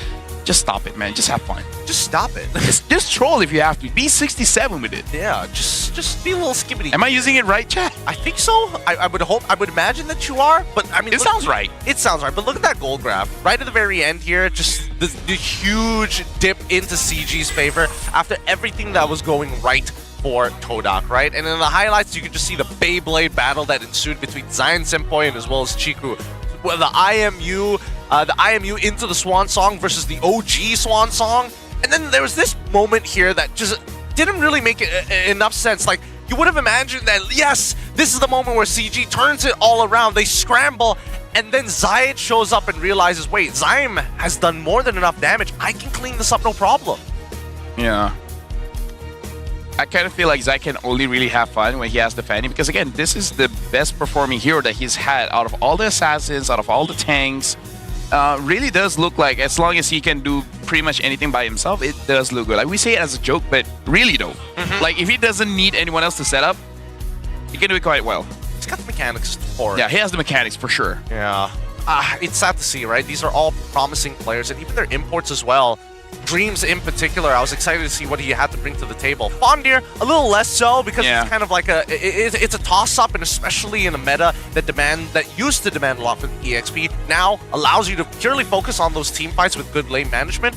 Speaker 11: just stop it, man. Just have fun.
Speaker 10: Just stop it.
Speaker 11: Just troll if you have to. Be 67 with it.
Speaker 10: Yeah, just be a little skibbity.
Speaker 11: Am I using it right, chat?
Speaker 10: I think so. I would hope, I would imagine that you are, but I mean,
Speaker 11: It sounds right.
Speaker 10: It sounds right, but look at that goal graph. Right at the very end here, just the huge dip into CG's favor after everything that was going right for Todak, right? And in the highlights, you can just see the Beyblade battle that ensued between Zion Senpai and as well as Chiku. Well, the IMU into the Swan Song versus the OG Swan Song. And then there was this moment here that just didn't really make enough sense. Like, you would have imagined that, yes, this is the moment where CG turns it all around. They scramble, and then Zayed shows up and realizes, wait, Zaim has done more than enough damage. I can clean this up, no problem.
Speaker 11: Yeah. I kind of feel like Zai can only really have fun when he has the Fanny, because again, this is the best performing hero that he's had out of all the assassins, out of all the tanks. Really does look like, as long as he can do pretty much anything by himself, it does look good. Like, we say it as a joke, but really though, like, if he doesn't need anyone else to set up, he can do it quite well.
Speaker 10: He's got the mechanics for it.
Speaker 11: Yeah, he has the mechanics for sure.
Speaker 10: Yeah. It's sad to see, right? These are all promising players, and even their imports as well. Dreams in particular, I was excited to see what he had to bring to the table. Fondir, a little less so, because it's kind of like it's a toss-up, and especially in a meta that used to demand a lot from the EXP, now allows you to purely focus on those team fights with good lane management.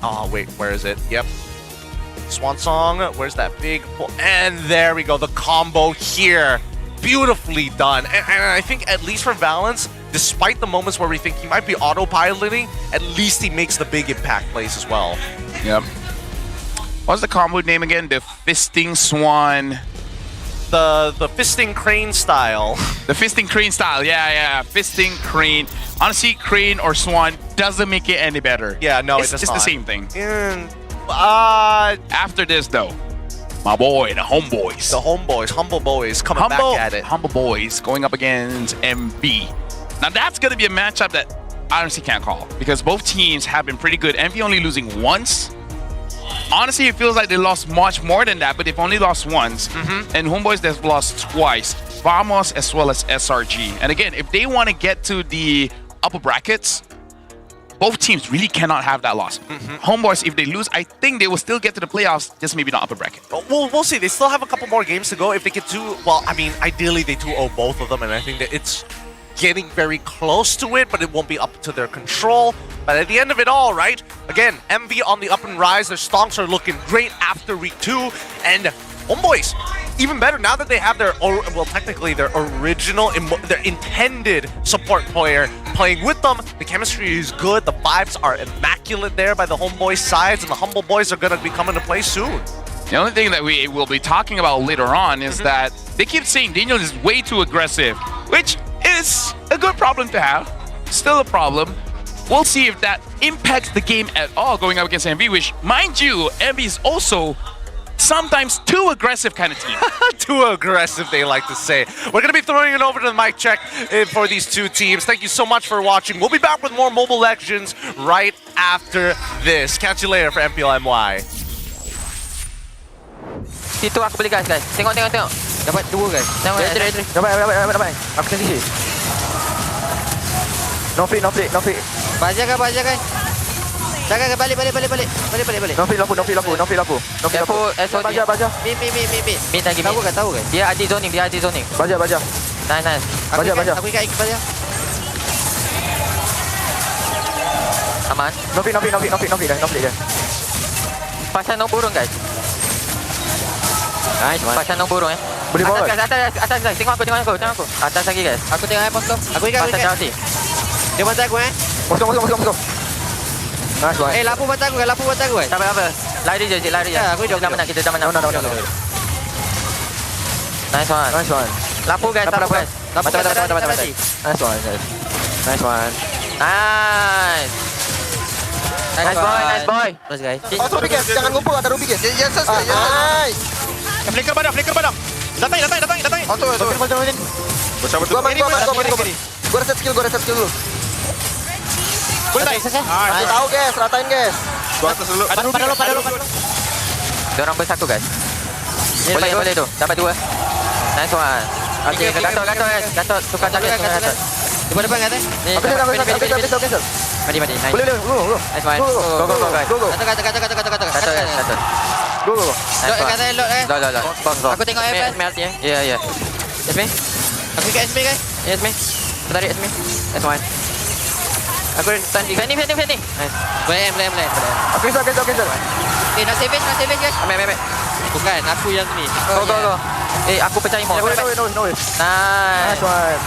Speaker 10: Oh, wait, where is it? Yep. Swan Song, where's that big pull? And there we go, the combo here. Beautifully done. And I think, at least for Valence, despite the moments where we think he might be autopiloting, at least he makes the big impact plays as well.
Speaker 11: Yep. What's the combo name again? The Fisting Swan.
Speaker 10: The Fisting Crane style.
Speaker 11: The Fisting Crane style, yeah. Fisting Crane. Honestly, Crane or Swan doesn't make it any better.
Speaker 10: Yeah, no,
Speaker 11: it's
Speaker 10: does
Speaker 11: the
Speaker 10: not.
Speaker 11: same thing.
Speaker 10: After
Speaker 11: this, though, my boy, the homeboys.
Speaker 10: The homeboys, humble boys, coming back at it.
Speaker 11: Humble boys going up against MV. Now that's going to be a matchup that I honestly can't call, because both teams have been pretty good. MV only losing once. Honestly, it feels like they lost much more than that, but they've only lost once. And homeboys, they've lost twice. Vamos as well as SRG. And again, if they want to get to the upper brackets, both teams really cannot have that loss. Homeboys, if they lose, I think they will still get to the playoffs, just maybe not upper bracket.
Speaker 10: We'll see. They still have a couple more games to go. If they get to, well, I mean, ideally they do owe both of them, and I think that it's getting very close to it, but it won't be up to their control. But at the end of it all, right? Again, MV on the up and rise. Their stonks are looking great after week 2, and homeboys, even better now that they have their, well, technically their original, their intended support player playing with them. The chemistry is good. The vibes are immaculate there by the homeboys' sides, and the humble boys are going to be coming to play soon.
Speaker 11: The only thing that we will be talking about later on is that they keep saying Daniel is way too aggressive, which is a good problem to have. Still a problem. We'll see if that impacts the game at all going up against MV, which, mind you, MV is also sometimes too aggressive kind of team.
Speaker 10: Too aggressive, they like to say. We're going to be throwing it over to the mic check for these two teams. Thank you so much for watching. We'll be back with more Mobile Legends right after this. Catch you later for MPL MY.
Speaker 16: Situ aku beli guys. Tengok. Dapat 2 guys. Dapat. Aku sendiri. No free. Baja guys. Jangan balik. No free lapu. Baja. Mi lagi. Tahu guys. Dia anti zoning. Baja. Nice. Baja. Aku ikat baja. Aman. No free guys. Pasang no burung guys. Nice, pasang no burung Boleh bawa atas guys. Tengok aku. Atas lagi guys. Aku tengok iPhone kau. Aku ikat. Dia bantai aku Masuk. Nice one. Lapu bantai aku guys. Tak apa. Lari je. Ya, aku dah menang. Kita dah menang. No. Nice one. Lapu guys. Dapat. Nice one guys. Nice boy. Terus guys.
Speaker 17: Ruby guys, jangan ngumpul, ada Ruby guys. Yes. Nice.
Speaker 10: Flicker badang. Datang.
Speaker 17: Auto. Gua Gue reset skill dulu.
Speaker 16: Boleh tak?
Speaker 17: Kasih tahu guys, ratain guys.
Speaker 10: Gua atas dulu.
Speaker 16: Pada lu. Dia orang bersatu guys. Boleh tu. Dapat 2. Nice one. Okey, Gatot guys. Gatot tukar target. Di depan kan? Ni.
Speaker 17: Cancel.
Speaker 16: Mari. Nice.
Speaker 17: Boleh.
Speaker 16: Nice one. Go guys. Gatot.
Speaker 17: Go.
Speaker 16: Kata load Load. Aku tengok FS. Ya. Esme. Aku ke Esme guys. Yes, Esme. Tarik Esme. Nice one. Aku tanding. Fanny. Nice. Boleh.
Speaker 17: Oke, cancel.
Speaker 16: Nak save guys. Ambil. Bukan, aku yang ni. Go. Aku pecah impor.
Speaker 17: No.
Speaker 16: Nice one.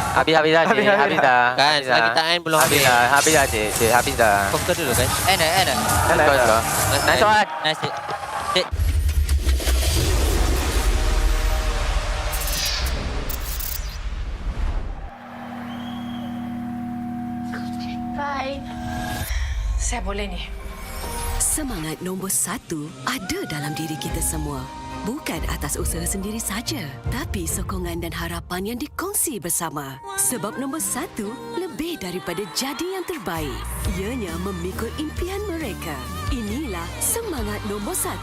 Speaker 16: Habis dah. Kan, lagi time belum habis. Habis dah. Fokus dulu guys. End. Nice one. Nice.
Speaker 14: Bye.
Speaker 9: Saya boleh ni.
Speaker 18: Semangat nombor 1 ada dalam diri kita semua. Bukan atas usaha sendiri saja, tapi sokongan dan harapan yang dikongsi bersama. Sebab nombor 1 lebih daripada jadi yang terbaik. Ianya memikul impian mereka. Inilah semangat nombor 1.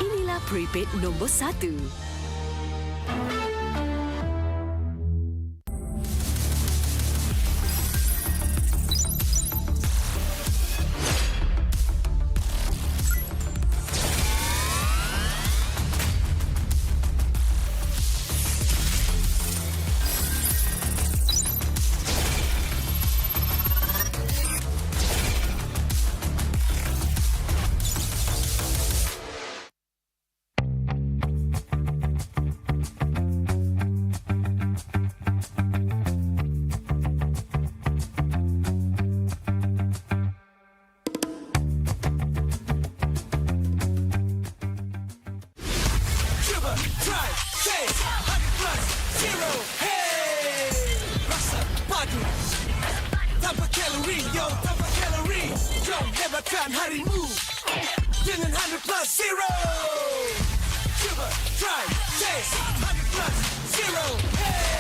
Speaker 18: Inilah prepaid nombor 1.
Speaker 7: Harimu dengan 100 plus 0. Coba, try, taste 100 plus 0. Hey.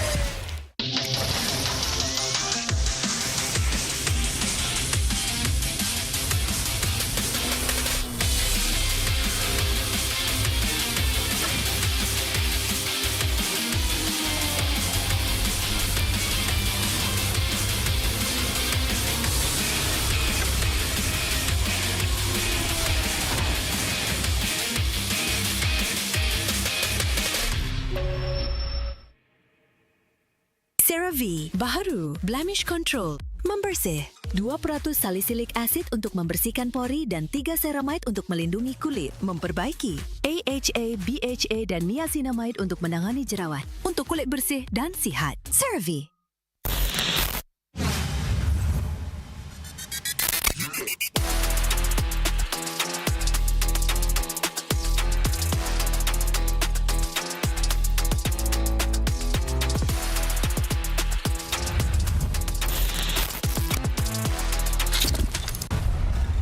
Speaker 18: CeraVe baru blemish control membersih 2% salicylic acid untuk membersihkan pori dan 3 ceramide untuk melindungi kulit, memperbaiki AHA, BHA dan niacinamide untuk menangani jerawat untuk kulit bersih dan sihat. CeraVe.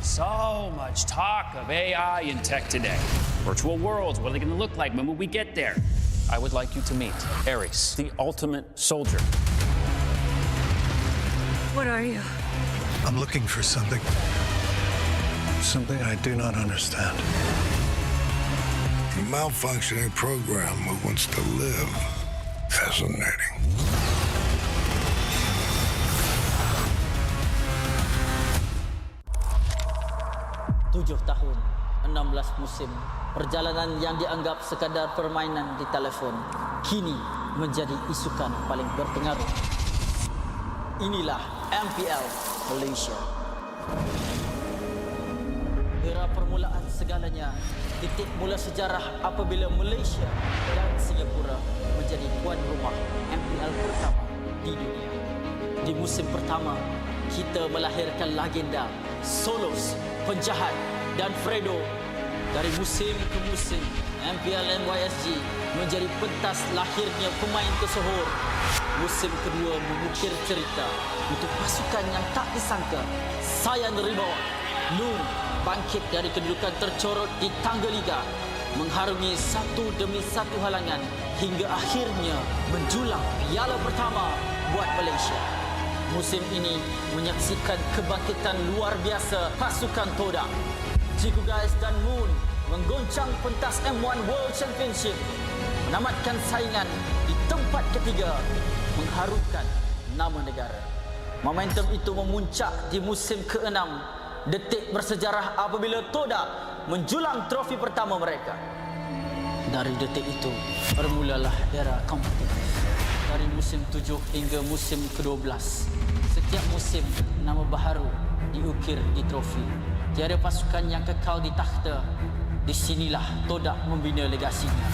Speaker 21: So much talk of AI and tech today. Virtual worlds, what are they going to look like when we get there? I would like you to meet Ares, the ultimate soldier.
Speaker 18: What are you?
Speaker 23: I'm looking for something. Something I do not understand.
Speaker 25: A malfunctioning program who wants to live. Fascinating.
Speaker 1: 7 tahun, 16 musim, perjalanan yang dianggap sekadar permainan di telefon, kini menjadi isukan paling berpengaruh. Inilah MPL Malaysia. Era permulaan segalanya, titik mula sejarah apabila Malaysia dan Singapura menjadi tuan rumah MPL pertama di dunia. Di musim pertama, kita melahirkan legenda, Solos, penjahat dan Fredo. Dari musim ke musim, MPL MY S16 menjadi pentas lahirnya pemain tersohor. Musim kedua mengukir cerita untuk pasukan yang tak disangka. Sayan Rimau, Nur bangkit dari kedudukan tercorot di tangga liga. mengharungi satu demi satu halangan hingga akhirnya menjulang piala pertama buat Malaysia. Musim ini menyaksikan kebangkitan luar biasa pasukan Todak. Ciku Guys dan Moon menggoncang pentas M1 World Championship, menamatkan saingan di tempat ketiga, mengharumkan nama negara. Momentum itu memuncak di musim ke-6, detik bersejarah apabila Todak menjulang trofi pertama mereka. Dari detik itu, bermulalah era kompetitif. Dari musim 7 hingga musim ke-12, setiap musim nama baharu diukir di trofi. Tiada pasukan yang kekal di takhta. Di sinilah Todak membina legasinya.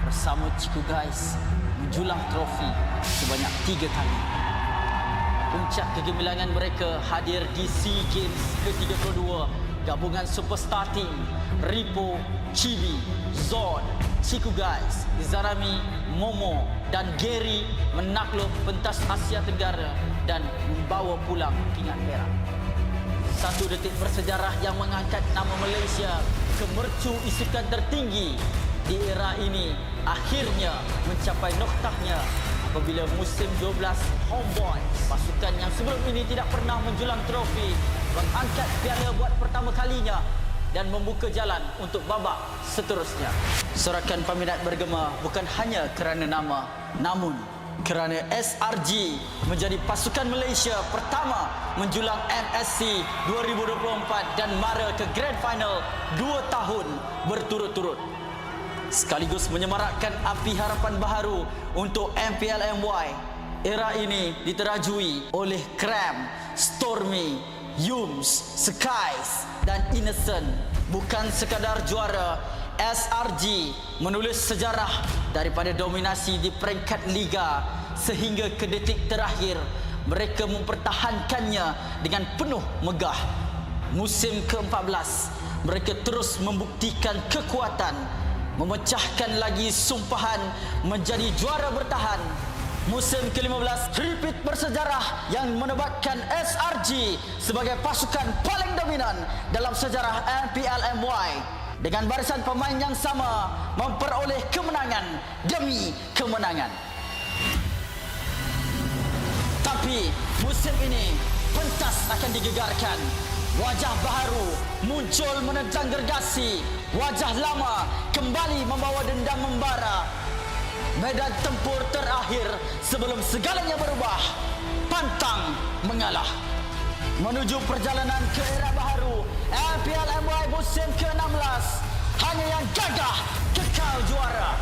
Speaker 1: Bersama Ciku Guys menjulang trofi sebanyak 3 kali. Puncak kegemilangan mereka hadir di SEA Games ke-32. Gabungan superstar team Ripo, Chibi, Zod, Ciku Guys, Izarami, Momo dan Gary menakluk pentas Asia Tenggara dan membawa pulang pingat perak. Satu detik bersejarah yang mengangkat nama Malaysia ke mercu isukan tertinggi di era ini akhirnya mencapai noktahnya apabila musim 12 Homeboy, pasukan yang sebelum ini tidak pernah menjulang trofi, mengangkat piala buat pertama kalinya dan membuka jalan untuk babak seterusnya. Sorakan peminat bergema bukan hanya kerana nama, namun kerana SRG menjadi pasukan Malaysia pertama menjulang MSC 2024 dan mara ke Grand Final 2 tahun berturut-turut. Sekaligus menyemarakkan api harapan baharu untuk MPL MY. Era ini diterajui oleh Cram, Stormy, Yums, Skies dan Innocent. Bukan sekadar juara, SRG menulis sejarah daripada dominasi di peringkat liga sehingga ke detik terakhir mereka mempertahankannya dengan penuh megah. Musim ke-14 mereka terus membuktikan kekuatan, memecahkan lagi sumpahan menjadi juara bertahan. Musim ke-15 repeat bersejarah yang menebatkan SRG sebagai pasukan paling dominan dalam sejarah MPL MY dengan barisan pemain yang sama memperoleh kemenangan demi kemenangan. Tapi musim ini pentas akan digegarkan. Wajah baharu muncul menentang gergasi. Wajah lama kembali membawa dendam membara. Medan tempur terakhir sebelum segalanya berubah. Pantang mengalah. Menuju perjalanan ke era baharu MPL MY musim ke-16. Hanya yang gagah kekal juara.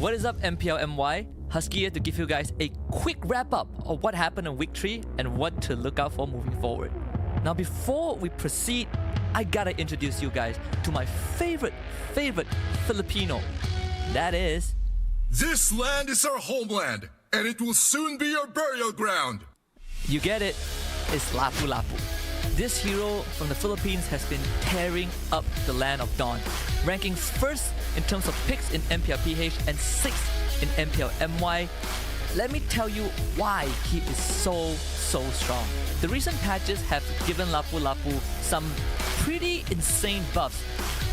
Speaker 2: What is up, MPL MY? Husky here to give you guys a quick wrap up of what happened in week 3 and what to look out for moving forward. Now, before we proceed, I gotta introduce you guys to my favorite Filipino. That is...
Speaker 25: This land is our homeland, and it will soon be our burial ground.
Speaker 2: You get it, it's Lapu-Lapu. This hero from the Philippines has been tearing up the land of Dawn, ranking first in terms of picks in MPL PH and 6th in MPL MY. Let me tell you why he is so strong. The recent patches have given Lapu-Lapu some pretty insane buffs,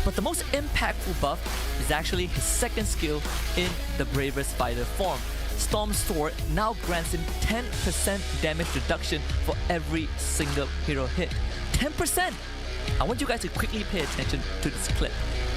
Speaker 2: but the most impactful buff is actually his second skill in the Bravest Fighter form. Storm Sword now grants him 10% damage reduction for every single hero hit. 10%! I want you guys to quickly pay attention to this clip.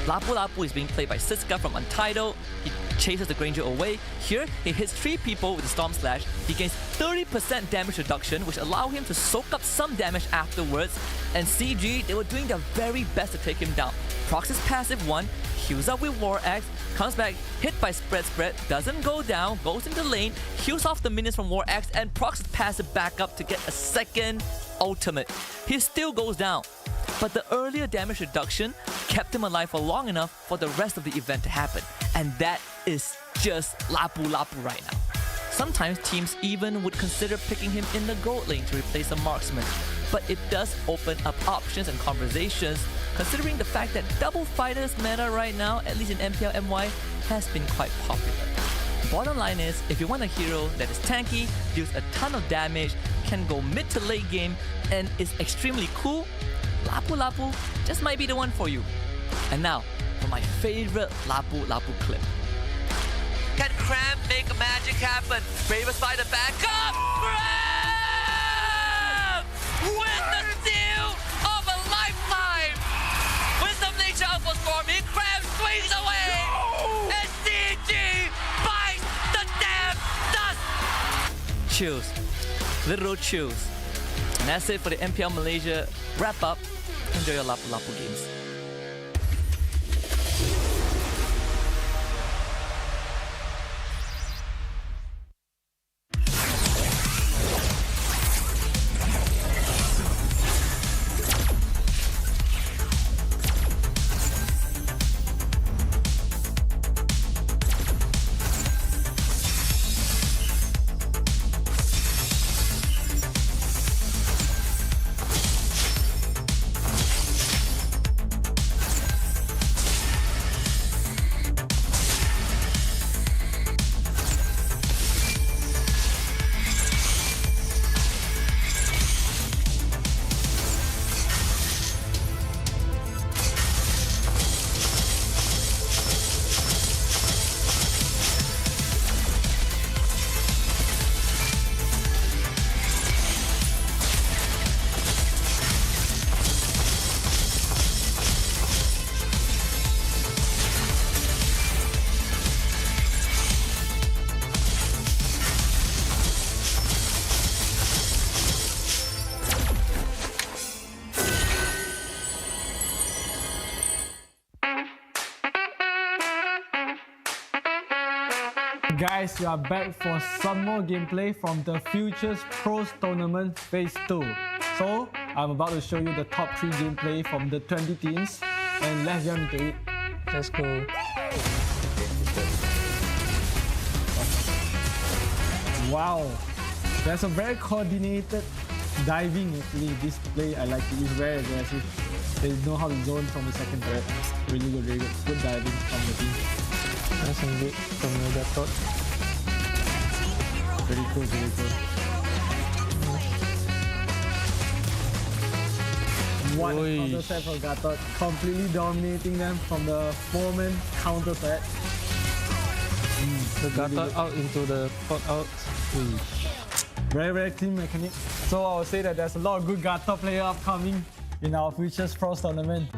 Speaker 2: Lapu-Lapu is being played by Siska from Untitled. He chases the Granger away. Here, he hits 3 people with the Storm Slash. He gains 30% damage reduction, which allow him to soak up some damage afterwards. And CG, they were doing their very best to take him down. Procs his passive 1, heals up with War Axe, comes back, hit by Spread, doesn't go down, goes into lane, heals off the minions from War Axe, and procs his passive back up to get a second ultimate. He still goes down, but the earlier damage reduction kept him alive for long enough for the rest of the event to happen. And that is just Lapu-Lapu right now. Sometimes teams even would consider picking him in the gold lane to replace a marksman, but it does open up options and conversations, considering the fact that double fighters meta right now, at least in MPL MY, has been quite popular. Bottom line is, if you want a hero that is tanky, deals a ton of damage, can go mid to late game, and is extremely cool, Lapu Lapu just might be the one for you. And now, for my favorite Lapu Lapu clip. Can Cram make magic happen? Bravest by the backup! Cram! With the steal of a lifetime! Wisdom Nature outperforming, Cram swings away! And CG bites the damn dust! Chills. Literal chills. And that's it for the MPL Malaysia wrap up. Enjoy your Lapu Lapu games.
Speaker 3: Guys, we are back for some more gameplay from the Futures Pros Tournament Phase 2. So, I'm about to show you the top 3 gameplay from the 20 teams, and let's jump into it. Let's go. Wow, there's a very coordinated diving actually. This play I like to use, very aggressive. They know how to zone from the second threat. Really good, really good. Good diving from the team. Nice engage from the top. Very cool, very cool. What a counter set for Gatot. Completely dominating them from the 4-man counter set.
Speaker 5: The Gatot out into the pot out.
Speaker 3: Very, very clean mechanic. So I would say that there's a lot of good Gatot player upcoming in our Futures Pros tournament.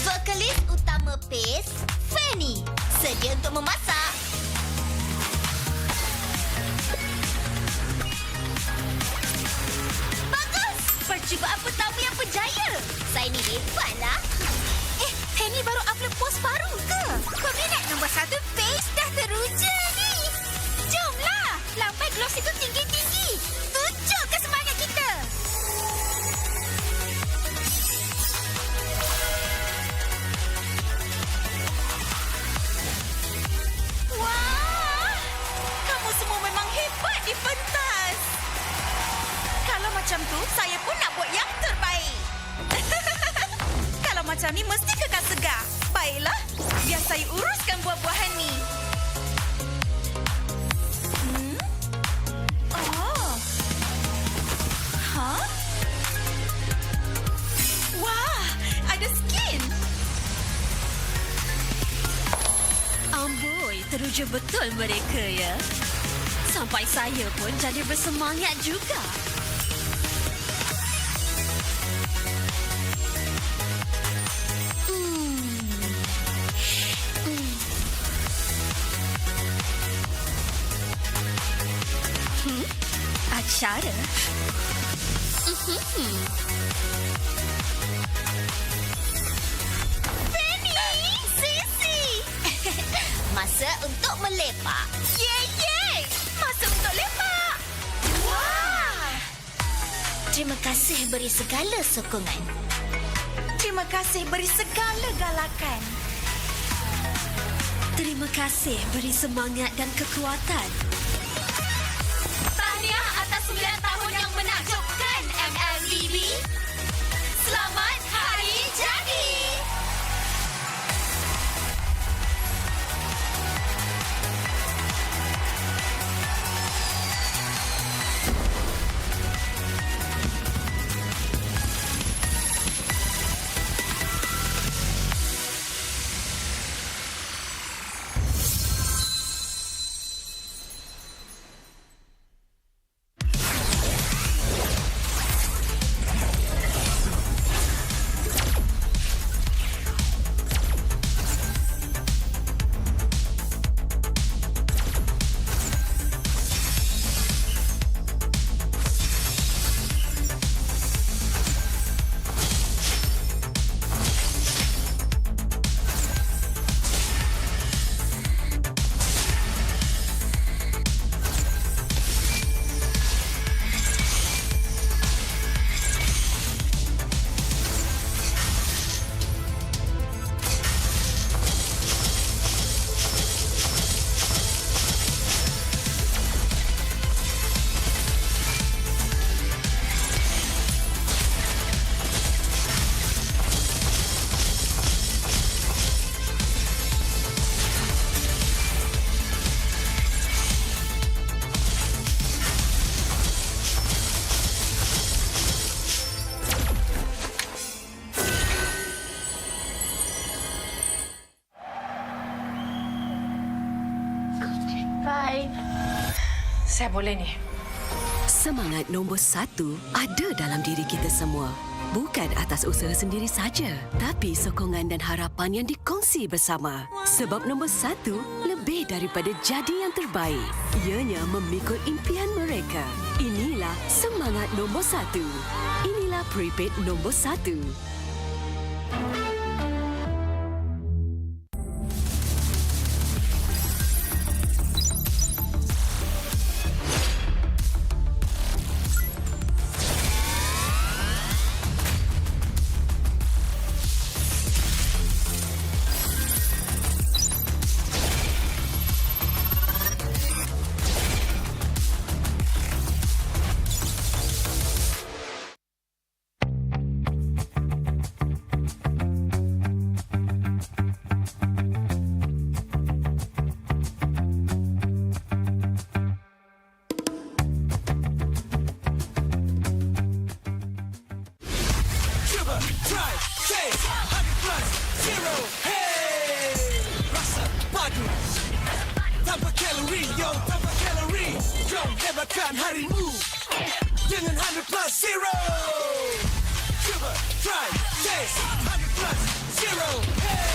Speaker 6: Vokalis utama PACE, Fanny, sedia untuk memasak. Cuba apa tamu yang berjaya. Saya ni hebat lah. Penny baru upload post baru ke? Peminat nombor 1 page dah teruja ni. Jomlah. Lampai gloss itu tinggi-tinggi. Tunjukkan semangat kita. Wah. Kamu semua memang hebat di pentas. Kalau macam tu, saya pun nak buat yang terbaik. Kalau macam ni, mesti kekal segar. Baiklah, biar saya uruskan buah-buahan ni. Oh. Hah? Wah, ada skin. Amboi, teruja betul mereka ya. Sampai saya pun jadi bersemangat juga. Acara? Penny! Sisi! Masa untuk melepak. Yeay! Masa untuk lepak! Wah! Terima kasih beri segala sokongan. Terima kasih beri segala galakan. Terima kasih beri semangat dan kekuatan. Tahniah atas 9 tahun yang menakjubkan MLBB. Selamat Hari Jadi!
Speaker 18: Saya boleh ni. Semangat nombor 1 ada dalam diri kita semua. Bukan atas usaha sendiri saja, tapi sokongan dan harapan yang dikongsi bersama. Sebab nombor 1 lebih daripada jadi yang terbaik. Ianya memikul impian mereka. Inilah semangat nombor 1. Inilah prepaid nombor 1.
Speaker 7: Hebatkan harimu dengan 100 plus zero. Cuba, try, taste 100 plus zero. Hey.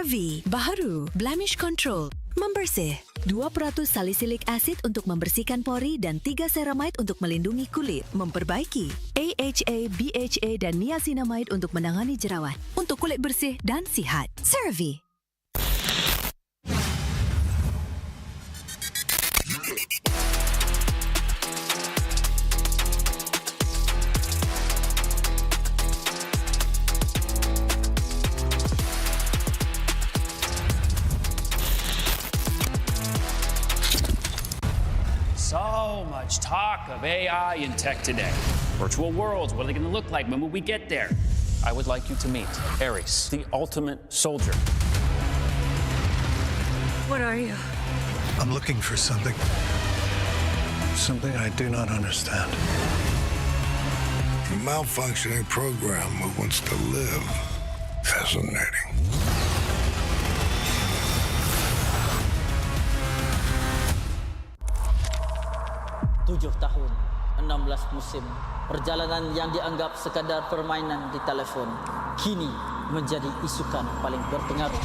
Speaker 18: CeraVe baru Blemish Control. Membersih. 2% salisilik asid untuk membersihkan pori dan 3 ceramide untuk melindungi kulit. Memperbaiki. AHA, BHA dan niacinamide untuk menangani jerawat. Untuk kulit bersih dan sihat. CeraVe.
Speaker 21: So much talk of AI in tech today. Virtual worlds, what are they going to look like when we get there? I would like you to meet Ares, the ultimate soldier.
Speaker 18: What are you?
Speaker 23: I'm looking for something. Something I do not understand.
Speaker 25: A malfunctioning program who wants to live. Fascinating.
Speaker 1: Tujuh tahun, 16 musim, perjalanan yang dianggap sekadar permainan di telefon kini menjadi isukan paling berpengaruh.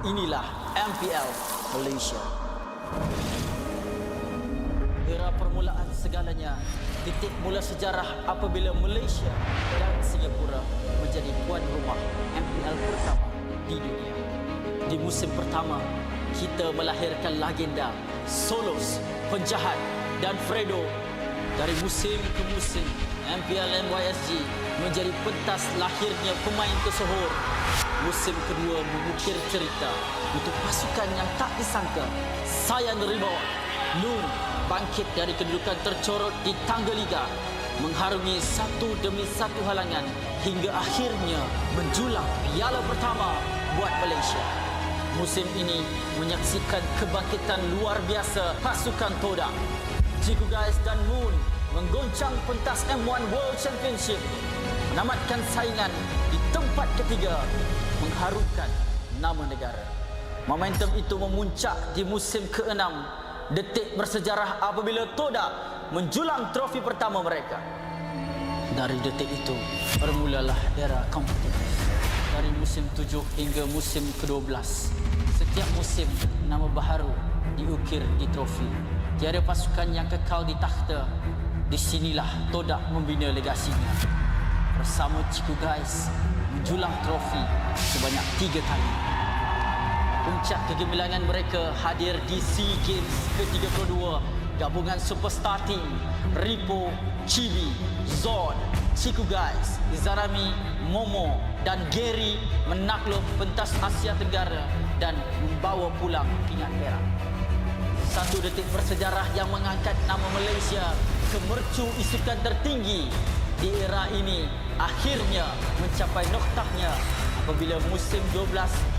Speaker 1: Inilah MPL Malaysia. Era permulaan segalanya, titik mula sejarah apabila Malaysia dan Singapura menjadi tuan rumah MPL pertama di dunia. Di musim pertama, kita melahirkan legenda Solos, Penjahat dan Fredo. Dari musim ke musim, MPL MY16 menjadi pentas lahirnya pemain tersohor. Musim kedua mengukir cerita untuk pasukan yang tak disangka. Sayan Rebound, Nur bangkit dari kedudukan tercorot di tangga liga, mengharungi satu demi satu halangan hingga akhirnya menjulang piala pertama buat Malaysia. Musim ini menyaksikan kebangkitan luar biasa pasukan Todak. Ciku Guys dan Moon menggoncang pentas M1 World Championship, menamatkan saingan di tempat ketiga, mengharumkan nama negara. Momentum itu memuncak di musim ke-6, detik bersejarah apabila Todak menjulang trofi pertama mereka. Dari detik itu, bermulalah era kompetitif. Dari musim 7 hingga musim ke-12, setiap musim nama baharu diukir di trofi. Tiada pasukan yang kekal di takhta. Di sinilah Todak membina legasinya. Bersama Ciku Guys menjulang trofi sebanyak 3 kali. Puncak kegemilangan mereka hadir di SEA Games ke-32. Gabungan superstar team Ripo, Chibi, Zon, Ciku Guys, Izarami, Momo dan Gary menakluk pentas Asia Tenggara dan membawa pulang pingat perak. Satu detik bersejarah yang mengangkat nama Malaysia ke mercu isukan tertinggi di era ini akhirnya mencapai noktahnya apabila musim 12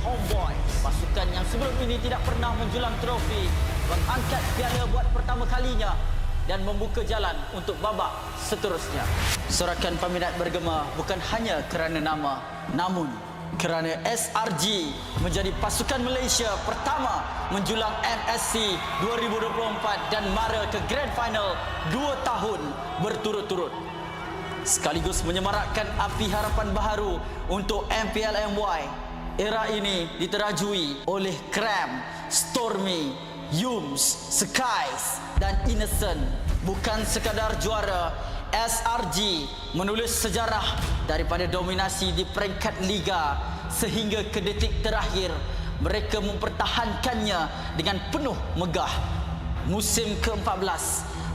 Speaker 1: Homeboy, pasukan yang sebelum ini tidak pernah menjulang trofi, mengangkat piala buat pertama kalinya dan membuka jalan untuk babak seterusnya. Sorakan peminat bergema bukan hanya kerana nama, namun kerana SRG menjadi pasukan Malaysia pertama menjulang MSC 2024 dan mara ke Grand Final 2 tahun berturut-turut. Sekaligus menyemarakkan api harapan baharu untuk MPL MY. Era ini diterajui oleh Cram, Stormy, Yums, Skies dan Innocent. Bukan sekadar juara, SRG menulis sejarah daripada dominasi di peringkat liga sehingga ke detik terakhir mereka mempertahankannya dengan penuh megah. Musim ke-14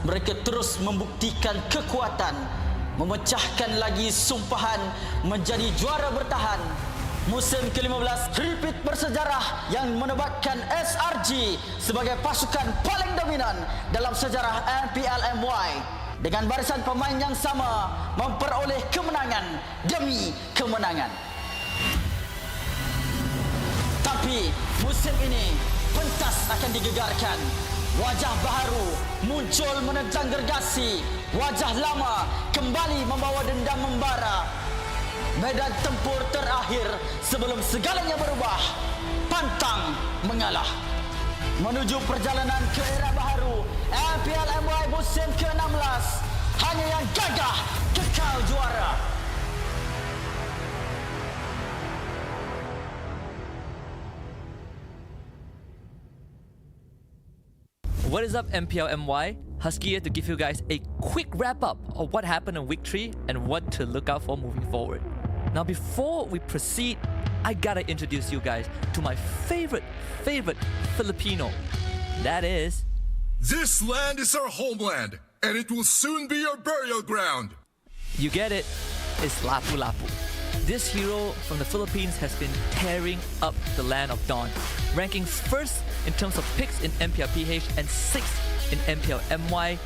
Speaker 1: mereka terus membuktikan kekuatan, memecahkan lagi sumpahan menjadi juara bertahan. Musim ke-15 repeat bersejarah yang menebatkan SRG sebagai pasukan paling dominan dalam sejarah MPL MY dengan barisan pemain yang sama memperoleh kemenangan demi kemenangan. Tapi musim ini pentas akan digegarkan. Wajah baharu muncul menentang gergasi. Wajah lama kembali membawa dendam membara. Medan tempur terakhir sebelum segalanya berubah. Pantang mengalah. Menuju perjalanan ke era baharu MPL MY musim ke-16. Hanya yang gagah kekal juara.
Speaker 2: What is up, MPL MY? Husky here to give you guys a quick wrap up of what happened in week 3 and what to look out for moving forward. Now, before we proceed, I gotta introduce you guys to my favorite Filipino. That is...
Speaker 25: This land is our homeland, and it will soon be our burial ground.
Speaker 2: You get it, it's Lapu-Lapu. This hero from the Philippines has been tearing up the land of Dawn, ranking first in terms of picks in MPL PH and 6th in MPL MY.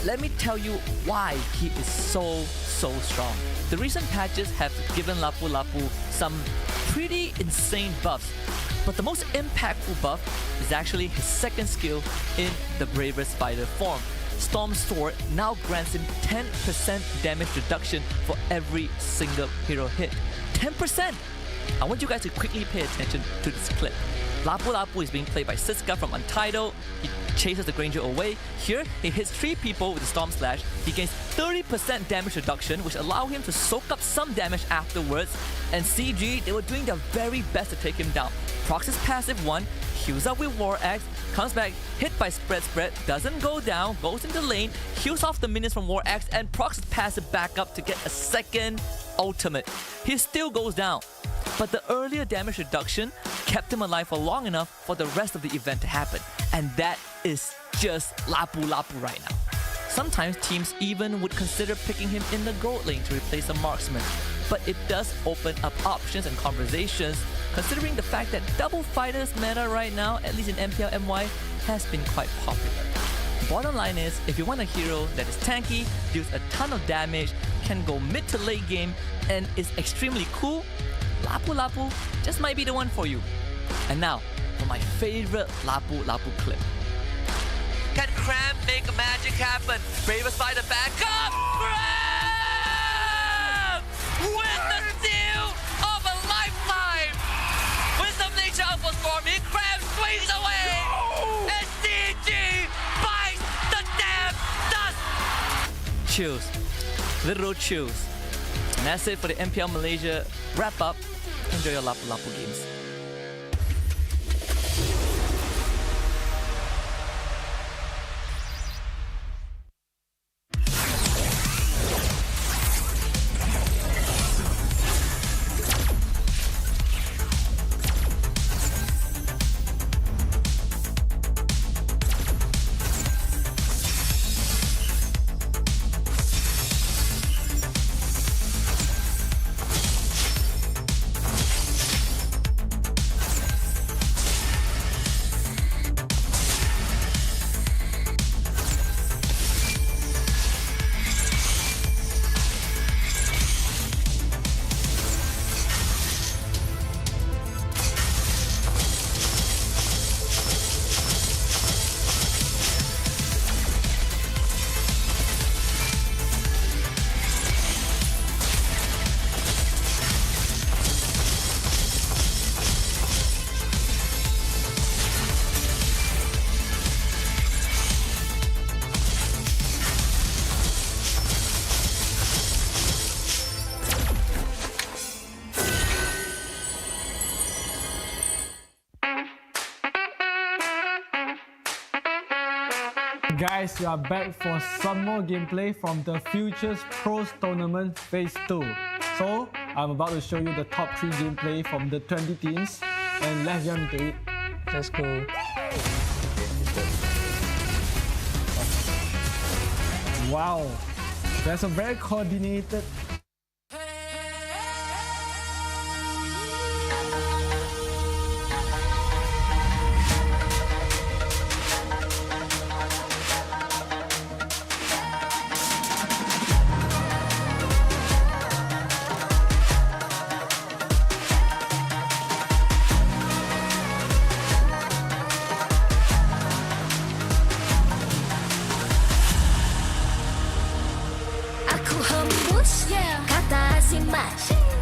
Speaker 2: Let me tell you why he is so strong. The recent patches have given Lapu-Lapu some pretty insane buffs, but the most impactful buff is actually his second skill in the Bravest Fighter form. Storm Sword now grants him 10% damage reduction for every single hero hit. 10%! I want you guys to quickly pay attention to this clip. Lapu-Lapu is being played by Siska from Untitled. He chases the Granger away. Here, he hits 3 people with the Storm Slash. He gains 30% damage reduction, which allow him to soak up some damage afterwards. And CG, they were doing their very best to take him down. Procs his passive 1, heals up with War Axe, comes back, hit by Spread, doesn't go down, goes into lane, heals off the minions from War Axe, and procs his passive back up to get a second ultimate. He still goes down, but the earlier damage reduction kept him alive for long enough for the rest of the event to happen. And that is just Lapu-Lapu right now. Sometimes teams even would consider picking him in the gold lane to replace a marksman, but it does open up options and conversations, considering the fact that double fighters meta right now, at least in MPL MY, has been quite popular. Bottom line is, if you want a hero that is tanky, deals a ton of damage, can go mid to late game, and is extremely cool, Lapu-Lapu just might be the one for you. And now, for my favorite Lapu-Lapu clip. Can Cram make magic happen? Bravest Fighter back up! Cram! With the steal of a lifetime! With some nature outpost forming, Cram swings away! And CG bites the damn dust! Chills. Literal chills. And that's it for the MPL Malaysia wrap up. Enjoy your Lapu-Lapu games.
Speaker 3: Guys, we are back for some more gameplay from the Futures Pros Tournament Phase 2. So, I'm about to show you the top 3 gameplay from the 20 teams, and let's jump into it.
Speaker 5: Let's go.
Speaker 3: Wow, that's a very coordinated.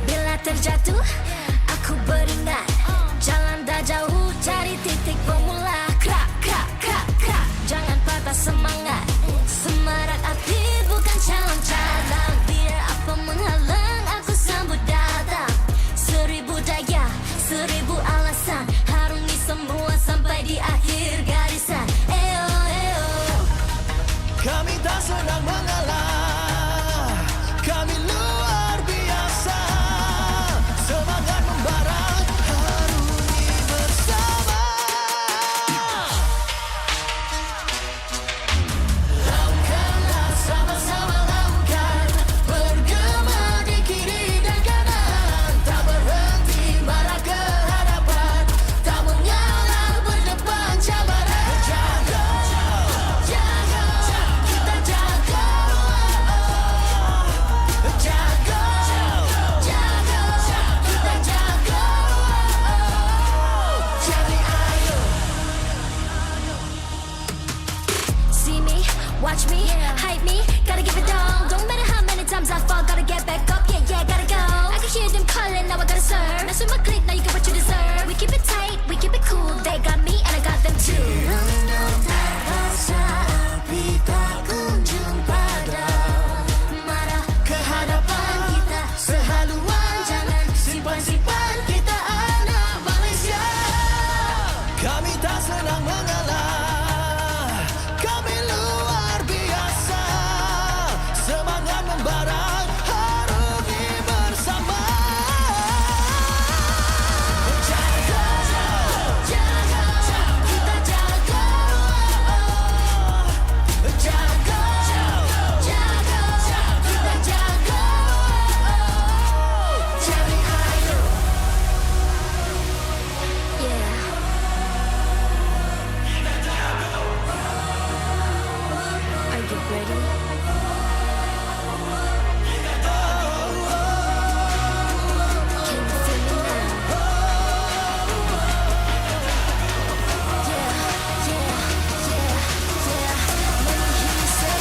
Speaker 6: Bila terjatuh, aku beringat jalan dah jauh, cari titik pemula. Krak, krak, krak, krak. Jangan patah semangat. Semarak api bukan calon cadang. Biar apa menghalang, aku sambut datang. 1000 daya, 1000 alasan. Harungi semua sampai di akhir garisan. Eyo, eyo.
Speaker 7: membara harungi bersama. Jaga, jaga, kita jaga. Jaga, jaga, kita jaga. Jadi ayo.
Speaker 6: Are you ready? Can you feel me now? Yeah, yeah, yeah. Let me hear you say.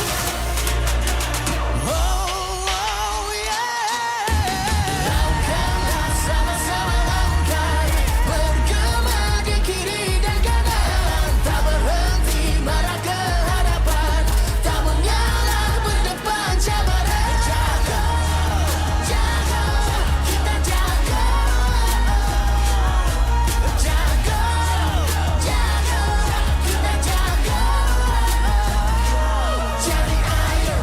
Speaker 7: Lakukanlah sama-sama langkah, bergema di kiri dan kanan, tak berhenti marah ke hadapan, tak mengalah berdepan cabaran. Jaga, jaga, kita jaga. Jaga, jaga, kita jaga. Jadi ayo.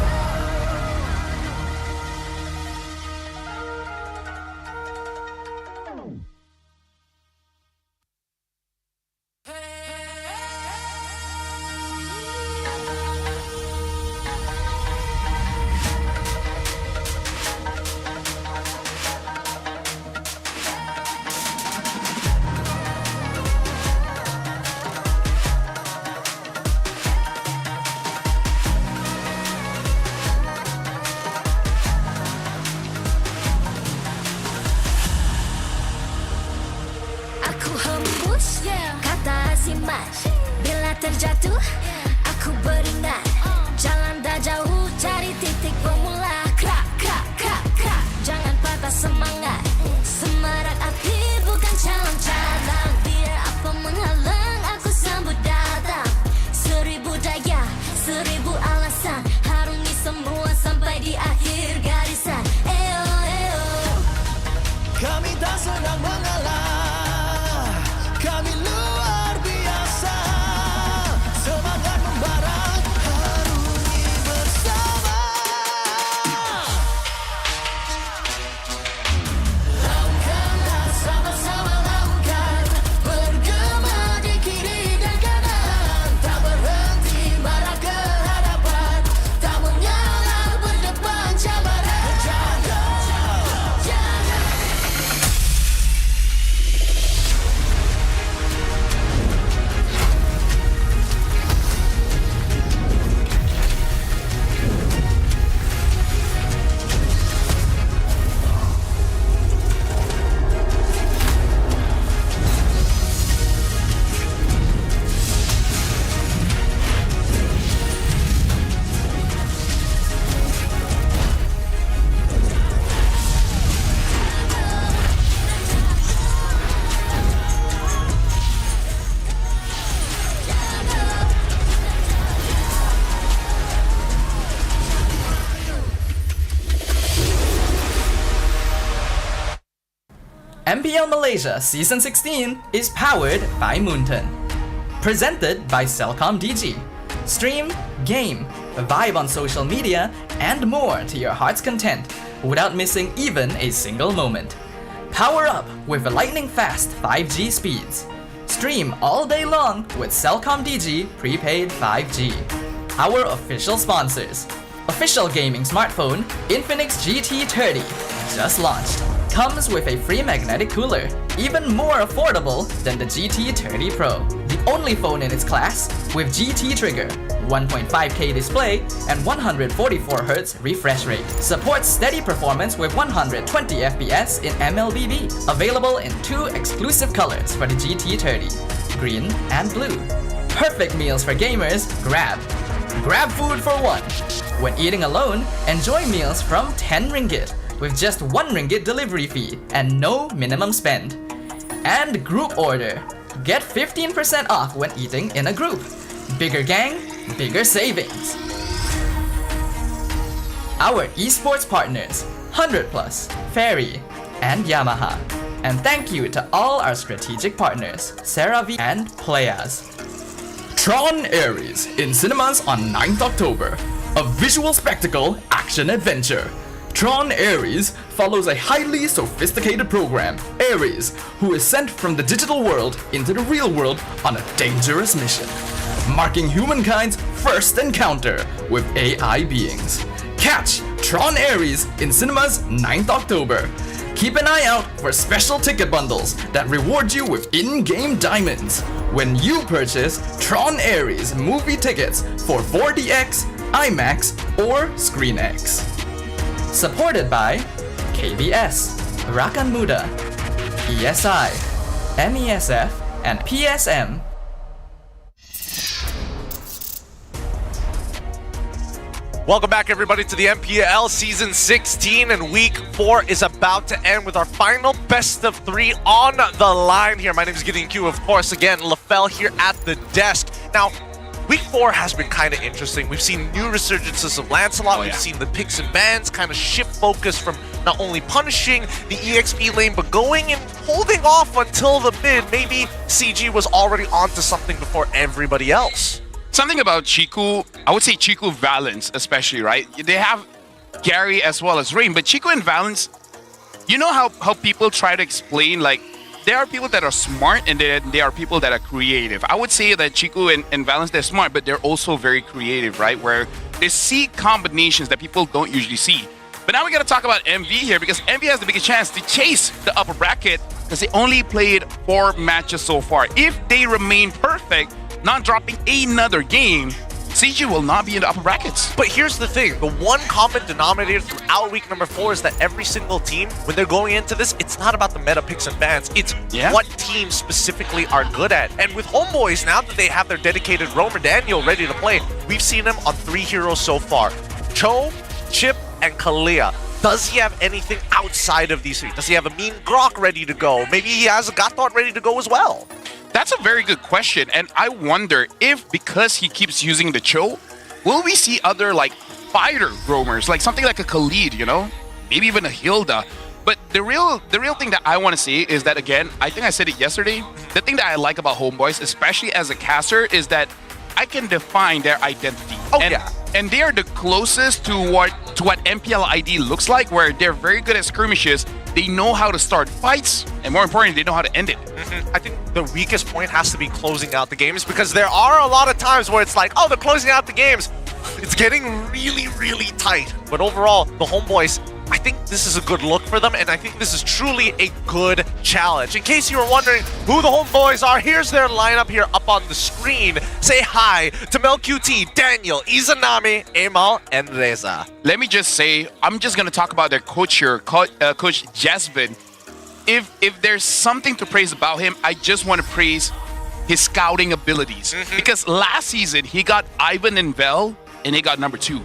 Speaker 6: Aku hembus kata azimat. Bila terjatuh, aku beringat. Jalan dah jauh, cari titik bermula. Krak, krak, krak, krak. Jangan patah semangat. Semarak api bukan calon cadangan. Biar apa menghalang, aku sambut datang. 1000 daya, 1000 alasan. Harungi semua sampai di akhir garisan. Eo, eo.
Speaker 7: Kami tak sedang mengalah, kami luar biasa. Semangat membara, harungi bersama. Lakukanlah sama-sama langkah, bergema di kiri dan kanan, tak berhenti marah ke hadapan, tak mengalah berdepan cabaran. Jaga, jaga.
Speaker 4: MPL Malaysia Season 16 is powered by Moonton. Presented by Celcom DG. Stream, game, vibe on social media, and more to your heart's content without missing even a single moment. Power up with lightning-fast 5G speeds. Stream all day long with Celcom DG prepaid 5G. Our official sponsors. Official gaming smartphone Infinix GT30, just launched. Comes with a free magnetic cooler, even more affordable than the GT30 Pro. The only phone in its class with GT trigger, 1.5K display, and 144Hz refresh rate. Supports steady performance with 120 FPS in MLBB. Available in 2 exclusive colors for the GT30, green and blue. Perfect meals for gamers, Grab. Grab food for one. When eating alone, enjoy meals from 10 ringgit with just 1 ringgit delivery fee and no minimum spend. And group order. Get 15% off when eating in a group. Bigger gang, bigger savings. Our esports partners, 100 Plus, Ferry, and Yamaha. And thank you to all our strategic partners, CeraVe and Playas. TRON Ares in cinemas on 9th October. a visual spectacle action-adventure. TRON Ares follows a highly sophisticated program, Ares, who is sent from the digital world into the real world on a dangerous mission, marking humankind's first encounter with AI beings. Catch TRON Ares in cinemas 9th October. Keep an eye out for special ticket bundles that reward you with in-game diamonds when you purchase TRON Ares movie tickets for 4DX, IMAX, or ScreenX. Supported by KBS, Rakan Muda, ESI, MESF, and PSM.
Speaker 10: Welcome back, everybody, to the MPL Season 16, and Week 4 is about to end with our final best of 3 on the line here. My name is Gideon Q, of course, again, LaFell here at the desk. Now, Week 4 has been kind of interesting. We've seen new resurgences of Lancelot. We've seen the picks and bans kind of shift focus from not only punishing the EXP lane, but going and holding off until the mid. Maybe CG was already onto something before everybody else.
Speaker 11: Something about Chiku, I would say Chiku Valence especially, right? They have Gary as well as Rain, but Chiku and Valence, you know how people try to explain, like, there are people that are smart and there are people that are creative. I would say that Chiku and Valence, they're smart, but they're also very creative, right? Where they see combinations that people don't usually see. But now we got to talk about MV here, because MV has the biggest chance to chase the upper bracket because they only played 4 matches so far. If they remain perfect, not dropping another game, CG will not be in the upper brackets.
Speaker 10: But here's the thing, the one common denominator throughout week number 4 is that every single team, when they're going into this, it's not about the meta picks and bans, it's what teams specifically are good at. And with Homeboys, now that they have their dedicated roamer Daniel ready to play, we've seen him on 3 heroes so far. Cho, Chip, and Kalia. Does he have anything outside of these 3? Does he have a mean Grok ready to go? Maybe he has a Gathot ready to go as well.
Speaker 11: That's a very good question, and I wonder if, because he keeps using the Cho, will we see other, like, fighter roamers, like something like a Khalid, you know? Maybe even a Hilda. But the real thing that I want to see is that, again, I think I said it yesterday, the thing that I like about Homeboys, especially as a caster, is that I can define their identity. And they are the closest to what MPL ID looks like, where they're very good at skirmishes. They know how to start fights, and more importantly, they know how to end it.
Speaker 10: I think the weakest point has to be closing out the games, because there are a lot of times where it's like, oh, they're closing out the games. It's getting really, really tight. But overall, the Homeboys, I think this is a good look for them, and I think this is truly a good challenge. In case you were wondering who the Homeboys are, here's their lineup here up on the screen. Say hi to MelQT, Daniel, Izanami, Emal, and Reza.
Speaker 11: Let me just say, I'm just going to talk about their coach here, Coach Jasmine. If there's something to praise about him, I just want to praise his scouting abilities. Because last season, he got Ivan and Vel, and he got number 2.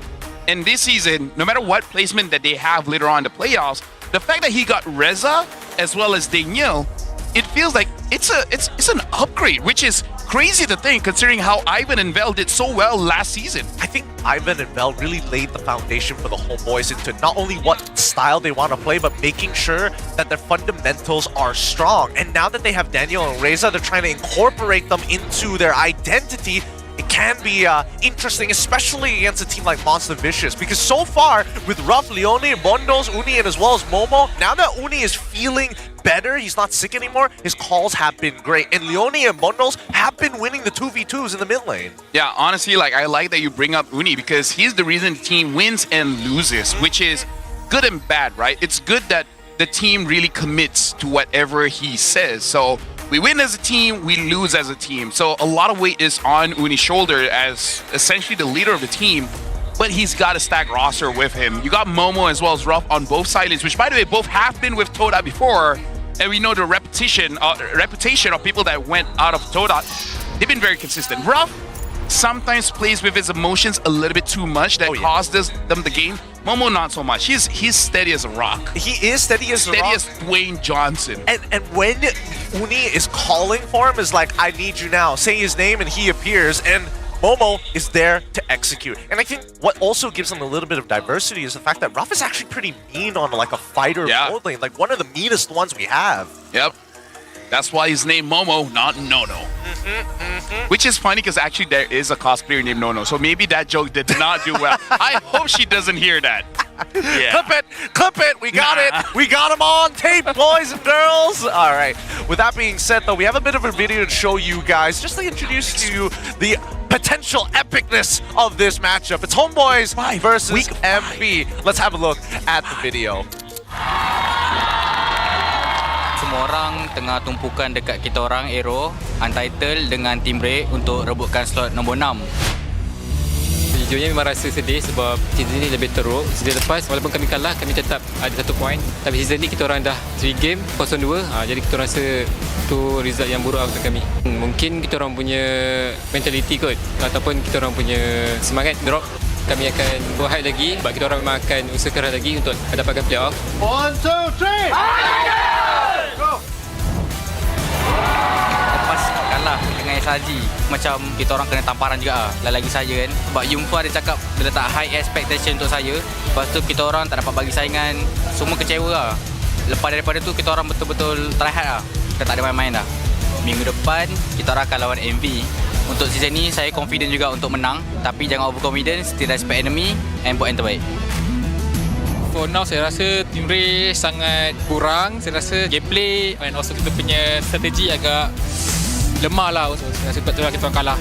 Speaker 11: And this season, no matter what placement that they have later on in the playoffs, the fact that he got Reza as well as Daniel, it feels like it's an upgrade, which is crazy to think considering how Ivan and Vel did so well last season.
Speaker 10: I think Ivan and Vel really laid the foundation for the Homeboys into not only what style they want to play, but making sure that their fundamentals are strong. And now that they have Daniel and Reza, they're trying to incorporate them into their identity. It can be interesting, especially against a team like Monster Vicious, because so far, with Ruff, Leone, Mondos, Uni, and as well as Momo, now that Uni is feeling better, he's not sick anymore, his calls have been great. And Leone and Mondos have been winning the 2v2s in the mid lane.
Speaker 11: Yeah, honestly, like, I like that you bring up Uni, because he's the reason the team wins and loses, which is good and bad, right? It's good that the team really commits to whatever he says. So we win as a team, we lose as a team. So a lot of weight is on Uni's shoulder as essentially the leader of the team, but he's got a stacked roster with him. You got Momo as well as Ruff on both sidelines, which, by the way, both have been with Toda before, and we know the reputation of people that went out of Toda. They've been very consistent. Ruff sometimes plays with his emotions a little bit too much. That causes them the game. Momo, not so much. He's steady as a rock.
Speaker 10: He is steady as a rock.
Speaker 11: Steady as Dwayne Johnson.
Speaker 10: And when Uni is calling for him, is like, I need you now. Say his name and he appears, and Momo is there to execute. And I think what also gives him a little bit of diversity is the fact that Ruff is actually pretty mean on like a fighter mode lane. Like one of the meanest ones we have.
Speaker 11: Yep. That's why his name Momo, not Nono. Which is funny because actually there is a cosplayer named Nono. So maybe that joke did not do well. I hope she doesn't hear that. Yeah.
Speaker 10: Clip it. We got it. We got him on tape, boys and girls. All right. With that being said, though, we have a bit of a video to show you guys, just to introduce to you the potential epicness of this matchup. It's Homeboys versus MB. Let's have a look at the video.
Speaker 8: Semua orang tengah tumpukan dekat kita orang Aero, Untitled dengan Team Break untuk rebutkan slot nombor 6.
Speaker 19: Sejujurnya memang rasa sedih sebab season ni lebih teruk. Season lepas walaupun kami kalah, kami tetap ada 1 point. Tapi season ni kita orang dah 3 game 0-2. Jadi kita rasa tu result yang buruk untuk kami. Mungkin kita orang punya mentality kot ataupun kita orang punya semangat drop. Kami akan buat lagi sebab kita orang memang akan usaha keras lagi untuk dapatkan playoff.
Speaker 7: 1, 2, 3.
Speaker 8: Go. Lepas kalah dengan SRG, macam kita orang kena tamparan juga lah. Lagi saya kan. Sebab Yungfu ada cakap dia letak high expectation untuk saya. Lepas tu kita orang tak dapat bagi saingan. Semua kecewa lah. Lepas daripada tu kita orang betul-betul try hard lah. Kita tak ada main-main dah. Minggu depan kita orang akan lawan MV. Untuk season ni saya confident juga untuk menang. Tapi jangan overconfident, still respect enemy and buat yang terbaik.
Speaker 19: For now saya rasa Team Ray sangat kurang. Saya rasa gameplay and also kita punya strategi agak lemah lah. Saya rasa sebab tu lah kita orang kalah.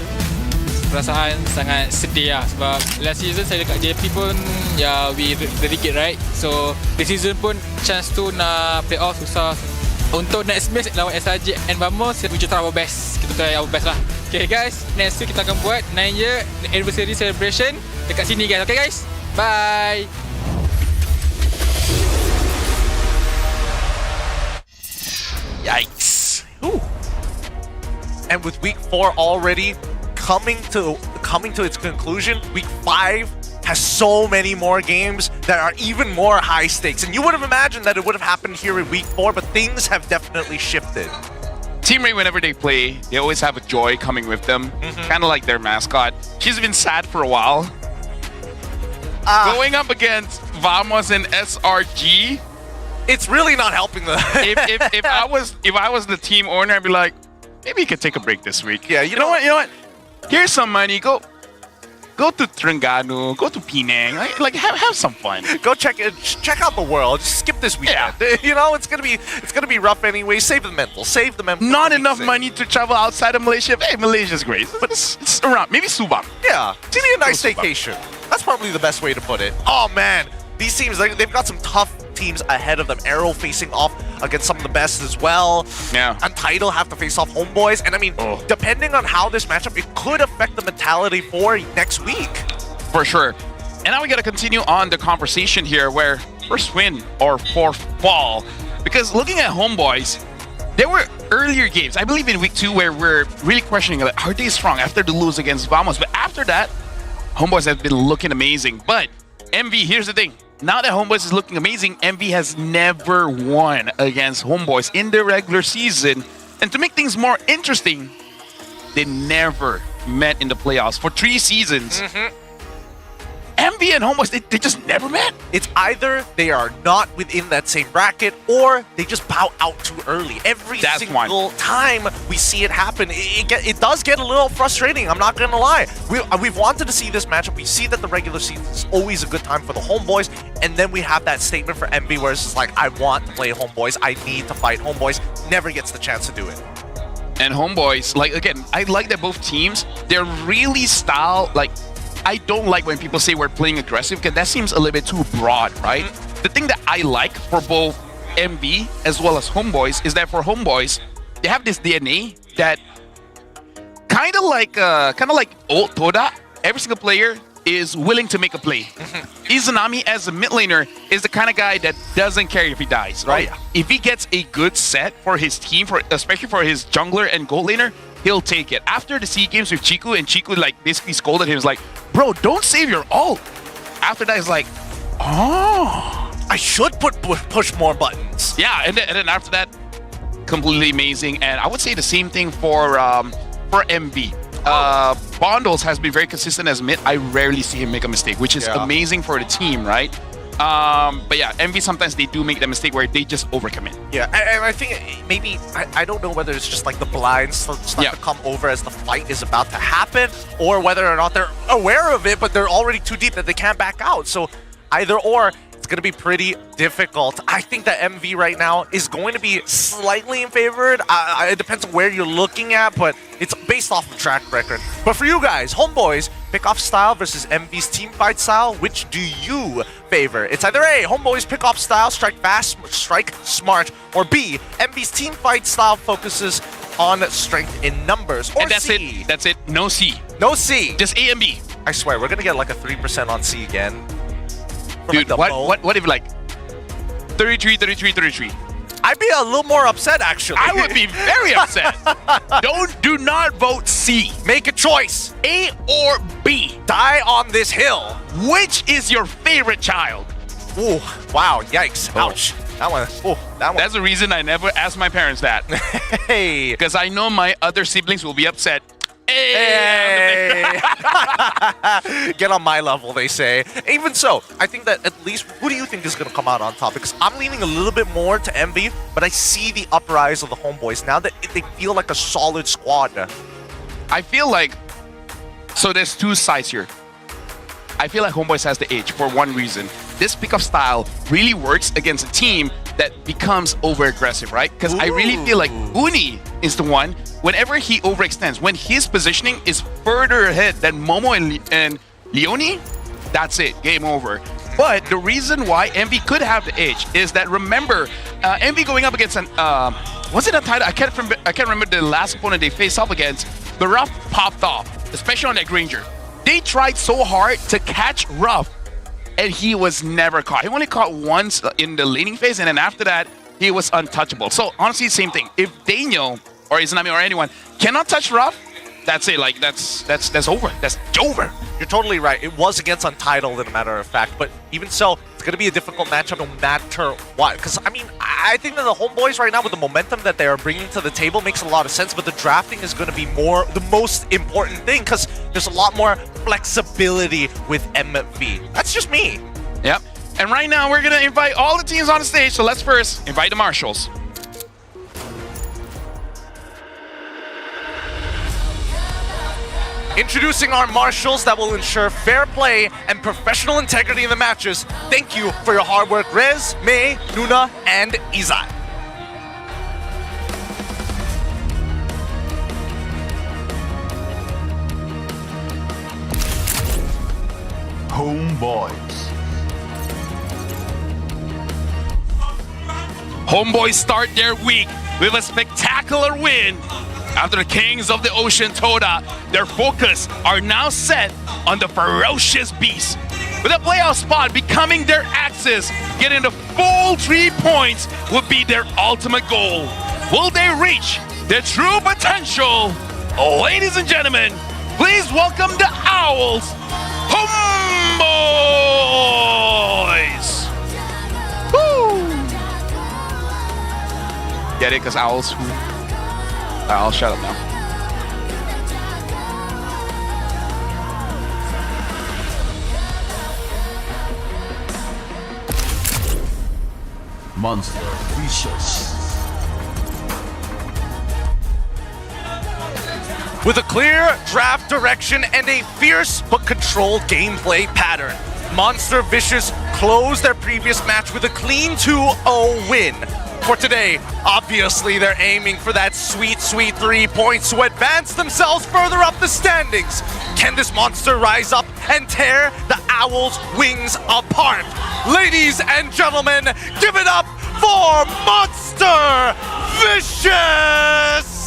Speaker 19: Perasaan sangat sedih lah sebab last season saya dekat JP pun we dedicate right. So this season pun chance tu nak play off susah. Untuk next match lawan SRG and Vamos, we try our best. Kita try our best lah. Okay guys, next week kita akan buat 9 year anniversary celebration dekat sini guys. Okay guys, bye.
Speaker 10: Yikes. Ooh. And with week 4 already coming to its conclusion, week 5 has so many more games that are even more high stakes. And you would have imagined that it would have happened here in week 4, but things have definitely shifted.
Speaker 11: Team Ray, whenever they play, they always have a joy coming with them. Kind of like their mascot. She's been sad for a while. Going up against Vamos and SRG,
Speaker 10: it's really not helping them.
Speaker 11: if I was the team owner, I'd be like, maybe you could take a break this week.
Speaker 10: Yeah, you know what?
Speaker 11: Here's some money. Go to Terengganu, go to Penang, like have some fun.
Speaker 10: Go check out the world. Just skip this weekend. Yeah. You know, it's gonna be rough anyway. Save the mental.
Speaker 11: Not enough money to travel outside of Malaysia. Hey, Malaysia's great, but it's around. Maybe Subang.
Speaker 10: Yeah, it's a nice vacation. That's probably the best way to put it. Oh man, these teams, they've got some tough teams ahead of them. Arrow facing off against some of the best as well.
Speaker 11: Yeah.
Speaker 10: And Tidal have to face off Homeboys. And I mean, depending on how this matchup, it could affect the mentality for next week.
Speaker 11: For sure. And now we got to continue on the conversation here where first win or fourth fall. Because looking at Homeboys, there were earlier games, I believe in week 2, where we're really questioning, like, are they strong after the lose against Vamos? But after that, Homeboys have been looking amazing. But MV, here's the thing. Now that Homeboys is looking amazing, MV has never won against Homeboys in the regular season. And to make things more interesting, they never met in the playoffs for 3 seasons. MV and Homeboys, they just never met.
Speaker 10: It's either they are not within that same bracket or they just bow out too early. Every single time we see it happen, it does get a little frustrating. I'm not going to lie. We've wanted to see this matchup. We see that the regular season is always a good time for the Homeboys. And then we have that statement for MV where it's just like, I want to play Homeboys. I need to fight Homeboys. Never gets the chance to do it.
Speaker 11: And Homeboys, like, again, I like that both teams, they're really style, like, I don't like when people say we're playing aggressive because that seems a little bit too broad, right? The thing that I like for both MV as well as Homeboys is that for Homeboys, they have this DNA that kind of like old Toda. Every single player is willing to make a play. Izanami as a mid laner is the kind of guy that doesn't care if he dies, right?
Speaker 10: Oh, yeah.
Speaker 11: If he gets a good set for his team, especially for his jungler and gold laner, he'll take it. After the SEA games with Chiku, and Chiku like basically scolded him, was like, bro, don't save your ult. After that, he's like, oh,
Speaker 10: I should push more buttons.
Speaker 11: Yeah, and then after that, completely amazing. And I would say the same thing for MV. Bondles has been very consistent as mid. I rarely see him make a mistake, which is amazing for the team, right? But yeah, MV sometimes they do make the mistake where they just overcommit.
Speaker 10: Yeah, and I think maybe, I don't know whether it's just like the blinds start to come over as the fight is about to happen, or whether or not they're aware of it, but they're already too deep that they can't back out. So either or, it's going to be pretty difficult. I think that MV right now is going to be slightly in favor. It depends on where you're looking at, but it's based off of track record. But for you guys, Homeboys, pick-off style versus MV's team fight style, which do you favor? It's either A, Homeboys pick-off style, strike fast, strike smart, or B, MV's team fight style focuses on strength in numbers, or
Speaker 11: and that's
Speaker 10: C.
Speaker 11: it. That's it. No C.
Speaker 10: No C.
Speaker 11: Just A and B.
Speaker 10: I swear, we're going to get like a 3% on C again.
Speaker 11: Dude, what if like 33, 33, 33?
Speaker 10: I'd be a little more upset, actually.
Speaker 11: I would be very upset. Do not vote C.
Speaker 10: Make a choice.
Speaker 11: A or B.
Speaker 10: Die on this hill.
Speaker 11: Which is your favorite child?
Speaker 10: Ooh, wow, yikes, ouch. That one, that one.
Speaker 11: That's the reason I never ask my parents that.
Speaker 10: Hey.
Speaker 11: Because I know my other siblings will be upset.
Speaker 10: Hey. Get on my level, they say. Even so, I think that at least, who do you think is going to come out on top? Because I'm leaning a little bit more to MV, but I see the uprise of the Homeboys now that they feel like a solid squad.
Speaker 11: I feel like, so there's two sides here. I feel like Homeboys has the edge for one reason. This pickup style really works against a team that becomes over-aggressive, right? Because I really feel like Uni is the one, whenever he overextends, when his positioning is further ahead than Momo and Leone, that's it, game over. But the reason why MV could have the edge is that, remember, MV going up against an, was it a title? I can't remember the last opponent they faced up against. The Ruff popped off, especially on that Granger. They tried so hard to catch Ruff, and he was never caught. He only caught once in the laning phase, and then after that, he was untouchable. So honestly, same thing. If Daniel or Izanami or anyone cannot touch Ruff, that's it. Like that's over. That's over.
Speaker 10: You're totally right. It was against Untitled, as a matter of fact. But even so, it's going to be a difficult matchup no matter what. Because, I mean, I think that the Homeboys right now, with the momentum that they are bringing to the table, makes a lot of sense. But the drafting is going to be the most important thing, because there's a lot more flexibility with MV. That's just me.
Speaker 11: Yep. And right now, we're going to invite all the teams on the stage. So let's first invite the Marshals.
Speaker 10: Introducing our marshals that will ensure fair play and professional integrity in the matches. Thank you for your hard work, Rez, Mei, Nuna, and Izai.
Speaker 25: Homeboys.
Speaker 11: Homeboys start their week with a spectacular win. After the Kings of the Ocean Toda, their focus are now set on the ferocious beast. With a playoff spot becoming their axis, getting the full 3 points would be their ultimate goal. Will they reach their true potential? Ladies and gentlemen, please welcome the Owls, Homeboys! Woo! Get it? Because Owls who? I'll shut up now.
Speaker 25: Monster Vicious.
Speaker 10: With a clear draft direction and a fierce but controlled gameplay pattern, Monster Vicious closed their previous match with a clean 2-0 win. For today, obviously they're aiming for that sweet 3 points to advance themselves further up the standings. Can this monster rise up and tear the Owls' wings apart? Ladies and gentlemen, give it up for Monster Vicious!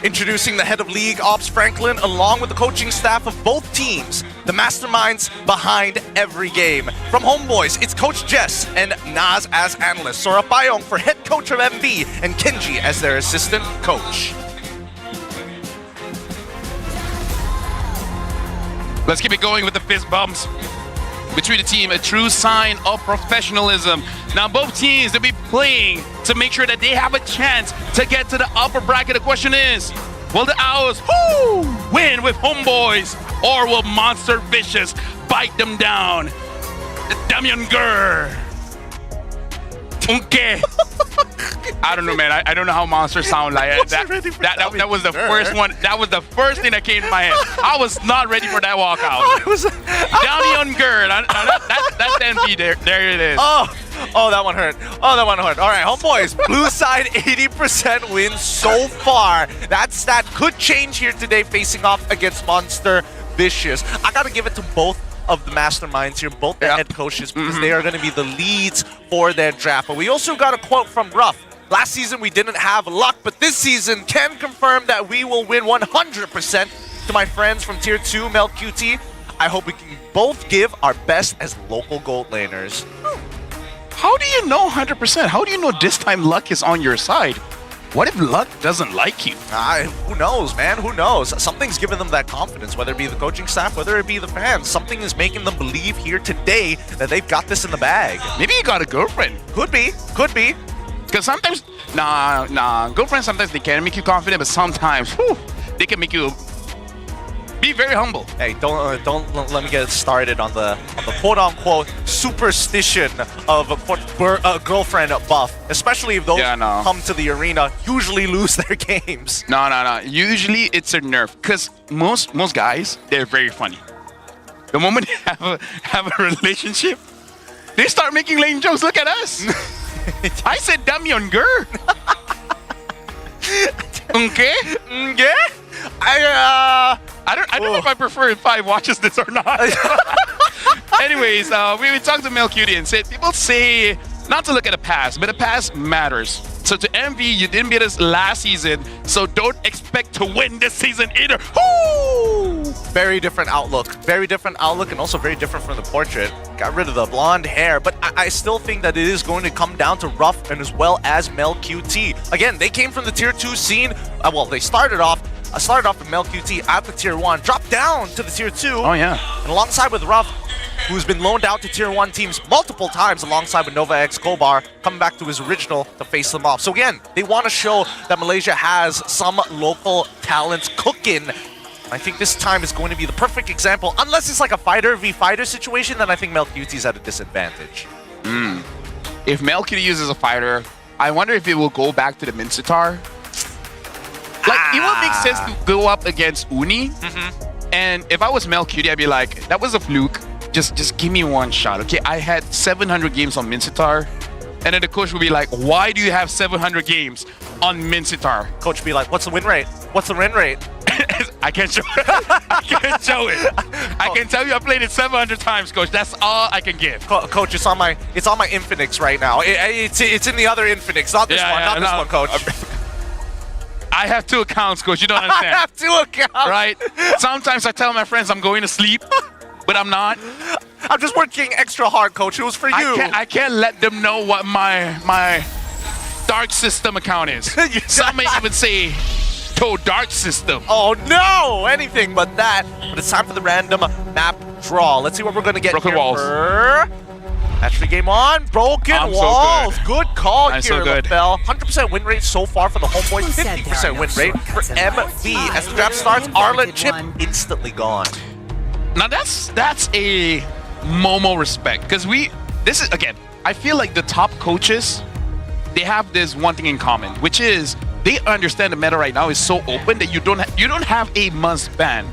Speaker 10: Introducing the head of League Ops, Franklin, along with the coaching staff of both teams, the masterminds behind every game. From Homeboys, it's Coach Jess and Naz as analyst, Sora Payong for head coach of MV, and Kenji as their assistant coach.
Speaker 11: Let's keep it going with the fist bumps between the team, a true sign of professionalism. Now both teams, they'll be playing to make sure that they have a chance to get to the upper bracket. The question is, will the Owls win with Homeboys, or will Monster Vicious bite them down? Damian Gurr. Okay. I don't know, man. I don't know how monsters sound like. That was the first one. That was the first thing that came to my head. I was not ready for that walkout. Damian Gurr. That's MV. There it is.
Speaker 10: Oh, that one hurt. Oh, that one hurt. All right, Homeboys, blue side 80% win so far. That stat could change here today facing off against Monster Vicious. I got to give it to both of the masterminds here, both the head coaches, because they are going to be the leads for their draft. But we also got a quote from Ruff. Last season we didn't have luck, but this season can confirm that we will win 100%. To my friends from Tier 2, Mel QT, I hope we can both give our best as local gold laners.
Speaker 11: How do you know 100%? How do you know this time luck is on your side? What if luck doesn't like you?
Speaker 10: Who knows, man? Who knows? Something's giving them that confidence, whether it be the coaching staff, whether it be the fans. Something is making them believe here today that they've got this in the bag.
Speaker 11: Maybe you got a girlfriend.
Speaker 10: Could be. Could be.
Speaker 11: Because sometimes, girlfriends sometimes they can make you confident, but sometimes, they can make you be very humble.
Speaker 10: Hey, don't let me get started on the quote-unquote superstition of a girlfriend buff, especially if those come to the arena, usually lose their games.
Speaker 11: No. Usually it's a nerf, because most guys, they're very funny. The moment they have a relationship, they start making lame jokes. Look at us. I said Damian Gurr. Okay? I don't know if I prefer if I watches this or not. Anyways, we talked to Mel QT and said people say not to look at the past, but the past matters. So to MV, you didn't beat us last season, so don't expect to win this season either. Woo!
Speaker 10: Very different outlook. Very different outlook, and also very different from the portrait. Got rid of the blonde hair, but I still think that it is going to come down to Ruff and as well as Mel QT. Again, they came from the Tier 2 scene. Well, they started off with Mel QT at the Tier 1, dropped down to the Tier 2.
Speaker 11: Oh, yeah.
Speaker 10: And alongside with Ruff, who's been loaned out to Tier 1 teams multiple times alongside with Nova X Kobar, coming back to his original to face them off. So again, they want to show that Malaysia has some local talents cooking. I think this time is going to be the perfect example. Unless it's like a fighter v fighter situation, then I think Mel QT's at a disadvantage.
Speaker 11: If Mel QT uses a fighter, I wonder if it will go back to the Mincetar. Like, it would make sense to go up against Uni. And if I was Mel QT, I'd be like, that was a fluke. Just give me one shot, okay? I had 700 games on Mincetar. And then the coach would be like, why do you have 700 games on Mincetar?
Speaker 10: Coach would be like, what's the win rate? What's the win rate?
Speaker 11: I can't show it. I can't show it. I can tell you I played it 700 times, coach. That's all I can give.
Speaker 10: Coach, it's on my Infinix right now. It's in the other Infinix, not this this one, coach.
Speaker 11: I have 2 accounts, coach. You don't understand.
Speaker 10: I have 2 accounts.
Speaker 11: Right? Sometimes I tell my friends I'm going to sleep, but I'm not.
Speaker 10: I'm just working extra hard, coach. It was for you.
Speaker 11: I can't let them know what my dark system account is. Some may even say dark system.
Speaker 10: Oh no! Anything but that. But it's time for the random map draw. Let's see what we're gonna get.
Speaker 11: Broken
Speaker 10: here
Speaker 11: walls.
Speaker 10: Match the game on. Broken walls.
Speaker 11: So
Speaker 10: good call
Speaker 11: I'm
Speaker 10: here,
Speaker 11: so good.
Speaker 10: LaBelle. 100% win rate so far for the Homeboys. 50% win rate for MV. As the draft starts, Arlen chip instantly gone.
Speaker 11: Now that's a Momo respect, because this is again. I feel like the top coaches, they have this one thing in common, which is they understand the meta right now is so open that you don't have a must ban,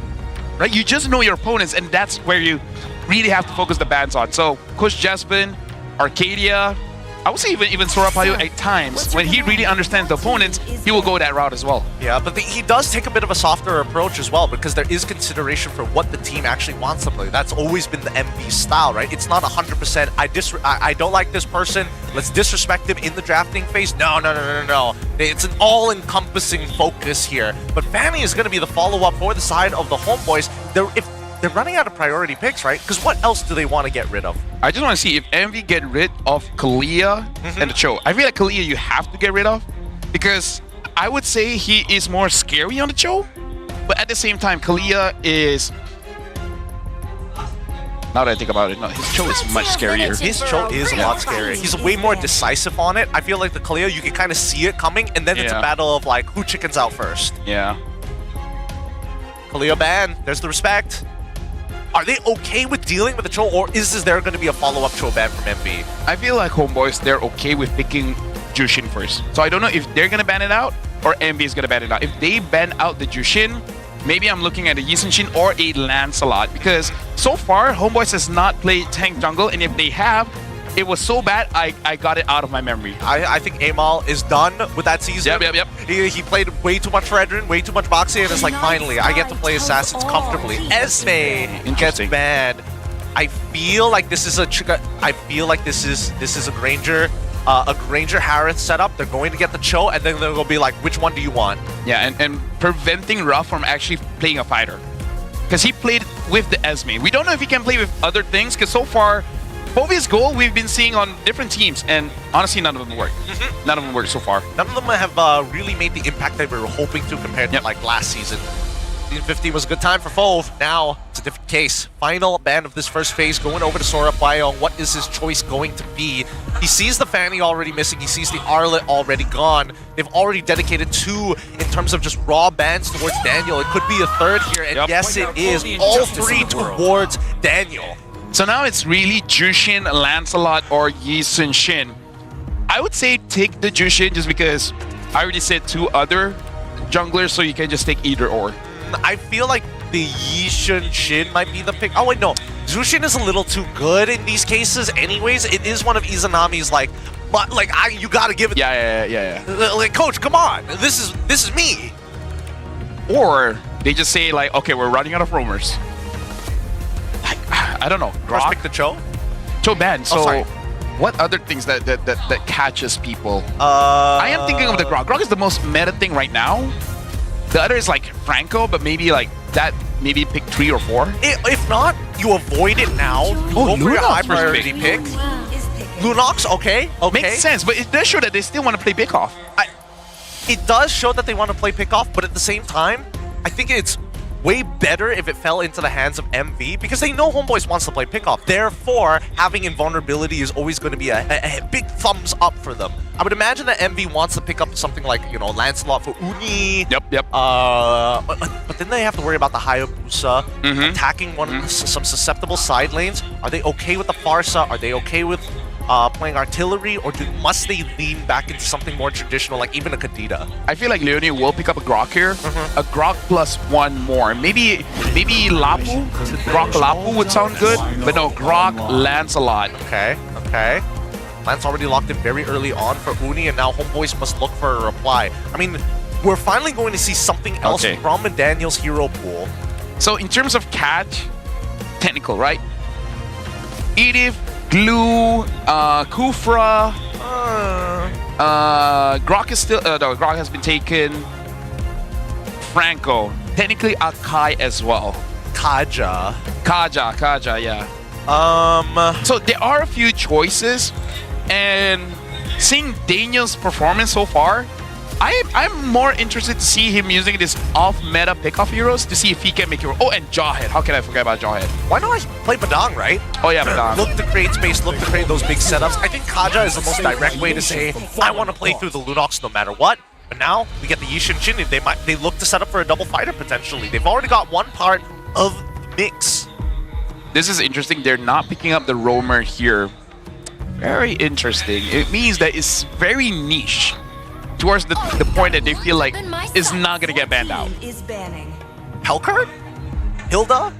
Speaker 11: right? You just know your opponents, and that's where you really have to focus the bans on. So Coach Jasmine, Arcadia, I would say even Sorapayo at times, when he really understands the opponents, he will go that route as well.
Speaker 10: Yeah, but he does take a bit of a softer approach as well, because there is consideration for what the team actually wants to play. That's always been the MV style, right? It's not 100%, I don't like this person, let's disrespect him in the drafting phase. No. It's an all-encompassing focus here. But Fanny is going to be the follow-up for the side of the Homeboys. They're running out of priority picks, right? Because what else do they want to get rid of?
Speaker 11: I just want to see if MV get rid of Kalia and the Cho. I feel like Kalia you have to get rid of, because I would say he is more scary on the Cho, but at the same time, Kalia is Now that I think about it, no, his Cho is much scarier.
Speaker 10: His Cho is a lot scarier. He's way more decisive on it. I feel like the Kaleo, you can kind of see it coming, and then it's a battle of like who chickens out first.
Speaker 11: Yeah.
Speaker 10: Kaleo ban. There's the respect. Are they okay with dealing with the Cho, or is there going to be a follow-up Cho ban from MV?
Speaker 11: I feel like Homeboys, they're okay with picking Jushin first. So I don't know if they're going to ban it out or MV is going to ban it out. If they ban out the Jushin, maybe I'm looking at a Yi Sun-shin or a Lancelot, because so far Homeboys has not played tank jungle, and if they have, it was so bad I got it out of my memory.
Speaker 10: I think Amal is done with that season.
Speaker 11: Yep.
Speaker 10: He played way too much Redrin, way too much Boxy, and it's like, finally, I get to play Assassins comfortably. Esme gets banned. I feel like this is a Granger. A Granger Harith setup. They're going to get the Cho, and then they're going to be like, which one do you want?
Speaker 11: Yeah, and preventing Ruff from actually playing a fighter. Because he played with the Esme. We don't know if he can play with other things, because so far, both his goal we've been seeing on different teams, and honestly, none of them work. None of them work so far.
Speaker 10: None of them have really made the impact that we were hoping to compared to like last season. Season 15 was a good time for Fove. Now, it's a different case. Final ban of this first phase, going over to Sora Payong. What is his choice going to be? He sees the Fanny already missing. He sees the Arlet already gone. They've already dedicated 2 in terms of just raw bans towards Daniel. It could be a third here, and yes, it is. All 3 towards Daniel.
Speaker 11: So now it's really Jushin, Lancelot, or Yi Sun-shin. I would say take the Jushin just because I already said 2 other junglers, so you can just take either or.
Speaker 10: I feel like the Yi Sun-shin might be the pick. Oh wait, no. Jushin is a little too good in these cases anyways. It is one of Izanami's like, but like you gotta give it.
Speaker 11: Yeah.
Speaker 10: Like, coach, come on. This is me.
Speaker 11: Or they just say like, okay, we're running out of roamers. Like, I don't know.
Speaker 10: First pick the Cho?
Speaker 11: Cho ban. So
Speaker 10: sorry.
Speaker 11: what other things that catches people? I am thinking of the Grok. Grok is the most meta thing right now. The other is like Franco, but maybe like that, maybe pick 3 or 4.
Speaker 10: If not, you avoid it now. You go for your high priority pick. Lunox, okay.
Speaker 11: Makes sense, but it does show that they still want to play pickoff.
Speaker 10: It does show that they want to play pickoff, but at the same time, I think it's way better if it fell into the hands of MV, because they know Homeboys wants to play pickoff. Therefore, having invulnerability is always going to be a big thumbs up for them. I would imagine that MV wants to pick up something like, you know, Lancelot for Uni.
Speaker 11: Yep.
Speaker 10: But then they have to worry about the Hayabusa attacking some susceptible side lanes. Are they okay with the Farsa? Are they okay with playing artillery, or must they lean back into something more traditional, like even a Kadita?
Speaker 11: I feel like Leonie will pick up a Grok here. A Grok plus 1 more. Maybe Lapu? Grok Lapu would sound good, but no, Grok Lancelot.
Speaker 10: Okay. Lance already locked in very early on for Uni, and now Homeboys must look for a reply. I mean, we're finally going to see something else from Daniel's hero pool.
Speaker 11: So in terms of catch, technical, right? Edith, Glue, Kufra, Grok is still, no, Grok has been taken. Franco, technically Akai as well.
Speaker 10: Kaja,
Speaker 11: yeah. So there are a few choices, and seeing Daniel's performance so far, I'm more interested to see him using this off-meta pickoff heroes to see if he can make it. Oh, and Jawhead. How can I forget about Jawhead?
Speaker 10: Why not play Badang, right?
Speaker 11: Oh yeah, Badang.
Speaker 10: Look to create space, look to create those big setups. I think Kaja is the most direct way to say, I want to play through the Lunox no matter what. But now, we get the Yi Sun-shin. They look to set up for a double fighter, potentially. They've already got one part of the mix.
Speaker 11: This is interesting. They're not picking up the roamer here. Very interesting. It means that it's very niche towards the point that they feel like is not going to get banned out.
Speaker 10: Hellcurt? Hilda?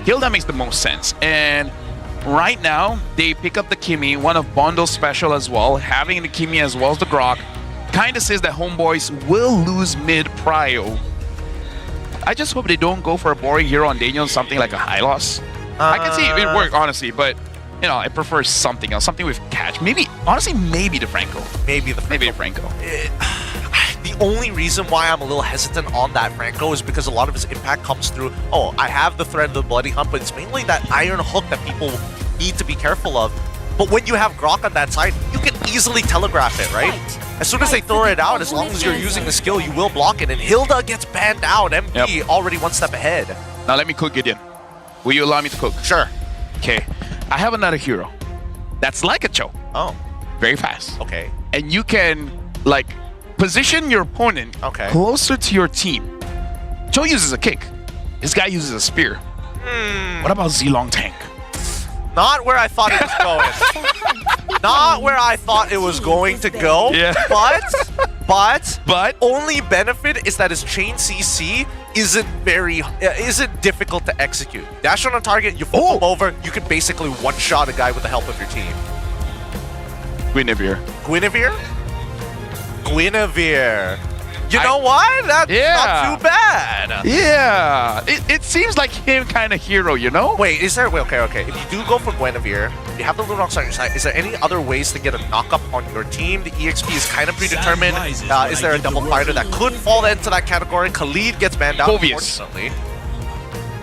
Speaker 11: Hilda makes the most sense. And right now, they pick up the Kimi, one of Bondo's special as well. Having the Kimi as well as the Grok kind of says that Homeboys will lose mid-prio. I just hope they don't go for a boring hero on Daniel, something like a Hylos. I can see it work, honestly, but you know, I prefer something else, something with catch. Maybe, honestly, maybe the Franco.
Speaker 10: Maybe the Franco. The only reason why I'm a little hesitant on that Franco is because a lot of his impact comes through, oh, I have the threat of the Bloody Hunt, but it's mainly that Iron Hook that people need to be careful of. But when you have Grok on that side, you can easily telegraph it, right? As soon as they throw it out, as long as you're using the skill, you will block it. And Hilda gets banned out. MP already one step ahead.
Speaker 11: Now let me cook Gideon. Will you allow me to cook?
Speaker 10: Sure.
Speaker 11: Okay. I have another hero. That's like a Cho.
Speaker 10: Oh.
Speaker 11: Very fast.
Speaker 10: Okay.
Speaker 11: And you can like position your opponent closer to your team. Cho uses a kick. This guy uses a spear. What about Zilong Tank?
Speaker 10: Not where I thought it was going. Not where I thought it was going to go.
Speaker 11: Yeah.
Speaker 10: But only benefit is that his chain CC isn't difficult to execute. Dash on a target, you flip him over, you can basically one-shot a guy with the help of your team.
Speaker 11: Guinevere.
Speaker 10: You know what? That's not too bad.
Speaker 11: Yeah. It seems like him kind of hero, you know?
Speaker 10: Wait, is there... Wait, okay. If you do go for Guinevere, you have the Lunox on your side. Is there any other ways to get a knock-up on your team? The EXP is kind of predetermined. Is there a double fighter that could fall into that category? Khalid gets banned out, unfortunately.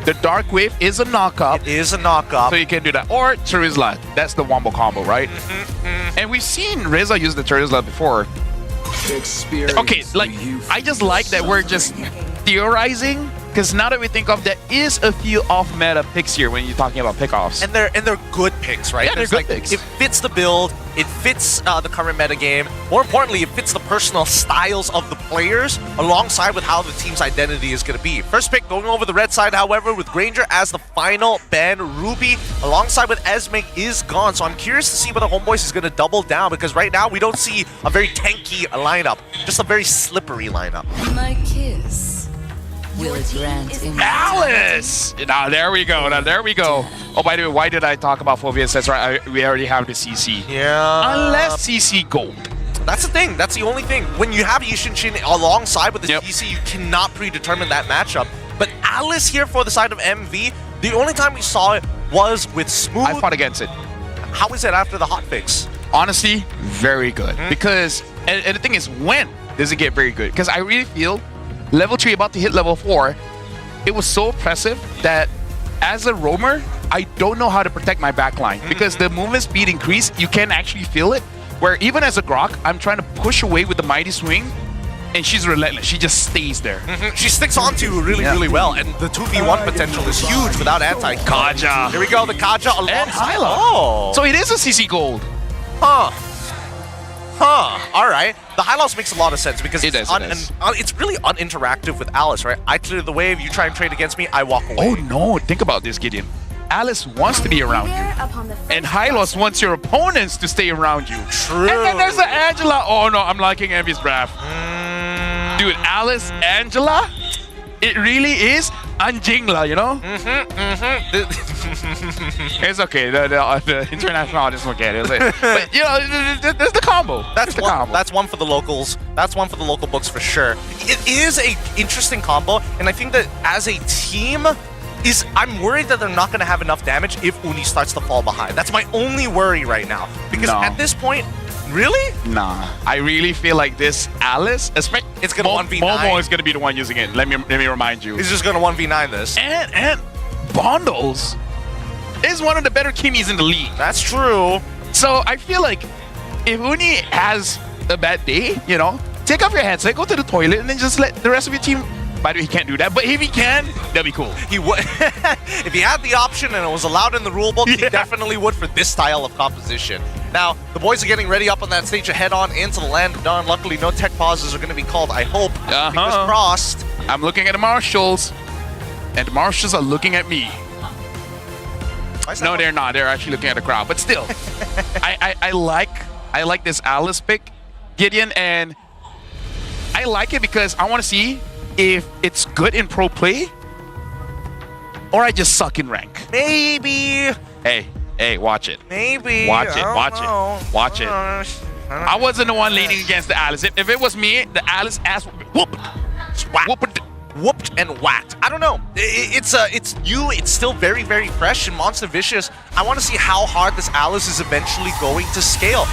Speaker 11: The Dark Wave is a knock-up.
Speaker 10: It is a knock-up.
Speaker 11: So you can do that. Or Charizla. That's the wombo combo, right? And we've seen Reza use the Charizla before. Okay, like, I just like that we're just theorizing, because now that we think of, there is a few off-meta picks here when you're talking about pickoffs.
Speaker 10: And they're good picks, right?
Speaker 11: Yeah, they're good picks.
Speaker 10: It fits the build, it fits the current meta game. More importantly, it fits the personal styles of the players alongside with how the team's identity is going to be. First pick going over the red side, however, with Granger as the final ban. Ruby alongside with Esmeg is gone. So I'm curious to see whether Homeboys is going to double down, because right now we don't see a very tanky lineup, just a very slippery lineup.
Speaker 18: My kiss will grant
Speaker 11: Alice! Now there we go. Oh, by the way, why did I talk about Phobias? That's right, we already have the CC.
Speaker 10: Yeah.
Speaker 11: Unless CC Gold.
Speaker 10: That's the thing. That's the only thing. When you have Yishin alongside with the CC, you cannot predetermine that matchup. But Alice here for the side of MV, the only time we saw it was with Smooth.
Speaker 11: I fought against it.
Speaker 10: How is it after the hotfix?
Speaker 11: Honestly, very good. Because, and the thing is, when does it get very good? Because I really feel level 3 about to hit level 4, it was so oppressive that as a roamer, I don't know how to protect my backline. Because the movement speed increase, you can actually feel it. Where even as a Grok, I'm trying to push away with the Mighty Swing, and she's relentless. She just stays there.
Speaker 10: She sticks onto you really well, and the 2v1 potential is huge without
Speaker 11: Kaja.
Speaker 10: Here we go, the Kaja alongside.
Speaker 11: And Hyla.
Speaker 10: Oh.
Speaker 11: So it is a CC Gold.
Speaker 10: All right. The high loss makes a lot of sense because
Speaker 11: it does.
Speaker 10: It's really uninteractive with Alice, right? I clear the wave, you try and trade against me, I walk away.
Speaker 11: Oh no, think about this, Gideon. Alice wants to be around you. And Hylos wants your opponents to stay around you.
Speaker 10: True.
Speaker 11: And then there's the Angela. Oh no, I'm liking Envy's draft. Dude, Alice, Angela, it really is Anjingla, you know? It's okay. The international audience will get it. But you know, there's the combo.
Speaker 10: That's one for the locals. That's one for the local books for sure. It is a interesting combo, and I think that as a team, I'm worried that they're not going to have enough damage if Uni starts to fall behind. That's my only worry right now. Because at this point, really?
Speaker 11: Nah. I really feel like this Alice, especially
Speaker 10: it's going to 1v9.
Speaker 11: Momo is going to be the one using it. Let me remind you.
Speaker 10: He's just going to 1v9 this.
Speaker 11: And Bondles is one of the better Kimmies in the league.
Speaker 10: That's true.
Speaker 11: So I feel like if Uni has a bad day, you know, take off your headset, go to the toilet, and then just let the rest of your team. By the way, he can't do that, but if he can, that'd be cool.
Speaker 10: He would. If he had the option and it was allowed in the rulebook, he definitely would for this style of composition. Now, the boys are getting ready up on that stage to head on into the land of Dawn. Luckily, no tech pauses are going to be called, I hope. Fingers crossed.
Speaker 11: I'm looking at the Marshals, and the Marshals are looking at me. No, they're not. They're actually looking at the crowd. But still, I like this Alice pick, Gideon, and I like it because I want to see if it's good in pro play or I just suck in rank.
Speaker 10: Maybe.
Speaker 11: Hey, watch it.
Speaker 10: Maybe.
Speaker 11: Watch it. I wasn't the one leaning against the Alice. If it was me, the Alice ass
Speaker 10: whooped and whacked. I don't know. It's new. It's still very, very fresh in Monster Vicious. I want to see how hard this Alice is eventually going to scale.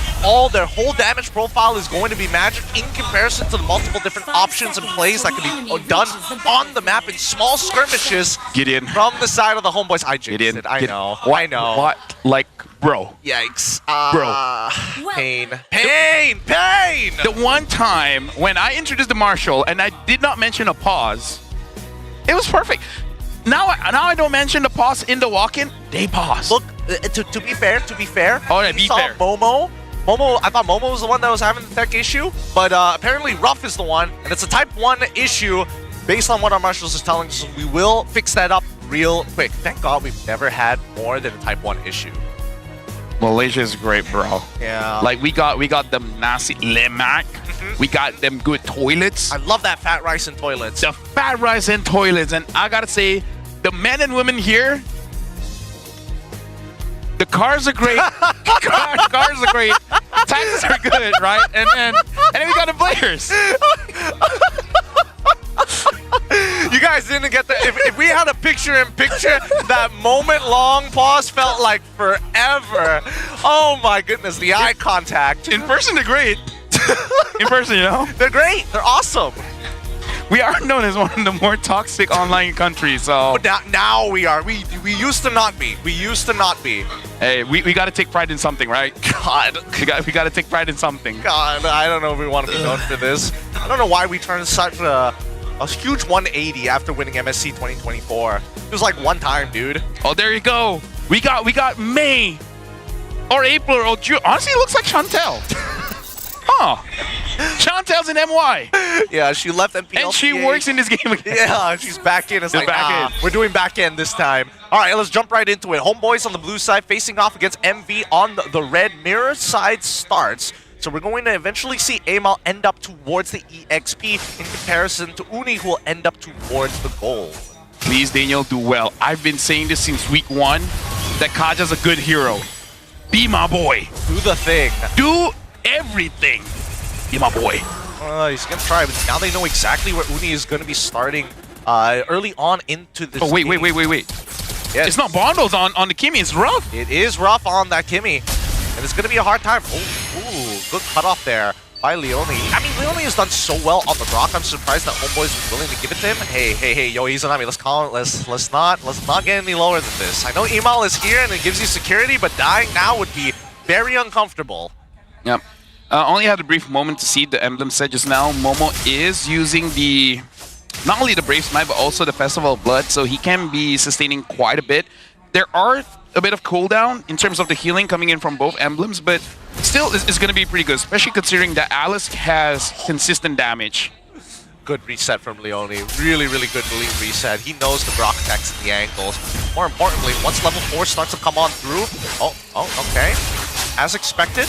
Speaker 10: Their whole damage profile is going to be magic in comparison to the multiple different options and plays that can be done on the map in small skirmishes.
Speaker 11: Gideon.
Speaker 10: From the side of the homeboys. I jinxed it. I know. I know.
Speaker 11: What? Like, bro.
Speaker 10: Yikes.
Speaker 11: Bro.
Speaker 10: Pain.
Speaker 11: The one time when I introduced the Marshal and I did not mention a pause, it was perfect. now I don't mention the pause in the walk-in. They pause.
Speaker 10: Look, to be fair.
Speaker 11: Oh, yeah,
Speaker 10: we
Speaker 11: be
Speaker 10: saw
Speaker 11: fair.
Speaker 10: Momo, I thought Momo was the one that was having the tech issue, but apparently Ruff is the one, and it's a type 1 issue. Based on what our marshals is telling us, we will fix that up real quick. Thank God we've never had more than a type 1 issue.
Speaker 11: Malaysia is great, bro.
Speaker 10: Yeah.
Speaker 11: Like we got them nasi lemak. We got them good toilets.
Speaker 10: I love that fat rice and toilets.
Speaker 11: The fat rice and toilets, and I gotta say, the men and women here, the cars are great. cars are great. Taxes are good, right? And then we got the players.
Speaker 10: You guys didn't get that. If we had a picture-in-picture, that moment-long pause felt like forever. Oh my goodness, the eye contact.
Speaker 11: In person, they're great. In person, you know?
Speaker 10: They're great. They're awesome.
Speaker 11: We are known as one of the more toxic online countries, so...
Speaker 10: But now we are. We used to not be. We used to not be.
Speaker 11: Hey, we got to take pride in something, right?
Speaker 10: God.
Speaker 11: We got to take pride in something.
Speaker 10: God, I don't know if we want to be known for this. I don't know why we turned such a huge 180 after winning MSC 2024. It was like one time, dude.
Speaker 11: Oh, there you go. We got May or April or June. Honestly, it looks like Chantel. Huh. Chantel's in MY.
Speaker 10: Yeah, she left MPL.
Speaker 11: And she works in this game again.
Speaker 10: Yeah, she's back in. It's like, back in. We're doing back end this time. All right, let's jump right into it. Homeboys on the blue side facing off against MV on the red. Mirror side starts. So we're going to eventually see Amal end up towards the EXP in comparison to Uni, who will end up towards the gold.
Speaker 11: Please, Daniel, do well. I've been saying this since week 1 that Kaja's a good hero. Be my boy.
Speaker 10: Do the thing.
Speaker 11: Do everything. Be my boy.
Speaker 10: He's going to try, but now they know exactly where Uni is going to be starting early on into this
Speaker 11: wait.
Speaker 10: game. Yes.
Speaker 11: It's not bundles on the Kimi. It's rough.
Speaker 10: It is rough on that Kimi. And it's going to be a hard time. Ooh, good cutoff there by Leone. I mean, Leone has done so well on the rock. I'm surprised that Homeboy is willing to give it to him. Hey, yo, Izanami, let's not get any lower than this. I know Emal is here and it gives you security, but dying now would be very uncomfortable.
Speaker 11: Yep. Only had a brief moment to see the emblem set just now. Momo is using not only the Brave Smite, but also the Festival of Blood, so he can be sustaining quite a bit. There are a bit of cooldown in terms of the healing coming in from both emblems, but still it's going to be pretty good, especially considering that Alice has consistent damage.
Speaker 10: Good reset from Leone. Really, really good reset. He knows the Brock attacks and the angles. More importantly, once level 4 starts to come on through... Oh, okay. As expected,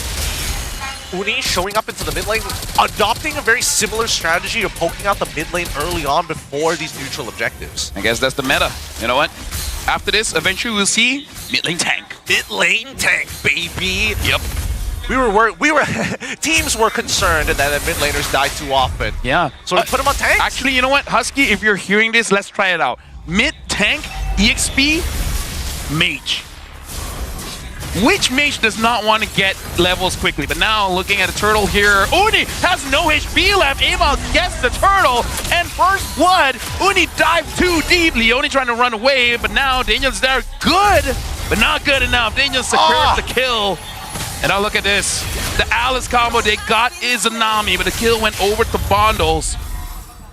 Speaker 10: Uni showing up into the mid lane, adopting a very similar strategy of poking out the mid lane early on before these neutral objectives.
Speaker 11: I guess that's the meta. You know what? After this, eventually we'll see mid lane tank.
Speaker 10: Mid lane tank, baby.
Speaker 11: Yep.
Speaker 10: We were teams were concerned that the mid laners die too often.
Speaker 11: Yeah.
Speaker 10: So we put them on tanks.
Speaker 11: Actually, you know what, Husky? If you're hearing this, let's try it out. Mid tank, EXP, mage. Which mage does not want to get levels quickly? But now, looking at the turtle here, Uni has no HP left. Amal gets the turtle, and first blood. Uni dived too deep. Leone trying to run away, but now Daniel's there. Good, but not good enough. Daniel secures the kill. And now look at this. The Alice combo, they got Izanami, but the kill went over to Bondles.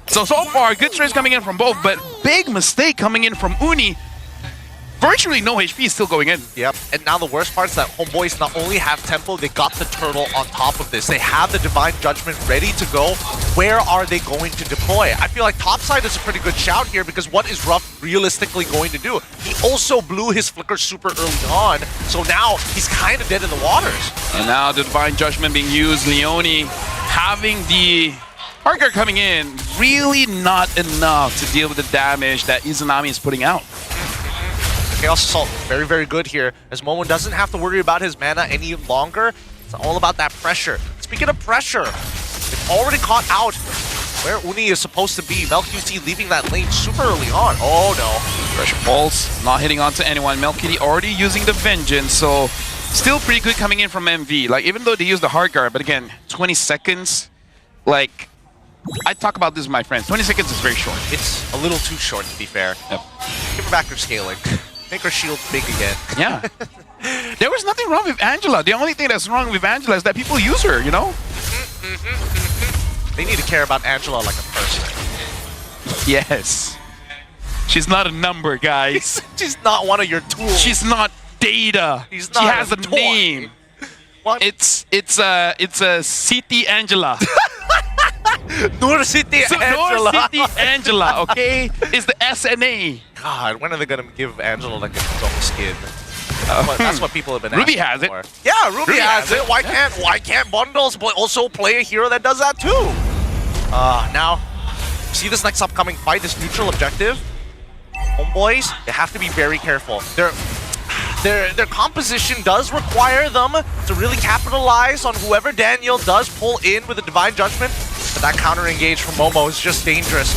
Speaker 11: So far, good trades coming in from both, but big mistake coming in from Uni. Virtually no HP is still going in.
Speaker 10: Yep, and now the worst part is that Homeboys not only have tempo, they got the turtle on top of this. They have the Divine Judgment ready to go. Where are they going to deploy? I feel like topside is a pretty good shout here because what is Ruff realistically going to do? He also blew his Flicker super early on, so now he's kind of dead in the waters.
Speaker 11: And now the Divine Judgment being used. Leone having the Harker coming in, really not enough to deal with the damage that Izanami is putting out.
Speaker 10: Chaos Assault, very, very good here, as Momo doesn't have to worry about his mana any longer. It's all about that pressure. Speaking of pressure, they've already caught out where Uni is supposed to be. MelQT leaving that lane super early on. Oh no.
Speaker 11: Pressure pulse, not hitting onto anyone. MelQT already using the Vengeance, so still pretty good coming in from MV. Like, even though they use the hard guard, but again, 20 seconds, like, I talk about this with my friends. 20 seconds is very short.
Speaker 10: It's a little too short, to be fair.
Speaker 11: Yep.
Speaker 10: Give her back her scaling. Make her shield big again.
Speaker 11: Yeah. There was nothing wrong with Angela. The only thing that's wrong with Angela is that people use her, you know?
Speaker 10: They need to care about Angela like a person.
Speaker 11: Yes. She's not a number, guys.
Speaker 10: She's not one of your tools.
Speaker 11: She's not data.
Speaker 10: She's
Speaker 11: She
Speaker 10: not
Speaker 11: has a
Speaker 10: toy.
Speaker 11: name.
Speaker 10: What?
Speaker 11: It's a City Angela.
Speaker 10: Nur City Angela.
Speaker 11: Nur City Angela, okay? It's the SNA.
Speaker 10: God, when are they gonna give Angela like a dog skin? That's what people have been
Speaker 11: Ruby
Speaker 10: asking
Speaker 11: has it.
Speaker 10: for. Yeah, Ruby has it. Why can't bundles also play a hero that does that too? Now, see this next upcoming fight, this neutral objective. Homeboys, they have to be very careful. Their composition does require them to really capitalize on whoever Daniel does pull in with a Divine Judgment, but that counter engage from Momo is just dangerous.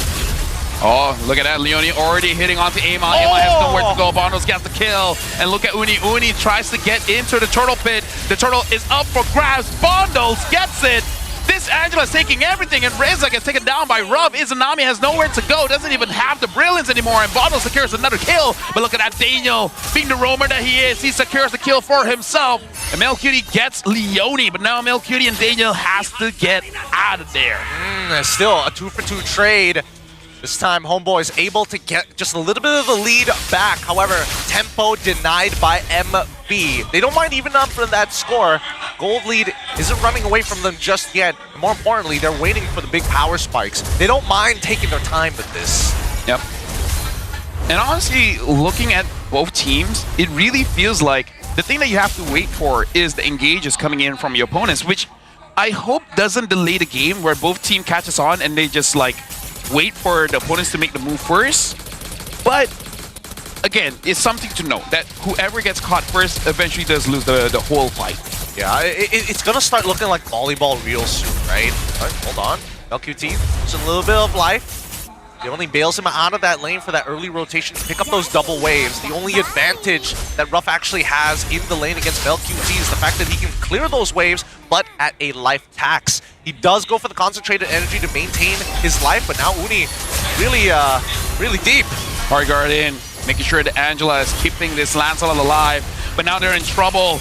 Speaker 11: Oh, look at that. Leone already hitting onto Ama. Ama has nowhere to go. Bondos gets the kill. And look at Uni. Uni tries to get into the turtle pit. The turtle is up for grabs. Bondos gets it. This Angela is taking everything, and Reza gets taken down by Rub. Izanami has nowhere to go, doesn't even have the brilliance anymore, and Bondos secures another kill. But look at that Daniel, being the roamer that he is, he secures the kill for himself. And Melcutie gets Leone, but now Melcutie and Daniel has to get out of there.
Speaker 10: Still a 2-for-2 trade. This time, Homeboy is able to get just a little bit of the lead back. However, tempo denied by MB. They don't mind even up for that score. Gold lead isn't running away from them just yet. And more importantly, they're waiting for the big power spikes. They don't mind taking their time with this.
Speaker 11: Yep. And honestly, looking at both teams, it really feels like the thing that you have to wait for is the engages coming in from your opponents, which I hope doesn't delay the game where both team catches on and they just like wait for the opponents to make the move first. But again, it's something to note that whoever gets caught first eventually does lose the whole fight.
Speaker 10: Yeah, it's gonna start looking like volleyball real soon, right? All right, hold on. Melcutie, just a little bit of life. He only bails him out of that lane for that early rotation to pick up those double waves. The only advantage that Ruff actually has in the lane against Melcutie is the fact that he can clear those waves, but at a life tax. He does go for the concentrated energy to maintain his life, but now Uni really deep.
Speaker 11: Hard guard in, making sure that Angela is keeping this Lancelot alive, but now they're in trouble.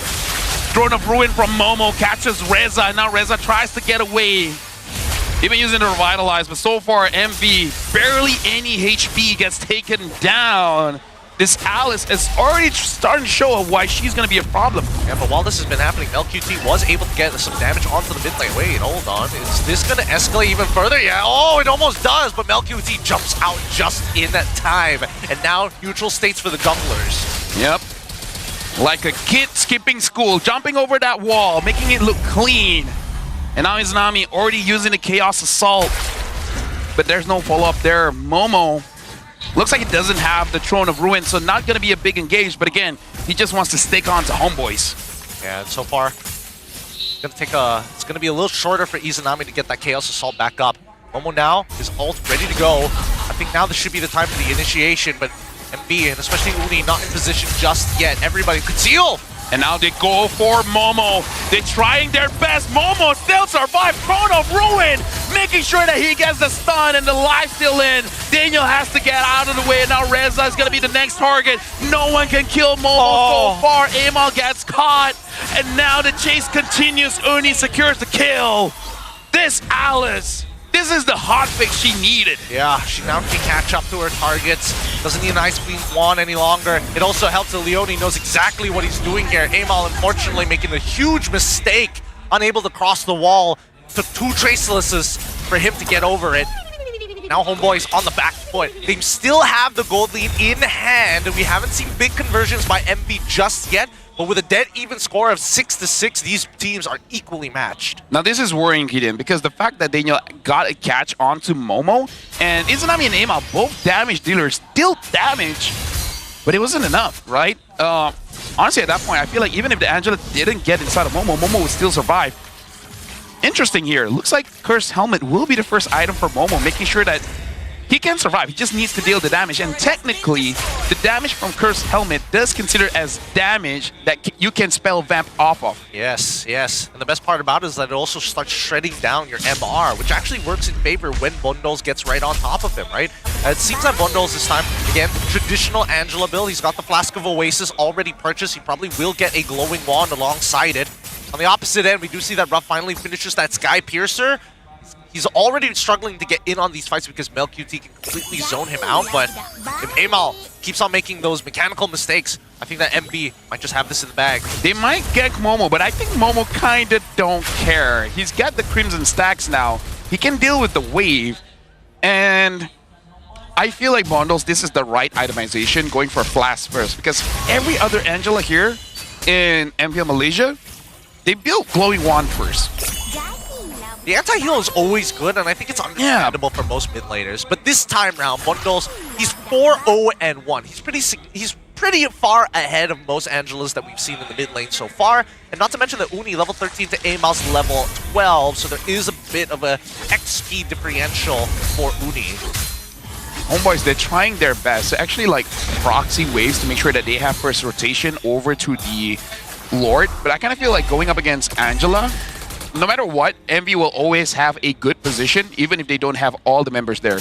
Speaker 11: Throne of Ruin from Momo catches Reza, and now Reza tries to get away. Even using the Revitalize, but so far MV, barely any HP gets taken down. This Alice is already starting to show why she's going to be a problem.
Speaker 10: Yeah, but while this has been happening, Melcutie was able to get some damage onto the mid lane. Wait, hold on. Is this going to escalate even further? Yeah, oh, it almost does, but Melcutie jumps out just in time. And now neutral states for the junglers.
Speaker 11: Yep. Like a kid skipping school, jumping over that wall, making it look clean. And now Izanami already using the Chaos Assault. But there's no follow-up there. Momo looks like he doesn't have the Throne of Ruin, so not going to be a big engage. But again, he just wants to stick on to Homeboys.
Speaker 10: Yeah, and so far, it's going to be a little shorter for Izanami to get that Chaos Assault back up. Momo now, his ult ready to go. I think now this should be the time for the initiation, but MB, and especially Uni, not in position just yet. Everybody could seal.
Speaker 11: And now they go for Momo. They're trying their best. Momo still survives. Throne of Ruin, making sure that he gets the stun and the life still in. Daniel has to get out of the way. Now Reza is going to be the next target. No one can kill Momo so far. Amal gets caught. And now the chase continues. Uni secures the kill. This Alice, this is the hotfix she needed.
Speaker 10: Yeah, she now can catch up to her targets. Doesn't need an Ice Beam Wand any longer. It also helps that Leone knows exactly what he's doing here. Amal, unfortunately, making a huge mistake. Unable to cross the wall. Took 2 Tracelesses for him to get over it. Now Homeboy's on the back foot. They still have the gold lead in hand. We haven't seen big conversions by MB just yet. But with a dead even score of 6-6, these teams are equally matched.
Speaker 11: Now this is worrying, Gideon, because the fact that Daniel got a catch onto Momo, and Izanami and Amal, both damage dealers, still damage, but it wasn't enough, right? Honestly, at that point, I feel like even if the Angela didn't get inside of Momo, Momo would still survive. Interesting here. Looks like Cursed Helmet will be the first item for Momo, making sure that he can survive. He just needs to deal the damage. And technically, the damage from Cursed Helmet does consider as damage that you can spell Vamp off of.
Speaker 10: Yes, yes. And the best part about it is that it also starts shredding down your MR, which actually works in favor when Bundles gets right on top of him, right? It seems that Bundles this time, again, traditional Angela build. He's got the Flask of Oasis already purchased. He probably will get a Glowing Wand alongside it. On the opposite end, we do see that Ruff finally finishes that Sky Piercer. He's already struggling to get in on these fights because MelQT can completely zone him out, but if Amal keeps on making those mechanical mistakes, I think that MB might just have this in the bag.
Speaker 11: They might get Momo, but I think Momo kind of don't care. He's got the Crimson stacks now. He can deal with the wave, and I feel like Bondles, this is the right itemization, going for Flash first, because every other Angela here in MPL Malaysia, they built Glowing Wand first.
Speaker 10: The anti-heal is always good, and I think it's understandable for most mid laners. But this time round, Bundles, he's 4-0-1. He's pretty far ahead of most Angelas that we've seen in the mid lane so far. And not to mention that Uni level 13 to Amal's level 12, so there is a bit of a XP differential for Uni.
Speaker 11: Homeboys, they're trying their best to actually like proxy waves to make sure that they have first rotation over to the Lord. But I kind of feel like going up against Angela, no matter what, MV will always have a good position, even if they don't have all the members there.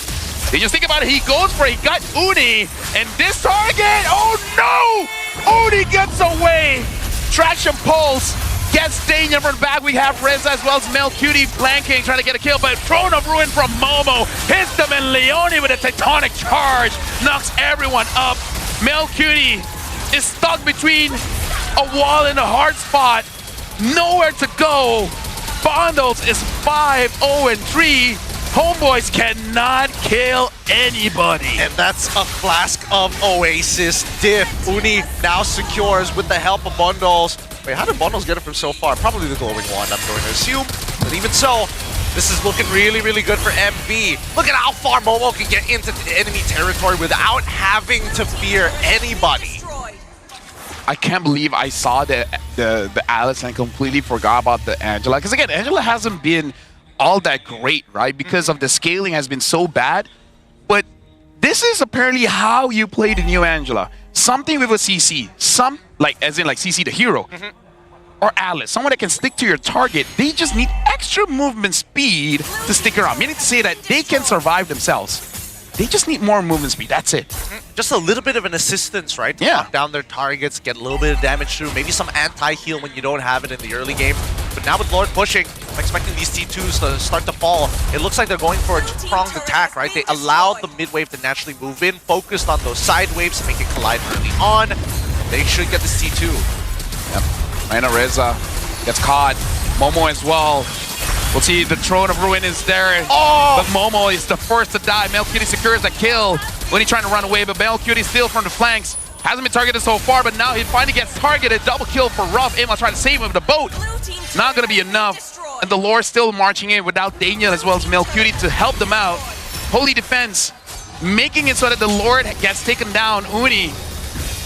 Speaker 11: They just think about it, he goes for it, he got Uni, and this target, oh no! Uni gets away! Traction Pulse gets Daniel from the back. We have Reza as well as MelQT flanking, trying to get a kill, but Throne of Ruin from Momo hits them, and Leone with a tectonic charge knocks everyone up. MelQT is stuck between a wall and a hard spot, nowhere to go. Bondles is 5-0-3. Homeboys cannot kill anybody.
Speaker 10: And that's a flask of Oasis diff. Uni now secures with the help of Bundles. Wait, how did Bundles get it from so far? Probably the Glowing Wand, I'm going to assume. But even so, this is looking really, really good for MB. Look at how far Momo can get into the enemy territory without having to fear anybody.
Speaker 11: I can't believe I saw the Alice and completely forgot about the Angela. Because again, Angela hasn't been all that great, right? Because of the scaling has been so bad. But this is apparently how you play the new Angela. Something with a CC. Some, like as in like CC the hero. Or Alice, someone that can stick to your target. They just need extra movement speed to stick around. Meaning to say that they can survive themselves. They just need more movement speed, that's it.
Speaker 10: Just a little bit of an assistance, right? To knock down their targets, get a little bit of damage through, maybe some anti-heal when you don't have it in the early game. But now with Lord pushing, I'm expecting these T2s to start to fall. It looks like they're going for a two-pronged attack, right? They allowed the mid-wave to naturally move in, focused on those side waves to make it collide early on. They should get this T2.
Speaker 11: Yep. Reina Reza gets caught. Momo as well. We'll see the Throne of Ruin is there, but Momo is the first to die. MelQT secures a kill when he's trying to run away, but MelQT still from the flanks. Hasn't been targeted so far, but now he finally gets targeted. Double kill for Ruff. Amal trying to save him with the boat. Not going to be enough. And the Lord still marching in without Daniel as well as MelQT to help them out. Holy defense, making it so that the Lord gets taken down. Uni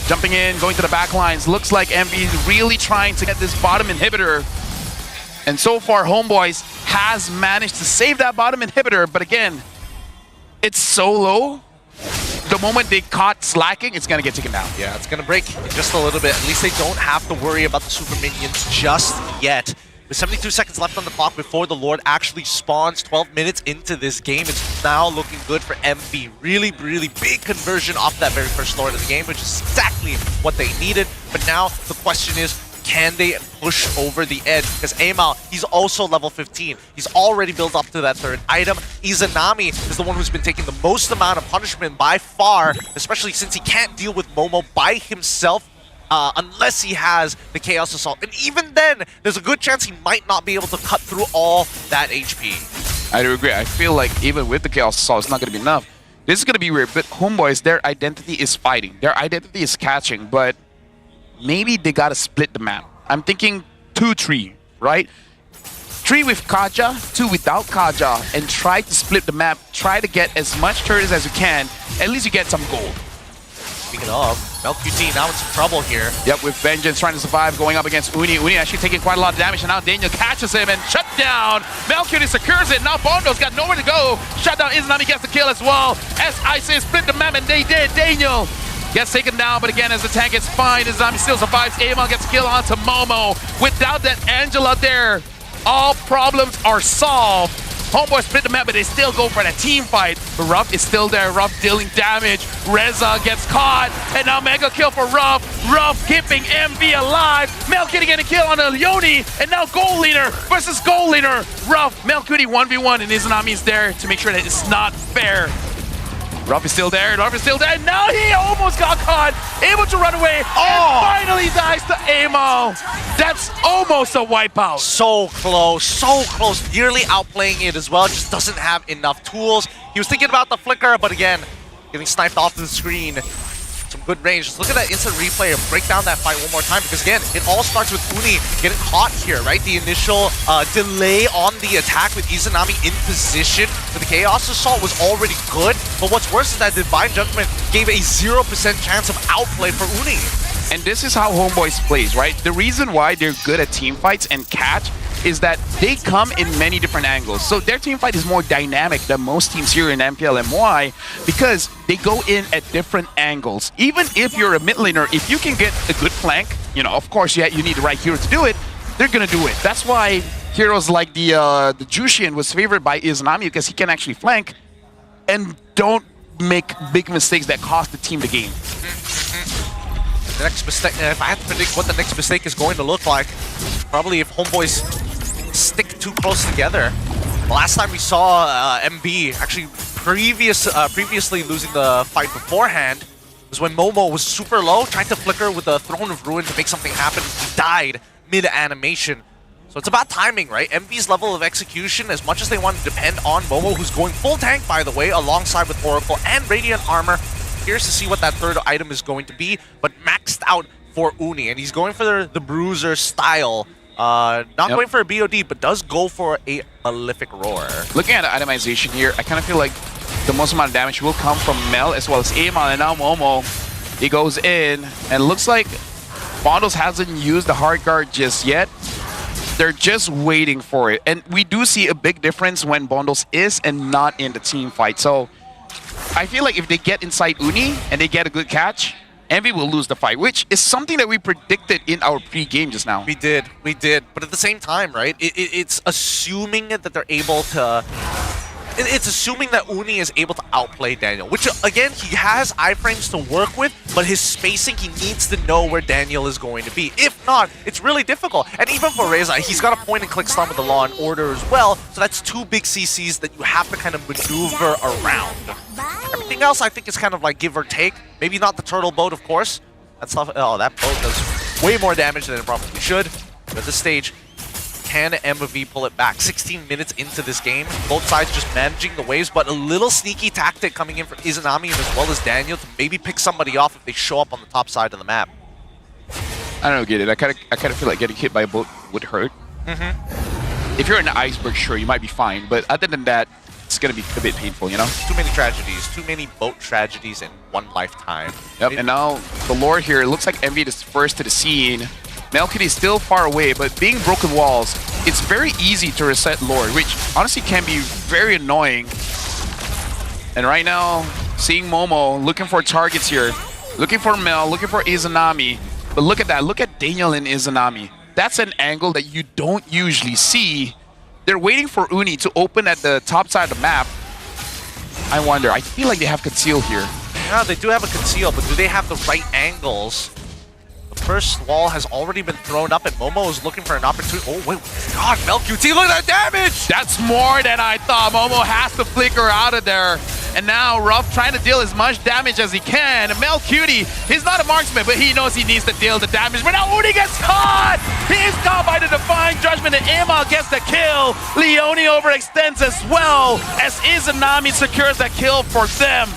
Speaker 11: jumping in, going to the back lines. Looks like MV is really trying to get this bottom inhibitor. And so far, Homeboys has managed to save that bottom inhibitor, but again, it's so low. The moment they caught slacking, it's gonna get taken down.
Speaker 10: Yeah, it's gonna break just a little bit. At least they don't have to worry about the super minions just yet. With 72 seconds left on the clock before the Lord actually spawns, 12 minutes into this game, it's now looking good for MB. Really, really big conversion off that very first Lord of the game, which is exactly what they needed. But now the question is, can they push over the edge? Because Amal, he's also level 15. He's already built up to that third item. Izanami is the one who's been taking the most amount of punishment by far, especially since he can't deal with Momo by himself unless he has the Chaos Assault. And even then, there's a good chance he might not be able to cut through all that HP.
Speaker 11: I do agree. I feel like even with the Chaos Assault, it's not going to be enough. This is going to be weird, but Homeboys, their identity is fighting. Their identity is catching, but maybe they gotta split the map. I'm thinking 2-3, right? 3 with Kaja, 2 without Kaja, and try to split the map. Try to get as much turrets as you can. At least you get some gold.
Speaker 10: Speaking of, MelQT now in some trouble here.
Speaker 11: Yep, with Vengeance trying to survive, going up against Uni. Uni actually taking quite a lot of damage, and now Daniel catches him and shut down. MelQT secures it. Now Bondo's got nowhere to go. Shut down. Izanami gets the kill as well. As I say, split the map, and they did. Daniel gets taken down, but again, as the tank is fine, Izanami still survives. Amal gets kill onto Momo. Without that Angela there, all problems are solved. Homeboy split the map, but they still go for the team fight. But Ruff is still there. Ruff dealing damage. Reza gets caught. And now mega kill for Ruff. Ruff keeping MV alive. Melcutie getting a kill on a Leone. And now goal leader versus goal leader. Ruff, Melcutie 1v1, and Izanami is there to make sure that it's not fair. Ruff is still there, Ruff is still there. Now he almost got caught, able to run away, and finally dies to Amo. That's almost a wipeout.
Speaker 10: So close, nearly outplaying it as well, just doesn't have enough tools. He was thinking about the flicker, but again, getting sniped off the screen. Some good range. Just look at that instant replay and break down that fight one more time, because again, it all starts with Uni getting caught here, right? The initial delay on the attack with Izanami in position for the Chaos Assault was already good, but what's worse is that Divine Judgment gave a 0% chance of outplay for Uni.
Speaker 11: And this is how Homeboys plays, right? The reason why they're good at team fights and catch is that they come in many different angles. So their team fight is more dynamic than most teams here in MPL MY because they go in at different angles. Even if you're a mid laner, if you can get a good flank, you know, of course, you need the right hero to do it, they're gonna do it. That's why heroes like the Jushin was favored by Izanami, because he can actually flank and don't make big mistakes that cost the team the game.
Speaker 10: The next mistake, if I had to predict what the next mistake is going to look like, probably if Homeboys stick too close together. The last time we saw MB actually previously losing the fight beforehand was when Momo was super low, trying to flicker with the Throne of Ruin to make something happen. He died mid-animation. So it's about timing, right? MV's level of execution, as much as they want to depend on Momo, who's going full tank, by the way, alongside with Oracle and Radiant Armor. Curious to see what that third item is going to be, but maxed out for Uni, and he's going for the Bruiser style. Not going for a BOD, but does go for a Malefic Roar.
Speaker 11: Looking at the itemization here, I kind of feel like the most amount of damage will come from Mel as well as Amon, and now Momo. He goes in, and looks like Bondos hasn't used the hard guard just yet. They're just waiting for it, and we do see a big difference when Bondos is and not in the team fight. So I feel like if they get inside Uni and they get a good catch, Envy will lose the fight, which is something that we predicted in our pre-game just now.
Speaker 10: We did. But at the same time, right, it's assuming that they're able to... It's assuming that Uni is able to outplay Daniel, which, again, he has iframes to work with, but his spacing, he needs to know where Daniel is going to be. If not, it's really difficult. And even for Reza, he's got a point-and-click stun with the Law and Order as well, so that's two big CCs that you have to kind of maneuver around. Everything else, I think, is kind of like give or take. Maybe not the turtle boat, of course. That's tough. Oh, that boat does way more damage than it probably should. But at this stage, can MV pull it back? 16 minutes into this game, both sides just managing the waves, but a little sneaky tactic coming in from Izanami and as well as Daniel to maybe pick somebody off if they show up on the top side of the map.
Speaker 11: I don't get it. I kind of feel like getting hit by a boat would hurt. If you're in an iceberg, sure, you might be fine, but other than that, it's gonna be a bit painful, you know?
Speaker 10: Too many tragedies, too many boat tragedies in one lifetime.
Speaker 11: Yep, and now the Lord here, it looks like MV is first to the scene. Melcutie is still far away, but being broken walls, it's very easy to reset Lord, which honestly can be very annoying. And right now, seeing Momo looking for targets here, looking for Mel, looking for Izanami. But look at that, look at Daniel and Izanami. That's an angle that you don't usually see. They're waiting for Uni to open at the top side of the map. I wonder, I feel like they have conceal here.
Speaker 10: Yeah, they do have a conceal, but do they have the right angles? The first wall has already been thrown up, and Momo is looking for an opportunity. Oh, wait, God, Melcutie, look at that damage!
Speaker 11: That's more than I thought. Momo has to flicker out of there. And now Ruff trying to deal as much damage as he can. Melcutie, he's not a marksman, but he knows he needs to deal the damage. But now Uni gets caught! He is caught by the Divine Judgment, and Emma gets the kill. Leone overextends as well, as Izanami secures that kill for them.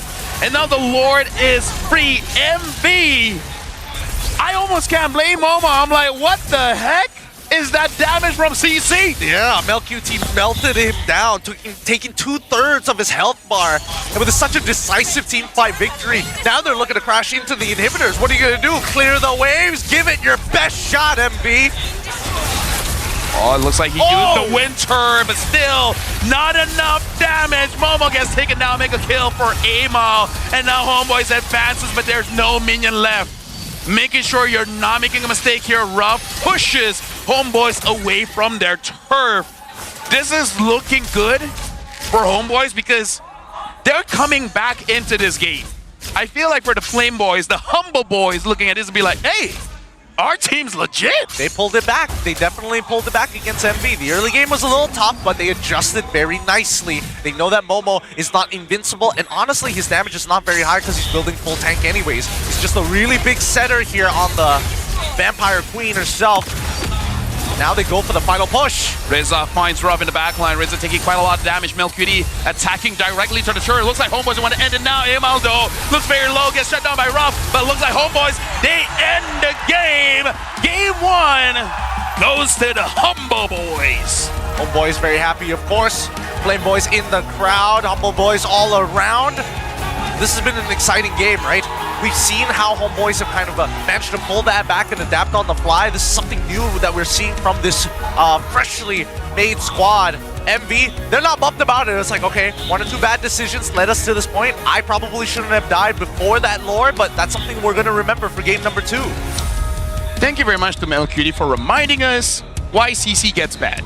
Speaker 11: And now the Lord is free. MV, I almost can't blame Momo. I'm like, what the heck is that damage from CC?
Speaker 10: Yeah, Melcutie melted him down, taking 2/3 of his health bar. And with such a decisive team fight victory, now they're looking to crash into the inhibitors. What are you going to do? Clear the waves? Give it your best shot, MV.
Speaker 11: Oh, it looks like he used the winter, but still not enough damage. Momo gets taken down, make a kill for Amo. And now Homeboys advances, but there's no minion left. Making sure you're not making a mistake here. Ruff pushes Homeboys away from their turf. this is looking good for Homeboys because they're coming back into this game. I feel like for the Flame Boys, the humble boys looking at this and be like, hey, our team's legit.
Speaker 10: They pulled it back. They definitely pulled it back against MV. The early game was a little tough, but they adjusted very nicely. They know that Momo is not invincible, and honestly, his damage is not very high because he's building full tank anyways. He's just a really big setter here on the Vampire Queen herself. Now they go for the final push.
Speaker 11: Rizza finds Ruff in the backline. Rizza taking quite a lot of damage. Melcutie attacking directly to the turret. Looks like Homeboys want to end it now. Imaldo looks very low, gets shut down by Ruff, but looks like Homeboys, they end the game. Game 1 goes to the Humble Boys.
Speaker 10: Homeboys very happy, of course. Flame Boys in the crowd. Humble Boys all around. This has been an exciting game, right? We've seen how Homeboys have kind of managed to pull that back and adapt on the fly. This is something new that we're seeing from this freshly made squad. MV, they're not bummed about it. It's like, okay, 1 or 2 bad decisions led us to this point. I probably shouldn't have died before that lore, but that's something we're going to remember for game number 2.
Speaker 11: Thank you very much to Melcutie for reminding us why CC gets bad.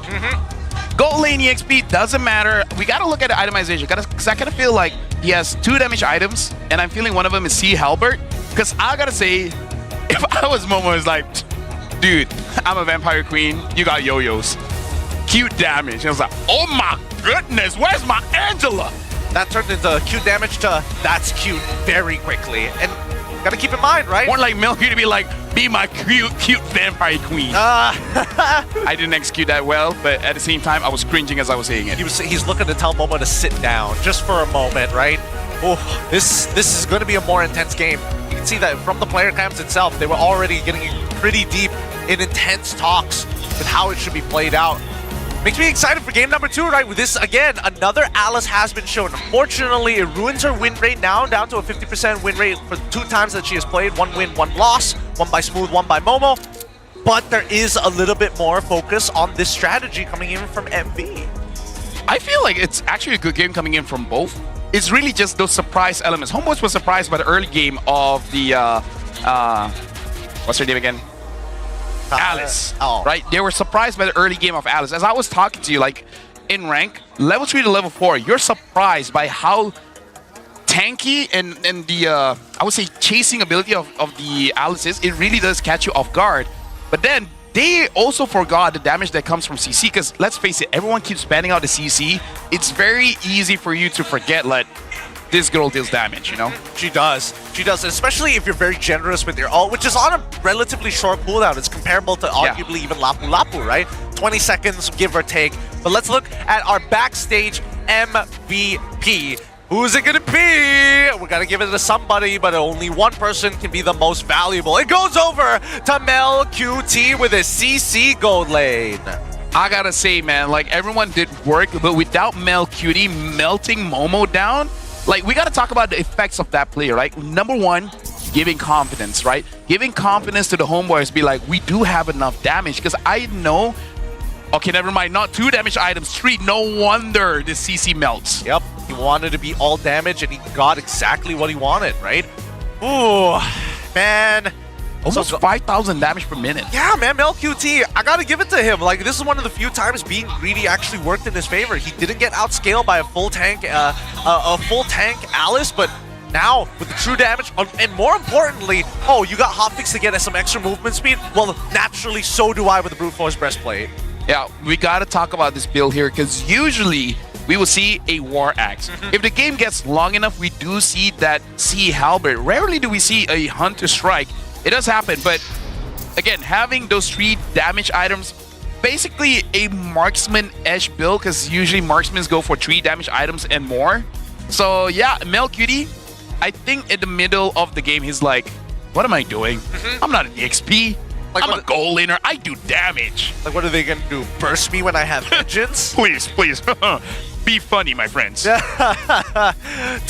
Speaker 11: Gold lane EXP doesn't matter. We got to look at the itemization because I kind of feel like he has 2 damage items, and I'm feeling one of them is C Halbert. Because I gotta say, if I was Momo, it's like, dude, I'm a Vampire Queen. You got yo-yos. Cute damage. And I was like, oh my goodness, where's my Angela?
Speaker 10: That turned into cute damage to that's cute very quickly. And gotta keep in mind, right?
Speaker 11: More like Melcutie to be like, be my cute Vampire Queen. I didn't execute that well, but at the same time, I was cringing as I was saying it.
Speaker 10: He's looking to tell Momo to sit down just for a moment, right? Oh, this is going to be a more intense game. You can see that from the player cams itself, they were already getting pretty deep in intense talks with how it should be played out. Makes me excited for game number 2, right? With this, again, another Alice has been shown. Unfortunately, it ruins her win rate now, down to a 50% win rate for 2 times that she has played. 1 win, 1 loss, 1 by Smooth, 1 by Momo. But there is a little bit more focus on this strategy coming in from MV.
Speaker 11: I feel like it's actually a good game coming in from both. It's really just those surprise elements. Homeboys was surprised by the early game of the, what's her name again? Alice, right? They were surprised by the early game of Alice. As I was talking to you, like in rank, level 3 to level 4, you're surprised by how tanky and the, I would say, chasing ability of the Alice is. It really does catch you off guard. But then they also forgot the damage that comes from CC, because let's face it, everyone keeps spamming out the CC. It's very easy for you to forget, like, this girl deals damage, you know?
Speaker 10: She does, especially if you're very generous with your ult, which is on a relatively short cooldown. It's comparable to arguably even Lapu Lapu, right? 20 seconds, give or take. But let's look at our backstage MVP. Who's it gonna be? We gotta give it to somebody, but only one person can be the most valuable. It goes over to Melcutie with a CC gold lane.
Speaker 11: I gotta say, man, like, everyone did work, but without Melcutie melting Momo down, like, we gotta talk about the effects of that play, right? Number 1, giving confidence, right? Giving confidence to the Homeboys, be like, we do have enough damage, because I know, okay, never mind, not 2 damage items, 3, no wonder the CC melts.
Speaker 10: Yep, he wanted to be all damage, and he got exactly what he wanted, right? Ooh, man.
Speaker 11: Almost 5,000 damage per minute.
Speaker 10: Yeah, man, Melcutie, I gotta give it to him. Like, this is one of the few times being greedy actually worked in his favor. He didn't get outscaled by a full tank Alice, but now with the true damage, and more importantly, oh, you got hotfix to get some extra movement speed? Well, naturally, so do I with the Brute Force Breastplate.
Speaker 11: Yeah, we gotta talk about this build here, because usually we will see a War Axe. If the game gets long enough, we do see that C Halbert. Rarely do we see a Hunter Strike. It does happen, but again, having those 3 damage items, basically a marksman-ish build, because usually marksmen go for 3 damage items and more. So yeah, Melcutie, I think in the middle of the game, he's like, what am I doing? I'm not an XP. Like, I'm a gold laner. I do damage.
Speaker 10: Like, what are they gonna do? Burst me when I have vengeance?
Speaker 11: Please. Be funny, my friends.
Speaker 10: 2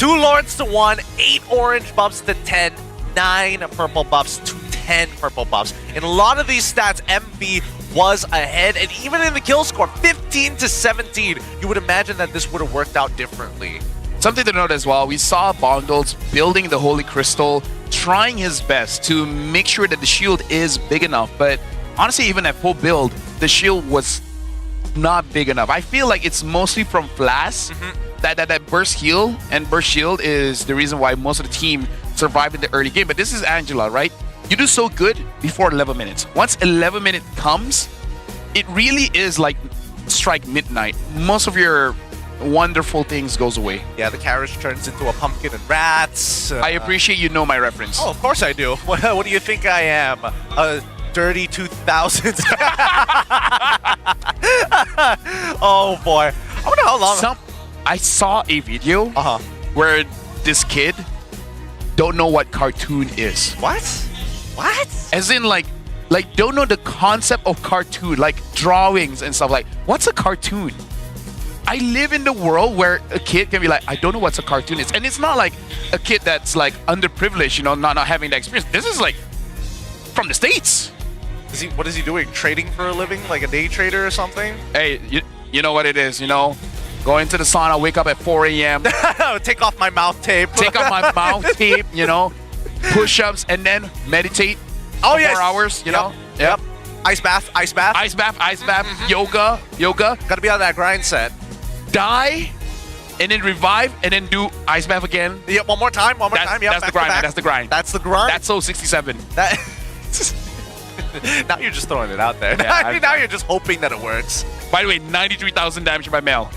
Speaker 10: lords to 1, 8 orange buffs to 10. 9 purple buffs to 10 purple buffs. In a lot of these stats, MV was ahead, and even in the kill score, 15 to 17, you would imagine that this would have worked out differently.
Speaker 11: Something to note as well, we saw Bongles building the Holy Crystal, trying his best to make sure that the shield is big enough, but honestly, even at full build, the shield was not big enough. I feel like it's mostly from Flash. That burst heal and burst shield is the reason why most of the team survive in the early game. But this is Angela, right? You do so good before 11 minutes. Once 11 minutes comes, it really is like strike midnight. Most of your wonderful things goes away.
Speaker 10: Yeah, the carriage turns into a pumpkin and rats.
Speaker 11: I appreciate you know my reference.
Speaker 10: Oh, of course I do. What do you think I am? A dirty 2000s? Oh boy. I wonder how long.
Speaker 11: I saw a video where this kid don't know what cartoon is.
Speaker 10: What?
Speaker 11: As in like don't know the concept of cartoon, like drawings and stuff. Like, what's a cartoon? I live in the world where a kid can be like, I don't know what's a cartoon is. And it's not like a kid that's like underprivileged, you know, not having that experience. This is like from the States.
Speaker 10: What is he doing? Trading for a living? Like a day trader or something?
Speaker 11: Hey, you know what it is, you know? Go into the sauna, wake up at 4 a.m.
Speaker 10: Take off my mouth tape.
Speaker 11: Take off my mouth tape, you know? Push-ups and then meditate for 4 hours, you know?
Speaker 10: Yep. Ice bath. Yoga. Gotta be on that grind set.
Speaker 11: Die, and then revive, and then do ice bath again.
Speaker 10: Yep, one more time. Yep,
Speaker 11: that's the grind, man. That's the grind.
Speaker 10: That's the grind?
Speaker 11: That's so 67.
Speaker 10: Now you're just throwing it out there.
Speaker 11: Yeah,
Speaker 10: now you're just hoping that it works.
Speaker 11: By the way, 93,000 damage by Mel.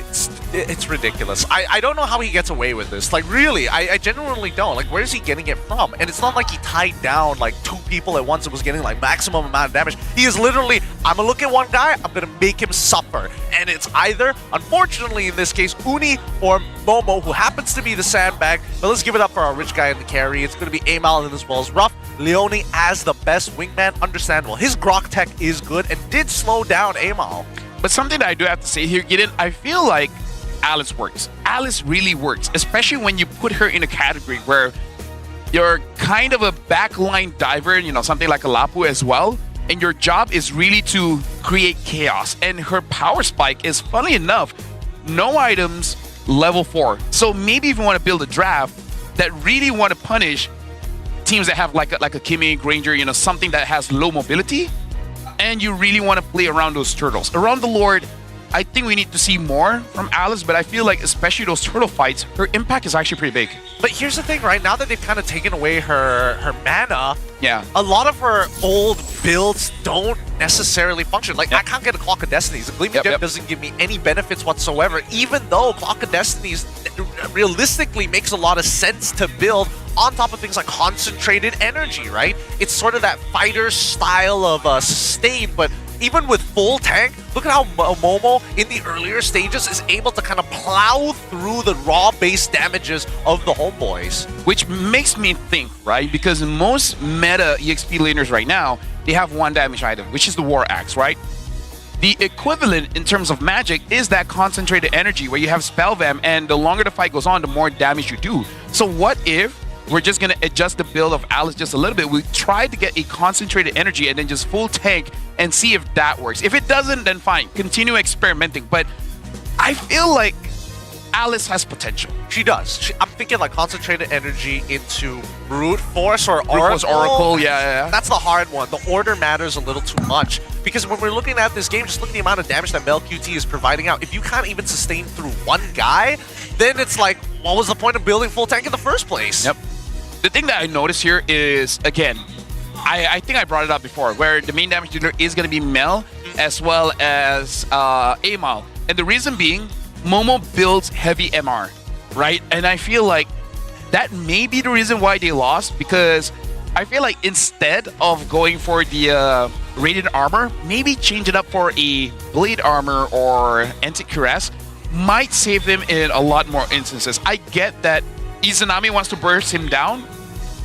Speaker 10: It's ridiculous. I don't know how he gets away with this. Like, really, I genuinely don't. Like, where's he getting it from? And it's not like he tied down, like, 2 people at once and was getting, like, maximum amount of damage. He is literally, I'm gonna look at one guy, I'm gonna make him suffer. And it's either, unfortunately in this case, Uni or Momo, who happens to be the sandbag. But let's give it up for our rich guy in the carry. It's gonna be Amal and as well as Ruff. Leone as the best wingman, understandable. His Grok tech is good and did slow down Amal.
Speaker 11: But something that I do have to say here, Gideon, I feel like Alice works. Alice really works, especially when you put her in a category where you're kind of a backline diver, you know, something like a Lapu as well, and your job is really to create chaos. And her power spike is, funny enough, no items, level 4. So maybe if you want to build a draft that really want to punish teams that have like a Kimmy, Granger, you know, something that has low mobility, and you really want to play around those turtles. Around the Lord, I think we need to see more from Alice, but I feel like especially those turtle fights, her impact is actually pretty big.
Speaker 10: But here's the thing, right? Now that they've kind of taken away her mana,
Speaker 11: yeah,
Speaker 10: a lot of her old builds don't necessarily function. Like, I can't get a Clock of Destinies. The Gleaming Gem doesn't give me any benefits whatsoever, even though Clock of Destinies realistically makes a lot of sense to build on top of things like concentrated energy, right? It's sort of that fighter style of sustain, but even with full tank, look at how Momo in the earlier stages is able to kind of plow through the raw base damages of the homeboys.
Speaker 11: Which makes me think, right? Because most meta EXP laners right now, they have 1 damage item, which is the War Axe, right? The equivalent in terms of magic is that concentrated energy where you have Spell Vamp, and the longer the fight goes on, the more damage you do. So what if we're just going to adjust the build of Alice just a little bit? We try to get a concentrated energy and then just full tank and see if that works. If it doesn't, then fine. Continue experimenting. But I feel like Alice has potential.
Speaker 10: She does. I'm thinking like concentrated energy into Brute Force or Oracle.
Speaker 11: Brute Force, Oracle, yeah.
Speaker 10: That's the hard one. The order matters a little too much. Because when we're looking at this game, just look at the amount of damage that Mel QT is providing out. If you can't even sustain through one guy, then it's like, what was the point of building full tank in the first place?
Speaker 11: Yep. The thing that I noticed here is, again, I think I brought it up before, where the main damage dealer is going to be Mel as well as Amal. And the reason being, Momo builds heavy MR, right? And I feel like that may be the reason why they lost, because I feel like instead of going for the Radiant Armor, maybe change it up for a Blade Armor or Anti-Cuirass might save them in a lot more instances. I get that Izanami wants to burst him down,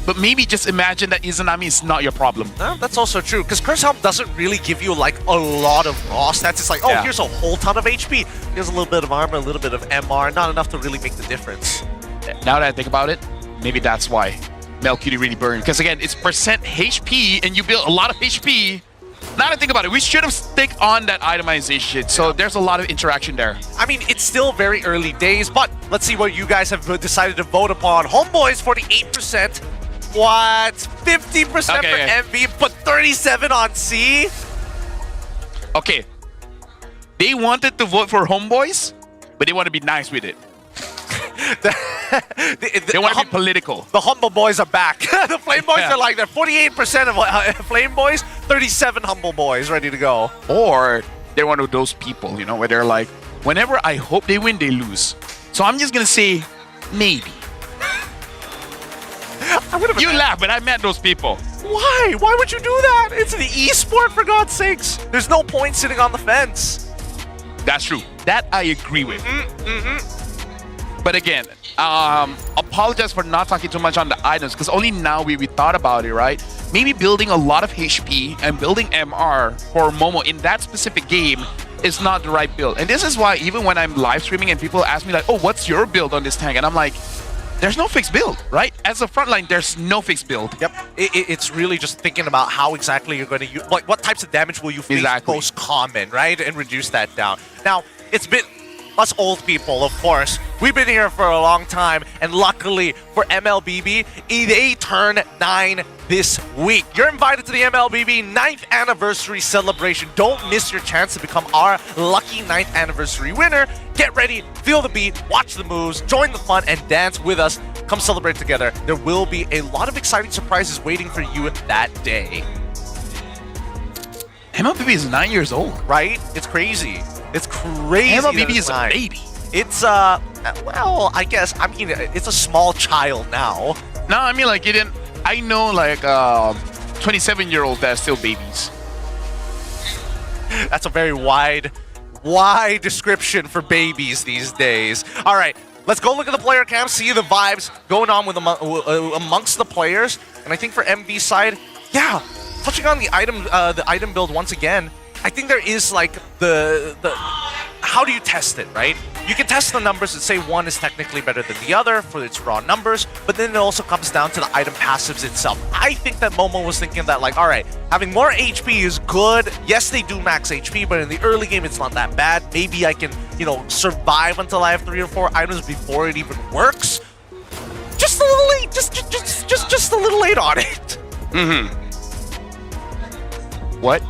Speaker 11: but maybe just imagine that Izanami is not your problem.
Speaker 10: No, that's also true, because Curse Helm doesn't really give you like a lot of raw stats. It's like, oh, here's a whole ton of HP. Here's a little bit of armor, a little bit of MR, not enough to really make the difference.
Speaker 11: Now that I think about it, maybe that's why Mel QT really burned. Because again, it's percent HP, and you build a lot of HP. Now that I think about it, we should have stick on that itemization. So there's a lot of interaction there.
Speaker 10: I mean, it's still very early days, but let's see what you guys have decided to vote upon. Homeboys, 48%. What? 50% for MV, but 37 on C?
Speaker 11: Okay. They wanted to vote for Homeboys, but they want to be nice with it. They want to be political.
Speaker 10: The Humble Boys are back. The Flame Boys are like, they're 48% of Flame Boys, 37 Humble Boys ready to go.
Speaker 11: Or they're one of those people, you know, where they're like, whenever I hope they win, they lose. So I'm just going to say, maybe. You laugh, but I met those people.
Speaker 10: Why? Why would you do that? It's an esport, for God's sakes. There's no point sitting on the fence.
Speaker 11: That's true. That I agree with. But again, apologize for not talking too much on the items, because only now we thought about it, right? Maybe building a lot of HP and building MR for Momo in that specific game is not the right build. And this is why even when I'm live streaming and people ask me like, oh, what's your build on this tank? And I'm like, there's no fixed build, right? As a frontline, there's no fixed build.
Speaker 10: Yep. It's really just thinking about how exactly you're going to use, like what types of damage will you face most common, right? And reduce that down. Now, it's been us old people, of course. We've been here for a long time, and luckily for MLBB, they turn 9 this week. You're invited to the MLBB 9th anniversary celebration. Don't miss your chance to become our lucky 9th anniversary winner. Get ready, feel the beat, watch the moves, join the fun, and dance with us. Come celebrate together. There will be a lot of exciting surprises waiting for you that day.
Speaker 11: MLBB is 9 years old.
Speaker 10: Right? It's crazy. It's crazy.
Speaker 11: MLBB is a baby.
Speaker 10: It's, well, I guess, I mean, it's a small child now.
Speaker 11: No, I mean, like, I know, like, 27-year-olds that are still babies.
Speaker 10: That's a very wide description for babies these days. All right, let's go look at the player cam, see the vibes going on with amongst the players. And I think for MV side, yeah, touching on the item build once again, I think there is like the how do you test it, right? You can test the numbers and say one is technically better than the other for its raw numbers, but then it also comes down to the item passives itself. I think that Momo was thinking that like, all right, having more HP is good. Yes, they do max HP, but in the early game, it's not that bad. Maybe I can, you know, survive until I have 3 or 4 items before it even works. Just a little late, just a little late on it.
Speaker 11: What?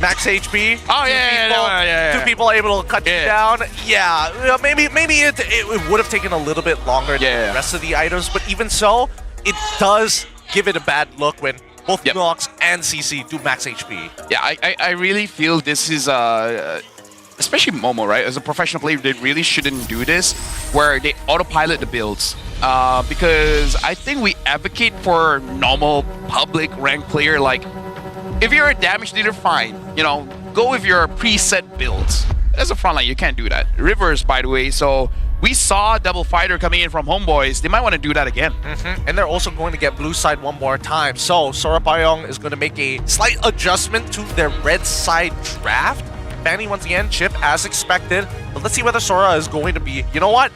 Speaker 10: Max HP.
Speaker 11: Oh yeah,
Speaker 10: 2 people able to cut you down. Yeah, maybe it would have taken a little bit longer than the rest of the items, but even so, it does give it a bad look when both Nox and CC do max HP.
Speaker 11: Yeah, I really feel this is especially Momo, right? As a professional player, they really shouldn't do this, where they autopilot the builds. Because I think we advocate for normal public ranked player, like, if you're a damage dealer, fine. You know, go with your preset builds. As a frontline, you can't do that. Rivers, by the way, so we saw Double Fighter coming in from Homeboys. They might want to do that again.
Speaker 10: And they're also going to get blue side one more time. So Sora Payong is going to make a slight adjustment to their red side draft. Fanny once again, chip as expected. But let's see whether Sora is going to be, you know what?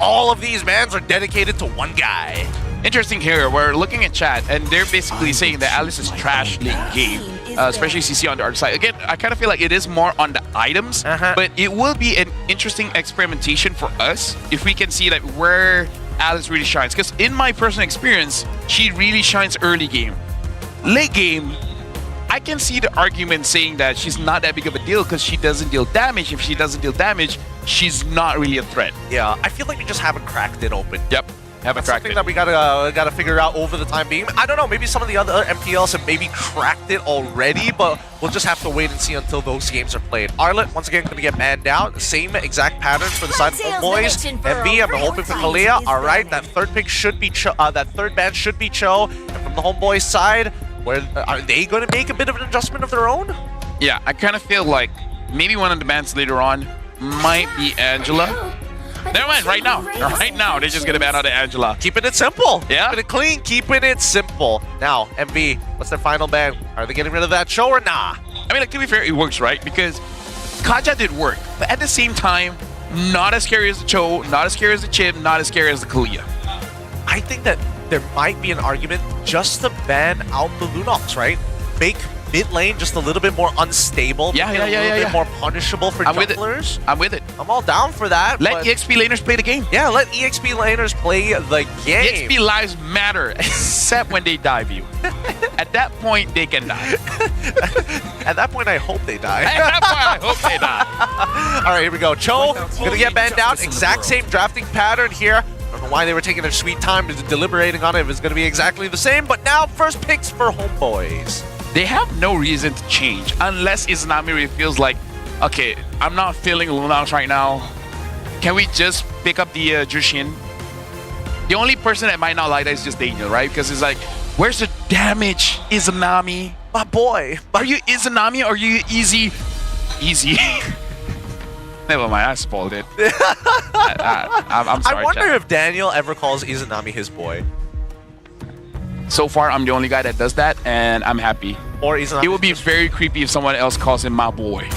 Speaker 10: All of these bans are dedicated to one guy.
Speaker 11: Interesting here, we're looking at chat, and they're basically saying that Alice is trash late game, especially CC on the other side. Again, I kind of feel like it is more on the items, but it will be an interesting experimentation for us if we can see that where Alice really shines. Because in my personal experience, she really shines early game. Late game, I can see the argument saying that she's not that big of a deal because she doesn't deal damage. If she doesn't deal damage, she's not really a threat.
Speaker 10: Yeah, I feel like we just haven't cracked it open.
Speaker 11: Yep.
Speaker 10: That's something that we gotta figure out over the time being. I don't know, maybe some of the other MPLs have maybe cracked it already, but we'll just have to wait and see until those games are played. Arlet, once again, gonna get banned out. Same exact pattern for the side of Homeboys. MB, I'm hoping for Kalia. All right, that third pick should be Cho. That third ban should be Cho. And from the Homeboys side, where are they going to make a bit of an adjustment of their own?
Speaker 11: Yeah, I kind of feel like maybe one of the bans later on might be Angela. Never mind, right now. Right now, they're just going to ban out of Angela.
Speaker 10: Keeping it simple.
Speaker 11: Yeah.
Speaker 10: Keeping it clean, keeping it simple. Now, MV, what's their final ban? Are they getting rid of that show or nah?
Speaker 11: I mean, like, to be fair, it works, right? Because Kaja did work. But at the same time, not as scary as the Cho, not as scary as the Chip, not as scary as the Kalia.
Speaker 10: I think that there might be an argument just to ban out the Lunox, right? make mid lane just a little bit more unstable.
Speaker 11: Yeah,
Speaker 10: make it a little bit more punishable for junglers.
Speaker 11: I'm with it.
Speaker 10: I'm all down for that.
Speaker 11: Let EXP laners play the game.
Speaker 10: Yeah, let EXP laners play the game.
Speaker 11: EXP lives matter, except when they dive you. At that point, they can die.
Speaker 10: At that point, I hope they die.
Speaker 11: At that point, I hope they die.
Speaker 10: All right, here we go. Cho gonna get banned down. Exact same drafting pattern here. I don't know why they were taking their sweet time deliberating on it if it's gonna be exactly the same. But now, first picks for Homeboys.
Speaker 11: They have no reason to change unless Izanami really feels like, okay, I'm not feeling Lunox right now. Can we just pick up the Jushin? The only person that might not like that is just Daniel, right? Because it's like, where's the damage, Izanami?
Speaker 10: My boy.
Speaker 11: Are you Izanami or are you Easy? Never mind, I spoiled it. I'm sorry,
Speaker 10: I wonder
Speaker 11: chat.
Speaker 10: if Daniel ever calls Izanami his boy.
Speaker 11: So far, I'm the only guy that does that, and I'm happy.
Speaker 10: Or Izanami.
Speaker 11: It would be very creepy if someone else calls him my boy.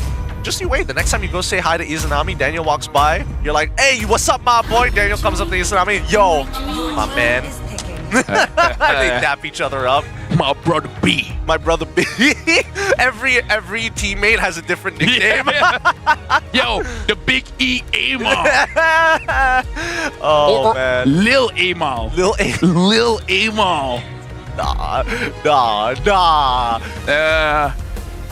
Speaker 10: Just you wait. The next time you go say hi to Izanami, Daniel walks by. You're like, hey, what's up, my boy? Daniel comes up to Izanami. Yo, my man. They dap each other up.
Speaker 11: My brother B.
Speaker 10: My brother B. every teammate has a different nickname.
Speaker 11: Yo, the Big E Amal.
Speaker 10: Oh, man.
Speaker 11: Lil Amal. Lil Amal.
Speaker 10: Nah.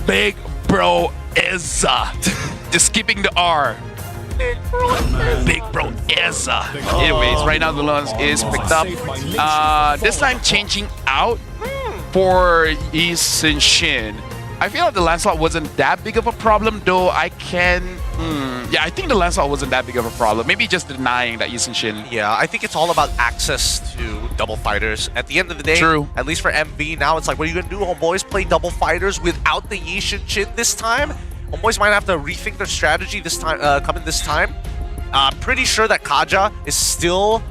Speaker 11: Big Bro Ezza. Just skipping the R. Big Bro Ezza. Anyways, right now the Lunox is picked up. This time changing out for Shin. I feel like the Lancelot wasn't that big of a problem, though. I think the Lancelot wasn't that big of a problem. Maybe just denying that Shin.
Speaker 10: Yeah, I think it's all about access to double fighters. At the end of the day,
Speaker 11: True.
Speaker 10: At least for MV, now it's like, what are you going to do, homeboys? Play double fighters without the Shin this time? Homeboys might have to rethink their strategy this time. Coming this time. Pretty sure that Kaja is still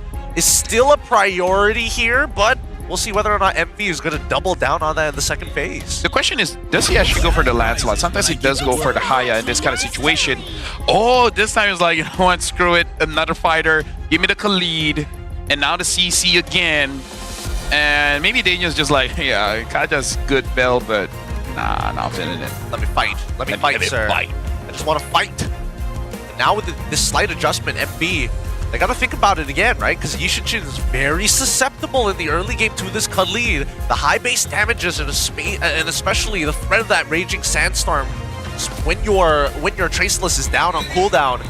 Speaker 10: a priority here, but we'll see whether or not MV is going to double down on that in the second phase.
Speaker 11: The question is, does he actually go for the Lancelot? Sometimes he does go for the Haya in this kind of situation. Oh, this time it's like, you know what, screw it. Another fighter. Give me the Khalid. And now the CC again. And maybe Daniel's just like, yeah, Kaja's good bell, but nah, not feeling it.
Speaker 10: Let me fight. Let me fight, sir. I just want to fight. And now with this slight adjustment, MV, they got to think about it again, right? Because Yishin is very susceptible in the early game to this Khalid. The high base damages and especially the threat of that Raging Sandstorm when your Traceless is down on cooldown.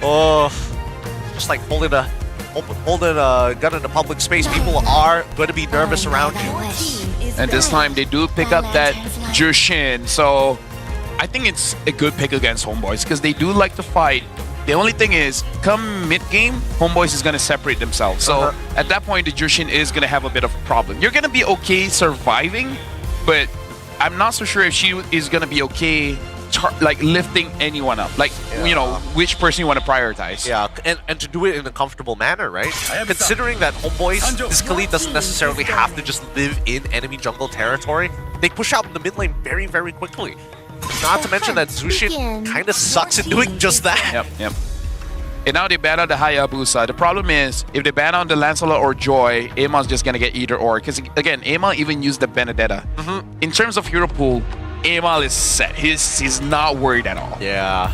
Speaker 10: Oh, just like holding a gun in a public space. People are going to be nervous around you.
Speaker 11: And this time they do pick up that Jushin. So I think it's a good pick against Homeboys because they do like to fight. The only thing is, come mid-game, Homeboys is going to separate themselves. So at that point, the Jushin is going to have a bit of a problem. You're going to be okay surviving, but I'm not so sure if she is going to be okay like lifting anyone up. Like, you know, which person you want to prioritize.
Speaker 10: Yeah, and to do it in a comfortable manner, right? Considering that Homeboys, this Khalid doesn't necessarily have to just live in enemy jungle territory. They push out in the mid lane very, very quickly. Not to mention that Zushin kind of sucks at doing just that.
Speaker 11: Yep. And now they ban out the Hayabusa. The problem is, if they ban out the Lancelot or Joy, Amon's just going to get either or. Because, again, Amon even used the Benedetta. In terms of hero pool, Amon is set. He's not worried at all.
Speaker 10: Yeah.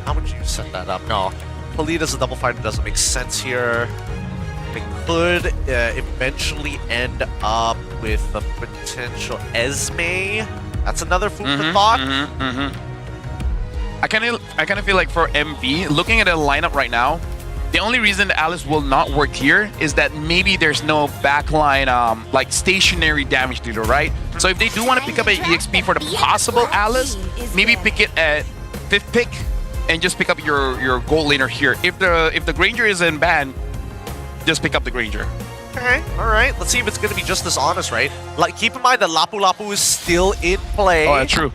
Speaker 10: How would you set that up? No. Khalid as a double fighter doesn't make sense here. It could eventually end up with a potential Esme. That's another food for thought.
Speaker 11: I kind of feel like for MV, looking at the lineup right now, the only reason that Alice will not work here is that maybe there's no backline like stationary damage dealer, right? So if they do want to pick up an EXP for the possible Alice, maybe pick it at 5th pick and just pick up your gold laner here. If the Granger is in ban, just pick up the Granger.
Speaker 10: Okay, all right. Let's see if it's going to be just as honest, right? Like, keep in mind that Lapu Lapu is still in play.
Speaker 11: Oh, that's true.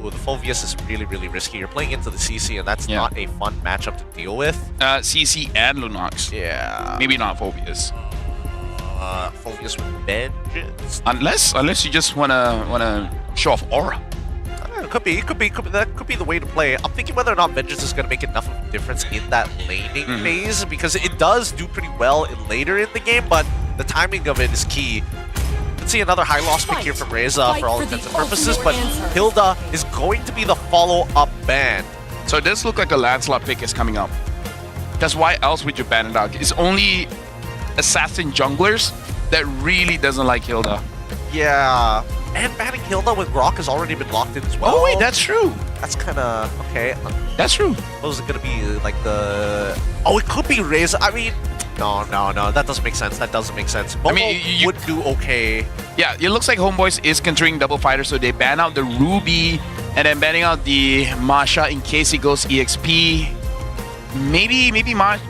Speaker 10: Ooh, the Phoveus is really, really risky. You're playing into the CC, and that's not a fun matchup to deal with.
Speaker 11: CC and Lunox.
Speaker 10: Yeah.
Speaker 11: Maybe not Phoveus.
Speaker 10: Phoveus with vengeance.
Speaker 11: Unless you just wanna show off aura.
Speaker 10: It could be. That could be the way to play. I'm thinking whether or not Vengeance is going to make enough of a difference in that laning phase, because it does do pretty well later in the game, but The timing of it is key. Let's see another high loss pick here from Reza for all intents and purposes, but Hilda is going to be the follow-up ban.
Speaker 11: So it does look like a Lancelot pick is coming up. Because why else would you ban it out? It's only assassin junglers that really doesn't like Hilda.
Speaker 10: Yeah. And banning Hilda with Rock has already been locked in as well.
Speaker 11: Oh wait, that's true.
Speaker 10: That's kind of okay.
Speaker 11: That's true.
Speaker 10: Was it gonna be like the? Oh, it could be Reza. I mean, no. That doesn't make sense. That doesn't make sense. Momo
Speaker 11: I mean, you
Speaker 10: would do okay.
Speaker 11: Yeah, it looks like Homeboys is considering double fighter, so they ban out the Ruby and then banning out the Masha in case he goes EXP. Maybe Masha.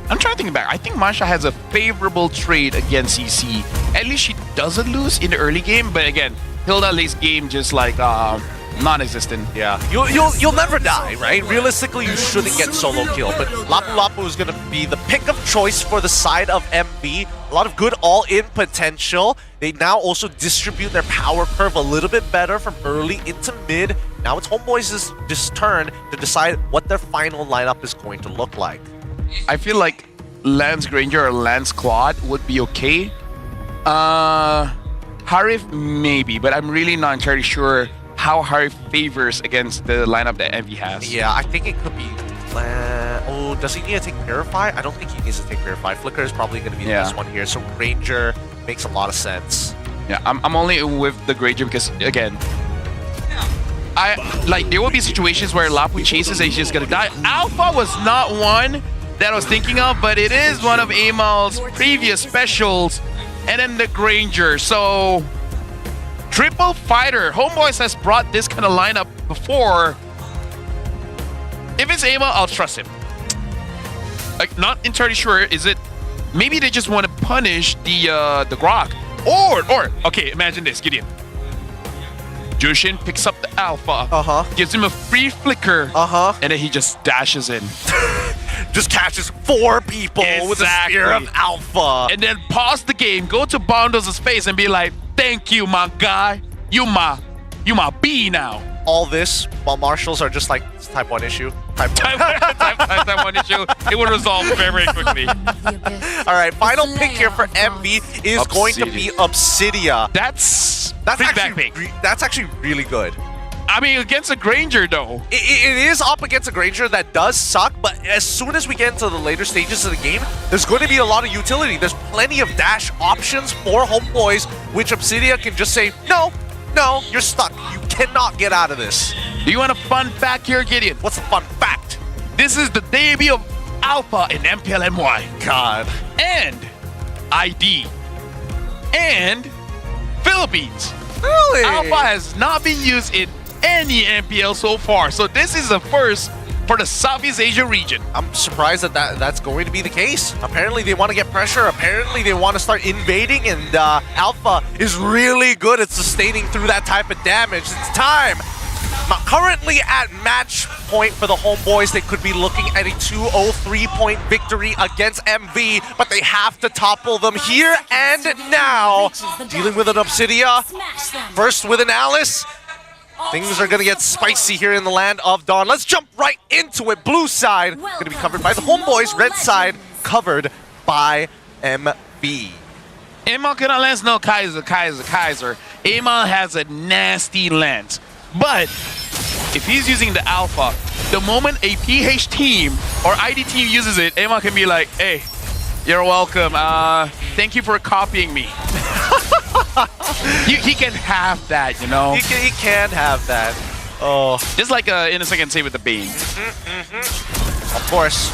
Speaker 11: I'm trying to think back. I think Masha has a favorable trade against CC. At least she doesn't lose in the early game, but again, Hilda lates game just like non-existent.
Speaker 10: Yeah, you'll never die, right? Realistically, you shouldn't get solo kill, but Lapu Lapu is gonna be the pick of choice for the side of MV. A lot of good all-in potential. They now also distribute their power curve a little bit better from early into mid. Now it's Homeboys' just turn to decide what their final lineup is going to look like.
Speaker 11: I feel like Lance Granger or Lance Claude would be okay. Harif maybe, but I'm really not entirely sure how Harif favors against the lineup that Envy has.
Speaker 10: Yeah, I think it could be... oh, does he need to take Verify? I don't think he needs to take Verify. Flicker is probably going to be the best one here, so Granger makes a lot of sense.
Speaker 11: Yeah, I'm only with the Granger because, again, there will be situations where Lapu chases and he's just going to die. Alpha was not one that I was thinking of, but it is one of Amal's previous specials, and then the Granger. So, triple fighter. Homeboys has brought this kind of lineup before. If it's Amal, I'll trust him. Like, not entirely sure. Is it? Maybe they just want to punish the Grok, or okay. Imagine this, Gideon. Jushin picks up the Alpha, gives him a free flicker, and then he just dashes in.
Speaker 10: Just catches 4 people with a spear of Alpha.
Speaker 11: And then pause the game, go to Bondos' face and be like, thank you, my guy. You my B now.
Speaker 10: All this while Marshals are just like, it's type 1 issue. Type
Speaker 11: 1 issue. It would resolve very quickly.
Speaker 10: All right, final pick here for MV is going to be Obsidia.
Speaker 11: That's
Speaker 10: actually really good.
Speaker 11: I mean, against a Granger, though.
Speaker 10: It is up against a Granger that does suck, but as soon as we get into the later stages of the game, there's going to be a lot of utility. There's plenty of dash options for Homeboys, which Obsidia can just say, no, you're stuck. You cannot get out of this.
Speaker 11: Do you want a fun fact here, Gideon?
Speaker 10: What's the fun fact?
Speaker 11: This is the debut of Alpha in MPL MY.
Speaker 10: God.
Speaker 11: And ID. And Philippines.
Speaker 10: Really?
Speaker 11: Alpha has not been used in any MPL so far, so this is the first for the Southeast Asia region.
Speaker 10: I'm surprised that's going to be the case. Apparently they want to get pressure. Apparently they want to start invading, and Alpha is really good at sustaining through that type of damage. It's time. Currently at match point for the Homeboys, they could be looking at a 203-point victory against MV, but they have to topple them here and now. Dealing with an Obsidia, first with an Alice. Things are going to get spicy here in the land of Dawn. Let's jump right into it. Blue side going to be covered by the Homeboys. Red side covered by MV.
Speaker 11: Amal cannot lance no Kaiser. Amal has a nasty lance. But if he's using the Alpha, the moment a PH team or ID team uses it, Amal can be like, hey, you're welcome. Thank you for copying me. He can have that, you know?
Speaker 10: He can have that. Oh.
Speaker 11: Just like Innocent can say with the Bane.
Speaker 10: Of course.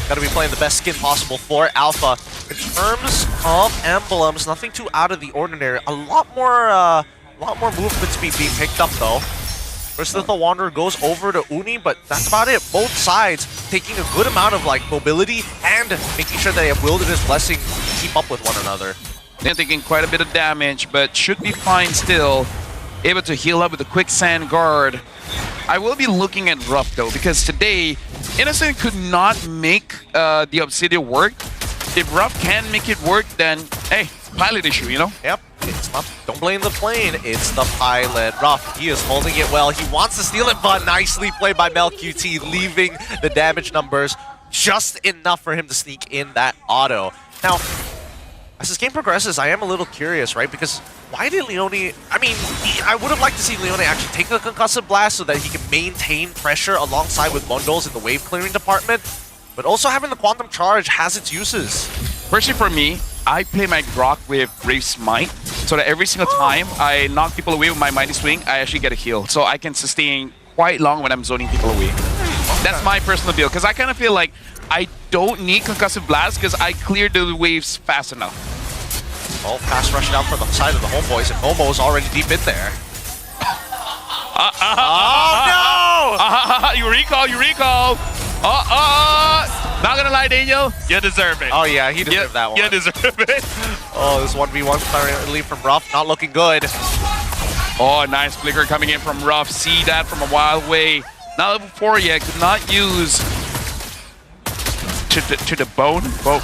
Speaker 10: Gotta be playing the best skin possible for Alpha. In terms of emblems, nothing too out of the ordinary. A lot more movement to be picked up, though. First Lethal Wanderer goes over to Uni, but that's about it. Both sides taking a good amount of movability and making sure that they have Wilderness Blessing to keep up with one another.
Speaker 11: They're taking quite a bit of damage, but should be fine still. Able to heal up with a quicksand guard. I will be looking at Ruff though, because today, Innocent could not make the Obsidian work. If Ruff can make it work, then hey, pilot issue, you know?
Speaker 10: Yep. It's not, don't blame the plane, it's the pilot. Ruff, he is holding it well. He wants to steal it, but nicely played by MelQT, leaving the damage numbers just enough for him to sneak in that auto. Now, As this game progresses, I am a little curious, right? Because why did Leone... I mean, I would have liked to see Leone actually take a concussive blast so that he can maintain pressure alongside with Mondols in the wave clearing department. But also having the quantum charge has its uses.
Speaker 11: Personally for me, I play my Grok with Brave Smite, so that every single time I knock people away with my Mighty Swing, I actually get a heal. So I can sustain quite long when I'm zoning people away. That's my personal build, because I kind of feel like I don't need Concussive Blast because I cleared the waves fast enough.
Speaker 10: Oh, pass rush down from the side of the homeboys, and Momo's already deep in there.
Speaker 11: Oh, no! You recall! Not gonna lie, Daniel, you deserve it.
Speaker 10: Oh yeah, he deserved that one.
Speaker 11: You deserve it.
Speaker 10: Oh, this 1v1 currently from Ruff, not looking good.
Speaker 11: Oh, nice flicker coming in from Ruff. See that from a while way. Not level 4 yet, could not use to the bone the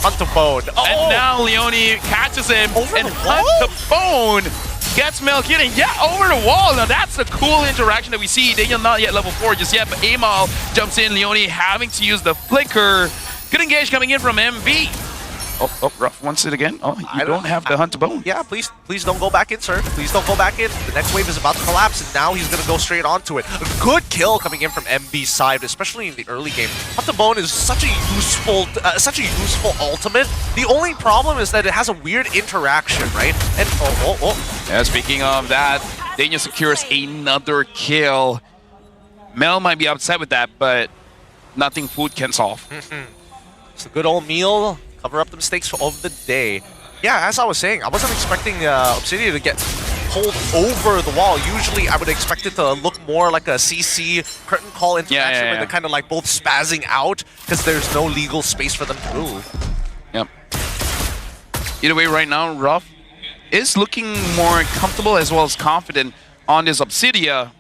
Speaker 10: hunt the bone. Oh.
Speaker 11: And now Leone catches him
Speaker 10: over
Speaker 11: and
Speaker 10: the
Speaker 11: hunt the bone. Gets Melkid and yeah, over the wall. Now that's a cool interaction that we see. Daniel not yet level 4 just yet, but Amal jumps in. Leone having to use the flicker. Good engage coming in from MV. Oh, Ruff wants it again. Oh, you don't have the hunt bone.
Speaker 10: Yeah, please don't go back in, sir. Please don't go back in. The next wave is about to collapse, and now he's going to go straight onto it. A good kill coming in from MV's side, especially in the early game. Hunt the bone is such a useful ultimate. The only problem is that it has a weird interaction, right? And
Speaker 11: Yeah, speaking of that, Daniel secures another kill. Mel might be upset with that, but nothing food can solve.
Speaker 10: It's a good old meal. Cover up the mistakes of the day. Yeah, as I was saying, I wasn't expecting Obsidian to get pulled over the wall. Usually, I would expect it to look more like a CC curtain call interaction where they're kind of like both spazzing out because there's no legal space for them to move.
Speaker 11: Yep. Either way, right now, Ruff is looking more comfortable as well as confident on this Obsidia.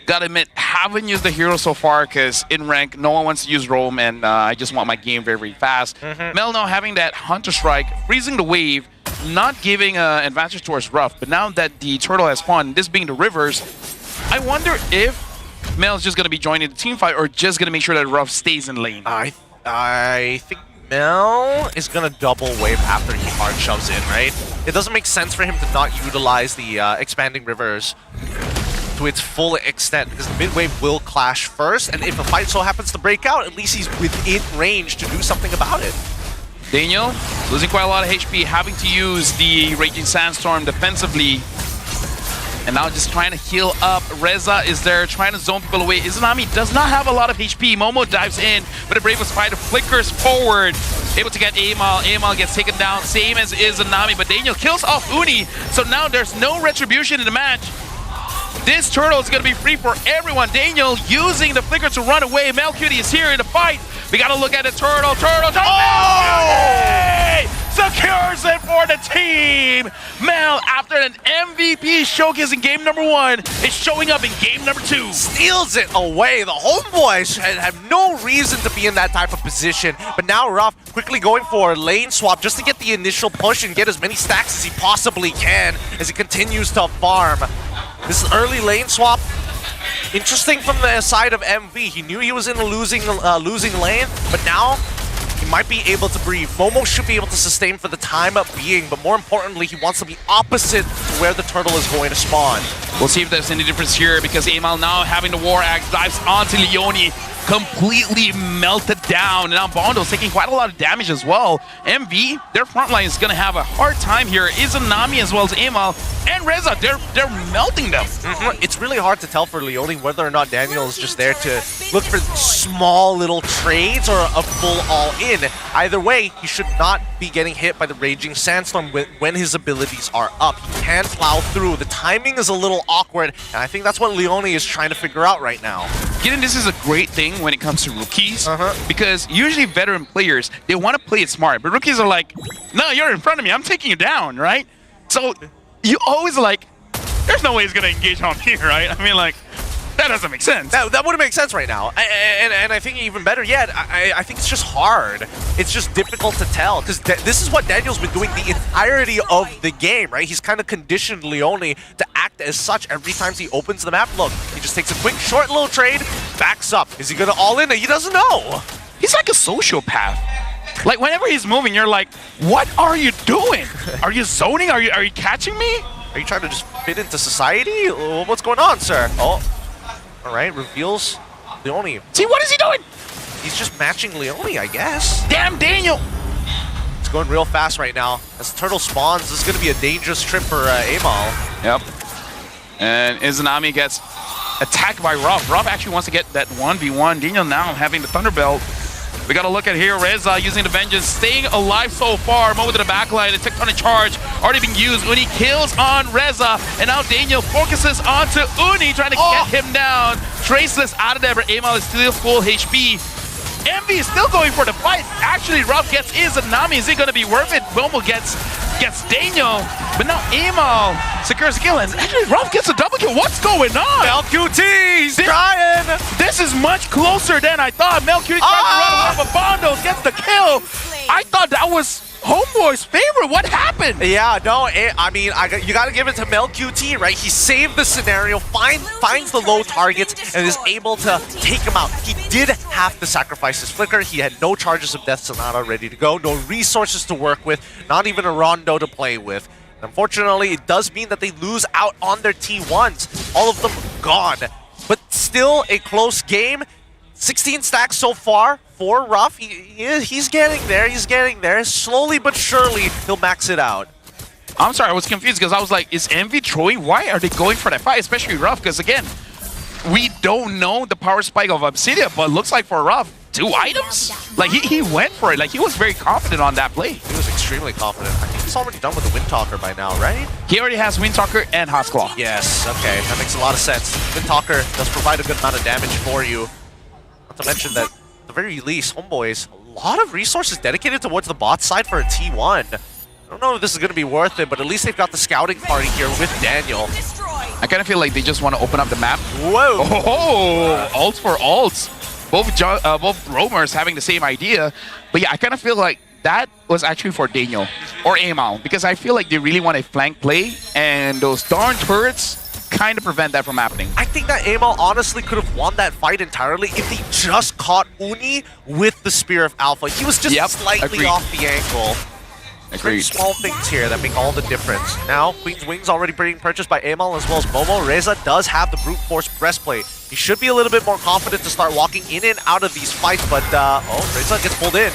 Speaker 11: Gotta admit, haven't used the hero so far because in rank, no one wants to use Roam, and I just want my game very, very fast. Mel now having that Hunter Strike, freezing the wave, not giving an advantage towards Ruff, but now that the turtle has spawned, this being the rivers, I wonder if Mel's just gonna be joining the team fight or just gonna make sure that Ruff stays in lane.
Speaker 10: I think Mel is gonna double wave after he hard shoves in, right? It doesn't make sense for him to not utilize the expanding rivers to its full extent, because the mid wave will clash first, and if a fight so happens to break out, at least he's within range to do something about it.
Speaker 11: Daniel, losing quite a lot of HP, having to use the Raging Sandstorm defensively, and now just trying to heal up. Reza is there, trying to zone people away. Izanami does not have a lot of HP. Momo dives in, but the Bravest Fighter flickers forward, able to get Amal. Amal gets taken down, same as Izanami, but Daniel kills off Uni, so now there's no retribution in the match. This turtle is going to be free for everyone. Daniel using the flicker to run away. Melcutie is here in the fight. We got to look at the turtle. Oh! Secures it for the team. Mel, after an MVP showcase in game number 1, is showing up in game number 2.
Speaker 10: Steals it away. The homeboys have no reason to be in that type of position. But now Ruff quickly going for a lane swap just to get the initial push and get as many stacks as he possibly can as he continues to farm. This early lane swap, interesting from the side of MV. He knew he was in a losing lane, but now he might be able to breathe. Momo should be able to sustain for the time of being, but more importantly, he wants to be opposite to where the turtle is going to spawn.
Speaker 11: We'll see if there's any difference here, because Amal now having the War Axe dives onto Leone, completely melted down. And now Bondo's taking quite a lot of damage as well. MV, their front line is going to have a hard time here. Izanami as well as Amal and Reza, they're melting them.
Speaker 10: It's really hard to tell for Leone whether or not Daniel is just there to look for small little trades or a full all-in. Either way, he should not be getting hit by the Raging Sandstorm when his abilities are up. He can plow through. The timing is a little awkward, and I think that's what Leone is trying to figure out right now.
Speaker 11: Gideon, this is a great thing when it comes to rookies, because usually veteran players, they want to play it smart, but rookies are like, no, you're in front of me, I'm taking you down, right? So you always like, there's no way he's going to engage on me, right? I mean, like, that doesn't make sense.
Speaker 10: That wouldn't make sense right now. And I think even better yet, I think it's just hard. It's just difficult to tell, because this is what Daniel's been doing the entirety of the game, right? He's kind of conditioned Leone to act as such every time he opens the map. Look, he just takes a quick, short little trade, backs up. Is he going to all in? He doesn't know.
Speaker 11: He's like a sociopath. Like, whenever he's moving, you're like, what are you doing? Are you zoning? Are you catching me?
Speaker 10: Are you trying to just fit into society? What's going on, sir? Oh, all right, reveals Leone.
Speaker 11: See, what is he doing?
Speaker 10: He's just matching Leone, I guess.
Speaker 11: Damn, Daniel.
Speaker 10: It's going real fast right now. As Turtle spawns, this is going to be a dangerous trip for Amal.
Speaker 11: Yep. And Izanami gets attacked by Ruff. Ruff actually wants to get that 1v1. Daniel now having the Thunderbelt. We got to look at here. Reza using the Vengeance, staying alive so far. Momo to the backline. The Tectonic Charge already being used. Uni kills on Reza. And now Daniel focuses onto Uni, trying to get him down. Traceless out of there, but Amal is still full HP. MV is still going for the fight. Actually, Ruff gets Izanami. Is it going to be worth it? Momo gets Daniel, but now Amal secures a kill, and actually Ruff gets a double kill. What's going on?
Speaker 10: MelQT, he's trying.
Speaker 11: This is much closer than I thought. MelQT trying to run away, but Bondos gets the kill. I thought that was Homeboy's favorite. What happened?
Speaker 10: Yeah, no, I mean, you got to give it to MelQT, right? He saved the scenario, finds the low targets, and is able to take him out. He did have to sacrifice his Flicker. He had no charges of Death Sonata ready to go, no resources to work with, not even a Rondo to play with. And unfortunately, it does mean that they lose out on their T1s. All of them gone. But still a close game. 16 stacks so far for Ruff. He's getting there. He's getting there. Slowly but surely, he'll max it out.
Speaker 11: I'm sorry, I was confused because I was like, is Envy throwing? Why are they going for that fight? Especially Ruff, because again, we don't know the power spike of Obsidian, but looks like for Ruff, 2 items? Like, he went for it. Like, he was very confident on that play.
Speaker 10: He was extremely confident. I think he's already done with the Windtalker by now, right?
Speaker 11: He already has Windtalker and Hotsclaw.
Speaker 10: Yes, okay. That makes a lot of sense. Windtalker does provide a good amount of damage for you. Not to mention that, at the very least, Homeboys, a lot of resources dedicated towards the bot side for a T1. I don't know if this is going to be worth it, but at least they've got the scouting party here with Daniel.
Speaker 11: I kind of feel like they just want to open up the map.
Speaker 10: Whoa!
Speaker 11: Oh, ults for ults. Both roamers having the same idea. But yeah, I kind of feel like that was actually for Daniel or Amal, because I feel like they really want a flank play, and those darn turrets kind of prevent that from happening.
Speaker 10: I think that Amal honestly could have won that fight entirely if he just caught Uni with the Spear of Alpha. He was just slightly off the angle. Very small things here that make all the difference. Now, Queen's Wings already being purchased by Amal as well as Momo. Reza does have the Brute Force Breastplate. He should be a little bit more confident to start walking in and out of these fights, but Reza gets pulled in.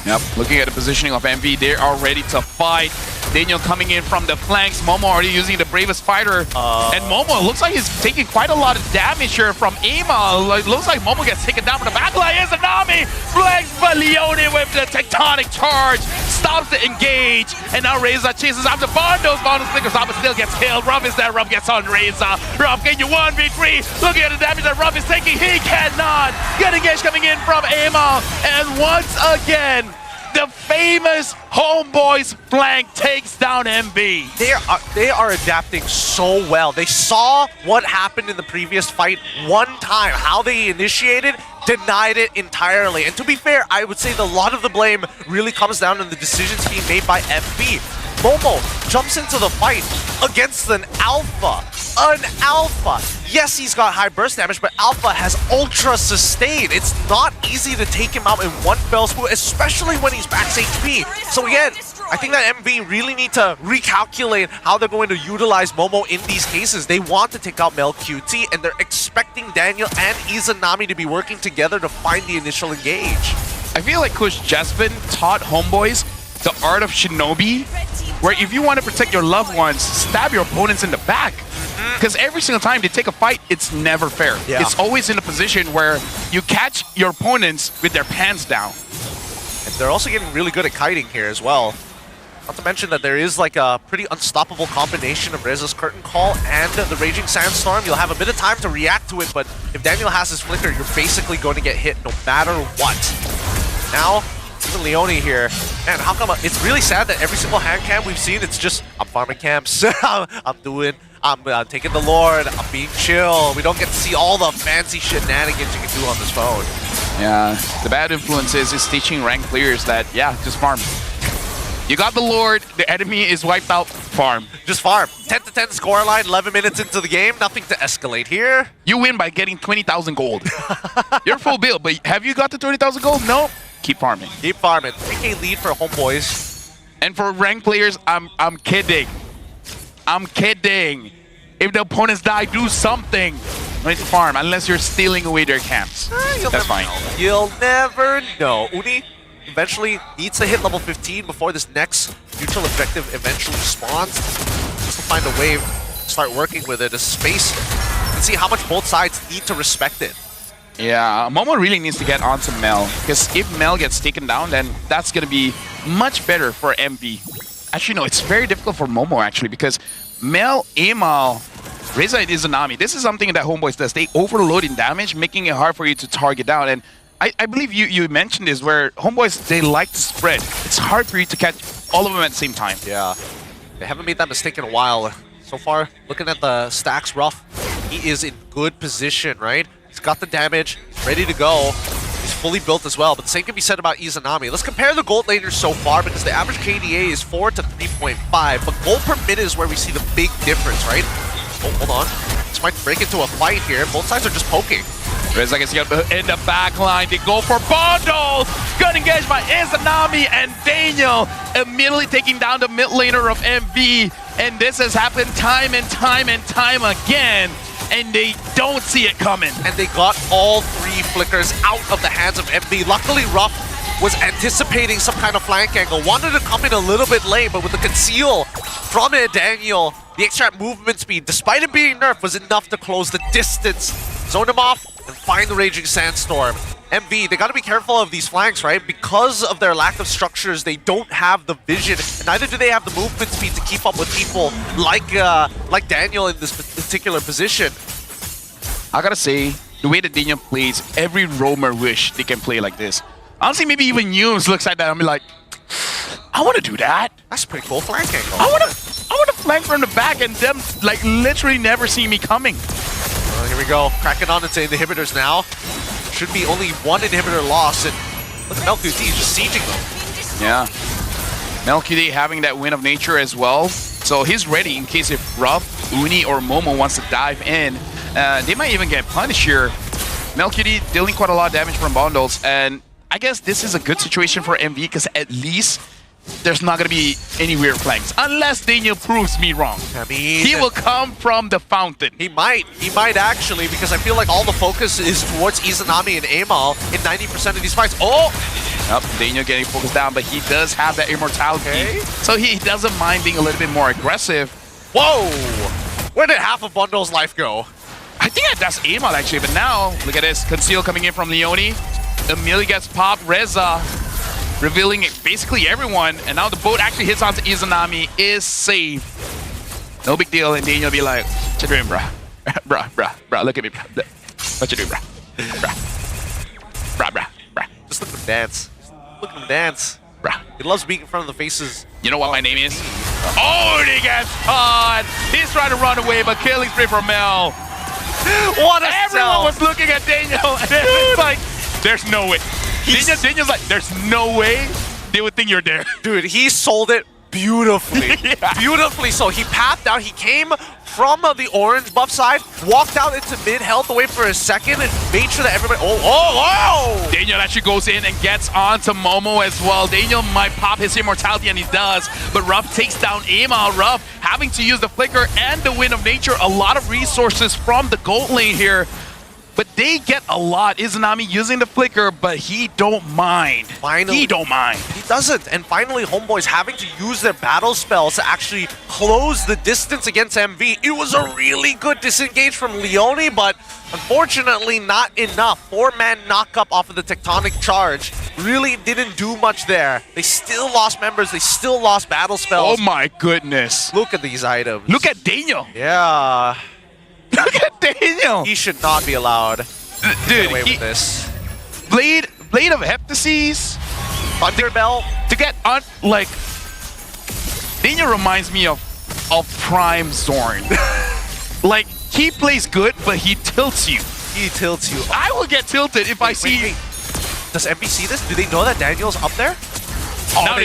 Speaker 11: Yep, looking at the positioning of MV, they are ready to fight. Daniel coming in from the flanks. Momo already using the Bravest Fighter. And Momo looks like he's taking quite a lot of damage here from Amal. Looks like Momo gets taken down from the backline. Izanami flanks, but Leone with the Tectonic Charge stops the engage. And now Reza chases after Bondos. Bondos flickers up, but still gets killed. Ruff is there. Ruff gets on Reza. Ruff, can you 1v3? Looking at the damage that Ruff is taking. He cannot. Good engage coming in from Amal. And once again, the famous Homeboys flank takes down MV.
Speaker 10: They are adapting so well. They saw what happened in the previous fight one time, how they initiated, denied it entirely. And to be fair, I would say a lot of the blame really comes down to the decisions being made by MV. Momo jumps into the fight against an Alpha. An Alpha. Yes, he's got high burst damage, but Alpha has ultra sustain. It's not easy to take him out in one fell swoop, especially when he's max HP. So again, I think that MV really need to recalculate how they're going to utilize Momo in these cases. They want to take out MelQT, and they're expecting Daniel and Izanami to be working together to find the initial engage.
Speaker 11: I feel like Coach Jasmine taught Homeboys the art of Shinobi, where if you want to protect your loved ones, stab your opponents in the back. Because every single time they take a fight, it's never fair.
Speaker 10: Yeah.
Speaker 11: It's always in a position where you catch your opponents with their pants down.
Speaker 10: And they're also getting really good at kiting here as well. Not to mention that there is like a pretty unstoppable combination of Reza's Curtain Call and the Raging Sandstorm. You'll have a bit of time to react to it, but if Daniel has his Flicker, you're basically going to get hit no matter what. Now, even Leone here. Man, how come it's really sad that every single hand cam we've seen, it's just, I'm farming camps, I'm taking the Lord, I'm being chill. We don't get to see all the fancy shenanigans you can do on this phone.
Speaker 11: Yeah, the bad influence is teaching rank players that, yeah, just farm. You got the Lord, the enemy is wiped out, farm.
Speaker 10: Just farm. 10-10 scoreline, 11 minutes into the game, nothing to escalate here.
Speaker 11: You win by getting 20,000 gold. You're full build, but have you got the 20,000 gold? No. keep farming.
Speaker 10: Keep farming. 3K lead for Homeboys.
Speaker 11: And for ranked players, I'm kidding. I'm kidding. If the opponents die, do something. No need to farm unless you're stealing away their camps. That's fine.
Speaker 10: You'll never know. Uni eventually needs to hit level 15 before this next neutral objective eventually spawns. Just to find a wave, start working with it. A space, and see how much both sides need to respect it.
Speaker 11: Yeah, Momo really needs to get onto Mel, because if Mel gets taken down, then that's going to be much better for MV. Actually, no, it's very difficult for Momo, actually, because Mel, Amal, Reza, and Izanami, this is something that Homeboys does. They overload in damage, making it hard for you to target down. And I believe you mentioned this, where Homeboys, they like to spread. It's hard for you to catch all of them at the same time.
Speaker 10: Yeah, they haven't made that mistake in a while. So far, looking at the stacks, Ruff, he is in good position, right? He's got the damage, ready to go. He's fully built as well, but the same can be said about Izanami. Let's compare the gold laners so far, because the average KDA is 4 to 3.5, but gold per minute is where we see the big difference, right? Oh, hold on. This might break into a fight here. Both sides are just poking.
Speaker 11: Reza gets in the back line. They go for bundles. Good engaged by Izanami and Daniel, immediately taking down the mid laner of MV. And this has happened time and time and time again. And they don't see it coming.
Speaker 10: And they got all 3 flickers out of the hands of MV. Luckily, Ruff was anticipating some kind of flank angle. Wanted to come in a little bit late, but with the conceal from it, Daniel, the extra movement speed, despite it being nerfed, was enough to close the distance. Zone him off and find the Raging Sandstorm. MV, they gotta be careful of these flanks, right? Because of their lack of structures, they don't have the vision, and neither do they have the movement speed to keep up with people like Daniel in this particular position.
Speaker 11: I gotta say, the way that Daniel plays, every roamer wish they can play like this. Honestly, maybe even Yums looks like that. I'm like, I want to do that.
Speaker 10: That's pretty cool flank angle.
Speaker 11: I want to flank from the back and them like literally never see me coming.
Speaker 10: Here we go, cracking on into inhibitors now. Should be only 1 inhibitor lost, and look at MelQT just sieging them.
Speaker 11: Yeah, MelQT having that win of nature as well, so he's ready in case if Ruff, Uni, or Momo wants to dive in. They might even get punished here. MelQT dealing quite a lot of damage from bundles, and I guess this is a good situation for MV because at least there's not going to be any weird flanks. Unless Daniel proves me wrong.
Speaker 10: I mean,
Speaker 11: he will come from the fountain.
Speaker 10: He might actually, because I feel like all the focus is towards Izanami and Amal in 90% of these fights. Oh!
Speaker 11: Yep, Daniel getting focused down, but he does have that immortality. Okay. So he doesn't mind being a little bit more aggressive.
Speaker 10: Whoa! Where did half of Bundle's life go?
Speaker 11: I think that's Amal actually, but now, look at this. Conceal coming in from Leone. Emil gets popped. Reza revealing basically everyone, and now the boat actually hits onto Izanami, is saved. No big deal, and Daniel be like, what you doing, bruh? bruh, look at me, bruh. What you doing, bruh? Bruh.
Speaker 10: Just look at him dance. Look at him dance.
Speaker 11: Bruh.
Speaker 10: He loves being in front of the faces.
Speaker 11: You know what my name is? Oh, he gets caught! He's trying to run away, but killing spree for Mel.
Speaker 10: What a
Speaker 11: Everyone was looking at Daniel, and it's like, there's no way. Daniel's like, there's no way they would think you're there.
Speaker 10: Dude, he sold it beautifully.
Speaker 11: Yeah.
Speaker 10: Beautifully so. He pathed out, he came from the orange buff side, walked out into mid-health away for a second, and made sure that everybody... Oh!
Speaker 11: Daniel actually goes in and gets onto Momo as well. Daniel might pop his immortality, and he does, but Ruff takes down Amal. Ruff having to use the flicker and the wind of nature. A lot of resources from the gold lane here. But they get a lot. Izanami using the flicker, but he don't mind.
Speaker 10: Finally,
Speaker 11: he don't mind.
Speaker 10: He doesn't. And finally, Homeboys having to use their battle spells to actually close the distance against MV. It was a really good disengage from Leone, but unfortunately not enough. 4-man knock-up off of the tectonic charge. Really didn't do much there. They still lost members. They still lost battle spells.
Speaker 11: Oh my goodness.
Speaker 10: Look at these items.
Speaker 11: Look at Daniel.
Speaker 10: Yeah.
Speaker 11: Look at Daniel.
Speaker 10: He should not be allowed to get away with this.
Speaker 11: Blade of Heptases.
Speaker 10: Thunderbelt.
Speaker 11: To get on, like, Daniel reminds me of Prime Zorn. Like, he plays good, but he tilts you.
Speaker 10: He tilts you.
Speaker 11: I will get tilted if I see...
Speaker 10: Wait. Does MV see this? Do they know that Daniel's up there?
Speaker 11: Oh, now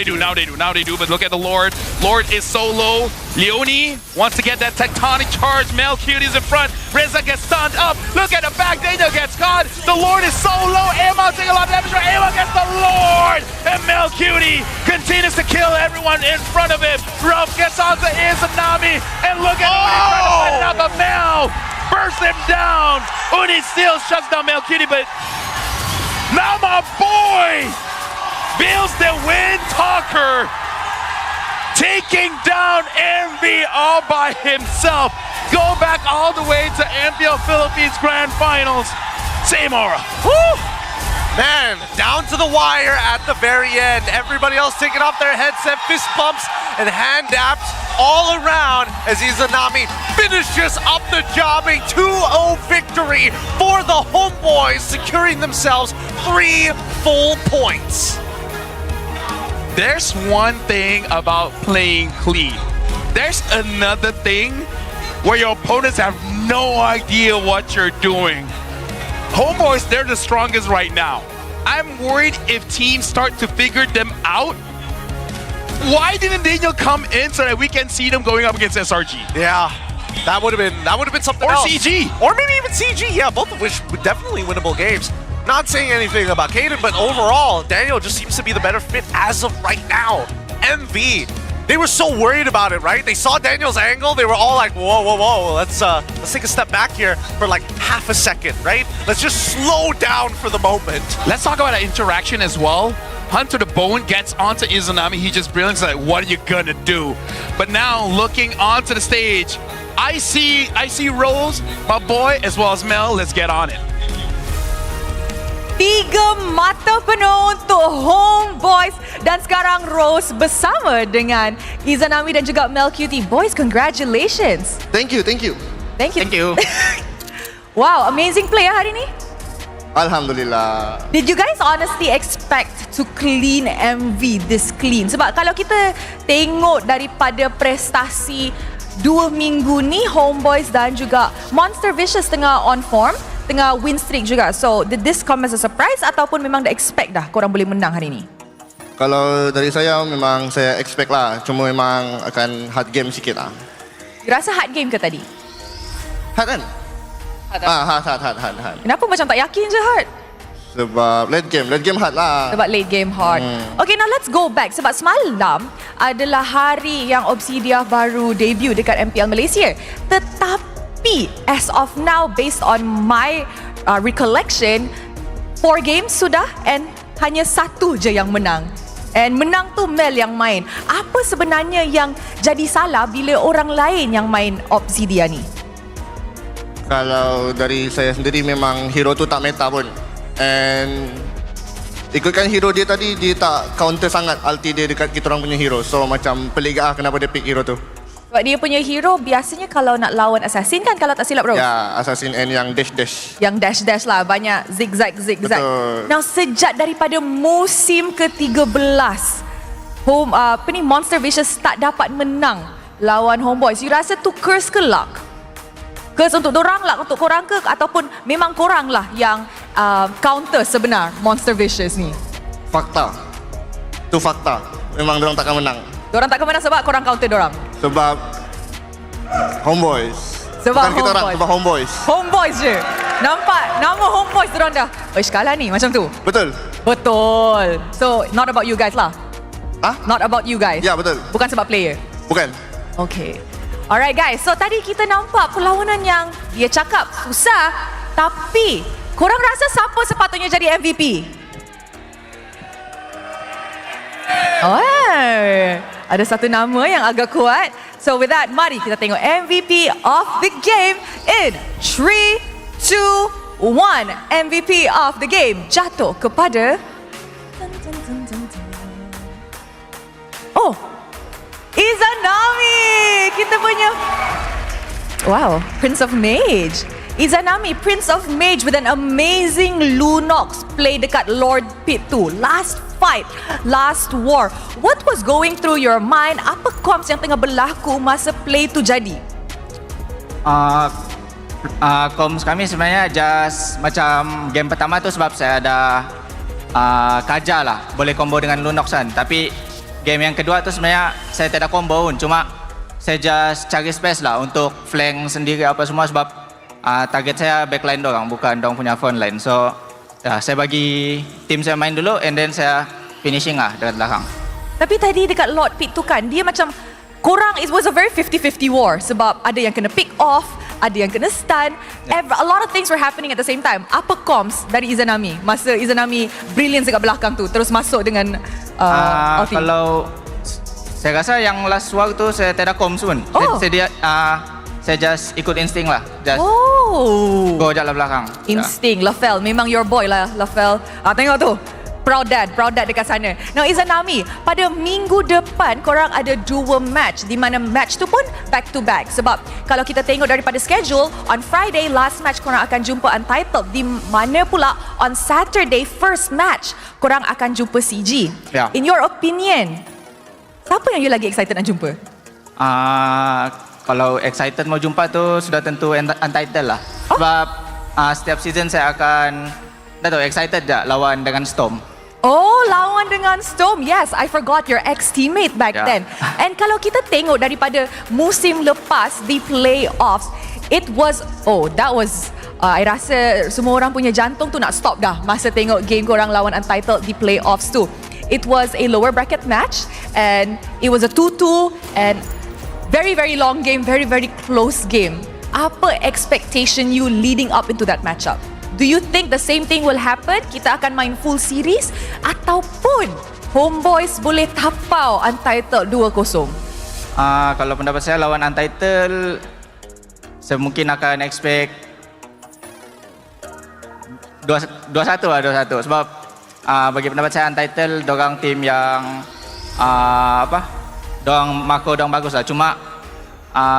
Speaker 11: they do, but look at the Lord. Lord is so low. Leone wants to get that tectonic charge. MelQT is in front. Reza gets stunned up. Look at the back. Daniel gets caught. god! The Lord is so low. Emma taking a lot of damage. Emma gets the Lord! And Melcutie continues to kill everyone in front of him. Ruff gets onto Izanami. And look at Uni trying to fight it out, but Mel bursts him down. Uni still shuts down Melcutie, but now my boy builds the Wind Talker, taking down MV all by himself. Go back all the way to MPL Philippines Grand Finals. Same aura.
Speaker 10: Woo! Man, down to the wire at the very end. Everybody else taking off their headset, fist bumps, and hand daps all around as Izanami finishes up the job. A 2-0 victory for the Homeboys, securing themselves 3 full points.
Speaker 11: There's one thing about playing clean. There's another thing where your opponents have no idea what you're doing. Homeboys, they're the strongest right now. I'm worried if teams start to figure them out. Why didn't Daniel come in so that we can see them going up against SRG?
Speaker 10: Yeah, that would have been something
Speaker 11: or
Speaker 10: else.
Speaker 11: CG.
Speaker 10: Or maybe even CG, yeah, both of which would definitely winnable games. Not saying anything about Kaden, but overall, Daniel just seems to be the better fit as of right now. MV, they were so worried about it, right? They saw Daniel's angle, they were all like, whoa, whoa, whoa, let's take a step back here for like half a second, right? Let's just slow down for the moment.
Speaker 11: Let's talk about that interaction as well. Hunter the Bone gets onto Izanami, he just brilliant, like, what are you gonna do? But now, looking onto the stage, I see Rose, my boy, as well as Mel, let's get on it.
Speaker 9: 3 mata penuh untuk Homeboys dan sekarang Rose bersama dengan Izanami dan juga Melcutie. Boys, congratulations.
Speaker 17: Thank you, thank you.
Speaker 9: Thank you.
Speaker 17: Thank you.
Speaker 9: Wow, amazing play hari ni.
Speaker 17: Alhamdulillah.
Speaker 9: Did you guys honestly expect to clean MV this clean? Sebab kalau kita tengok daripada prestasi 2 minggu ni, Homeboys dan juga Monster Vicious tengah on form, tengah win streak juga. So, did this come as a surprise ataupun memang dah expect dah korang boleh menang hari ni?
Speaker 17: Kalau dari saya memang saya expect lah. Cuma memang akan hard game sikit lah.
Speaker 9: You rasa hard game ke tadi?
Speaker 17: Hard kan? Hard.
Speaker 9: Kenapa macam tak yakin je hard?
Speaker 17: Sebab late game hard lah.
Speaker 9: Sebab late game hard. Okay, now let's go back. Sebab semalam adalah hari yang Obsidian baru debut dekat MPL Malaysia. Tetapi as of now, based on my recollection, 4 games sudah and hanya 1 je yang menang. And menang tu Mel yang main. Apa sebenarnya yang jadi salah bila orang lain yang main Obsidian ni?
Speaker 17: Kalau dari saya sendiri memang hero tu tak meta pun. And ikutkan hero dia tadi, dia tak counter sangat ulti dia dekat kita orang punya hero. So macam pelik lah kenapa dia pick hero tu.
Speaker 9: Sebab dia punya hero biasanya kalau nak lawan assassin kan, kalau tak silap bro?
Speaker 17: Ya, assassin and yang dash.
Speaker 9: Yang dash lah, banyak zigzag.
Speaker 17: Betul.
Speaker 9: Now sejak daripada musim ke-13 Monster Vicious tak dapat menang lawan Homeboys. You rasa tu curse ke luck? Curse untuk dorang, luck untuk korang ke? Ataupun memang korang lah yang counter sebenar Monster Vicious ni?
Speaker 17: Fakta. Tu fakta. Memang dorang takkan menang.
Speaker 9: Dorang takkan menang sebab korang counter dorang?
Speaker 17: Sebab Homeboys.
Speaker 9: Sebab
Speaker 17: bukan kita orang, sebab Homeboys.
Speaker 9: Homeboys je. Nampak nama Homeboys dorang dah. Kalah ni macam tu.
Speaker 17: Betul.
Speaker 9: So not about you guys lah. Not about you guys.
Speaker 17: Ya, betul.
Speaker 9: Bukan sebab player.
Speaker 17: Bukan.
Speaker 9: Okay. Alright guys, so tadi kita nampak perlawanan yang dia cakap susah, tapi korang rasa siapa sepatutnya jadi MVP? Ada satu nama yang agak kuat. So with that, mari kita tengok MVP of the game in 3, 2, 1. MVP of the game jatuh kepada Izanami, kita punya Prince of Mage. Izanami, Prince of Mage with an amazing Lunox play dekat Lord Pit 2. Last fight, last war. What was going through your mind? Apa comms yang tengah berlaku masa play tu jadi?
Speaker 12: Comms kami sebenarnya just macam game pertama tu sebab saya ada kajar lah, boleh combo dengan Lunox kan. Tapi game yang kedua tu sebenarnya saya tidak combo pun, cuma saya just cari space lah untuk flank sendiri apa semua sebab target saya backline dorang, bukan dorang punya frontline. So saya bagi tim saya main dulu and then saya finishing lah dekat belakang.
Speaker 9: Tapi tadi dekat Lord Pit tu kan, dia macam korang, it was a very 50-50 war sebab ada yang kena pick off, ada yang kena stun, a lot of things were happening at the same time. Apa comms dari Izanami masa Izanami brilliance dekat belakang tu terus masuk dengan ulti?
Speaker 12: Kalau saya rasa yang last war tu saya tak ada comms pun. Saya just ikut insting lah, just go jalan belakang.
Speaker 9: Insting, Lafel, memang your boy lah Lafel. Tengok tu, proud dad dekat sana. Now Izanami, pada minggu depan korang ada 2 match di mana match tu pun back to back. Sebab kalau kita tengok daripada schedule, on Friday last match korang akan jumpa Untitled, di mana pula on Saturday first match korang akan jumpa CG. In your opinion, siapa yang you lagi excited nak jumpa?
Speaker 12: Kalau excited mau jumpa tu sudah tentu Untitled lah. Sebab setiap season saya akan excited je lawan dengan Storm.
Speaker 9: Oh, lawan dengan Storm. Yes, I forgot your ex-teammate back then. And kalau kita tengok daripada musim lepas di playoffs, it was, I rasa semua orang punya jantung tu nak stop dah masa tengok game korang lawan Untitled di playoffs tu. It was a lower bracket match and it was a 2-2 and very, very long game, very, very close game. Apa expectation you leading up into that matchup? Do you think the same thing will happen? Kita akan main full series ataupun Homeboys boleh tapau Untitled 2-0?
Speaker 12: Kalau pendapat saya lawan Untitled, saya mungkin akan expect 2-1 lah, 2-1. Sebab bagi pendapat saya Untitled dorang tim yang dorang makro dorang bagus lah. Cuma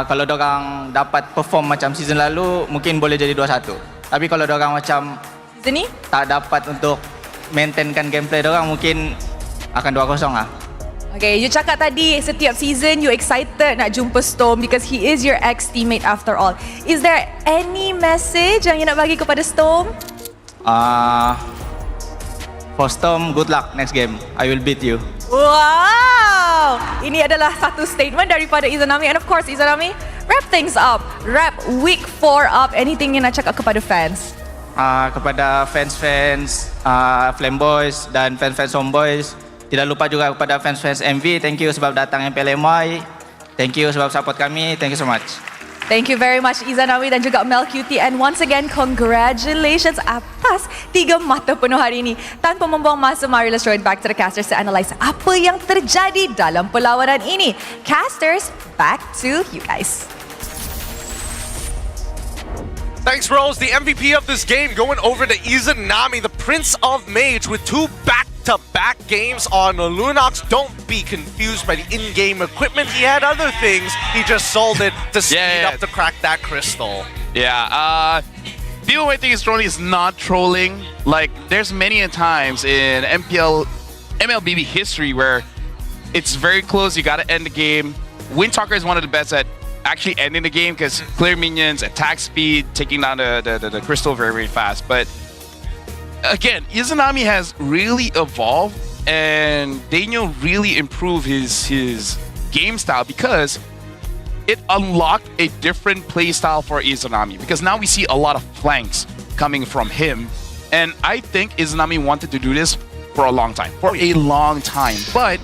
Speaker 12: kalau dorang dapat perform macam season lalu, mungkin boleh jadi 2-1. Tapi kalau dorang macam
Speaker 9: season ni
Speaker 12: tak dapat untuk maintainkan gameplay dorang, mungkin akan 2-0 lah.
Speaker 9: Okay, you cakap tadi setiap season you excited nak jumpa Storm because he is your ex-teammate after all. Is there any message yang you nak bagi kepada Storm?
Speaker 12: For Storm, good luck next game. I will beat you.
Speaker 9: Wow! Ini adalah satu statement daripada Izanami. And of course, Izanami, wrap things up. Wrap week 4 up. Anything yang nak cakap kepada fans?
Speaker 12: Kepada fans-fans Flamboys dan fans-fans Homeboys, tidak lupa juga kepada fans-fans MV. Thank you sebab datang MPL MY. Thank you sebab support kami. Thank you so much.
Speaker 9: Thank you very much Izanami dan juga Mel QT. And once again, congratulations atas 3 mata penuh hari ini. Tanpa membuang masa, mari let's throw it back to the casters to analyze apa yang terjadi dalam perlawanan ini. Casters, back to you guys.
Speaker 10: Thanks, Rose. The MVP of this game going over to Izanami, the Prince of Mage, with 2 back-to-back games on Lunox. Don't be confused by the in-game equipment. He had other things. He just sold it to speed up to crack that crystal.
Speaker 11: Yeah, the only thing is TRON is not trolling. Like, there's many times in MLBB history where it's very close, you gotta end the game. Windtalker is one of the best at actually ending the game because clear minions, attack speed, taking down the crystal very, very fast. But again, Izanami has really evolved and Daniel really improved his game style because it unlocked a different play style for Izanami, because now we see a lot of flanks coming from him. And I think Izanami wanted to do this for a long time, but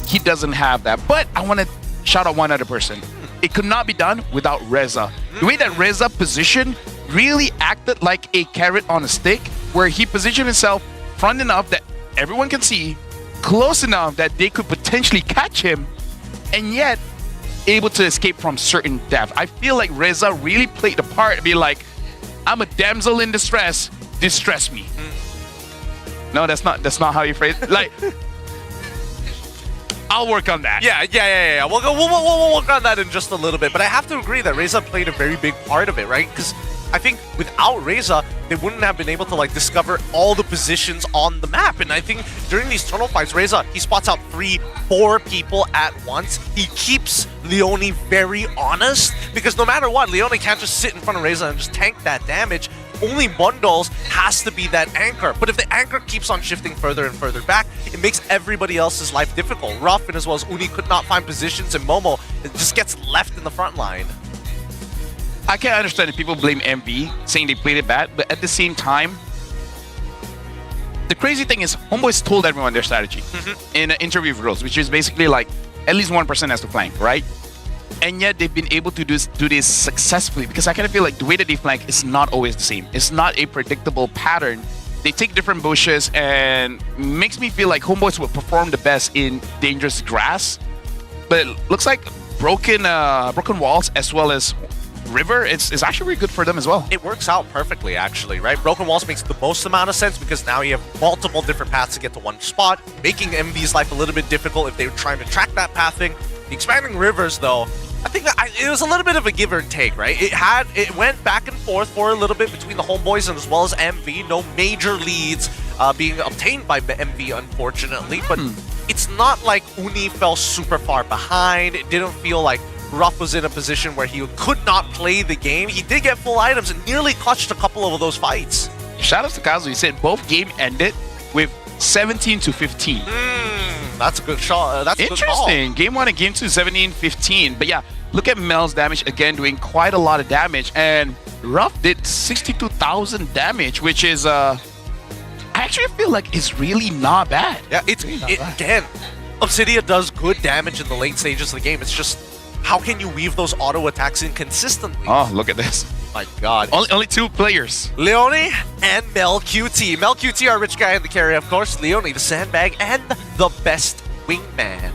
Speaker 11: he doesn't have that. But I want to shout out one other person. It could not be done without Reza. The way that Reza positioned really acted like a carrot on a stick, where he positioned himself front enough that everyone can see, close enough that they could potentially catch him, and yet able to escape from certain depth. I feel like Reza really played the part, be like, I'm a damsel in distress, distress me. No, that's not how you phrase it. Like, I'll work on that.
Speaker 10: Yeah. We'll work on that in just a little bit. But I have to agree that Reza played a very big part of it, right? Because I think without Reza, they wouldn't have been able to like discover all the positions on the map. And I think during these tunnel fights, Reza, he spots out 3-4 people at once. He keeps Leone very honest, because no matter what, Leone can't just sit in front of Reza and just tank that damage. Only Bundles has to be that anchor. But if the anchor keeps on shifting further and further back, it makes everybody else's life difficult. Ruff and as well as Uni could not find positions, and Momo just gets left in the front line.
Speaker 11: I can understand if people blame MV, saying they played it bad, but at the same time, the crazy thing is Homeboys told everyone their strategy in an interview with Rose, which is basically like at least 1% has to flank, right? And yet they've been able to do this successfully, because I kind of feel like the way that they flank is not always the same. It's not a predictable pattern. They take different bushes, and makes me feel like Homeboys will perform the best in dangerous grass. But it looks like broken walls as well as river is actually really good for them as well.
Speaker 10: It works out perfectly, actually, right? Broken walls makes the most amount of sense because now you have multiple different paths to get to one spot, making MV's life a little bit difficult if they were trying to track that pathing. The expanding rivers, though, I think that it was a little bit of a give or take, right? It went back and forth for a little bit between the Homeboys and as well as MV. No major leads being obtained by MV, unfortunately, but it's not like Uni fell super far behind. It didn't feel like Ruff was in a position where he could not play the game. He did get full items and nearly clutched a couple of those fights.
Speaker 11: Shout out to Kazu. He said both game ended with 17-15.
Speaker 10: That's a good shot. That's
Speaker 11: interesting. Game 1 and Game 2, 17-15. But yeah, look at Mel's damage again, doing quite a lot of damage. And Ruff did 62,000 damage, which is, I actually feel like it's really not bad.
Speaker 10: Yeah, again, Obsidia does good damage in the late stages of the game. It's just, how can you weave those auto attacks in consistently?
Speaker 11: Oh, look at this.
Speaker 10: My God.
Speaker 11: Only 2 players.
Speaker 10: Leone and Mel QT. Mel QT, our rich guy in the carry, of course. Leone, the sandbag, and the best wingman.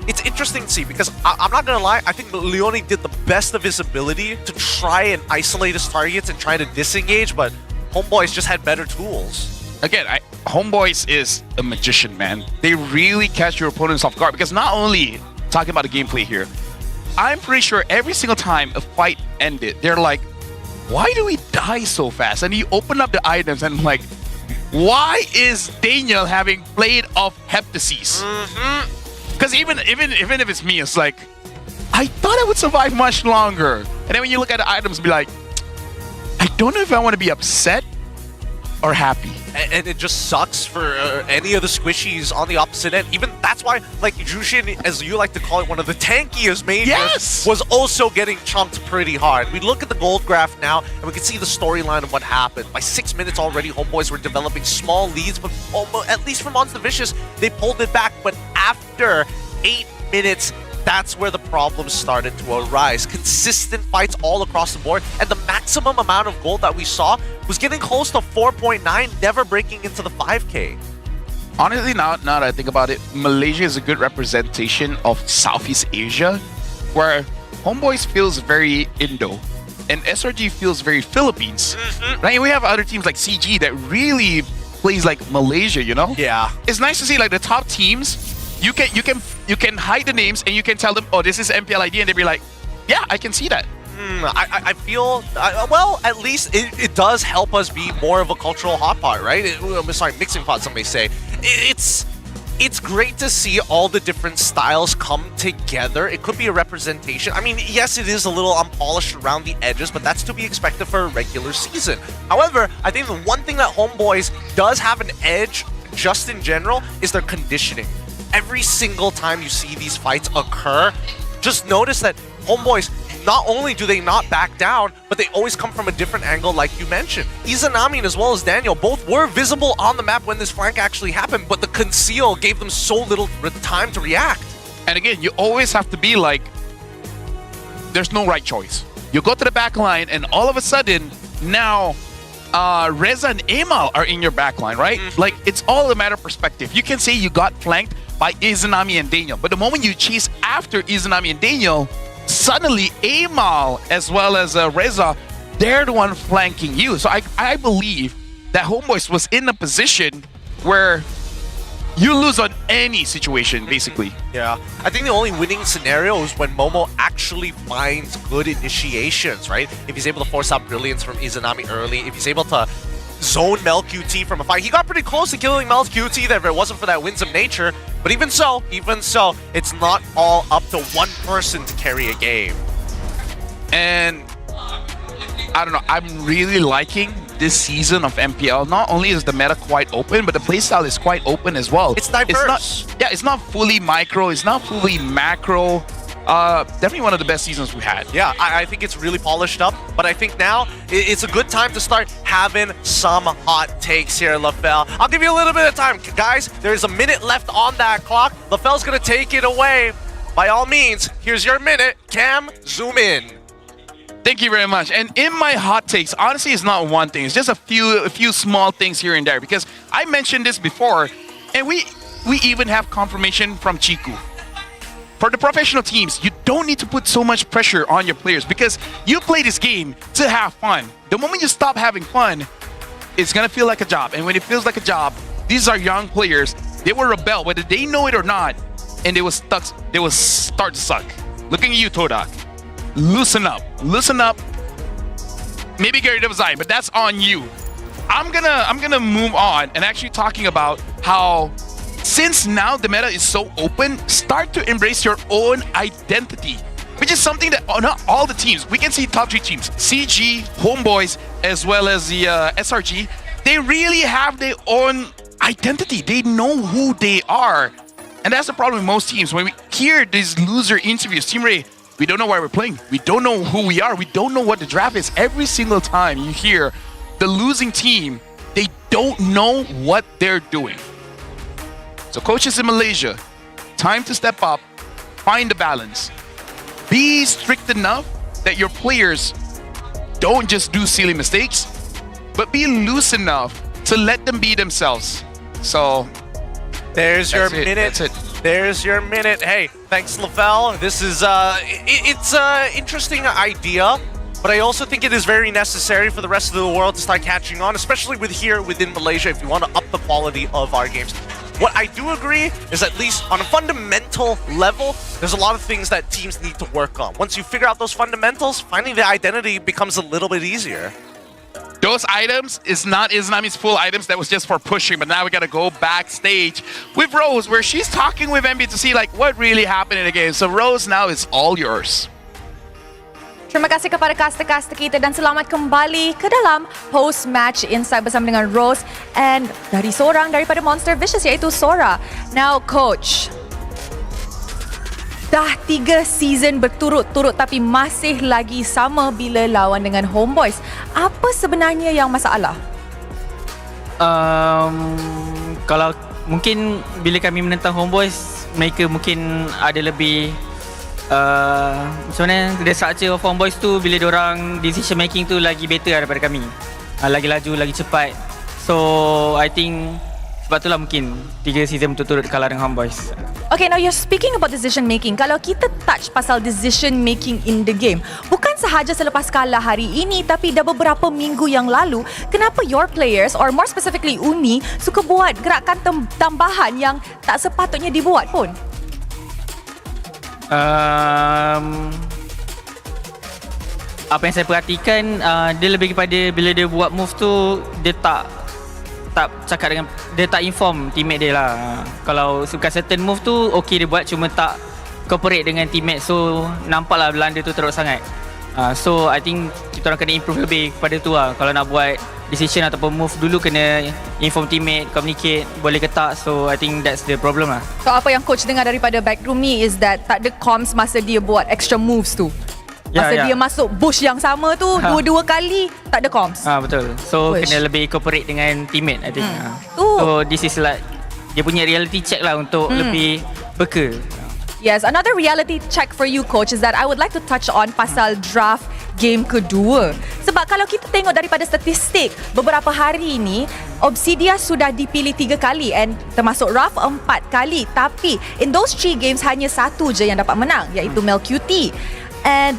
Speaker 10: It's interesting to see because I'm not going to lie, I think Leone did the best of his ability to try and isolate his targets and try to disengage, but Homeboys just had better tools.
Speaker 11: Again, Homeboys is a magician, man. They really catch your opponents off guard because not only talking about the gameplay here, I'm pretty sure every single time a fight ended, they're like, why do we die so fast? And you open up the items and I'm like, why is Daniel having played off Heptases? Because even if it's me, it's like, I thought I would survive much longer. And then when you look at the items, be like, I don't know if I want to be upset or happy.
Speaker 10: And it just sucks for any of the squishies on the opposite end. Even that's why, like, Jushin, as you like to call it, one of the tankiest majors, was also getting chunked pretty hard. We look at the gold graph now, and we can see the storyline of what happened. By 6 minutes already, Homeboys were developing small leads, but at least for Monster Vicious, they pulled it back. But after 8 minutes, that's where the problems started to arise. Consistent fights all across the board, and the maximum amount of gold that we saw was getting close to 4.9, never breaking into the 5K.
Speaker 11: Honestly, now that I think about it, Malaysia is a good representation of Southeast Asia, where Homeboys feels very Indo, and SRG feels very Philippines. Right? We have other teams like CG that really plays like Malaysia, you know?
Speaker 10: Yeah.
Speaker 11: It's nice to see like the top teams. You can hide the names and you can tell them, oh, this is MPL ID, and they'll be like, yeah, I can see that.
Speaker 10: I feel, well, at least it does help us be more of a cultural hot pot, right? Sorry, mixing pot, some may say. It's great to see all the different styles come together. It could be a representation. I mean, yes, it is a little unpolished around the edges, but that's to be expected for a regular season. However, I think the one thing that Homeboys does have an edge, just in general, is their conditioning. Every single time you see these fights occur, just notice that Homeboys, not only do they not back down, but they always come from a different angle, like you mentioned. Izanami as well as Daniel both were visible on the map when this flank actually happened, but the conceal gave them so little time to react.
Speaker 11: And again, you always have to be like, there's no right choice. You go to the back line, and all of a sudden, now Reza and Amal are in your back line, right? Like, it's all a matter of perspective. You can say you got flanked by Izanami and Daniel, but the moment you chase after Izanami and Daniel, suddenly Amal as well as Reza, they're the one flanking you. So I believe that Homeboys was in a position where you lose on any situation, basically.
Speaker 10: Yeah, I think the only winning scenario is when Momo actually finds good initiations, right? If he's able to force out Brilliance from Izanami early, if he's able to zone Mel QT from a fight. He got pretty close to killing Mel QT there if it wasn't for that Winds of Nature. But even so, it's not all up to one person to carry a game.
Speaker 11: And I don't know, I'm really liking this season of MPL. Not only is the meta quite open, but the playstyle is quite open as well.
Speaker 10: It's diverse.
Speaker 11: It's not fully micro, it's not fully macro. definitely one of the best seasons we had.
Speaker 10: Yeah, I think it's really polished up, but I think now it's a good time to start having some hot takes here, LaFell. I'll give you a little bit of time. Guys, there's a minute left on that clock. LaFell's going to take it away. By all means, here's your minute. Cam, zoom in.
Speaker 11: Thank you very much. And in my hot takes, honestly, it's not one thing. It's just a few small things here and there, because I mentioned this before, and we even have confirmation from Chiku. For the professional teams, you don't need to put so much pressure on your players, because you play this game to have fun. The moment you stop having fun, it's gonna feel like a job. And when it feels like a job, these are young players. They will rebel, whether they know it or not, and they will start to suck. Looking at you, Toda. Loosen up. Loosen up. Maybe get rid of Zai, but that's on you. I'm gonna move on and actually talking about how, since now the meta is so open, start to embrace your own identity, which is something that not all the teams, we can see top 3 teams, CG, Homeboys, as well as the SRG, they really have their own identity. They know who they are. And that's the problem with most teams. When we hear these loser interviews, Team Ray, we don't know why we're playing. We don't know who we are. We don't know what the draft is. Every single time you hear the losing team, they don't know what they're doing. So coaches in Malaysia, time to step up, find the balance. Be strict enough that your players don't just do silly mistakes, but be loose enough to let them be themselves. So
Speaker 10: there's your minute.
Speaker 11: That's it.
Speaker 10: There's your minute. Hey, thanks, LaFell. This is it's an interesting idea, but I also think it is very necessary for the rest of the world to start catching on, especially here within Malaysia, if you want to up the quality of our games. What I do agree is, at least on a fundamental level, there's a lot of things that teams need to work on. Once you figure out those fundamentals, finding the identity becomes a little bit easier.
Speaker 11: Those items is not Islami's full items. That was just for pushing, but now we gotta go backstage with Rose, where she's talking with MB to see like what really happened in the game. So Rose, now it's all yours.
Speaker 9: Terima kasih kepada caster-caster kita dan selamat kembali ke dalam post-match insight bersama dengan Rose and dari seorang daripada Monster Vicious, iaitu Sora. Now, Coach, dah 3 season berturut-turut tapi masih lagi sama bila lawan dengan Homeboys. Apa sebenarnya yang masalah?
Speaker 12: Kalau mungkin bila kami menentang Homeboys, mereka mungkin ada lebih sebenarnya the structure of Homeboys tu, bila diorang decision making tu lagi better daripada kami, lagi laju, lagi cepat. So I think sebab itulah mungkin 3 season berturut-turut kalah dengan Homeboys.
Speaker 9: Okay, now you're speaking about decision making. Kalau kita touch pasal decision making in the game, bukan sahaja selepas kalah hari ini, tapi dah beberapa minggu yang lalu, kenapa your players, or more specifically Uni, suka buat gerakan tambahan yang tak sepatutnya dibuat pun?
Speaker 12: Apa yang saya perhatikan, dia lebih kepada bila dia buat move tu, dia tak cakap dengan, dia tak inform teammate dia lah. Kalau suka certain move tu okay dia buat, cuma tak cooperate dengan teammate, so nampaklah belanda tu teruk sangat. So I think kita orang kena improve lebih kepada tu lah. Kalau nak buat decision ataupun move dulu, kena inform teammate, communicate, boleh ke tak. So I think that's the problem lah.
Speaker 9: So apa yang coach dengar daripada backroom ni is that tak ada comms masa dia buat extra moves tu. Masa dia masuk bush yang sama tu, 2 kali tak ada comms.
Speaker 12: Betul. So kena lebih cooperate dengan teammate, I think. So this is like dia punya reality check lah untuk lebih peka.
Speaker 9: Yes, another reality check for you, coach, is that I would like to touch on pasal draft game kedua. Sebab kalau kita tengok daripada statistik, beberapa hari ini Obsidia sudah dipilih 3 kali and termasuk Raf 4 kali. Tapi in those 3 games hanya 1 je yang dapat menang, iaitu Mel QT. And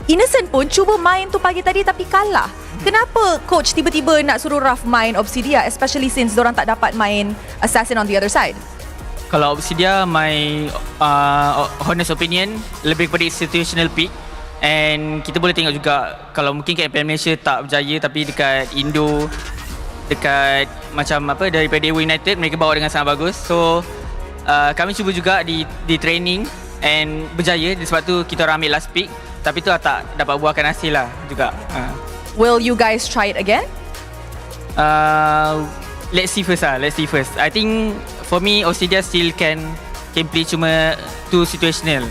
Speaker 9: Innocent pun cuba main tu pagi tadi tapi kalah. Kenapa coach tiba-tiba nak suruh Raf main Obsidia, especially since diorang tak dapat main Assassin on the other side?
Speaker 12: Kalau Obsidia, my honest opinion, lebih kepada situational pick. And kita boleh tengok juga, kalau mungkin kat MPL Malaysia tak berjaya, tapi dekat Indo, dekat macam apa, daripada Dewa United, mereka bawa dengan sangat bagus. So kami cuba juga di training and berjaya. Sebab tu kita orang ambil last pick, tapi tu tak dapat buahkan hasil lah juga.
Speaker 9: Will you guys try it again?
Speaker 12: Let's see first lah. Let's see first. I think for me, Obsidia still can play, cuma too situational.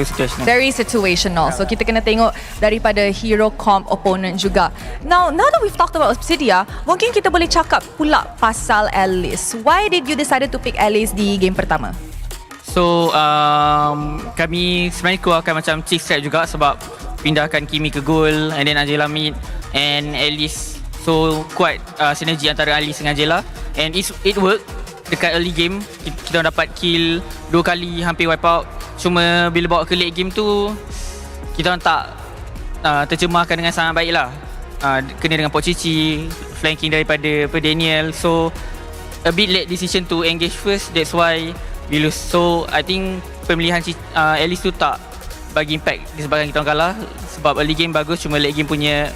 Speaker 12: situational.
Speaker 9: Very situational. So kita kena tengok daripada hero comp opponent juga. Now that we've talked about Obsidia, mungkin kita boleh cakap pula pasal Alice. Why did you decided to pick Alice di game pertama?
Speaker 12: So kami sebenarnya keluarkan macam chick strat juga sebab pindahkan Kimi ke goal and then Angela mid and Alice. So quite sinergi antara Alice dengan Angela and it worked. Dekat early game kita dapat kill 2 kali, hampir wipe out. Cuma bila bawa ke late game tu kita tak terjemahkan dengan sangat baik lah. Kena dengan Pok Cici, flanking daripada Daniel. So a bit late decision to engage first, that's why we lose. So I think pemilihan Alice tu tak bagi impact disebabkan kita orang kalah. Sebab early game bagus, cuma late game punya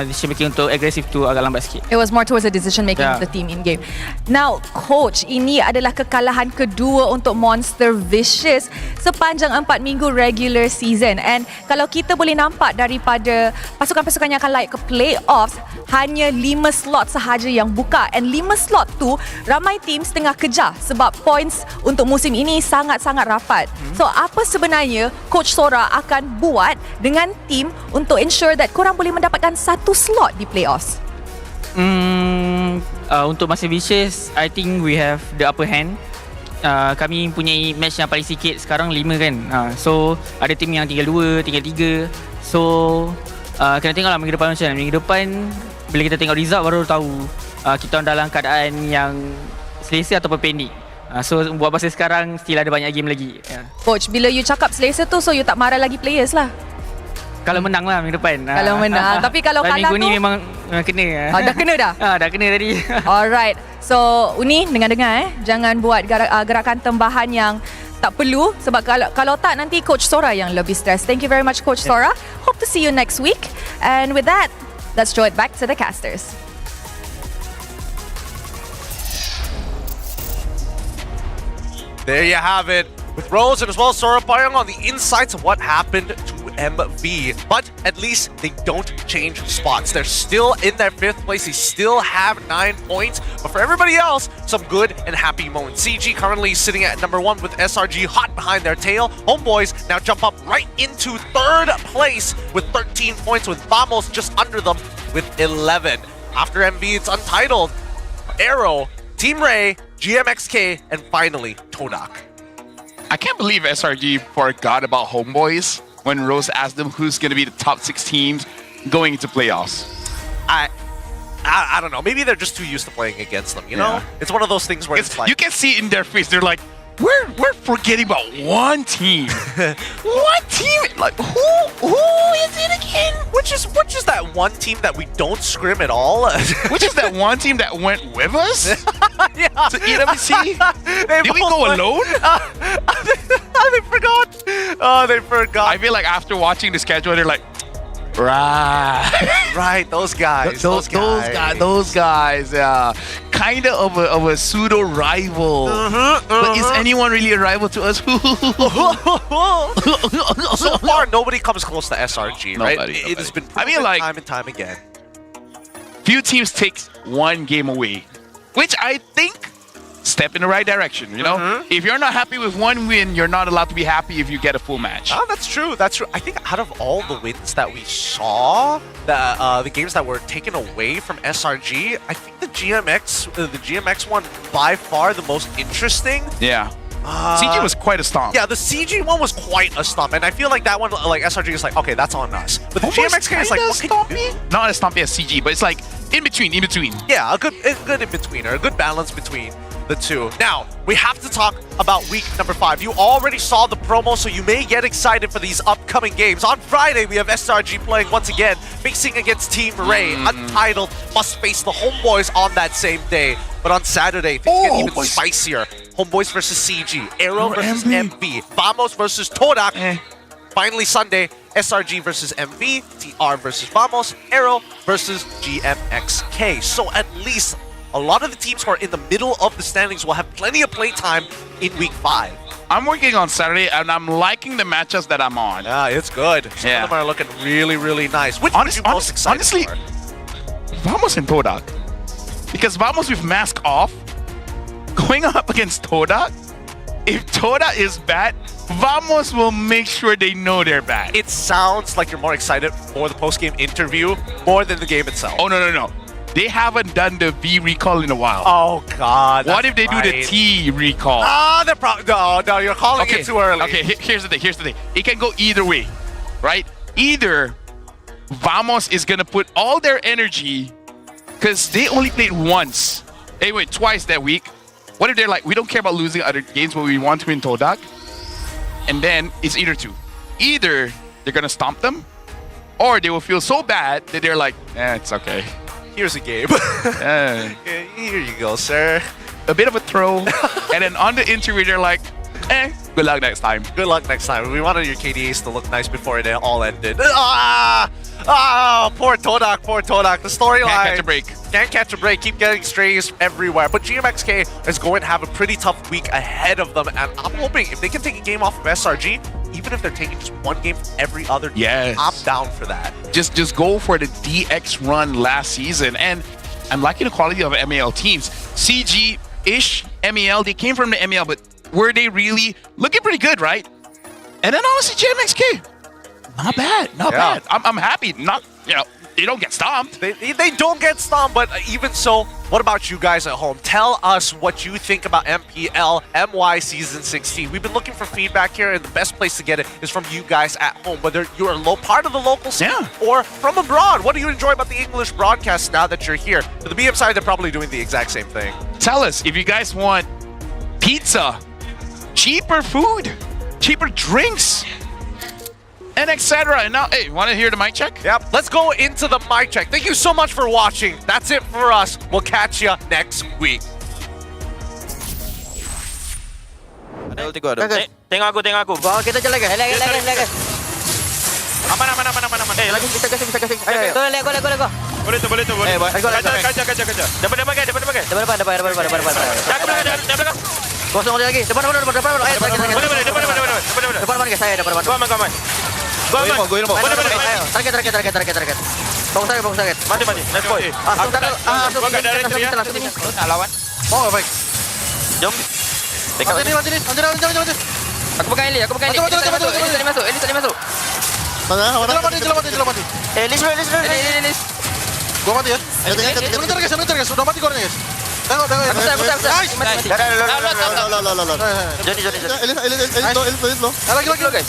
Speaker 12: decision making untuk agresif tu agak lambat sikit.
Speaker 9: It was more towards the decision making of the team in game. Now, coach, ini adalah kekalahan kedua untuk Monster Vicious sepanjang 4 minggu regular season. And kalau kita boleh nampak daripada pasukan-pasukan yang akan layak ke playoffs, hanya 5 slot sahaja yang buka. And 5 slot tu, ramai teams tengah kejar sebab points untuk musim ini sangat-sangat rapat. So, apa sebenarnya Coach Sora akan buat dengan team untuk ensure that korang boleh mendapatkan satu slot di playoffs?
Speaker 12: Untuk Monster Vicious, I think we have the upper hand. Kami punya match yang paling sikit sekarang 5 kan. So ada tim yang tinggal 2, tinggal 3. So kena tengoklah minggu depan macam mana. Minggu depan bila kita tengok result baru tahu kita dalam keadaan yang selesa ataupun pendek. So buat masa sekarang still ada banyak game lagi.
Speaker 9: Coach, bila you cakap selesa tu, so you tak marah lagi players lah?
Speaker 12: Kalau menang lah minggu depan.
Speaker 9: Kalau menang. Tapi kalau kalah
Speaker 12: minggu
Speaker 9: tu
Speaker 12: ni memang kena.
Speaker 9: Dah kena dah?
Speaker 12: Dah kena tadi.
Speaker 9: Alright. So Uni, dengar-dengar jangan buat gerakan tembahan yang tak perlu. Sebab kalau tak nanti Coach Sora yang lebih stress. Thank you very much Coach Sora. Hope to see you next week. And with that, let's throw it back to the casters.
Speaker 10: There you have it. With Rose and as well as Sora firing on the insights of what happened to MV. But at least they don't change spots. They're still in their 5th place. They still have 9 points. But for everybody else, some good and happy moments. CG currently sitting at number 1 with SRG hot behind their tail. Homeboys now jump up right into 3rd place with 13 points, with Vamos just under them with 11. After MV, it's Untitled, Arrow, Team Ray, GMXK, and finally Todak.
Speaker 11: I can't believe SRG forgot about Homeboys when Rose asked them who's going to be the top 6 teams going into playoffs.
Speaker 10: I don't know. Maybe they're just too used to playing against them, you know? It's one of those things where it's like...
Speaker 11: You can see it in their face. They're like, we're forgetting about one team. One team? Like, who is it again?
Speaker 10: Which is that one team that we don't scrim at all?
Speaker 11: Which is that one team that went with us?
Speaker 10: Yeah.
Speaker 11: To EWC? Did we go alone?
Speaker 10: They forgot. Oh, they forgot.
Speaker 11: I feel like after watching the schedule, they're like, right,
Speaker 10: those guys.
Speaker 11: Those guys, yeah. Kind of a pseudo rival. But is anyone really a rival to us?
Speaker 10: So far, nobody comes close to SRG, right?
Speaker 11: Nobody.
Speaker 10: It has been proven time and time again.
Speaker 11: Few teams take one game away, which I think step in the right direction, you know? If you're not happy with one win, you're not allowed to be happy if you get a full match.
Speaker 10: Oh, that's true. That's true. I think out of all the wins that we saw, the games that were taken away from SRG, I think the GMX one by far the most interesting.
Speaker 11: Yeah. CG was quite a stomp.
Speaker 10: Yeah, the CG one was quite a stomp, and I feel like that one, like SRG is like, okay, that's on us. But the GMXK is like, what can you do?
Speaker 11: Not as stompy as CG, but it's like in between.
Speaker 10: Yeah, a good in-betweener, a good balance between the two. Now, we have to talk about week number 5. You already saw the promo, so you may get excited for these upcoming games. On Friday, we have SRG playing once again, facing against Team Ray. Untitled must face the Homeboys on that same day. But on Saturday, things get even spicier. Homeboys versus CG, Arrow versus MV, Vamos versus Todak. Finally, Sunday, SRG versus MV, TR versus Vamos, Arrow versus GMXK. So at least a lot of the teams who are in the middle of the standings will have plenty of play time in week 5.
Speaker 11: I'm working on Saturday, and I'm liking the matchups that I'm on.
Speaker 10: Yeah, it's good. Some of them are looking really, really nice. Which are you most excited for?
Speaker 11: Vamos and Todak. Because Vamos with mask off, going up against Todak, if Todak is bad, Vamos will make sure they know they're bad.
Speaker 10: It sounds like you're more excited for the post-game interview more than the game itself.
Speaker 11: Oh, no. They haven't done the V recall in a while.
Speaker 10: Oh, God.
Speaker 11: What if they do the T recall?
Speaker 10: They're no, you're calling it too early.
Speaker 11: Okay, here's the thing. It can go either way, right? Either Vamos is going to put all their energy, because they only played twice that week. What if they're like, we don't care about losing other games, but we want to win Todak? And then it's either two. Either they're going to stomp them, or they will feel so bad that they're like, it's okay.
Speaker 10: Here's a game. Here you go, sir.
Speaker 11: A bit of a throw. And then on the interview, they're like, good luck next time.
Speaker 10: Good luck next time. We wanted your KDAs to look nice before it all ended. Poor Todak. The storyline.
Speaker 11: Can't catch a break.
Speaker 10: Can't catch a break. Keep getting strays everywhere. But GMXK is going to have a pretty tough week ahead of them. And I'm hoping if they can take a game off of SRG, even if they're taking just one game every other game, I'm down for that.
Speaker 11: Just go for the DX run last season. And I'm liking the quality of MAL teams. CG-ish MAL, they came from the MAL, but were they really looking pretty good, right? And then honestly, GMXK, not bad. I'm happy. They don't get stomped.
Speaker 10: They don't get stomped, but even so, what about you guys at home? Tell us what you think about MPL MY Season 16. We've been looking for feedback here, and the best place to get it is from you guys at home, whether you're a part of the local scene or from abroad. What do you enjoy about the English broadcast now that you're here? For the BM side, they're probably doing the exact same thing.
Speaker 11: Tell us if you guys want pizza, cheaper food, cheaper drinks, and etc. And now, hey, want to hear the mic check?
Speaker 10: Yep, let's go into the mic check. Thank you so much for watching. That's it for us. We'll catch you next week.
Speaker 16: Tengok aku. Bawa kita jalan guys. Relax. Aman. Lagi kita kasih. Ayo. Lihat go. Boleh tu. Kaca. Depan. Kosong lagi. Depan. Ayo. Depan guys. Saya depan. Go aman. Go ilmu. Ayo. Target. Fokus target. Mati. Let's go. Langsung ini. Nak lawan. Oh, baik. Jom. Mati. Aku pegang Eli. Eli tadi masuk. Mana? Mati. Elis. Gua mati ya. Sebentar guys. Sudah mati kornya guys. Tengok. Nice. Johnny. Elis lo. Lagi guys.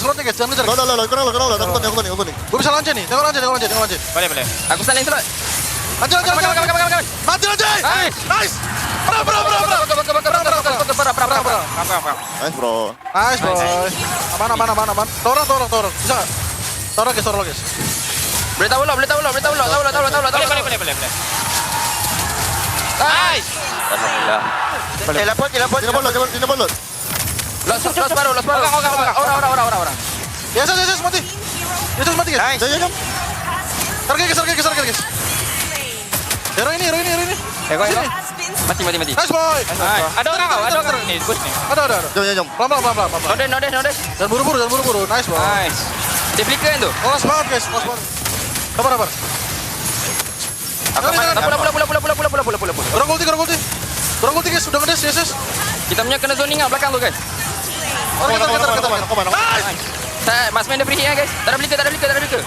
Speaker 16: Lonte guys. Jangan ngejar. Lo. Aku gua bisa lanjut nih. Tengok lanjut. Boleh. Aku saling slot. Lanjut. Mati lanjut. Nice. Bro. Nice bro. Aman. Torong. Bisa. Torong guys. Boleh tahu lo. Boleh. Nice. Alhamdulillah. Lapor. Los paru. Orang. Yes, mati. Yesus mati guys. Nice. Target guys. Hero ini. Mati. Nice boy. Ada orang nih, push nih. Ada. Jom. Pelan. Jangan buru-buru. Nice boy. Nice. Dia flicker kan tu? Keras banget guys. Sabar. Pula. Dorong ulti guys. Sudah ngedes. Yes. Kita punya kena zoning belakang tu guys. Kata. Nice. Saya Mas main free hit guys. Tak ada flicker.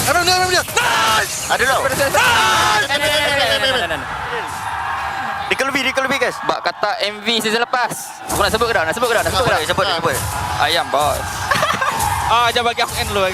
Speaker 16: Ambil dia. Nice. Ada tau. Recall lebih guys. Bak kata MV season lepas. Aku nak sebut ke dah? Sebut. Ayam bos. Jangan bagi aku end dulu.